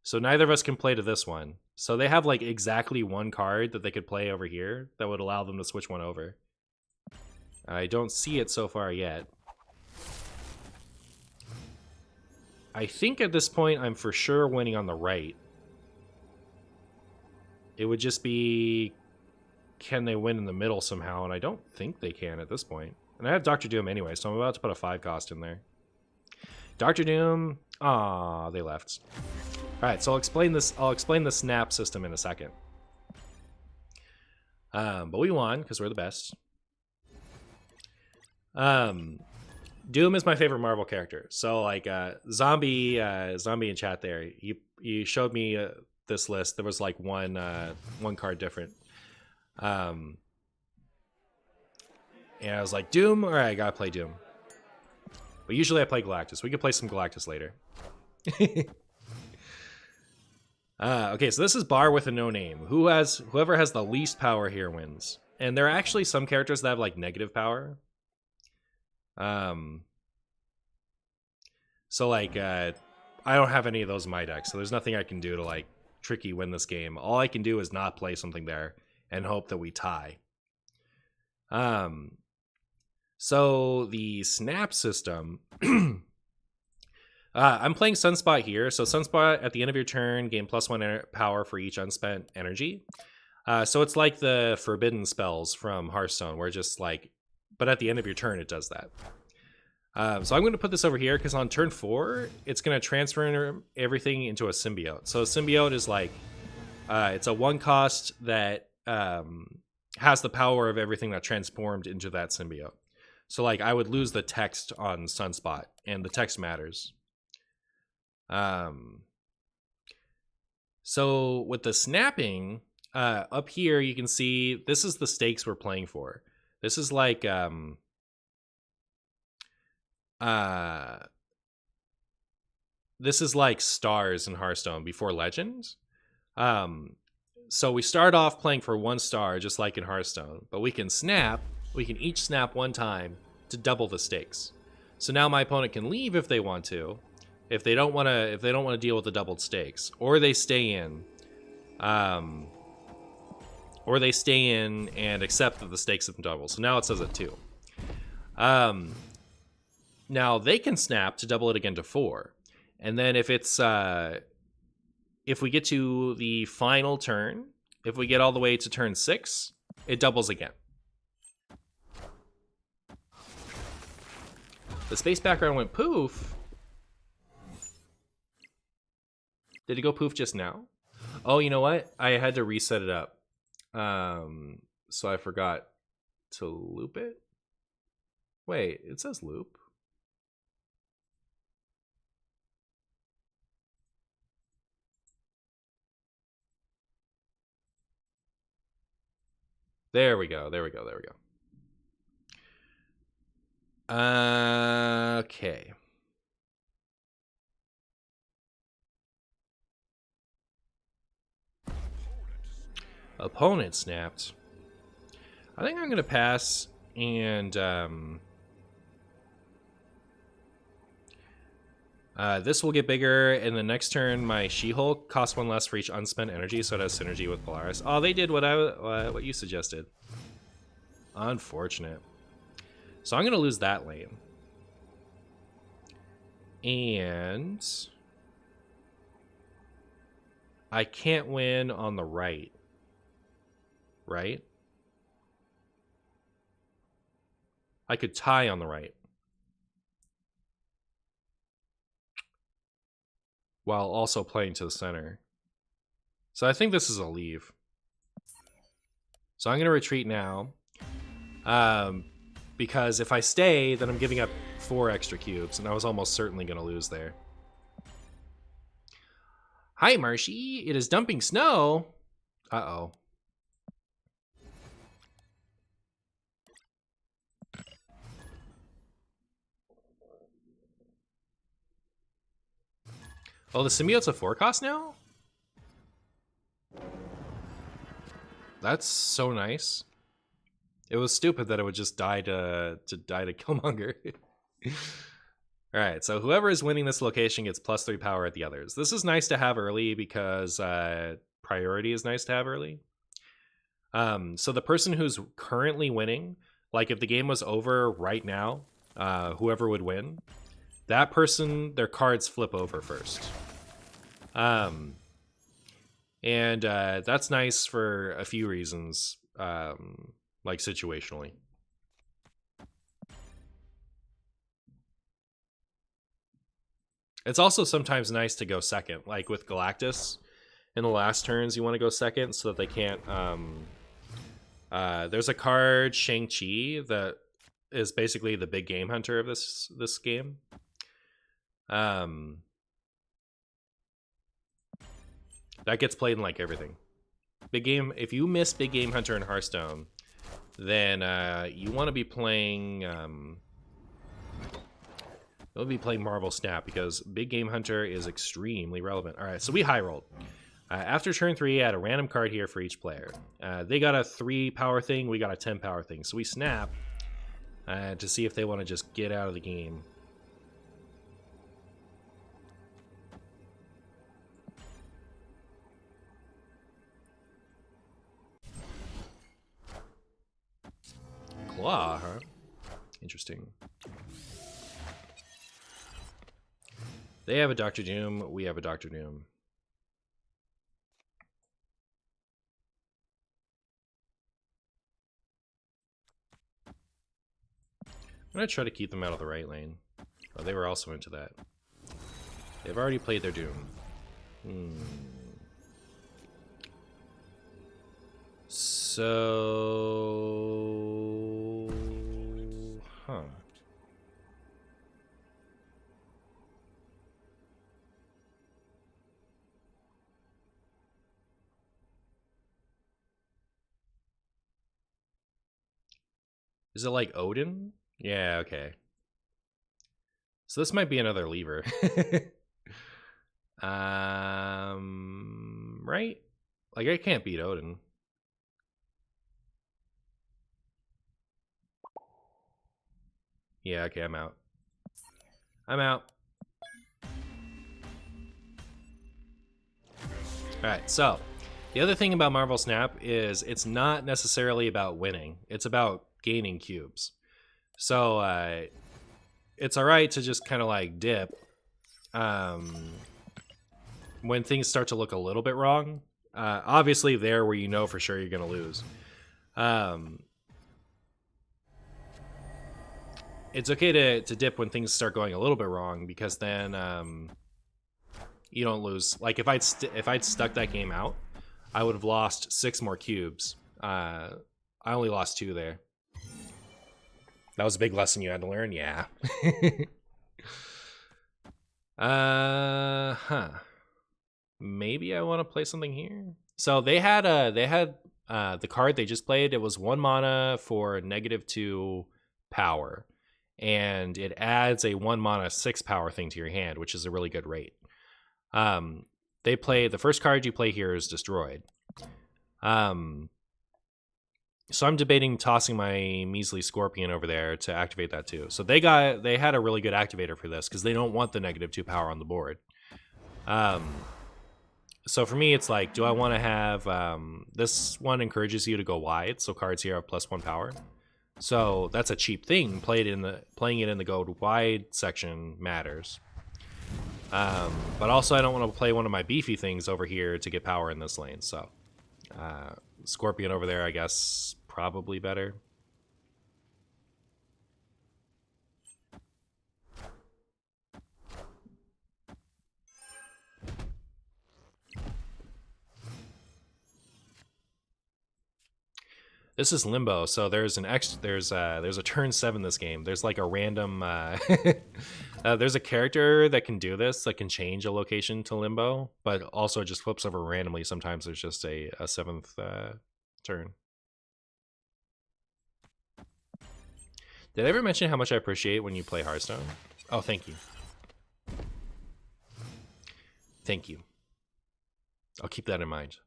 So neither of us can play to this one. So they have like exactly one card that they could play over here that would allow them to switch one over. I don't see it so far yet. I think at this point I'm for sure winning on the right. It would just be, can they win in the middle somehow? And I don't think they can at this point. And I have Dr. Doom anyway, so I'm about to put a 5-cost in there. Dr. Doom, they left. All right, so I'll explain this. I'll explain the snap system in a second. But we won because we're the best. Doom is my favorite Marvel character. So like zombie in chat there, you showed me this list. There was like one card different. And I was like, Doom? All right, I gotta play Doom. But usually I play Galactus. We could play some Galactus later. Okay, so this is Bar with a no name. Whoever has the least power here wins. And there are actually some characters that have like negative power. So like I don't have any of those in my deck, so there's nothing I can do to like tricky win this game. All I can do is not play something there and hope that we tie. So the snap system. I'm playing Sunspot here. So Sunspot at the end of your turn, gain +1 power for each unspent energy. So it's like the forbidden spells from Hearthstone, where just like, but at the end of your turn, it does that. So I'm going to put this over here because on turn 4, it's going to transfer everything into a symbiote. So a symbiote is like, it's a 1-cost that has the power of everything that transformed into that symbiote. So like I would lose the text on Sunspot, and the text matters. So with the snapping, up here you can see this is the stakes we're playing for. This is like this is like stars in Hearthstone before Legends. So we start off playing for 1 star, just like in Hearthstone, but we can each snap 1 time to double the stakes. So now my opponent can leave if they want to, if they don't want to deal with the doubled stakes, or they stay in, and accept that the stakes have been doubled. So now it says it 2. Now they can snap to double it again to 4, and then if it's if we get to the final turn, if we get all the way to turn 6, it doubles again. The space background went poof. Did it go poof just now? Oh, you know what? I had to reset it up. So I forgot to loop it. Wait, it says loop. There we go. Okay. Opponent snapped. I think I'm going to pass, and this will get bigger, and the next turn my She-Hulk costs 1 less for each unspent energy, so it has synergy with Polaris. Oh, they did what you suggested. Unfortunate. So I'm going to lose that lane. And I can't win on the right. Right? I could tie on the right. while also playing to the center. So I think this is a leave. So I'm going to retreat now. Because if I stay, then I'm giving up 4 extra cubes, and I was almost certainly going to lose there. Hi, Marshy. It is dumping snow. Uh-oh. Oh, the symbiote's a 4 cost now? That's so nice. It was stupid that it would just die to Killmonger. Alright, so whoever is winning this location gets +3 power at the others. This is nice to have early because priority is nice to have early. So the person who's currently winning, like if the game was over right now, whoever would win, that person, their cards flip over first. And that's nice for a few reasons, like situationally. It's also sometimes nice to go second, like with Galactus. In the last turns, you want to go second so that they can't... there's a card, Shang-Chi, that is basically the big game hunter of this game. That gets played in like everything. Big game. If you miss Big Game Hunter in Hearthstone, then you want to be playing... We'll be playing Marvel Snap because Big Game Hunter is extremely relevant. All right, so we high rolled. After turn 3, I had a random card here for each player. They got a 3 power thing, we got a 10 power thing. So we snap to see if they want to just get out of the game. Claw, huh? Interesting. They have a Dr. Doom, we have a Dr. Doom. I'm gonna try to keep them out of the right lane. Oh, they were also into that. They've already played their Doom. So... Huh. Is it like Odin? Yeah, okay. So this might be another lever. Right? Like I can't beat Odin. Yeah, okay, I'm out. I'm out. Alright, so the other thing about Marvel Snap is it's not necessarily about winning. It's about gaining cubes. So it's alright to just kind of like dip when things start to look a little bit wrong. Obviously there where you know for sure you're going to lose. It's okay to dip when things start going a little bit wrong because then you don't lose. Like if I'd stuck that game out, I would have lost 6 more cubes. I only lost 2 there. That was a big lesson you had to learn, yeah. Maybe I want to play something here. So they had the card they just played. It was 1 mana for -2 power, and it adds a 1 mana 6 power thing to your hand, which is a really good rate. They play the first card you play here is destroyed. So I'm debating tossing my measly Scorpion over there to activate that too. So they had a really good activator for this because they don't want the -2 power on the board. So for me, it's like, do I want to have this one encourages you to go wide, so cards here have +1 power. So that's a cheap thing. Playing it in the go wide section matters. But also, I don't want to play one of my beefy things over here to get power in this lane. So Scorpion over there, I guess, probably better. This is Limbo, so there's there's a turn 7 this game. There's like a random there's a character that can do this, that can change a location to Limbo, but also it just flips over randomly. Sometimes there's just a 7th turn. Did I ever mention how much I appreciate when you play Hearthstone? Oh, thank you. Thank you. I'll keep that in mind.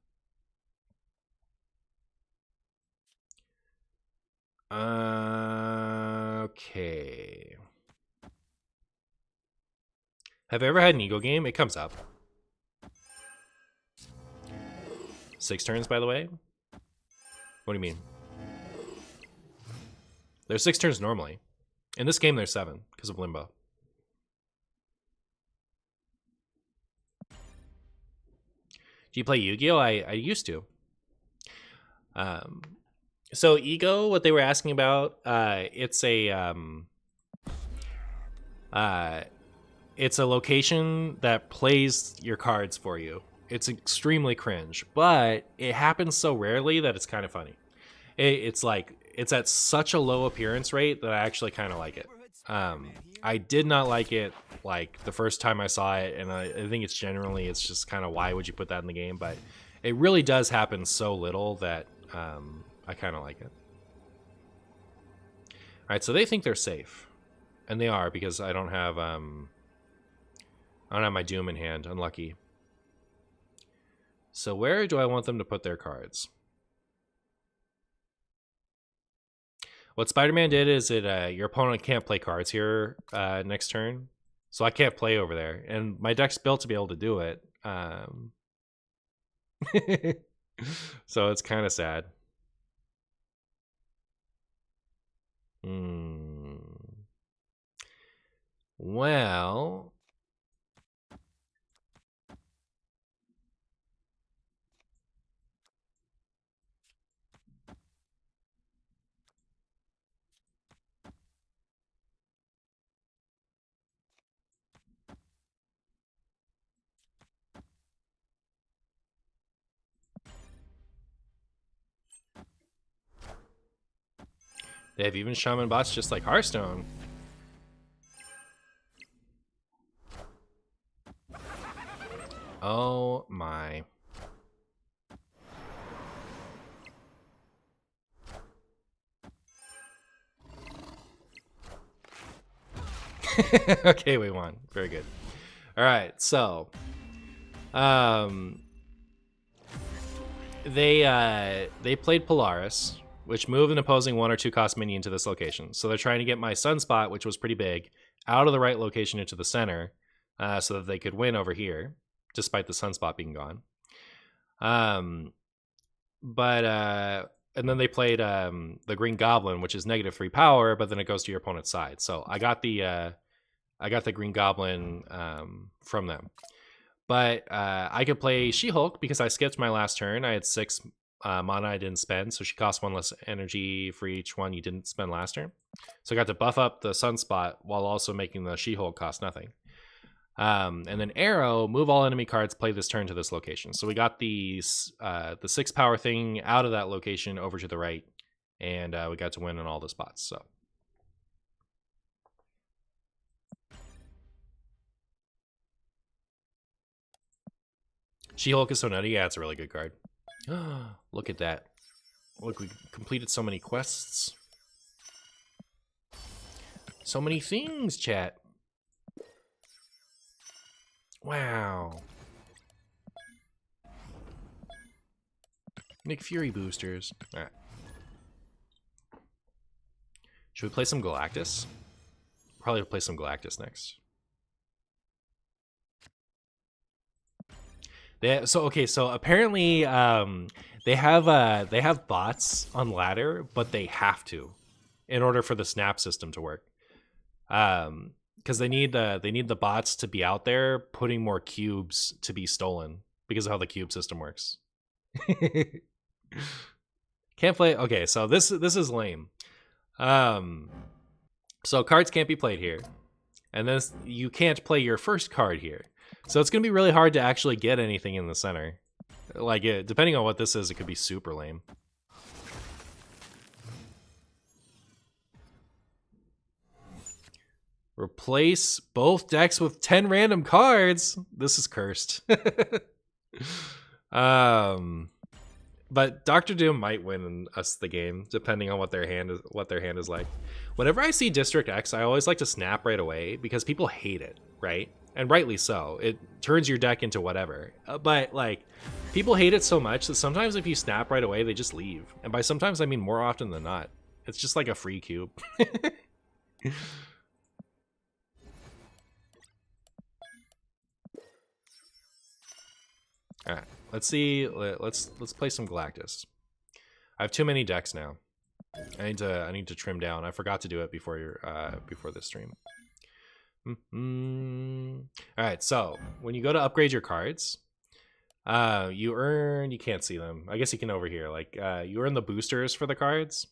Okay. Have I ever had an ego game? It comes up. 6 turns, by the way? What do you mean? There's 6 turns normally. In this game, there's 7 because of Limbo. Do you play Yu-Gi-Oh? I used to. So Ego, what they were asking about, it's a location that plays your cards for you. It's extremely cringe, but it happens so rarely that it's kind of funny. It's at such a low appearance rate that I actually kind of like it. I did not like it like the first time I saw it, and I think it's just kind of, why would you put that in the game? But it really does happen so little that I kind of like it. All right, so they think they're safe, and they are, because I don't have my Doom in hand. Unlucky. So where do I want them to put their cards? What Spider-Man did is your opponent can't play cards here next turn, so I can't play over there, and my deck's built to be able to do it. So it's kind of sad. Well, they have even Shaman bots just like Hearthstone. Oh my. Okay, we won. Very good. All right, so they played Polaris, which moved an opposing 1 or 2 cost minion to this location. So they're trying to get my Sunspot, which was pretty big, out of the right location into the center, so that they could win over here, despite the Sunspot being gone. And then they played the Green Goblin, which is -3 power, but then it goes to your opponent's side. So I got the Green Goblin from them. But I could play She-Hulk because I skipped my last turn. I had 6 mana I didn't spend, so she costs 1 less energy for each one you didn't spend last turn. So I got to buff up the Sunspot while also making the She-Hulk cost nothing. And then Arrow, move all enemy cards, play this turn to this location. So we got the 6 power thing out of that location over to the right, and we got to win in all the spots. So She-Hulk is so nutty. Yeah, it's a really good card. Look at that. Look, we completed so many quests. So many things, chat. Wow. Nick Fury boosters. All right. Should we play some Galactus? Probably play some Galactus next. So apparently they have bots on ladder, but they have to in order for the snap system to work. Because they need the bots to be out there putting more cubes to be stolen because of how the cube system works. Can't play. Okay, so this is lame. So cards can't be played here, and then you can't play your first card here. So it's gonna be really hard to actually get anything in the center. Like, depending on what this is, it could be super lame. Replace both decks with 10 random cards. This is cursed. But Dr. Doom might win us the game, depending on what their hand is like. Whenever I see District X, I always like to snap right away because people hate it, right? And rightly so. It turns your deck into whatever. But like, people hate it so much that sometimes if you snap right away, they just leave. And by sometimes, I mean more often than not. It's just like a free cube. All right, let's see. Let's play some Galactus. I have too many decks now. I need to trim down. I forgot to do it before this stream. All right, so when you go to upgrade your cards, you earn. You can't see them. I guess you can over here. Like you earn the boosters for the cards,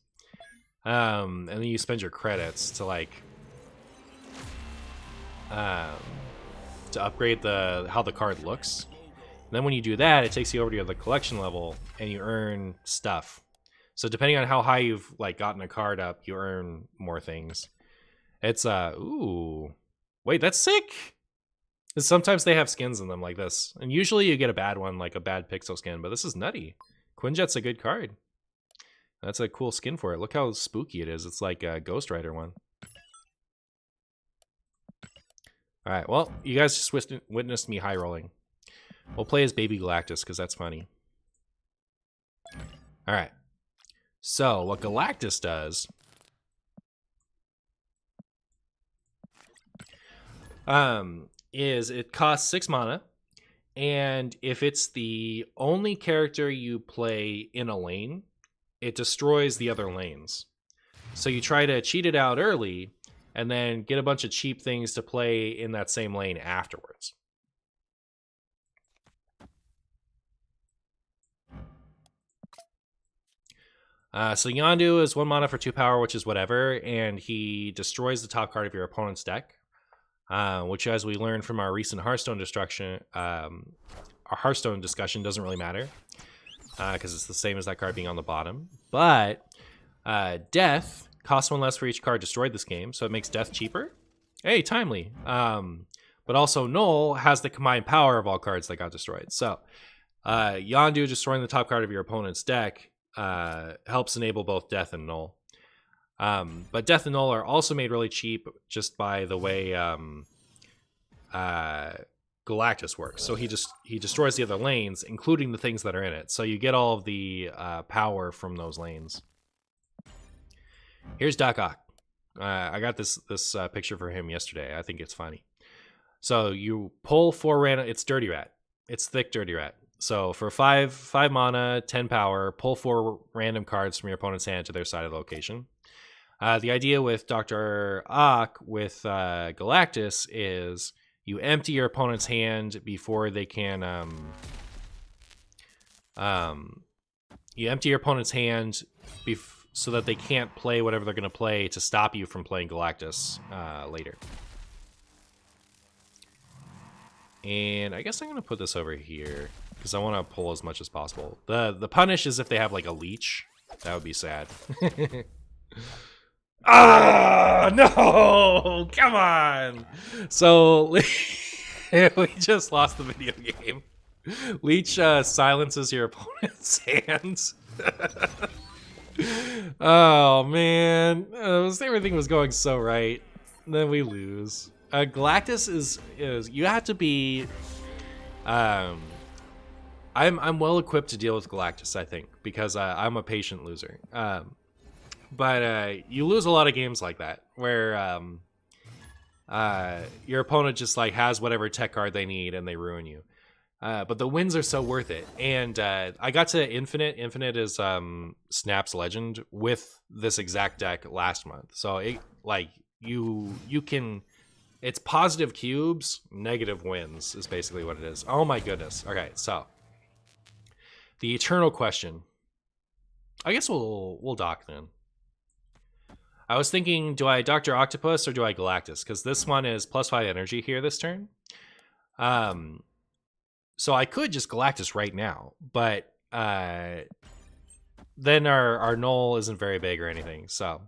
and then you spend your credits to like to upgrade how the card looks. And then when you do that, it takes you over to the collection level, and you earn stuff. So depending on how high you've like gotten a card up, you earn more things. It's ooh, wait, that's sick. Sometimes they have skins in them like this, and usually you get a bad one, like a bad pixel skin. But this is nutty. Quinjet's a good card. That's a cool skin for it. Look how spooky it is. It's like a Ghost Rider one. All right, well, you guys just witnessed me high rolling. We'll play as Baby Galactus because that's funny. All right. So what Galactus does is it costs 6 mana, and if it's the only character you play in a lane, it destroys the other lanes. So you try to cheat it out early and then get a bunch of cheap things to play in that same lane afterwards. So Yondu is 1 mana for 2 power, which is whatever, and he destroys the top card of your opponent's deck, which, as we learned from our recent Hearthstone discussion, doesn't really matter because it's the same as that card being on the bottom. But Death costs 1 less for each card destroyed this game, so it makes Death cheaper. Hey, timely. But also Null has the combined power of all cards that got destroyed. So Yondu destroying the top card of your opponent's deck helps enable both Death and Null. But Death and Null are also made really cheap just by the way Galactus works. So he destroys the other lanes, including the things that are in it. So you get all of the power from those lanes. Here's Doc Ock. I got this picture for him yesterday. I think it's funny. So you pull 4 random. It's Dirty Rat. It's thick Dirty Rat. So for 5 mana, 10 power, pull 4 random cards from your opponent's hand to their side of the location. The idea with Dr. Ock with Galactus is you empty your opponent's hand before they can. You empty your opponent's hand so that they can't play whatever they're going to play to stop you from playing Galactus later. And I guess I'm going to put this over here because I want to pull as much as possible. The punish is if they have like a leech. That would be sad. Ah, no! Come on! So we just lost the video game. Leech silences your opponent's hands. Oh man, everything was going so right. Then we lose. Galactus is you have to be. I'm well equipped to deal with Galactus, I think, because I'm a patient loser. But you lose a lot of games like that, where your opponent just like has whatever tech card they need and they ruin you. But the wins are so worth it. And I got to Infinite. Infinite is Snap's Legend with this exact deck last month. So you can. It's positive cubes, negative wins is basically what it is. Oh my goodness. Okay, so the eternal question. I guess we'll dock then. I was thinking, do I Dr. Octopus or do I Galactus? Because this one is +5 energy here this turn. So I could just Galactus right now, but then our null isn't very big or anything. So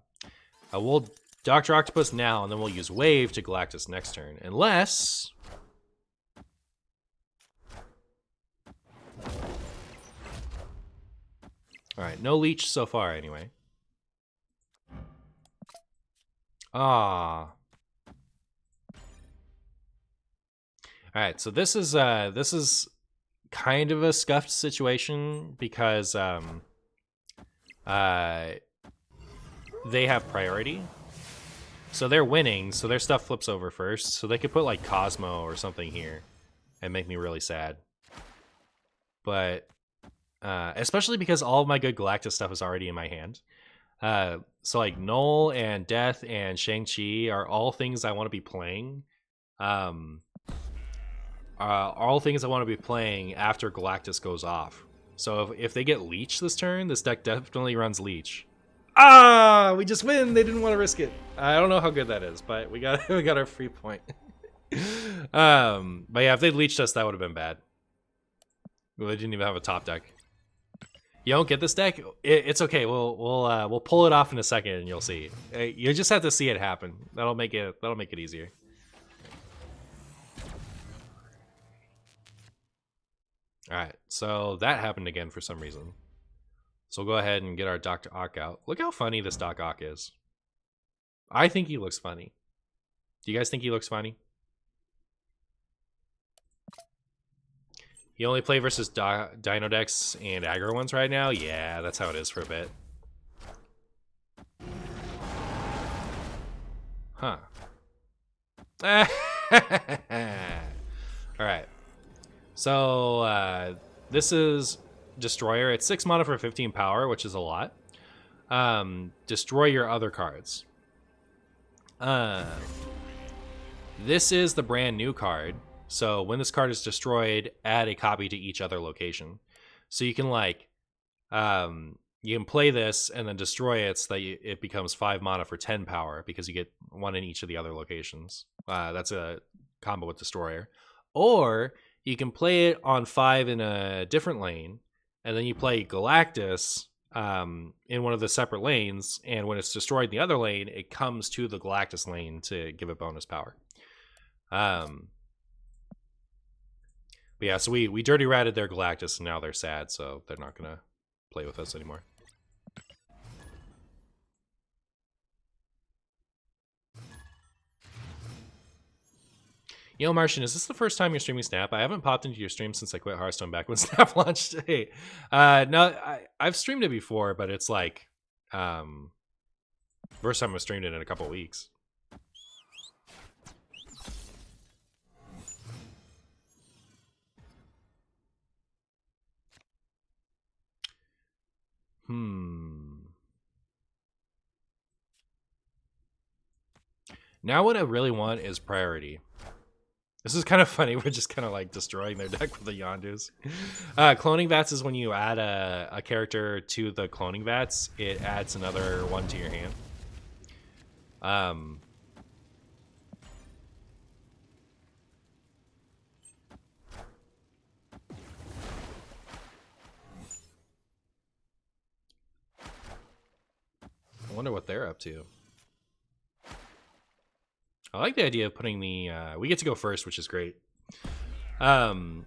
we'll Dr. Octopus now, and then we'll use Wave to Galactus next turn. Unless... Alright, no leech so far anyway. Ah. Alright, so this is kind of a scuffed situation because they have priority. So they're winning, so their stuff flips over first. So they could put like Cosmo or something here and make me really sad. But especially because all of my good Galactus stuff is already in my hand. So like Null and Death and Shang-Chi are all things I want to be playing. All things I want to be playing after Galactus goes off. So if they get Leech this turn, this deck definitely runs Leech. Ah, we just win. They didn't want to risk it. I don't know how good that is, but we got we got our free point. But yeah, if they'd leeched us, that would have been bad. Well, they didn't even have a top deck. You don't get this deck? It's okay. We'll pull it off in a second, and you'll see. You just have to see it happen. That'll make it easier. All right, so that happened again for some reason. So we'll go ahead and get our Dr. Ock out. Look how funny this Doc Ock is. I think he looks funny. Do you guys think he looks funny? You only play versus Dino decks and aggro ones right now? Yeah, that's how it is for a bit. Huh. Alright. So, this is Destroyer. It's 6 mana for 15 power, which is a lot. Destroy your other cards. This is the brand new card. So when this card is destroyed, add a copy to each other location. So you can like, you can play this and then destroy it so that it becomes 5 mana for 10 power because you get 1 in each of the other locations. That's a combo with Destroyer. Or you can play it on 5 in a different lane, and then you play Galactus in one of the separate lanes, and when it's destroyed in the other lane, it comes to the Galactus lane to give it bonus power. But yeah, so we dirty ratted their Galactus, and now they're sad, so they're not gonna play with us anymore. You know, Martian, is this the first time you're streaming Snap? I haven't popped into your stream since I quit Hearthstone back when Snap launched. Hey, no, I've streamed it before, but it's like first time I've streamed it in a couple weeks. Now what I really want is priority. This is kind of funny. We're just kind of like destroying their deck with the Yondus. Cloning Vats is when you add a character to the Cloning Vats. It adds another 1 to your hand. I wonder what they're up to. I like the idea of putting the... we get to go first, which is great. So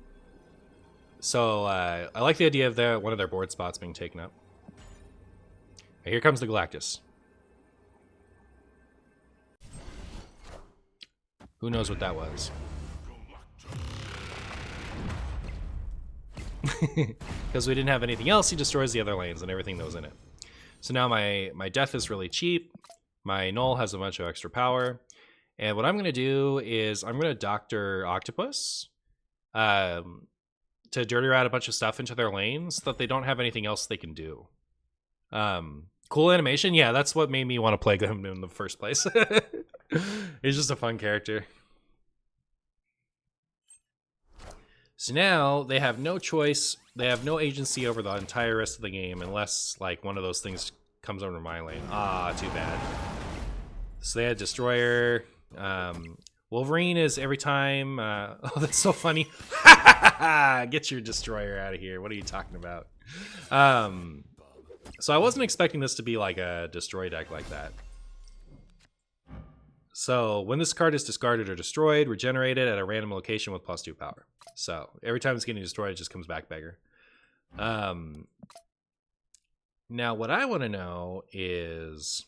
I like the idea of one of their board spots being taken up. Okay, here comes the Galactus. Who knows what that was? Because we didn't have anything else, he destroys the other lanes and everything that was in it. So now my death is really cheap. My Null has a bunch of extra power. And what I'm going to do is I'm going to Dr. Octopus to dirty rat a bunch of stuff into their lanes so that they don't have anything else they can do. Cool animation? Yeah, that's what made me want to play him in the first place. He's just a fun character. So now they have no choice. They have no agency over the entire rest of the game unless like one of those things comes over my lane. Ah, too bad. So they had Destroyer. Wolverine is every time. Oh, that's so funny. Get your Destroyer out of here. What are you talking about? So I wasn't expecting this to be like a destroy deck like that. So when this card is discarded or destroyed, regenerate it at a random location with +2 power. So every time it's getting destroyed, it just comes back bigger. Now what I want to know is,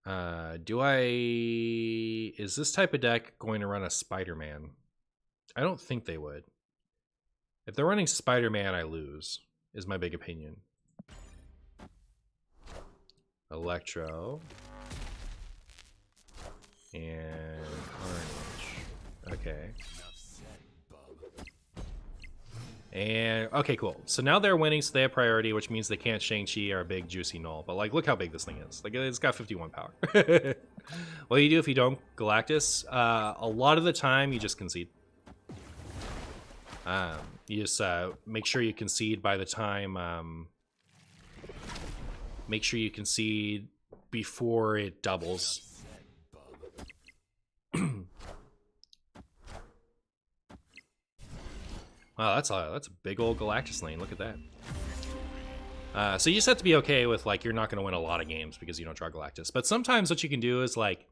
is this type of deck going to run a Spider-Man? I don't think they would. If they're running Spider-Man, I lose, is my big opinion. Electro. And Carnage. Okay. And, okay, cool. So now they're winning, so they have priority, which means they can't Shang-Chi or a big juicy null. But, like, look how big this thing is. Like, it's got 51 power. What do you do if you don't Galactus? A lot of the time, you just concede. You just make sure you concede by the time... make sure you concede before it doubles. Wow, that's a big old Galactus lane. Look at that. So you just have to be okay with, like, you're not going to win a lot of games because you don't draw Galactus. But sometimes what you can do is, like,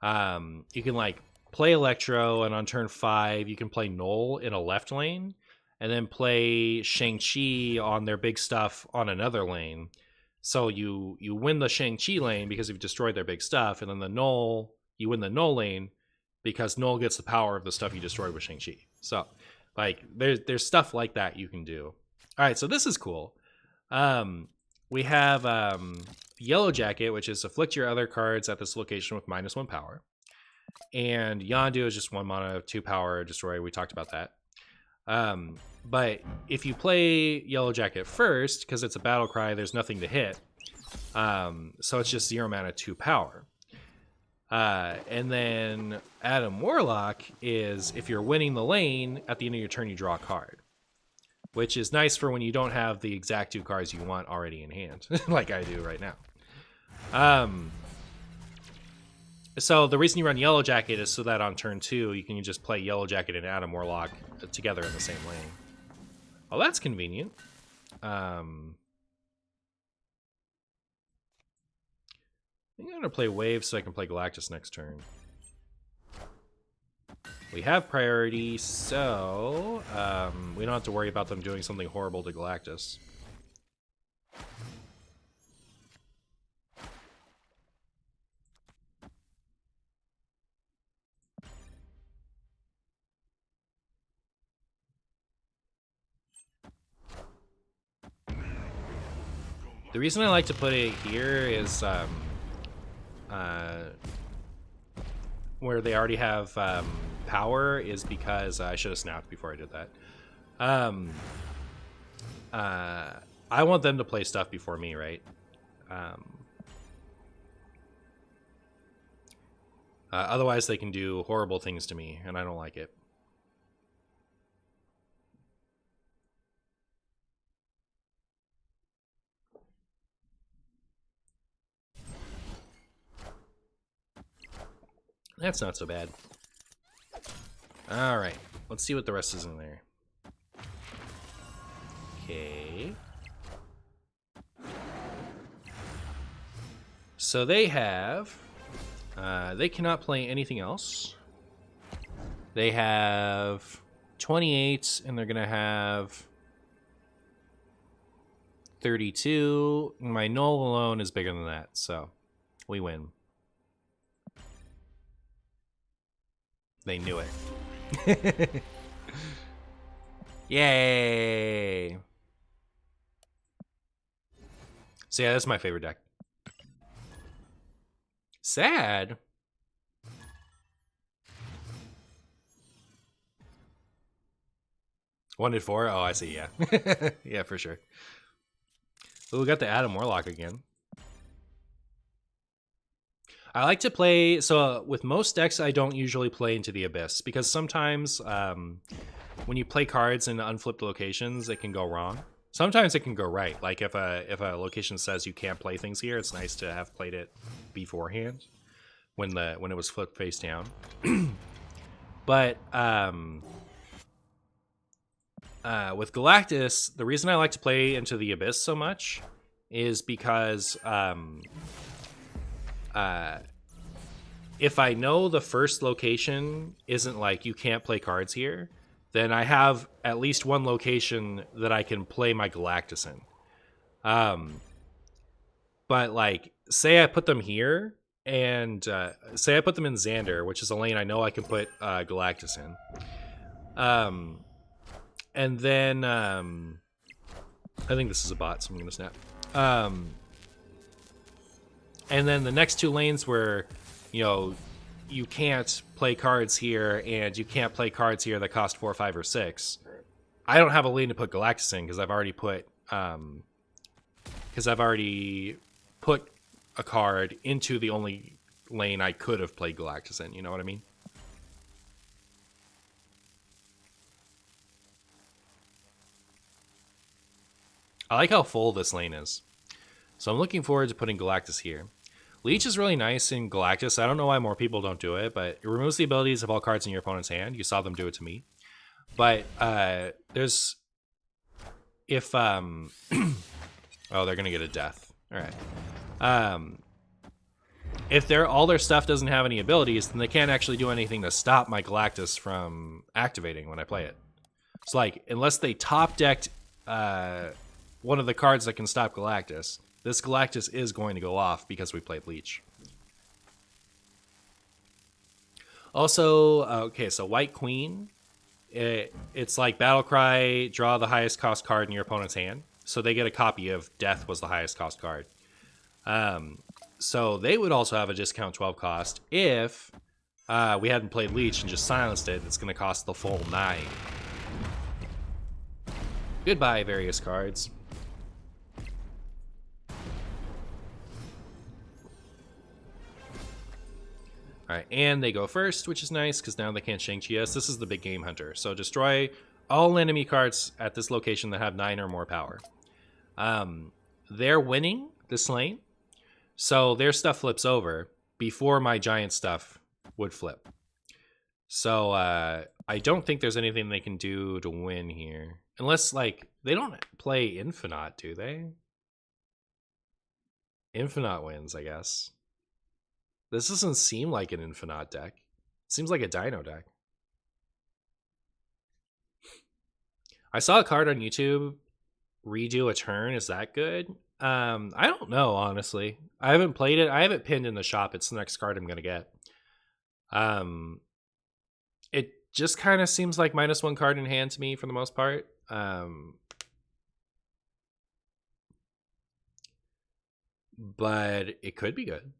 you can, like, play Electro, and on turn 5, you can play Null in a left lane, and then play Shang-Chi on their big stuff on another lane. So you win the Shang-Chi lane because you've destroyed their big stuff, and then the Null, you win the Null lane because Null gets the power of the stuff you destroyed with Shang-Chi. So, like, there's stuff like that you can do. All right, so this is cool. We have Yellow Jacket, which is afflict your other cards at this location with -1 power. And Yondu is just 1 mana, 2 power, destroy. We talked about that. But if you play Yellow Jacket first, because it's a battle cry, there's nothing to hit. So it's just 0 mana, 2 power. And then Adam Warlock is, if you're winning the lane, at the end of your turn you draw a card. Which is nice for when you don't have the exact 2 cards you want already in hand, like I do right now. So the reason you run Yellow Jacket is so that on turn 2, you can just play Yellow Jacket and Adam Warlock together in the same lane. Well, that's convenient. I'm going to play Wave so I can play Galactus next turn. We have priority, so we don't have to worry about them doing something horrible to Galactus. The reason I like to put it here is where they already have power is because I should have snapped before I did that. I want them to play stuff before me, right? Otherwise, they can do horrible things to me, and I don't like it. That's not so bad. All right, let's see what the rest is in there. Okay. So they have, they cannot play anything else. They have 28, and they're gonna have 32. My null alone is bigger than that, so we win. They knew it. Yay! So yeah, that's my favorite deck. Sad. One did 4? Oh, I see, yeah. Yeah, for sure. But we got the Adam Warlock again. I like to play, so with most decks, I don't usually play into the Abyss, because sometimes when you play cards in unflipped locations, it can go wrong. Sometimes it can go right. Like if a location says you can't play things here, it's nice to have played it beforehand when it was flipped face down. But with Galactus, the reason I like to play into the Abyss so much is because if I know the first location isn't like you can't play cards here, then I have at least one location that I can play my Galactus in. But like, say I put them here, and say I put them in Xander, which is a lane I know I can put Galactus in. And then I think this is a bot, so I'm gonna snap. And then the next 2 lanes where, you know, you can't play cards here and you can't play cards here that cost 4, 5, or 6. I don't have a lane to put Galactus in because I've already put a card into the only lane I could have played Galactus in. You know what I mean? I like how full this lane is. So I'm looking forward to putting Galactus here. Leech is really nice in Galactus. I don't know why more people don't do it, but it removes the abilities of all cards in your opponent's hand. You saw them do it to me. But there's... If... oh, they're going to get a death. All right. If all their stuff doesn't have any abilities, then they can't actually do anything to stop my Galactus from activating when I play it. It's like, unless they top-decked one of the cards that can stop Galactus, this Galactus is going to go off because we played Leech. Also, okay, so White Queen, it's like Battlecry, draw the highest cost card in your opponent's hand. So they get a copy of Death was the highest cost card. So they would also have a discount 12 cost. If we hadn't played Leech and just silenced it, it's going to cost the full 9. Goodbye, various cards. Alright, and they go first, which is nice, because now they can't Shang-Chi us. This is the big game hunter. So destroy all enemy cards at this location that have 9 or more power. They're winning this lane, so their stuff flips over before my giant stuff would flip. So I don't think there's anything they can do to win here. Unless, like, they don't play Infinite, do they? Infinite wins, I guess. This doesn't seem like an Infinite deck. It seems like a Dino deck. I saw a card on YouTube redo a turn. Is that good? I don't know, honestly. I haven't played it. I have it pinned in the shop. It's the next card I'm going to get. It just kind of seems like -1 card in hand to me for the most part. But it could be good.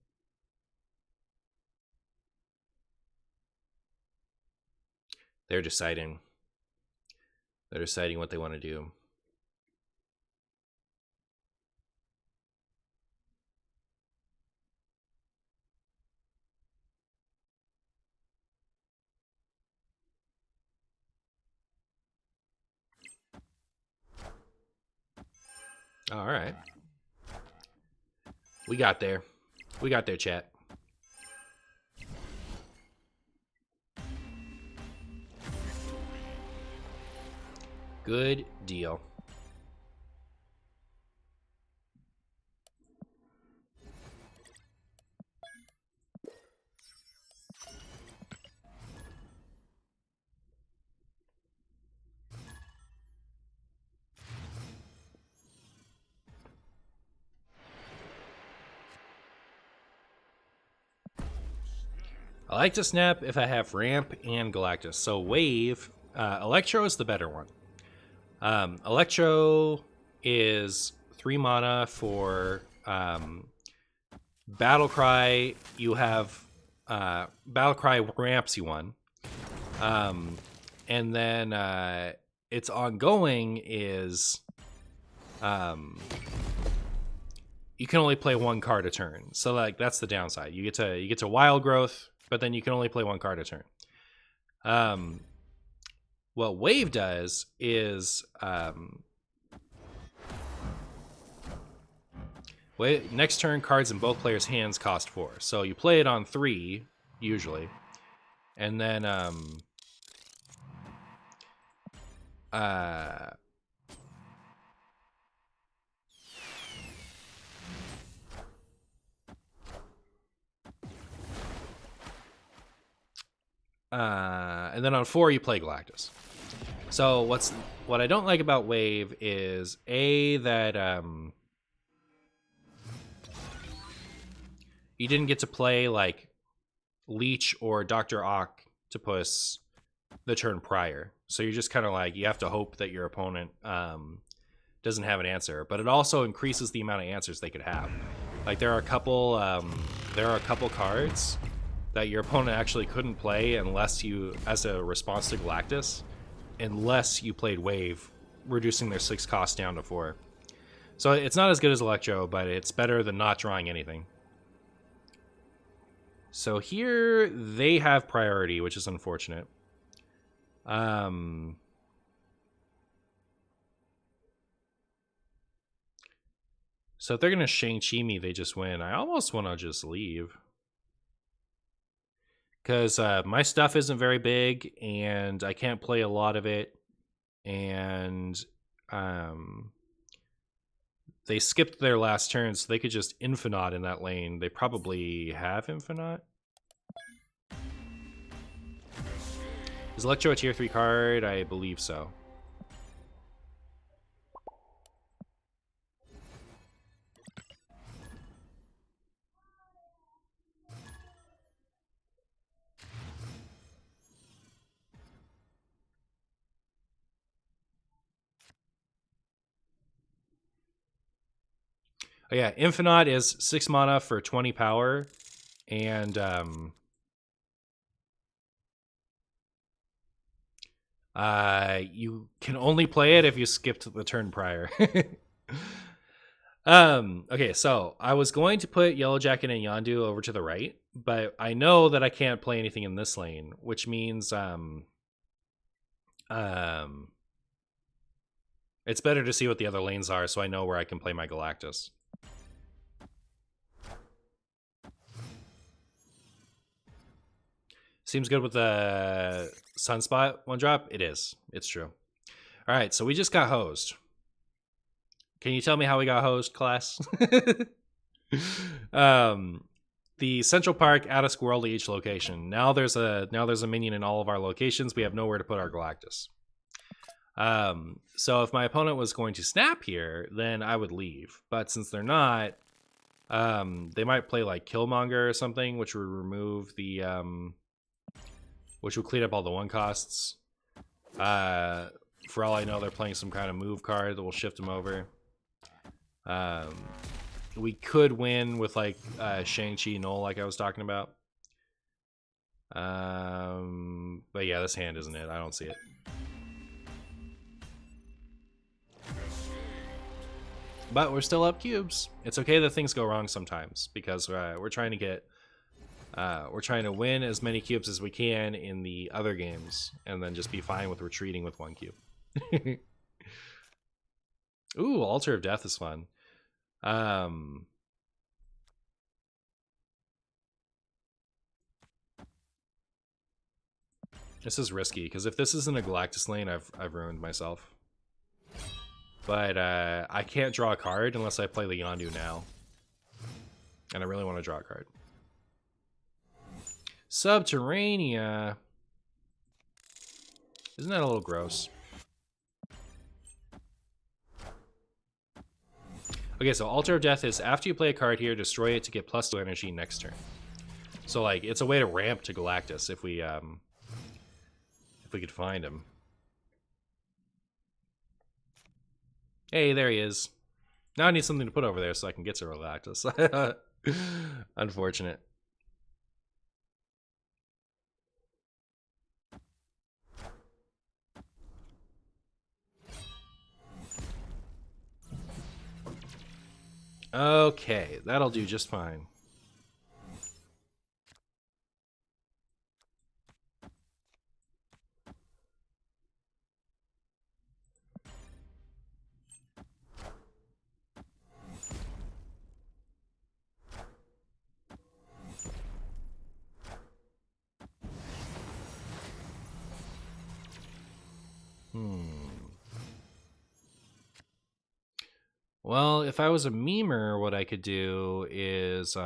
They're deciding. They're deciding what they want to do. All right. We got there. We got there, chat. Good deal. I like to snap if I have Ramp and Galactus. So Wave, Electro is the better one. Electro is 3 mana for Battlecry. You have Battlecry ramps you one. And then its ongoing is you can only play 1 card a turn. So like that's the downside. You get to Wild Growth, but then you can only play 1 card a turn. What Wave does is next turn cards in both players' hands cost 4. So you play it on 3 usually, and then And then on 4 you play Galactus. So what I don't like about Wave is that you didn't get to play like Leech or Dr. Octopus the turn prior. So you're just kind of like, you have to hope that your opponent doesn't have an answer. But it also increases the amount of answers they could have. Like there are a couple cards that your opponent actually couldn't play unless you, as a response to Galactus, unless you played Wave, reducing their 6 cost down to 4. So it's not as good as Electro, but it's better than not drawing anything. So here they have priority, which is unfortunate. So if they're gonna Shang-Chi me, they just win. I almost want to just leave. Because my stuff isn't very big, and I can't play a lot of it. And they skipped their last turn, so they could just Infinite in that lane. They probably have Infinite. Is Electro a tier 3 card? I believe so. Oh yeah, Infinite is 6 mana for 20 power, and you can only play it if you skipped the turn prior. Okay, so I was going to put Yellow Jacket and Yondu over to the right, but I know that I can't play anything in this lane, which means it's better to see what the other lanes are so I know where I can play my Galactus. Seems good with the Sunspot 1-drop? It is. It's true. All right, so we just got hosed. Can you tell me how we got hosed, class? The Central Park add a squirrel to each location. Now there's a minion in all of our locations. We have nowhere to put our Galactus. So if my opponent was going to snap here, then I would leave. But since they're not, they might play like Killmonger or something, which would remove the which will clean up all the 1 costs. For all I know, they're playing some kind of move card that will shift them over. We could win with like Shang-Chi Null, like I was talking about. But yeah, this hand isn't it. I don't see it. But we're still up cubes. It's okay that things go wrong sometimes because we're trying to win as many cubes as we can in the other games, and then just be fine with retreating with 1 cube. Ooh, Altar of Death is fun. This is risky because if this isn't a Galactus lane, I've ruined myself. But I can't draw a card unless I play the Yondu now, and I really want to draw a card. Subterranea. Isn't that a little gross? Okay, so Altar of Death is after you play a card here, destroy it to get +2 energy next turn. So like it's a way to ramp to Galactus if we could find him. Hey, there he is. Now I need something to put over there so I can get to Galactus. Unfortunate. Okay, that'll do just fine. Well, if I was a memer, what I could do is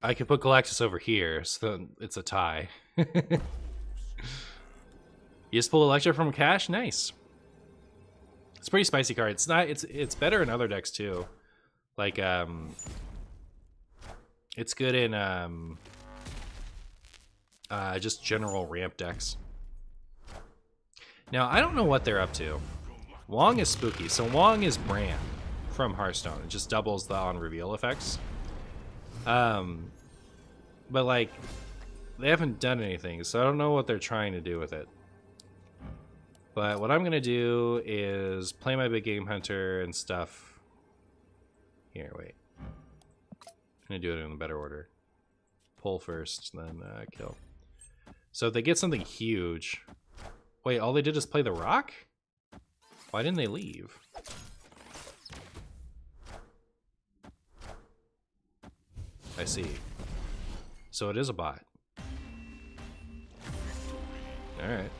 I could put Galactus over here, so it's a tie. You just pull Electro from cash? Nice. It's a pretty spicy card. It's not. It's better in other decks too. Like it's good in just general ramp decks. Now I don't know what they're up to. Wong is spooky. So Wong is Bran from Hearthstone. It just doubles the on reveal effects. But like they haven't done anything, so I don't know what they're trying to do with it. But what I'm gonna do is play my big game hunter and stuff. Here, wait. I'm gonna do it in a better order. Pull first, then kill. So if they get something huge. Wait, all they did is play the rock? Why didn't they leave? I see. So it is a bot. Alright.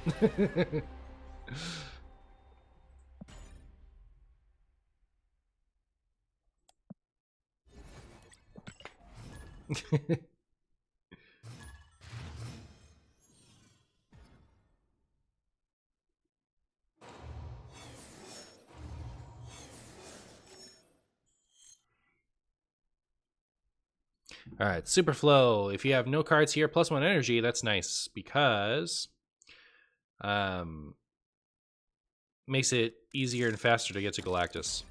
All right, super flow. If you have no cards here, +1 energy, that's nice because makes it easier and faster to get to Galactus.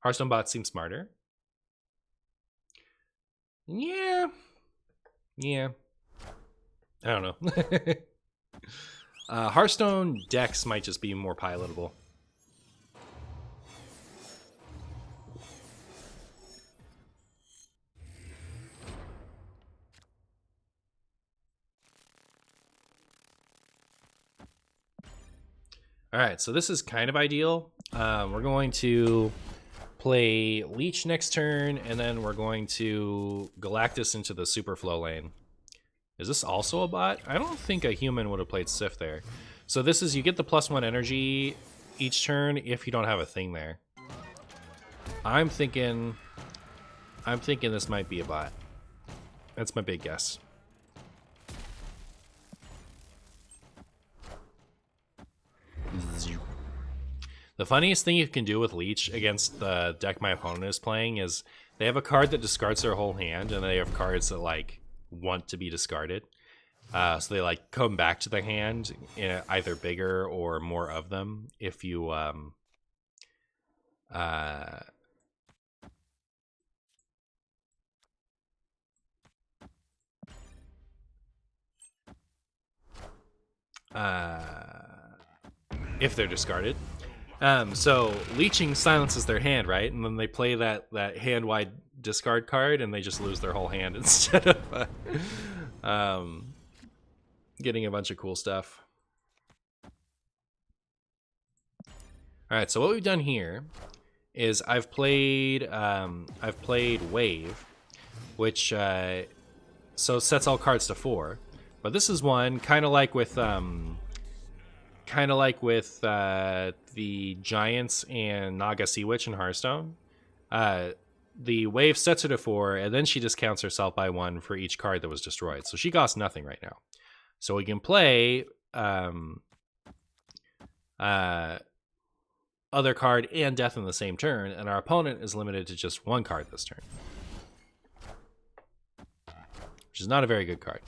Hearthstone bots seem smarter. Yeah. I don't know. Hearthstone decks might just be more pilotable. All right, so this is kind of ideal. We're going to play Leech next turn, and then we're going to Galactus into the Superflow lane. Is this also a bot? I don't think a human would have played Sif there. So this is, you get the +1 energy each turn if you don't have a thing there. I'm thinking this might be a bot. That's my big guess. The funniest thing you can do with Leech against the deck my opponent is playing is they have a card that discards their whole hand, and they have cards that like want to be discarded. So they like come back to the hand in either bigger or more of them if you if they're discarded. So leeching silences their hand, right? And then they play that hand-wide discard card, and they just lose their whole hand instead of getting a bunch of cool stuff. All right, so what we've done here is I've played Wave, which so sets all cards to 4. But this is one kind of like with the Giants and Naga Sea Witch in Hearthstone. The Wave sets her to 4, and then she discounts herself by 1 for each card that was destroyed. So she costs nothing right now. So we can play other card and death in the same turn, and our opponent is limited to just 1 card this turn, which is not a very good card.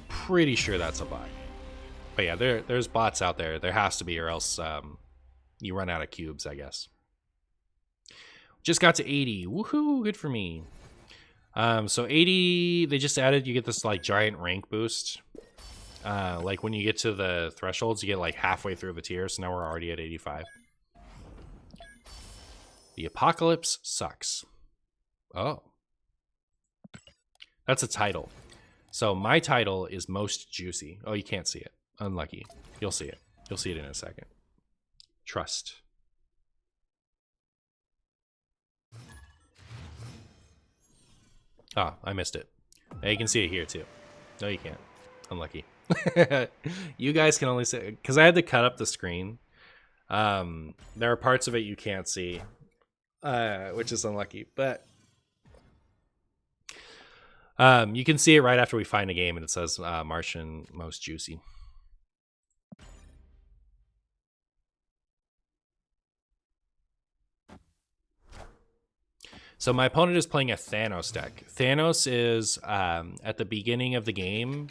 Pretty sure that's a bot. But yeah, there's bots out there. There has to be, or else you run out of cubes, I guess. Just got to 80. Woohoo, good for me. So 80, they just added, you get this like giant rank boost. Like when you get to the thresholds, you get like halfway through the tier, so now we're already at 85. The apocalypse sucks. Oh. That's a title. So my title is most juicy. Oh, you can't see it. Unlucky. You'll see it. You'll see it in a second. Trust. Ah, I missed it. Now you can see it here too. No, you can't. Unlucky. You guys can only see, because I had to cut up the screen. There are parts of it you can't see. which is unlucky. But you can see it right after we find a game, and it says Martian most juicy. So my opponent is playing a Thanos deck. Thanos is at the beginning of the game,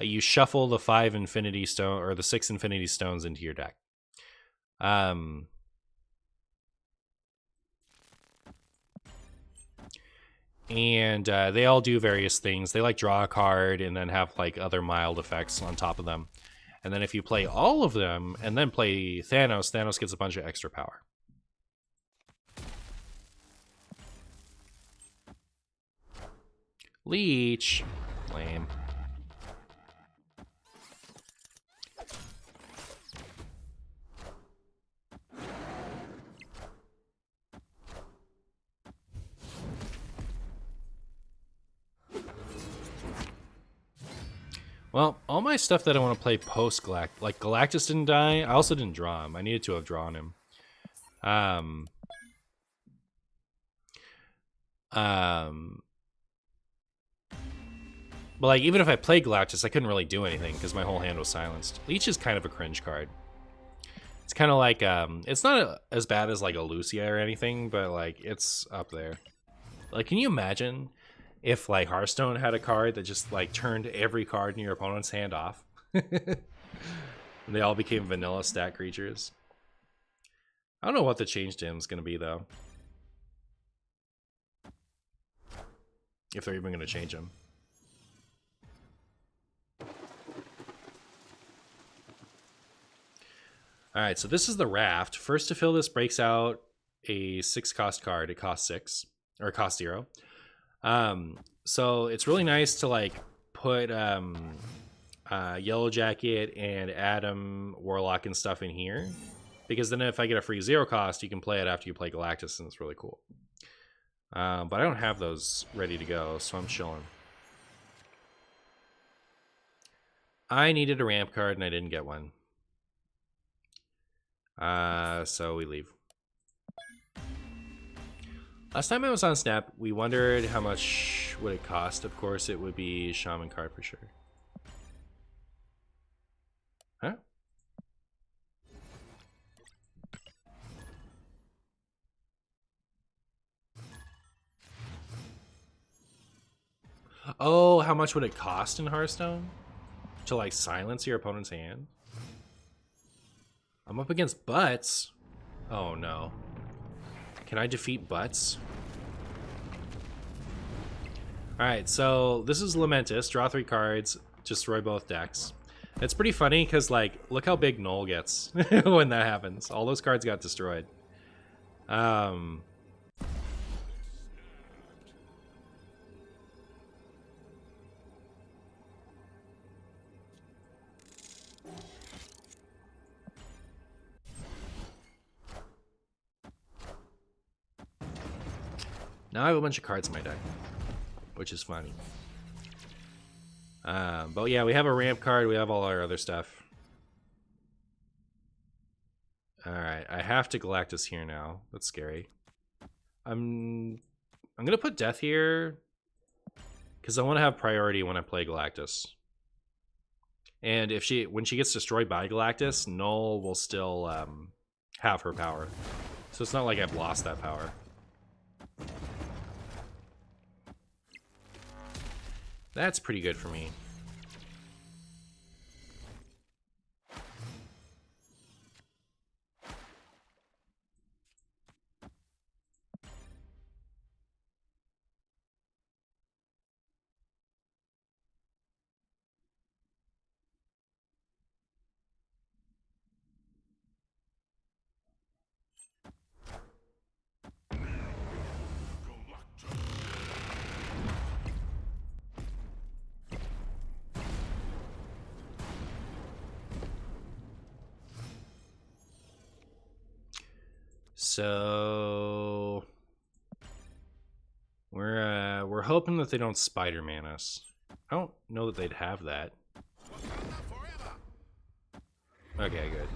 you shuffle the 5 Infinity Stone or the 6 Infinity Stones into your deck. And they all do various things. They like draw a card and then have like other mild effects on top of them. And then if you play all of them and then play Thanos, Thanos gets a bunch of extra power. Leech. Lame. Well, all my stuff that I want to play post-Galactus, like Galactus didn't die, I also didn't draw him. I needed to have drawn him. But like, even if I played Galactus, I couldn't really do anything because my whole hand was silenced. Leech is kind of a cringe card. It's kind of like, it's not as bad as like a Lucia or anything, but like, it's up there. Like, can you imagine if like Hearthstone had a card that just like turned every card in your opponent's hand off? And they all became vanilla stat creatures. I don't know what the change to him is going to be, though. If they're even going to change him. Alright, so this is the Raft. First to fill this breaks out a 6-cost card. It costs 6. Or it costs 0. So it's really nice to like put Yellow Jacket and Adam, Warlock, and stuff in here. Because then if I get a free 0 cost, you can play it after you play Galactus, and it's really cool. But I don't have those ready to go, so I'm chilling. I needed a ramp card, and I didn't get one. So we leave. Last time I was on Snap, we wondered how much would it cost. Of course, it would be Shaman card for sure. Huh? Oh, how much would it cost in Hearthstone? To like silence your opponent's hand? I'm up against Butts. Oh no. Can I defeat Butts? Alright, so this is Lamentus. Draw 3 cards, destroy both decks. It's pretty funny because, like, look how big Null gets when that happens. All those cards got destroyed. Now I have a bunch of cards in my deck, which is funny. But yeah, we have a ramp card. We have all our other stuff. Alright, I have to Galactus here now. That's scary. I'm gonna put Death here because I want to have priority when I play Galactus. And if when she gets destroyed by Galactus, Null will still have her power. So it's not like I've lost that power. That's pretty good for me. So we're hoping that they don't Spider-Man us. I don't know that they'd have that. Okay, good.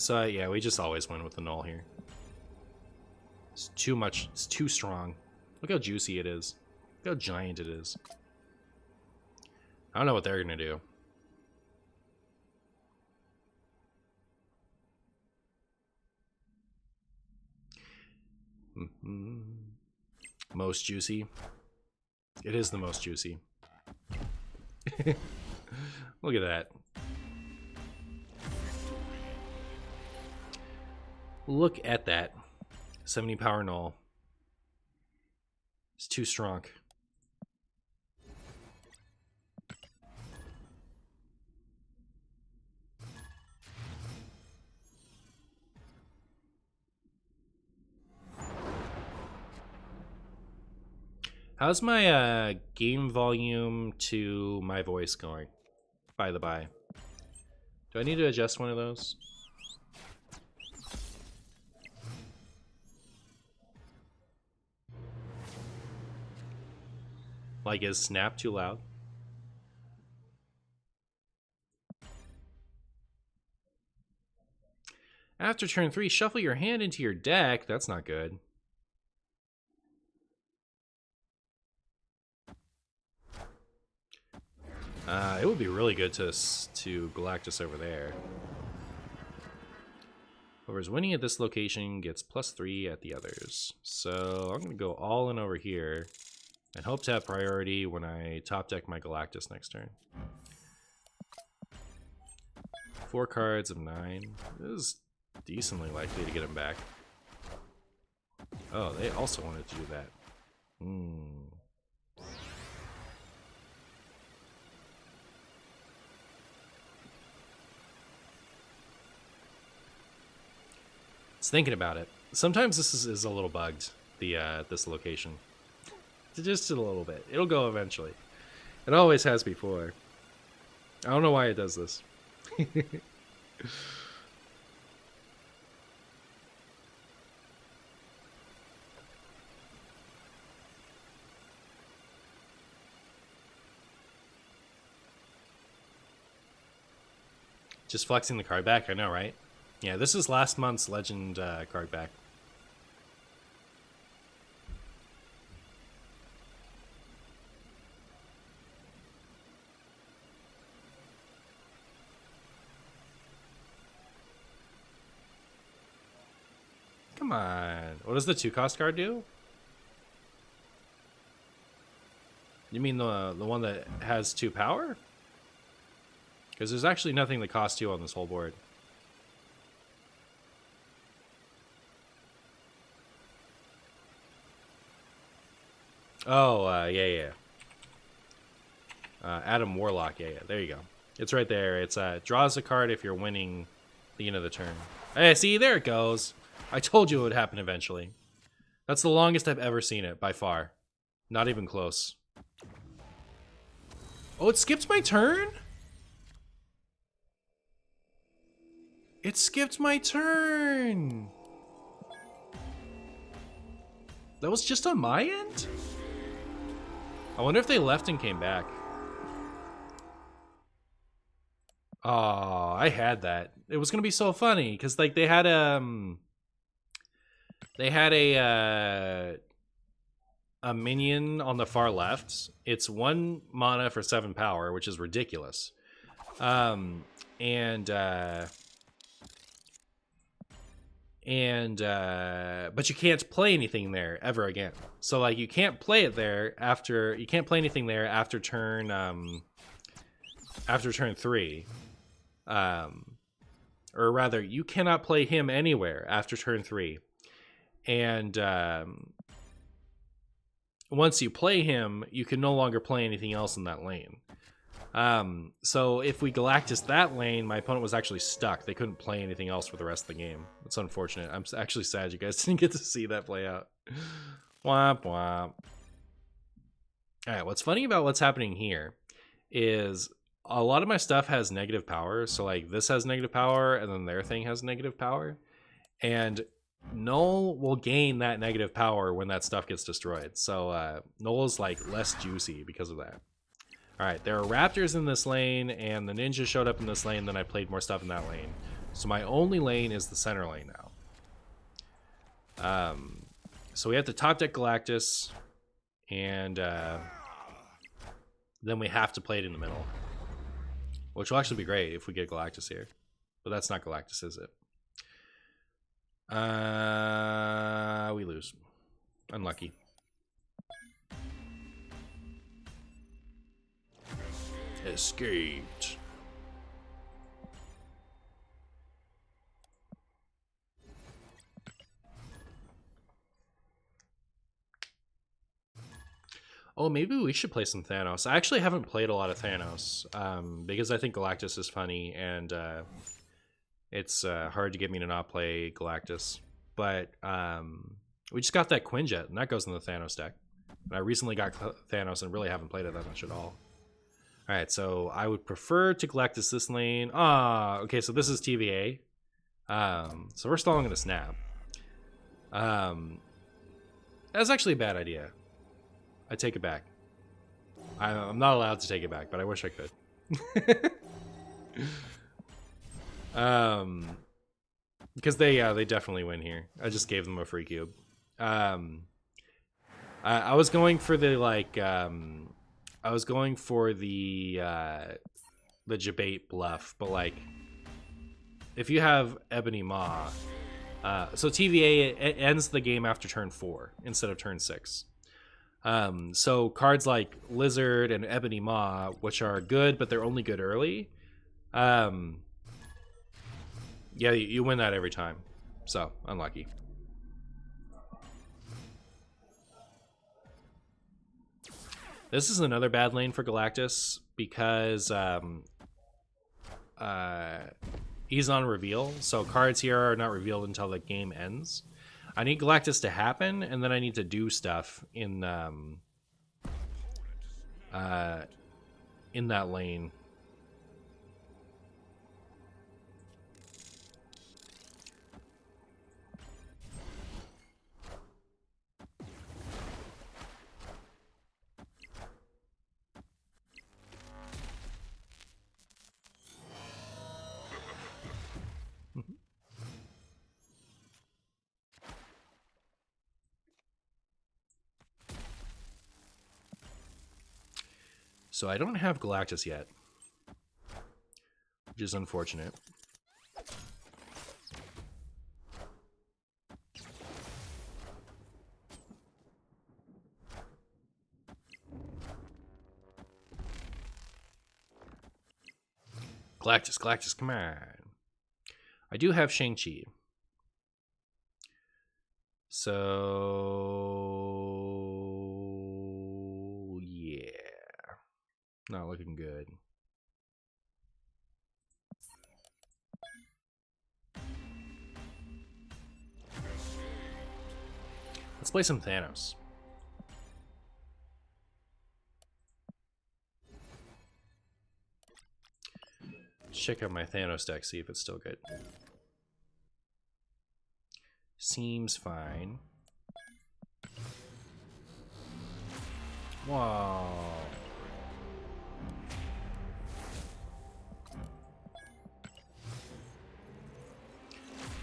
So yeah, we just always win with the null here. It's too much. It's too strong. Look how juicy it is. Look how giant it is. I don't know what they're gonna do. Most juicy. It is the most juicy. Look at that. Look at that. 70 power null. It's too strong. How's my game volume to my voice going? By the by. Do I need to adjust one of those? Like, is Snap too loud? After turn 3, shuffle your hand into your deck. That's not good. It would be really good to Galactus over there. Whoever's winning at this location gets +3 at the others. So I'm going to go all in over here and hope to have priority when I top deck my Galactus next turn. 4 cards of 9. This is decently likely to get him back. Oh, they also wanted to do that. It's thinking about it. Sometimes this is a little bugged, this location. Just a little bit. It'll go eventually. It always has before. I don't know why it does this. Just flexing the card back, I know, right? Yeah, this is last month's Legend card back. Come on. What does the 2-cost card do? You mean the one that has 2 power? Because there's actually nothing that costs 2 on this whole board. Oh, yeah. Reno Warlock, yeah, there you go. It's right there. It's draws a card if you're winning the end of the turn. Hey, see, there it goes. I told you it would happen eventually. That's the longest I've ever seen it, by far. Not even close. Oh, it skipped my turn? It skipped my turn! That was just on my end? I wonder if they left and came back. Oh, I had that. It was gonna be so funny because like they had a minion on the far left. It's 1 mana for 7 power, which is ridiculous. But you can't play anything there ever again. So like you can't play it there after you can't play anything there after turn 3. Or rather, you cannot play him anywhere after turn 3. And once you play him, you can no longer play anything else in that lane. So if we Galactus that lane, my opponent was actually stuck. They couldn't play anything else for the rest of the game. It's unfortunate. I'm actually sad you guys didn't get to see that play out. Womp womp. Alright, what's funny about what's happening here is a lot of my stuff has negative power. So like this has negative power and then their thing has negative power. And Null will gain that negative power when that stuff gets destroyed. So Null is like less juicy because of that. Alright, there are raptors in this lane, and the ninja showed up in this lane, then I played more stuff in that lane. So my only lane is the center lane now. So we have the top deck Galactus, and then we have to play it in the middle, which will actually be great if we get Galactus here. But that's not Galactus, is it? We lose. Unlucky. Escaped. Oh, maybe we should play some Thanos. I actually haven't played a lot of Thanos because I think Galactus is funny, and it's hard to get me to not play Galactus. But we just got that Quinjet, and that goes in the Thanos deck. And I recently got Thanos and really haven't played it that much at all. All right, so I would prefer to Galactus this lane. Okay, so this is TVA. So we're stalling the snap. That's actually a bad idea. I take it back. I'm not allowed to take it back, but I wish I could. Because they definitely win here. I just gave them a free cube. I was going for the Jabate bluff, but like if you have Ebony Maw, so TVA it ends the game after turn 4 instead of turn 6. So cards like Lizard and Ebony Maw, which are good, but they're only good early. Yeah, you win that every time. So, unlucky. This is another bad lane for Galactus because he's on reveal. So cards here are not revealed until the game ends. I need Galactus to happen, and then I need to do stuff in that lane. So I don't have Galactus yet, which is unfortunate. Galactus, come on. I do have Shang-Chi. So yeah. Not looking good. Let's play some Thanos. Check out my Thanos deck, see if it's still good. Seems fine. Wow.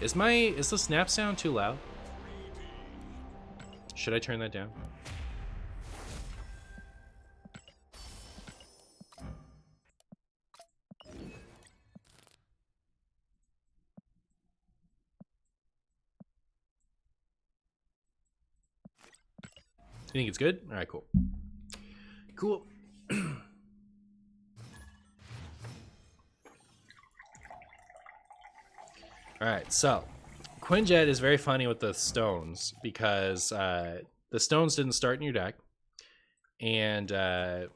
Is the snap sound too loud? Should I turn that down? You think it's good? All right, cool. Cool. All right, so Quinjet is very funny with the stones because the stones didn't start in your deck, and it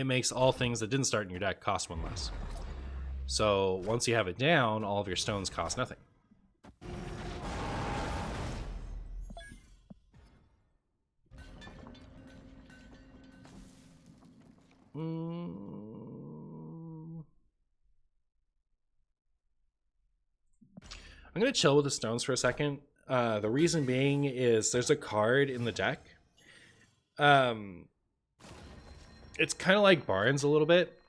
makes all things that didn't start in your deck cost 1 less. So once you have it down, all of your stones cost nothing. I'm going to chill with the stones for a second. The reason being is there's a card in the deck. It's kind of like Barnes a little bit.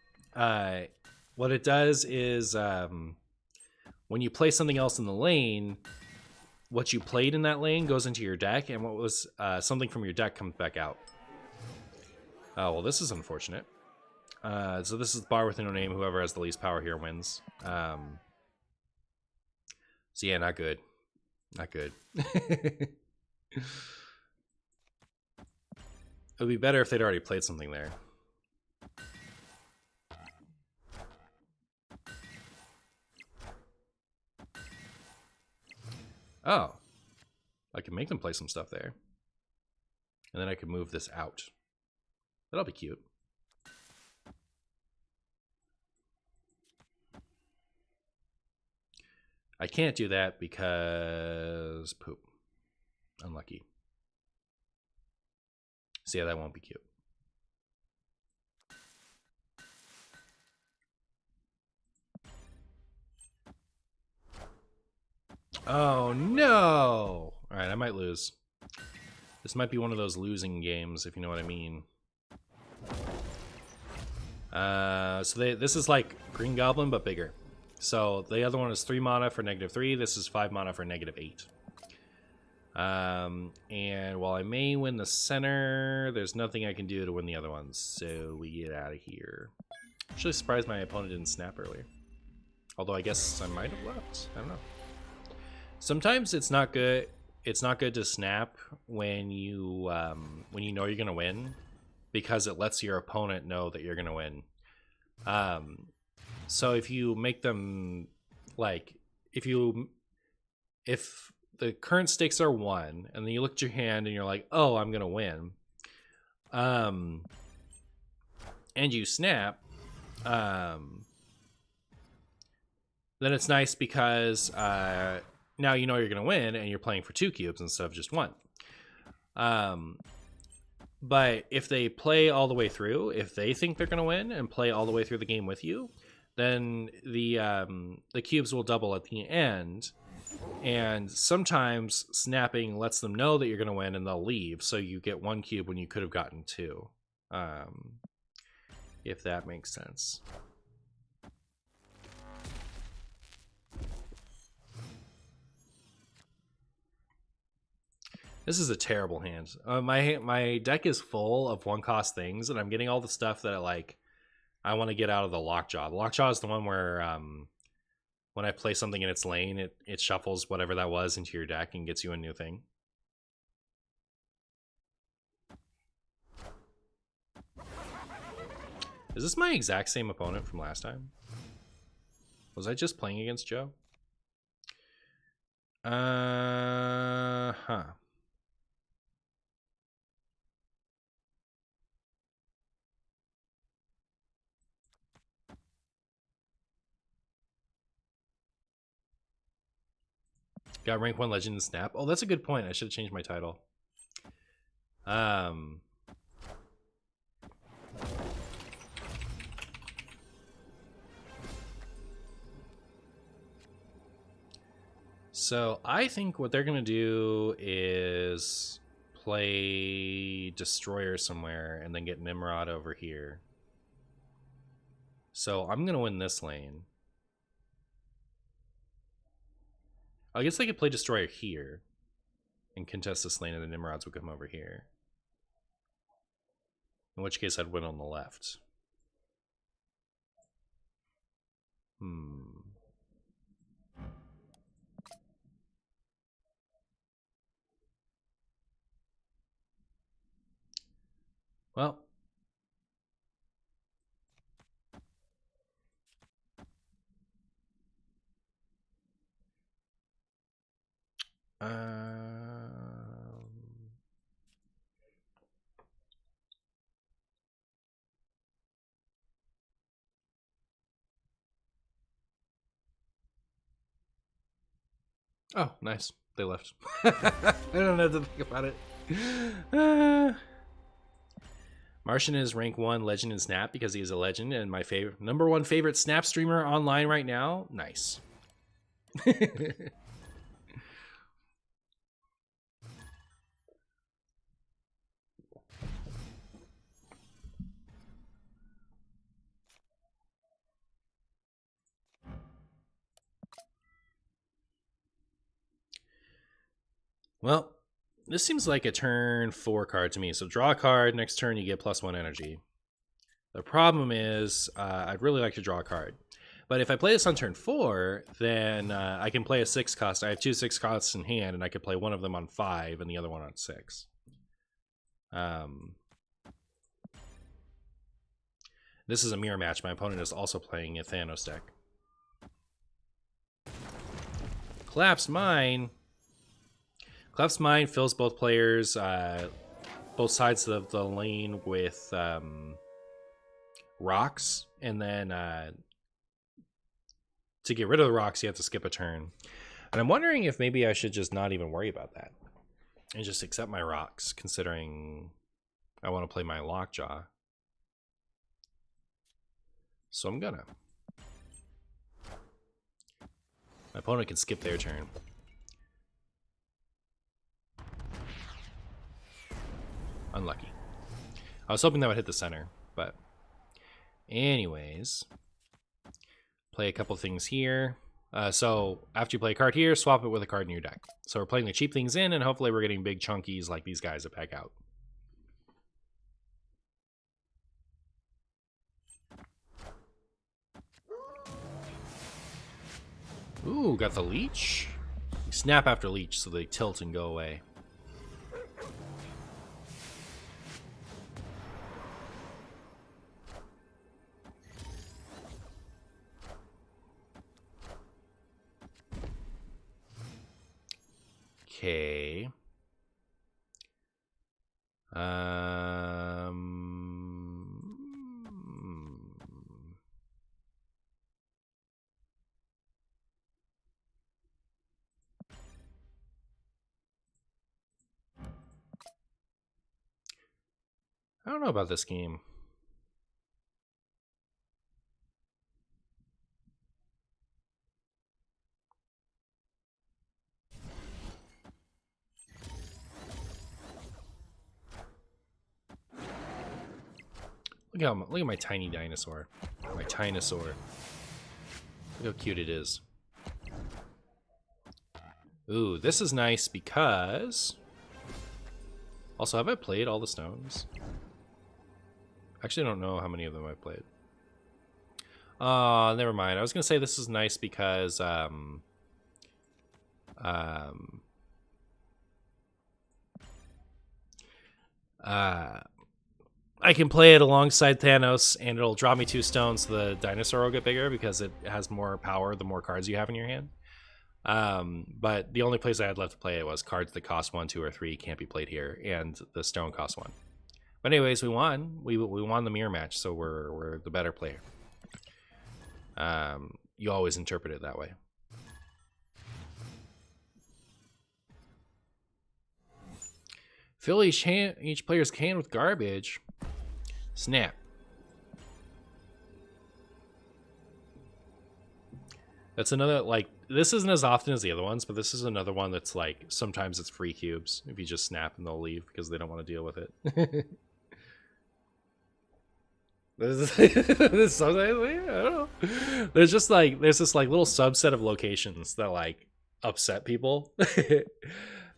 what it does is when you play something else in the lane, what you played in that lane goes into your deck, and what was something from your deck comes back out. Oh, well, this is unfortunate. So this is bar with no name. Whoever has the least power here wins. So yeah, not good. Not good. It would be better if they'd already played something there. Oh. I can make them play some stuff there. And then I can move this out. That'll be cute. I can't do that because poop. Unlucky. So yeah, that won't be cute. Oh no! Alright, I might lose. This might be one of those losing games, if you know what I mean. This is like Green Goblin, but bigger. So the other one is 3 mana for -3. This is 5 mana for -8. And while I may win the center, there's nothing I can do to win the other ones. So we get out of here. Actually surprised my opponent didn't snap earlier. Although I guess I might have left. I don't know. Sometimes it's not good. It's not good to snap when you know you're gonna win, because it lets your opponent know that you're gonna win. So if you make them like if the current stakes are 1, and then you look at your hand and you're like, oh, I'm gonna win, and you snap, then it's nice because now you know you're gonna win, and you're playing for 2 cubes instead of just 1. But if they play all the way through, if they think they're gonna win and play all the way through the game with you, then the cubes will double at the end. And sometimes snapping lets them know that you're gonna win, and they'll leave, so you get 1 cube when you could have gotten 2. If that makes sense. This is a terrible hand. My deck is full of 1-cost things, and I'm getting all the stuff that I want to get out of the Lockjaw. The Lockjaw is the one where when I play something in its lane, it shuffles whatever that was into your deck and gets you a new thing. Is this my exact same opponent from last time? Was I just playing against Joe? Huh. Got rank 1 legend and snap. Oh, that's a good point. I should have changed my title. So I think what they're gonna do is play Destroyer somewhere and then get Nimrod over here. So I'm gonna win this lane. I guess they could play Destroyer here and contest this lane, and the Nimrods would come over here. In which case I'd win on the left. Well. Oh, nice. They left. I don't know to think about it. Martian is rank 1 legend in Snap because he's a legend and my favorite #1 favorite Snap streamer online right now. Nice. Well, this seems like a turn 4 card to me. So draw a card, next turn you get +1 energy. The problem is I'd really like to draw a card. But if I play this on turn 4, then I can play a 6 cost. I have 2 6 costs in hand, and I could play one of them on 5 and the other one on 6. This is a mirror match. My opponent is also playing a Thanos deck. Collapsed Mine. Collapsed Mine fills both players, both sides of the lane with rocks, and then to get rid of the rocks, you have to skip a turn. And I'm wondering if maybe I should just not even worry about that and just accept my rocks, considering I want to play my Lockjaw. So I'm gonna. My opponent can skip their turn. Unlucky. I was hoping that would hit the center, but anyways, play a couple things here. So after you play a card here, swap it with a card in your deck. So we're playing the cheap things in, and hopefully we're getting big chunkies like these guys that pack out. Ooh, got the leech. You snap after leech so they tilt and go away. Okay. I don't know about this game. Look at my tiny dinosaur. My Tinosaur. Look how cute it is. Ooh, this is nice because... Also, have I played all the stones? Actually, I don't know how many of them I've played. Never mind. I was gonna say this is nice because I can play it alongside Thanos, and it'll draw me 2 stones. So the dinosaur will get bigger because it has more power the more cards you have in your hand. But the only place I had left to play it was cards that cost 1, 2, or 3 can't be played here, and the stone costs 1. But anyways, we won. We won the mirror match, so we're the better player. You always interpret it that way. Fill each player's hand with garbage. Snap. That's another, like, this isn't as often as the other ones, but this is another one that's like, sometimes it's free cubes if you just snap and they'll leave because they don't want to deal with it. This sometimes, I don't know. There's this like little subset of locations that like upset people.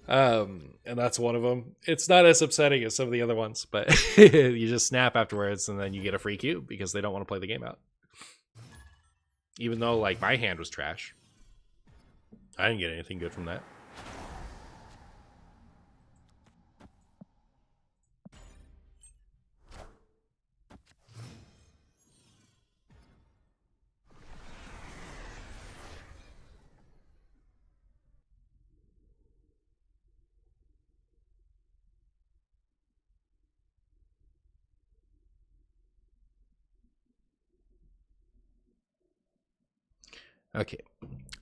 And that's one of them. It's not as upsetting as some of the other ones, but you just snap afterwards and then you get a free cube because they don't want to play the game out. Even though like my hand was trash. I didn't get anything good from that. Okay.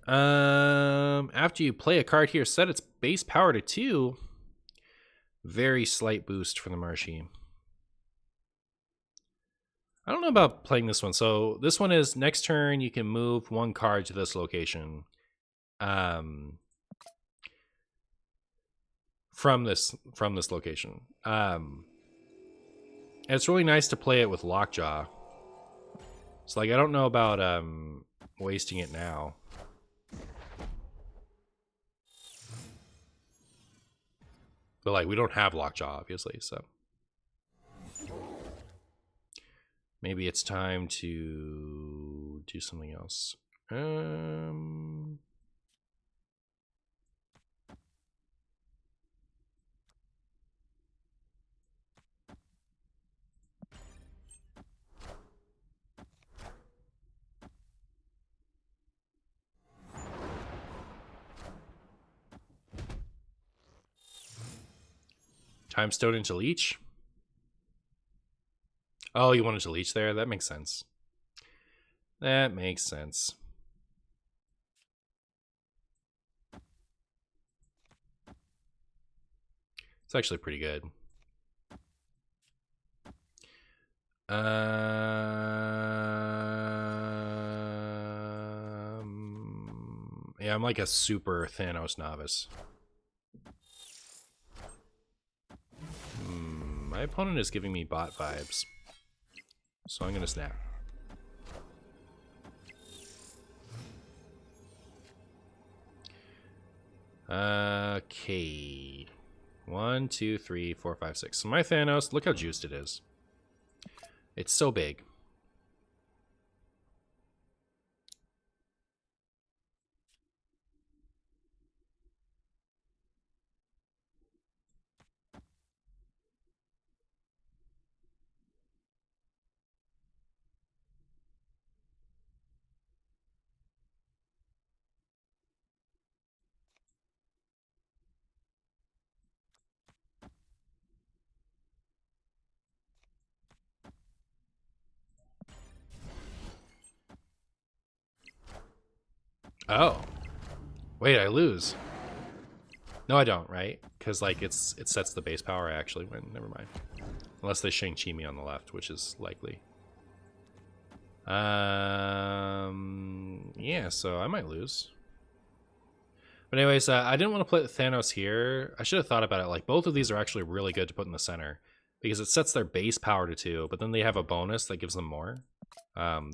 After you play a card here, set its base power to 2. Very slight boost for the Marshy. I don't know about playing this one. So this one is next turn you can move 1 card to this location. From this location. And it's really nice to play it with Lockjaw. So like I don't know about wasting it now. But like we don't have Lockjaw, obviously, so maybe it's time to do something else. Time Stone into Leech. Oh, you wanted to Leech there? That makes sense. That makes sense. It's actually pretty good. Yeah, I'm like a super Thanos novice. My opponent is giving me bot vibes, so I'm gonna snap. Okay. 1, 2, 3, 4, 5, 6. So my Thanos, look how juiced it is. It's so big. Oh. Wait, I lose. No, I don't, right? Because like it sets the base power I actually win. Never mind. Unless they Shang-Chi me on the left, which is likely. Yeah, so I might lose. But anyways, I didn't want to put Thanos here. I should have thought about it. Like, both of these are actually really good to put in the center because it sets their base power to 2, but then they have a bonus that gives them more.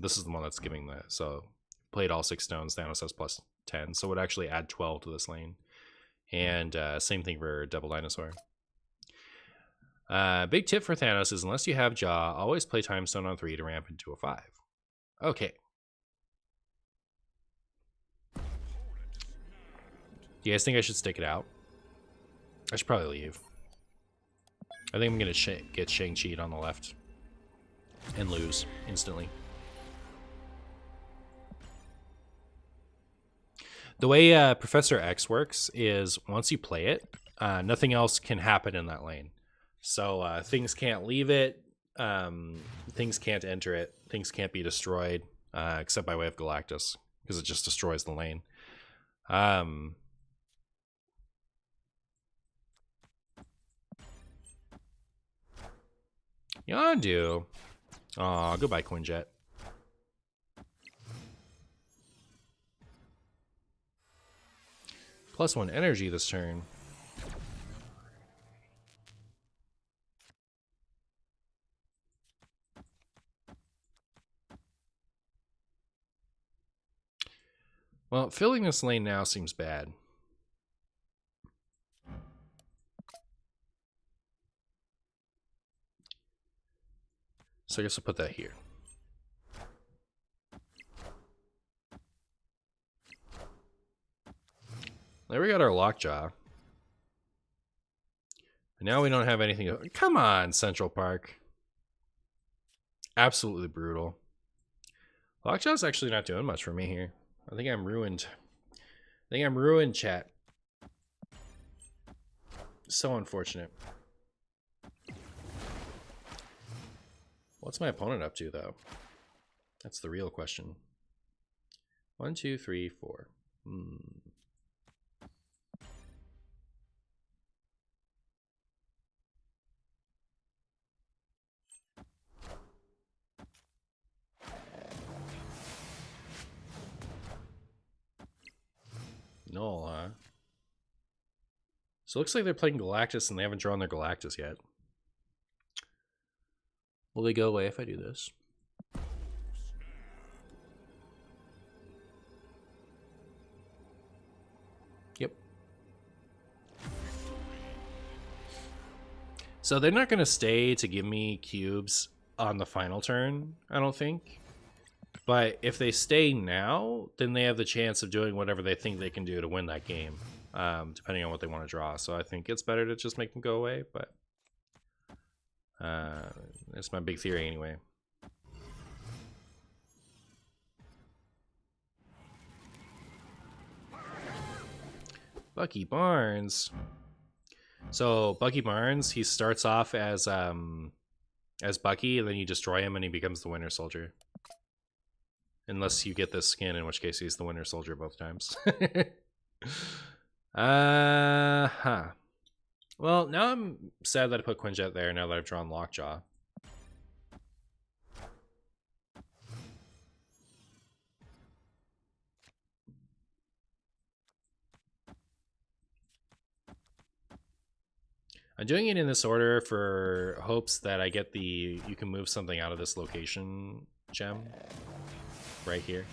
This is the one that's giving the... So, played all 6 stones. Thanos has plus 10, so it would actually add 12 to this lane. And same thing for Double Dinosaur. Big tip for Thanos is unless you have Jaw, always play Time Stone on 3 to ramp into a 5. Okay. Do you guys think I should stick it out? I should probably leave. I think I'm going to get Shang-Chi'd on the left. And lose instantly. The way Professor X works is once you play it, nothing else can happen in that lane. So things can't leave it. Things can't enter it. Things can't be destroyed, except by way of Galactus, because it just destroys the lane. Yondu. Aw, goodbye, Quinjet. +1 energy this turn. Well, filling this lane now seems bad. So I guess I'll put that here. There we got our Lockjaw. And now we don't have anything to... Come on, Central Park. Absolutely brutal. Lockjaw's actually not doing much for me here. I think I'm ruined. I think I'm ruined, chat. So unfortunate. What's my opponent up to, though? That's the real question. 1, 2, 3, 4. No, huh? So it looks like they're playing Galactus and they haven't drawn their Galactus yet. Will they go away if I do this? Yep. So they're not going to stay to give me cubes on the final turn, I don't think. But if they stay now, then they have the chance of doing whatever they think they can do to win that game, depending on what they want to draw. So I think it's better to just make them go away, but it's my big theory anyway. Bucky Barnes. So Bucky Barnes, he starts off as Bucky, and then you destroy him, and he becomes the Winter Soldier. Unless you get this skin, in which case he's the Winter Soldier both times. Well, now I'm sad that I put Quinjet there. Now that I've drawn Lockjaw. I'm doing it in this order for hopes that I get the you can move something out of this location gem right here.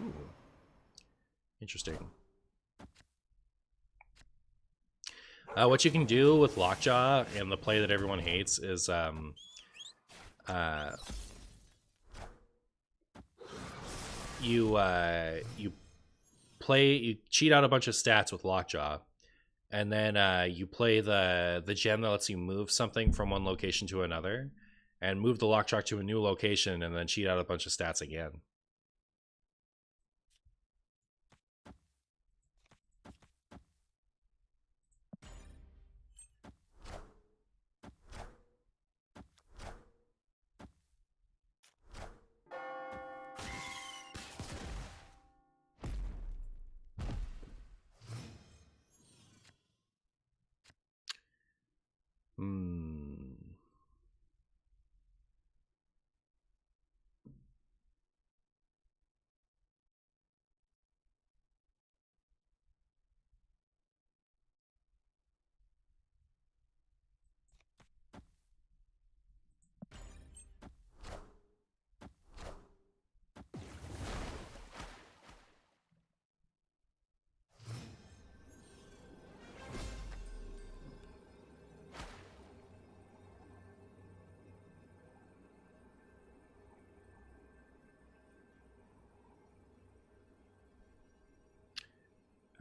Ooh. Interesting. What you can do with Lockjaw and the play that everyone hates is you cheat out a bunch of stats with Lockjaw. And then you play the gem that lets you move something from one location to another, and move the Lockjaw to a new location, and then cheat out a bunch of stats again.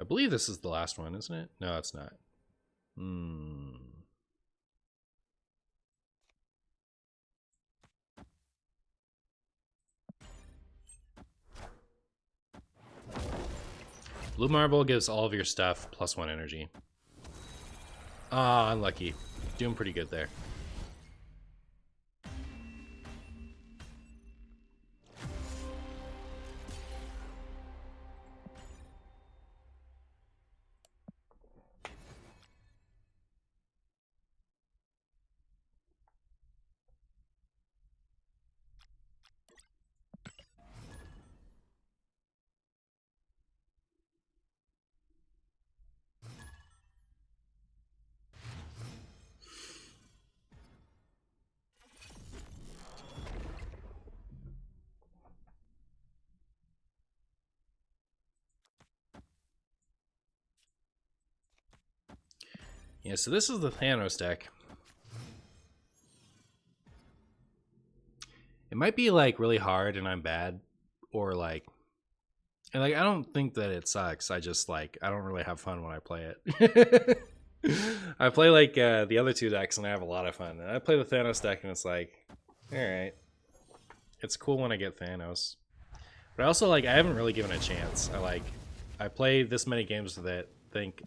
I believe this is the last one, isn't it? No, it's not. Blue Marble gives all of your stuff +1 energy. Ah, unlucky. Doing pretty good there. Yeah, so this is the Thanos deck. It might be like really hard and I'm bad, or like, and like I don't think that it sucks. I just like I don't really have fun when I play it. I play like the other two decks and I have a lot of fun. And I play the Thanos deck and it's like, all right, it's cool when I get Thanos, but I also like I haven't really given it a chance. I play this many games with it, think,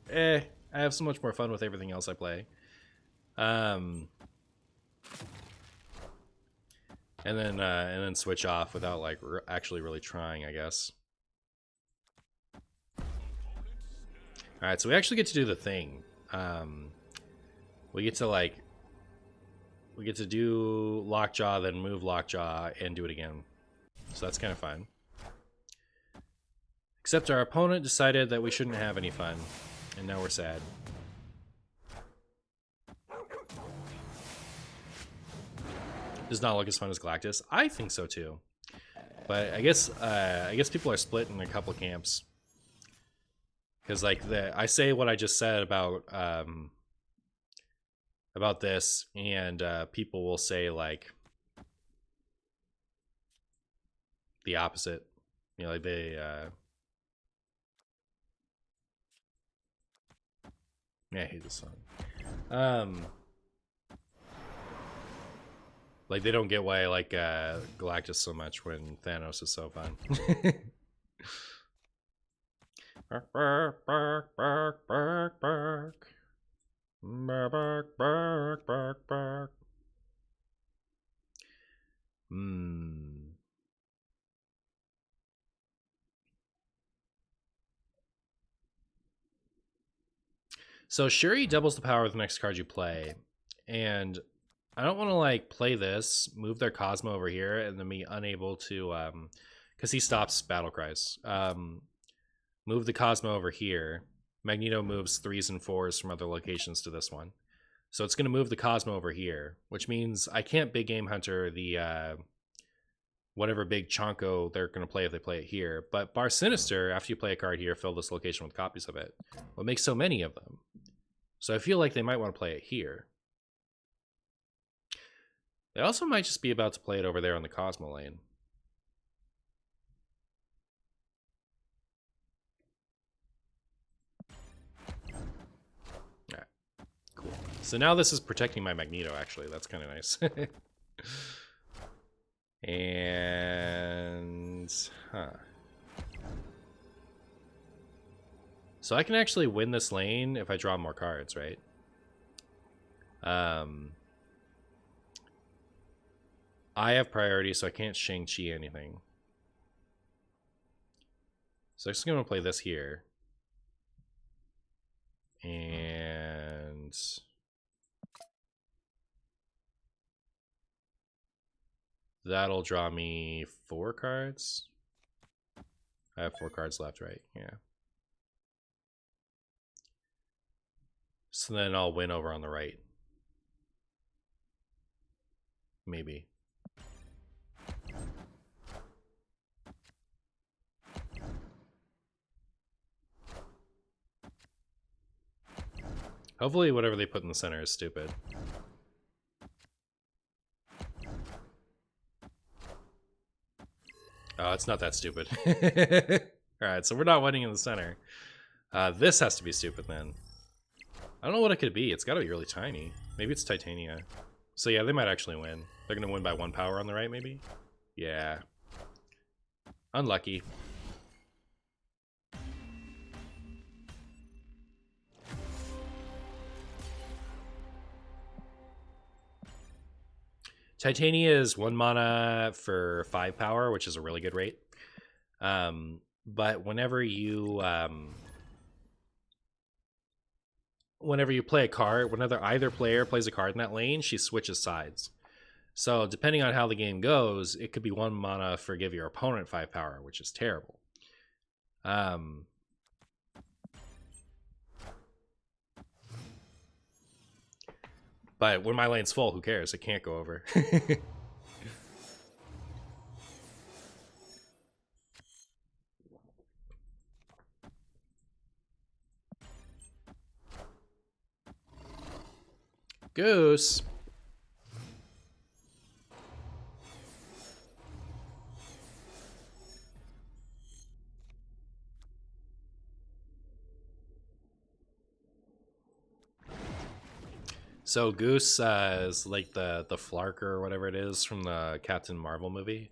I have so much more fun with everything else I play. And then switch off without like actually really trying, I guess. All right, so we actually get to do the thing. We get to do Lockjaw, then move Lockjaw and do it again. So that's kind of fun. Except our opponent decided that we shouldn't have any fun. And now we're sad. Does not look as fun as Galactus. I think so too. But I guess people are split in a couple camps. Because like I say what I just said about about this, and people will say like the opposite. You know, like they yeah, I hate this song. Like they don't get why I like Galactus so much when Thanos is so fun. Bark, bark, bark, bark, bark, bark. Bark, bark, bark, bark, bark. So Shuri doubles the power of the next card you play, and I don't want to like play this, move their Cosmo over here, and then be unable to, because he stops battle cries. Move the Cosmo over here. Magneto moves 3s and 4s from other locations to this one. So it's going to move the Cosmo over here, which means I can't Big Game Hunter the whatever big Chonko they're going to play if they play it here. But Bar Sinister, after you play a card here, fill this location with copies of it. What makes so many of them? So I feel like they might want to play it here. They also might just be about to play it over there on the Cosmo lane. Alright, cool. So now this is protecting my Magneto, actually. That's kind of nice. And... So I can actually win this lane if I draw more cards, right? I have priority, so I can't Shang-Chi anything. So I'm just going to play this here. And... that'll draw me 4 cards. I have 4 cards left, right? Yeah. So then I'll win over on the right. Maybe. Hopefully whatever they put in the center is stupid. Oh, it's not that stupid. Alright, so we're not winning in the center. This has to be stupid then. I don't know what it could be. It's got to be really tiny. Maybe it's Titania. So yeah, they might actually win. They're going to win by 1 power on the right, maybe? Yeah. Unlucky. Titania is 1 mana for 5 power, which is a really good rate. But whenever you play a card, whenever either player plays a card in that lane, she switches sides. So depending on how the game goes, it could be 1 mana for give your opponent 5 power, which is terrible. But when my lane's full, who cares? It can't go over. Goose. So Goose is like the Flark or whatever it is from the Captain Marvel movie.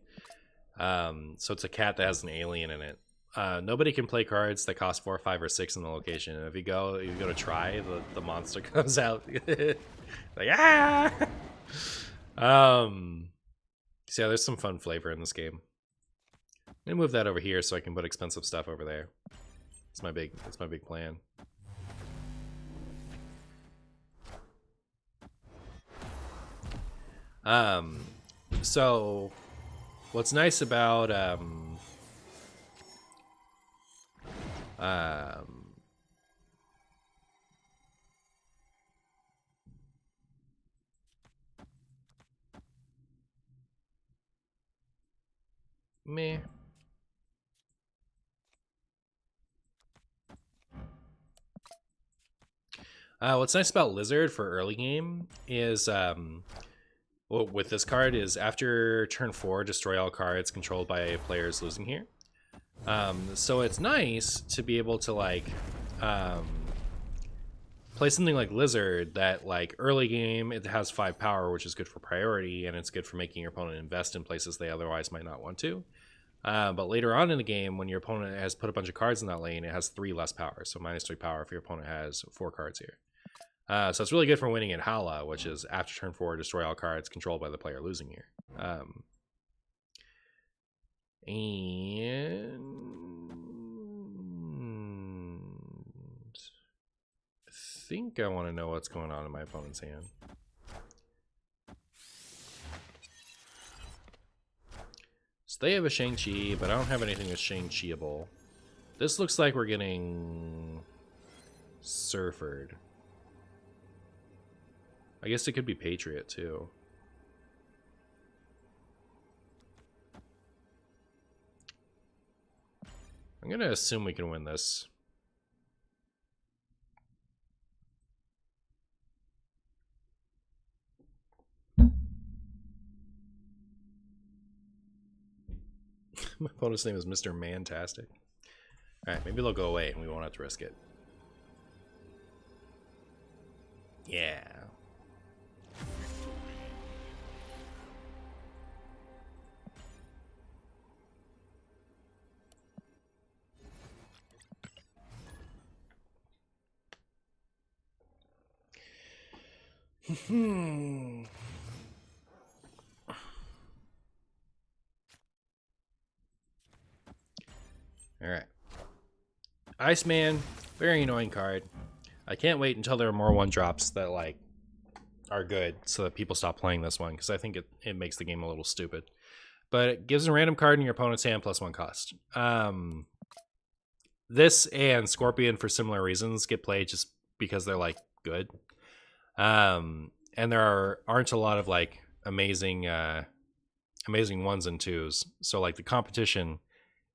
So it's a cat that has an alien in it. Nobody can play cards that cost 4, 5, or 6 in the location. And if you go to try, the monster comes out like ah. So yeah, there's some fun flavor in this game. I'm gonna move that over here so I can put expensive stuff over there. That's my big plan. So what's nice about meh. What's nice about Lizard for early game is, well, with this card is after turn 4, destroy all cards controlled by players losing here. So it's nice to be able to like play something like Lizard that like early game it has 5 power, which is good for priority, and it's good for making your opponent invest in places they otherwise might not want to. But later on in the game, when your opponent has put a bunch of cards in that lane, it has 3 less power, so -3 power if your opponent has 4 cards here. So it's really good for winning in Hala, which is after turn 4, destroy all cards controlled by the player losing here. And I think I want to know what's going on in my opponent's hand. So they have a Shang-Chi, but I don't have anything that's Shang-Chi-able. This looks like we're getting Surfered. I guess it could be Patriot too. I'm gonna assume we can win this. My opponent's name is Mr. Mantastic. Alright, maybe they'll go away and we won't have to risk it. Yeah. Alright. Iceman, very annoying card. I can't wait until there are more 1-drops that like are good so that people stop playing this one, because I think it makes the game a little stupid. But it gives a random card in your opponent's hand plus 1 cost. This and Scorpion, for similar reasons, get played just because they're like good. And there aren't a lot of like amazing 1s and 2s, so like the competition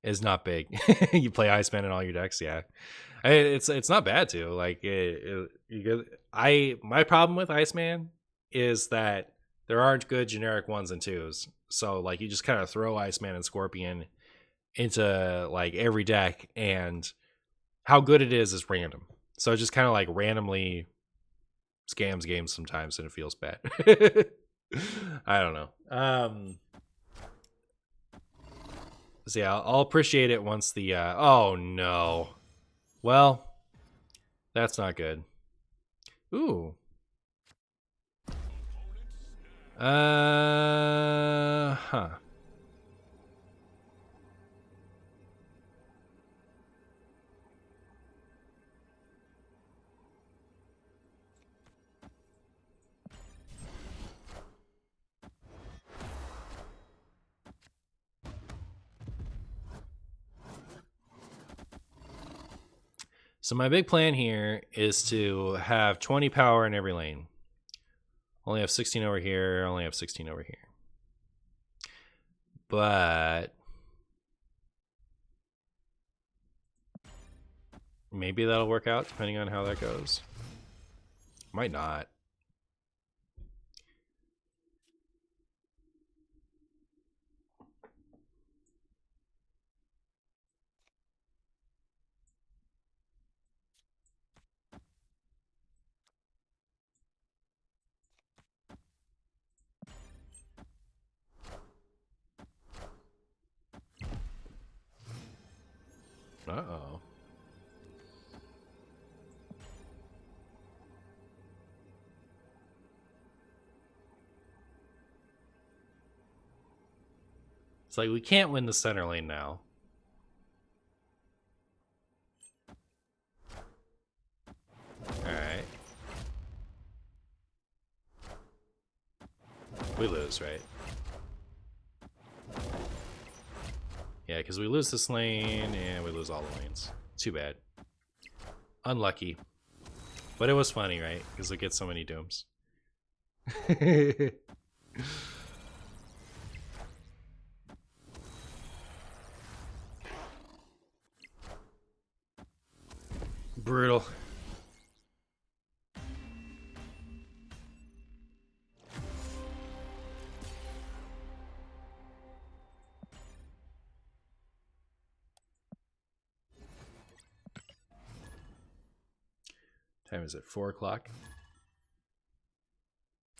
is not big. You play Iceman in all your decks, yeah. It's not bad too. Like my problem with Iceman is that there aren't good generic 1s and 2s. So like you just kind of throw Iceman and Scorpion into like every deck, and how good it is random. So it just kind of like randomly scams games sometimes, and it feels bad. I don't know. So yeah, I'll appreciate it once the oh no. Well, that's not good. Ooh. Huh. So my big plan here is to have 20 power in every lane. Only have 16 over here, only have 16 over here. But maybe that'll work out depending on how that goes. Might not. Uh-oh. It's like we can't win the center lane now. Alright. We lose, right? Yeah, because we lose this lane and we lose all the lanes. Too bad. Unlucky. But it was funny, right? Because we get so many dooms. Brutal. Time is it? 4 o'clock.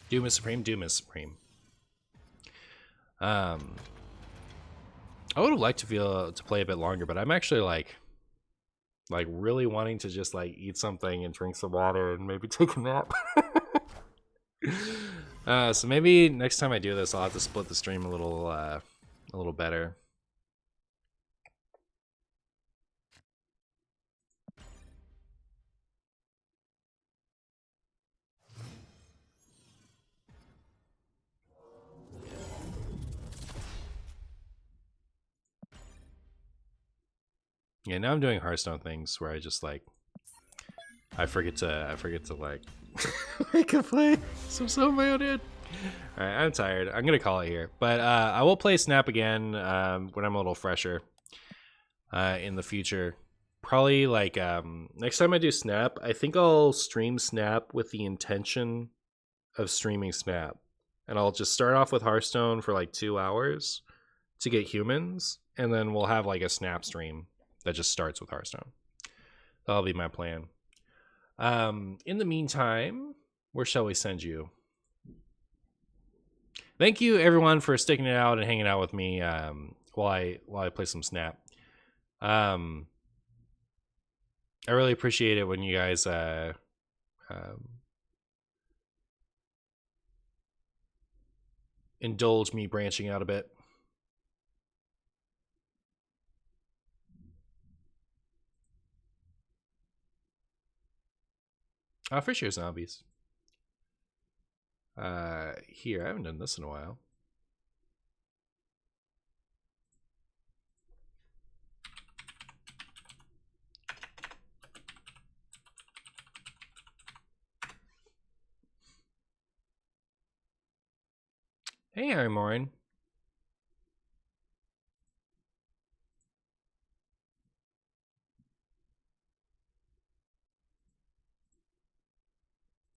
Doom is supreme. Doom is supreme. I would have liked to play a bit longer, but I'm actually like really wanting to just like eat something and drink some water and maybe take a nap. So maybe next time I do this, I'll have to split the stream a little better. Yeah, now I'm doing Hearthstone things where I just like I forget to like make a play. So I'm so in my own head. All right, I'm tired. I'm gonna call it here, but I will play Snap again when I'm a little fresher in the future. Probably like next time I do Snap, I think I'll stream Snap with the intention of streaming Snap, and I'll just start off with Hearthstone for like 2 hours to get humans, and then we'll have like a Snap stream that just starts with Hearthstone. That'll be my plan. In the meantime, where shall we send you? Thank you everyone for sticking it out and hanging out with me while I play some Snap. I really appreciate it when you guys indulge me branching out a bit. For sure, zombies. Here, I haven't done this in a while. Hey, Harry Morin.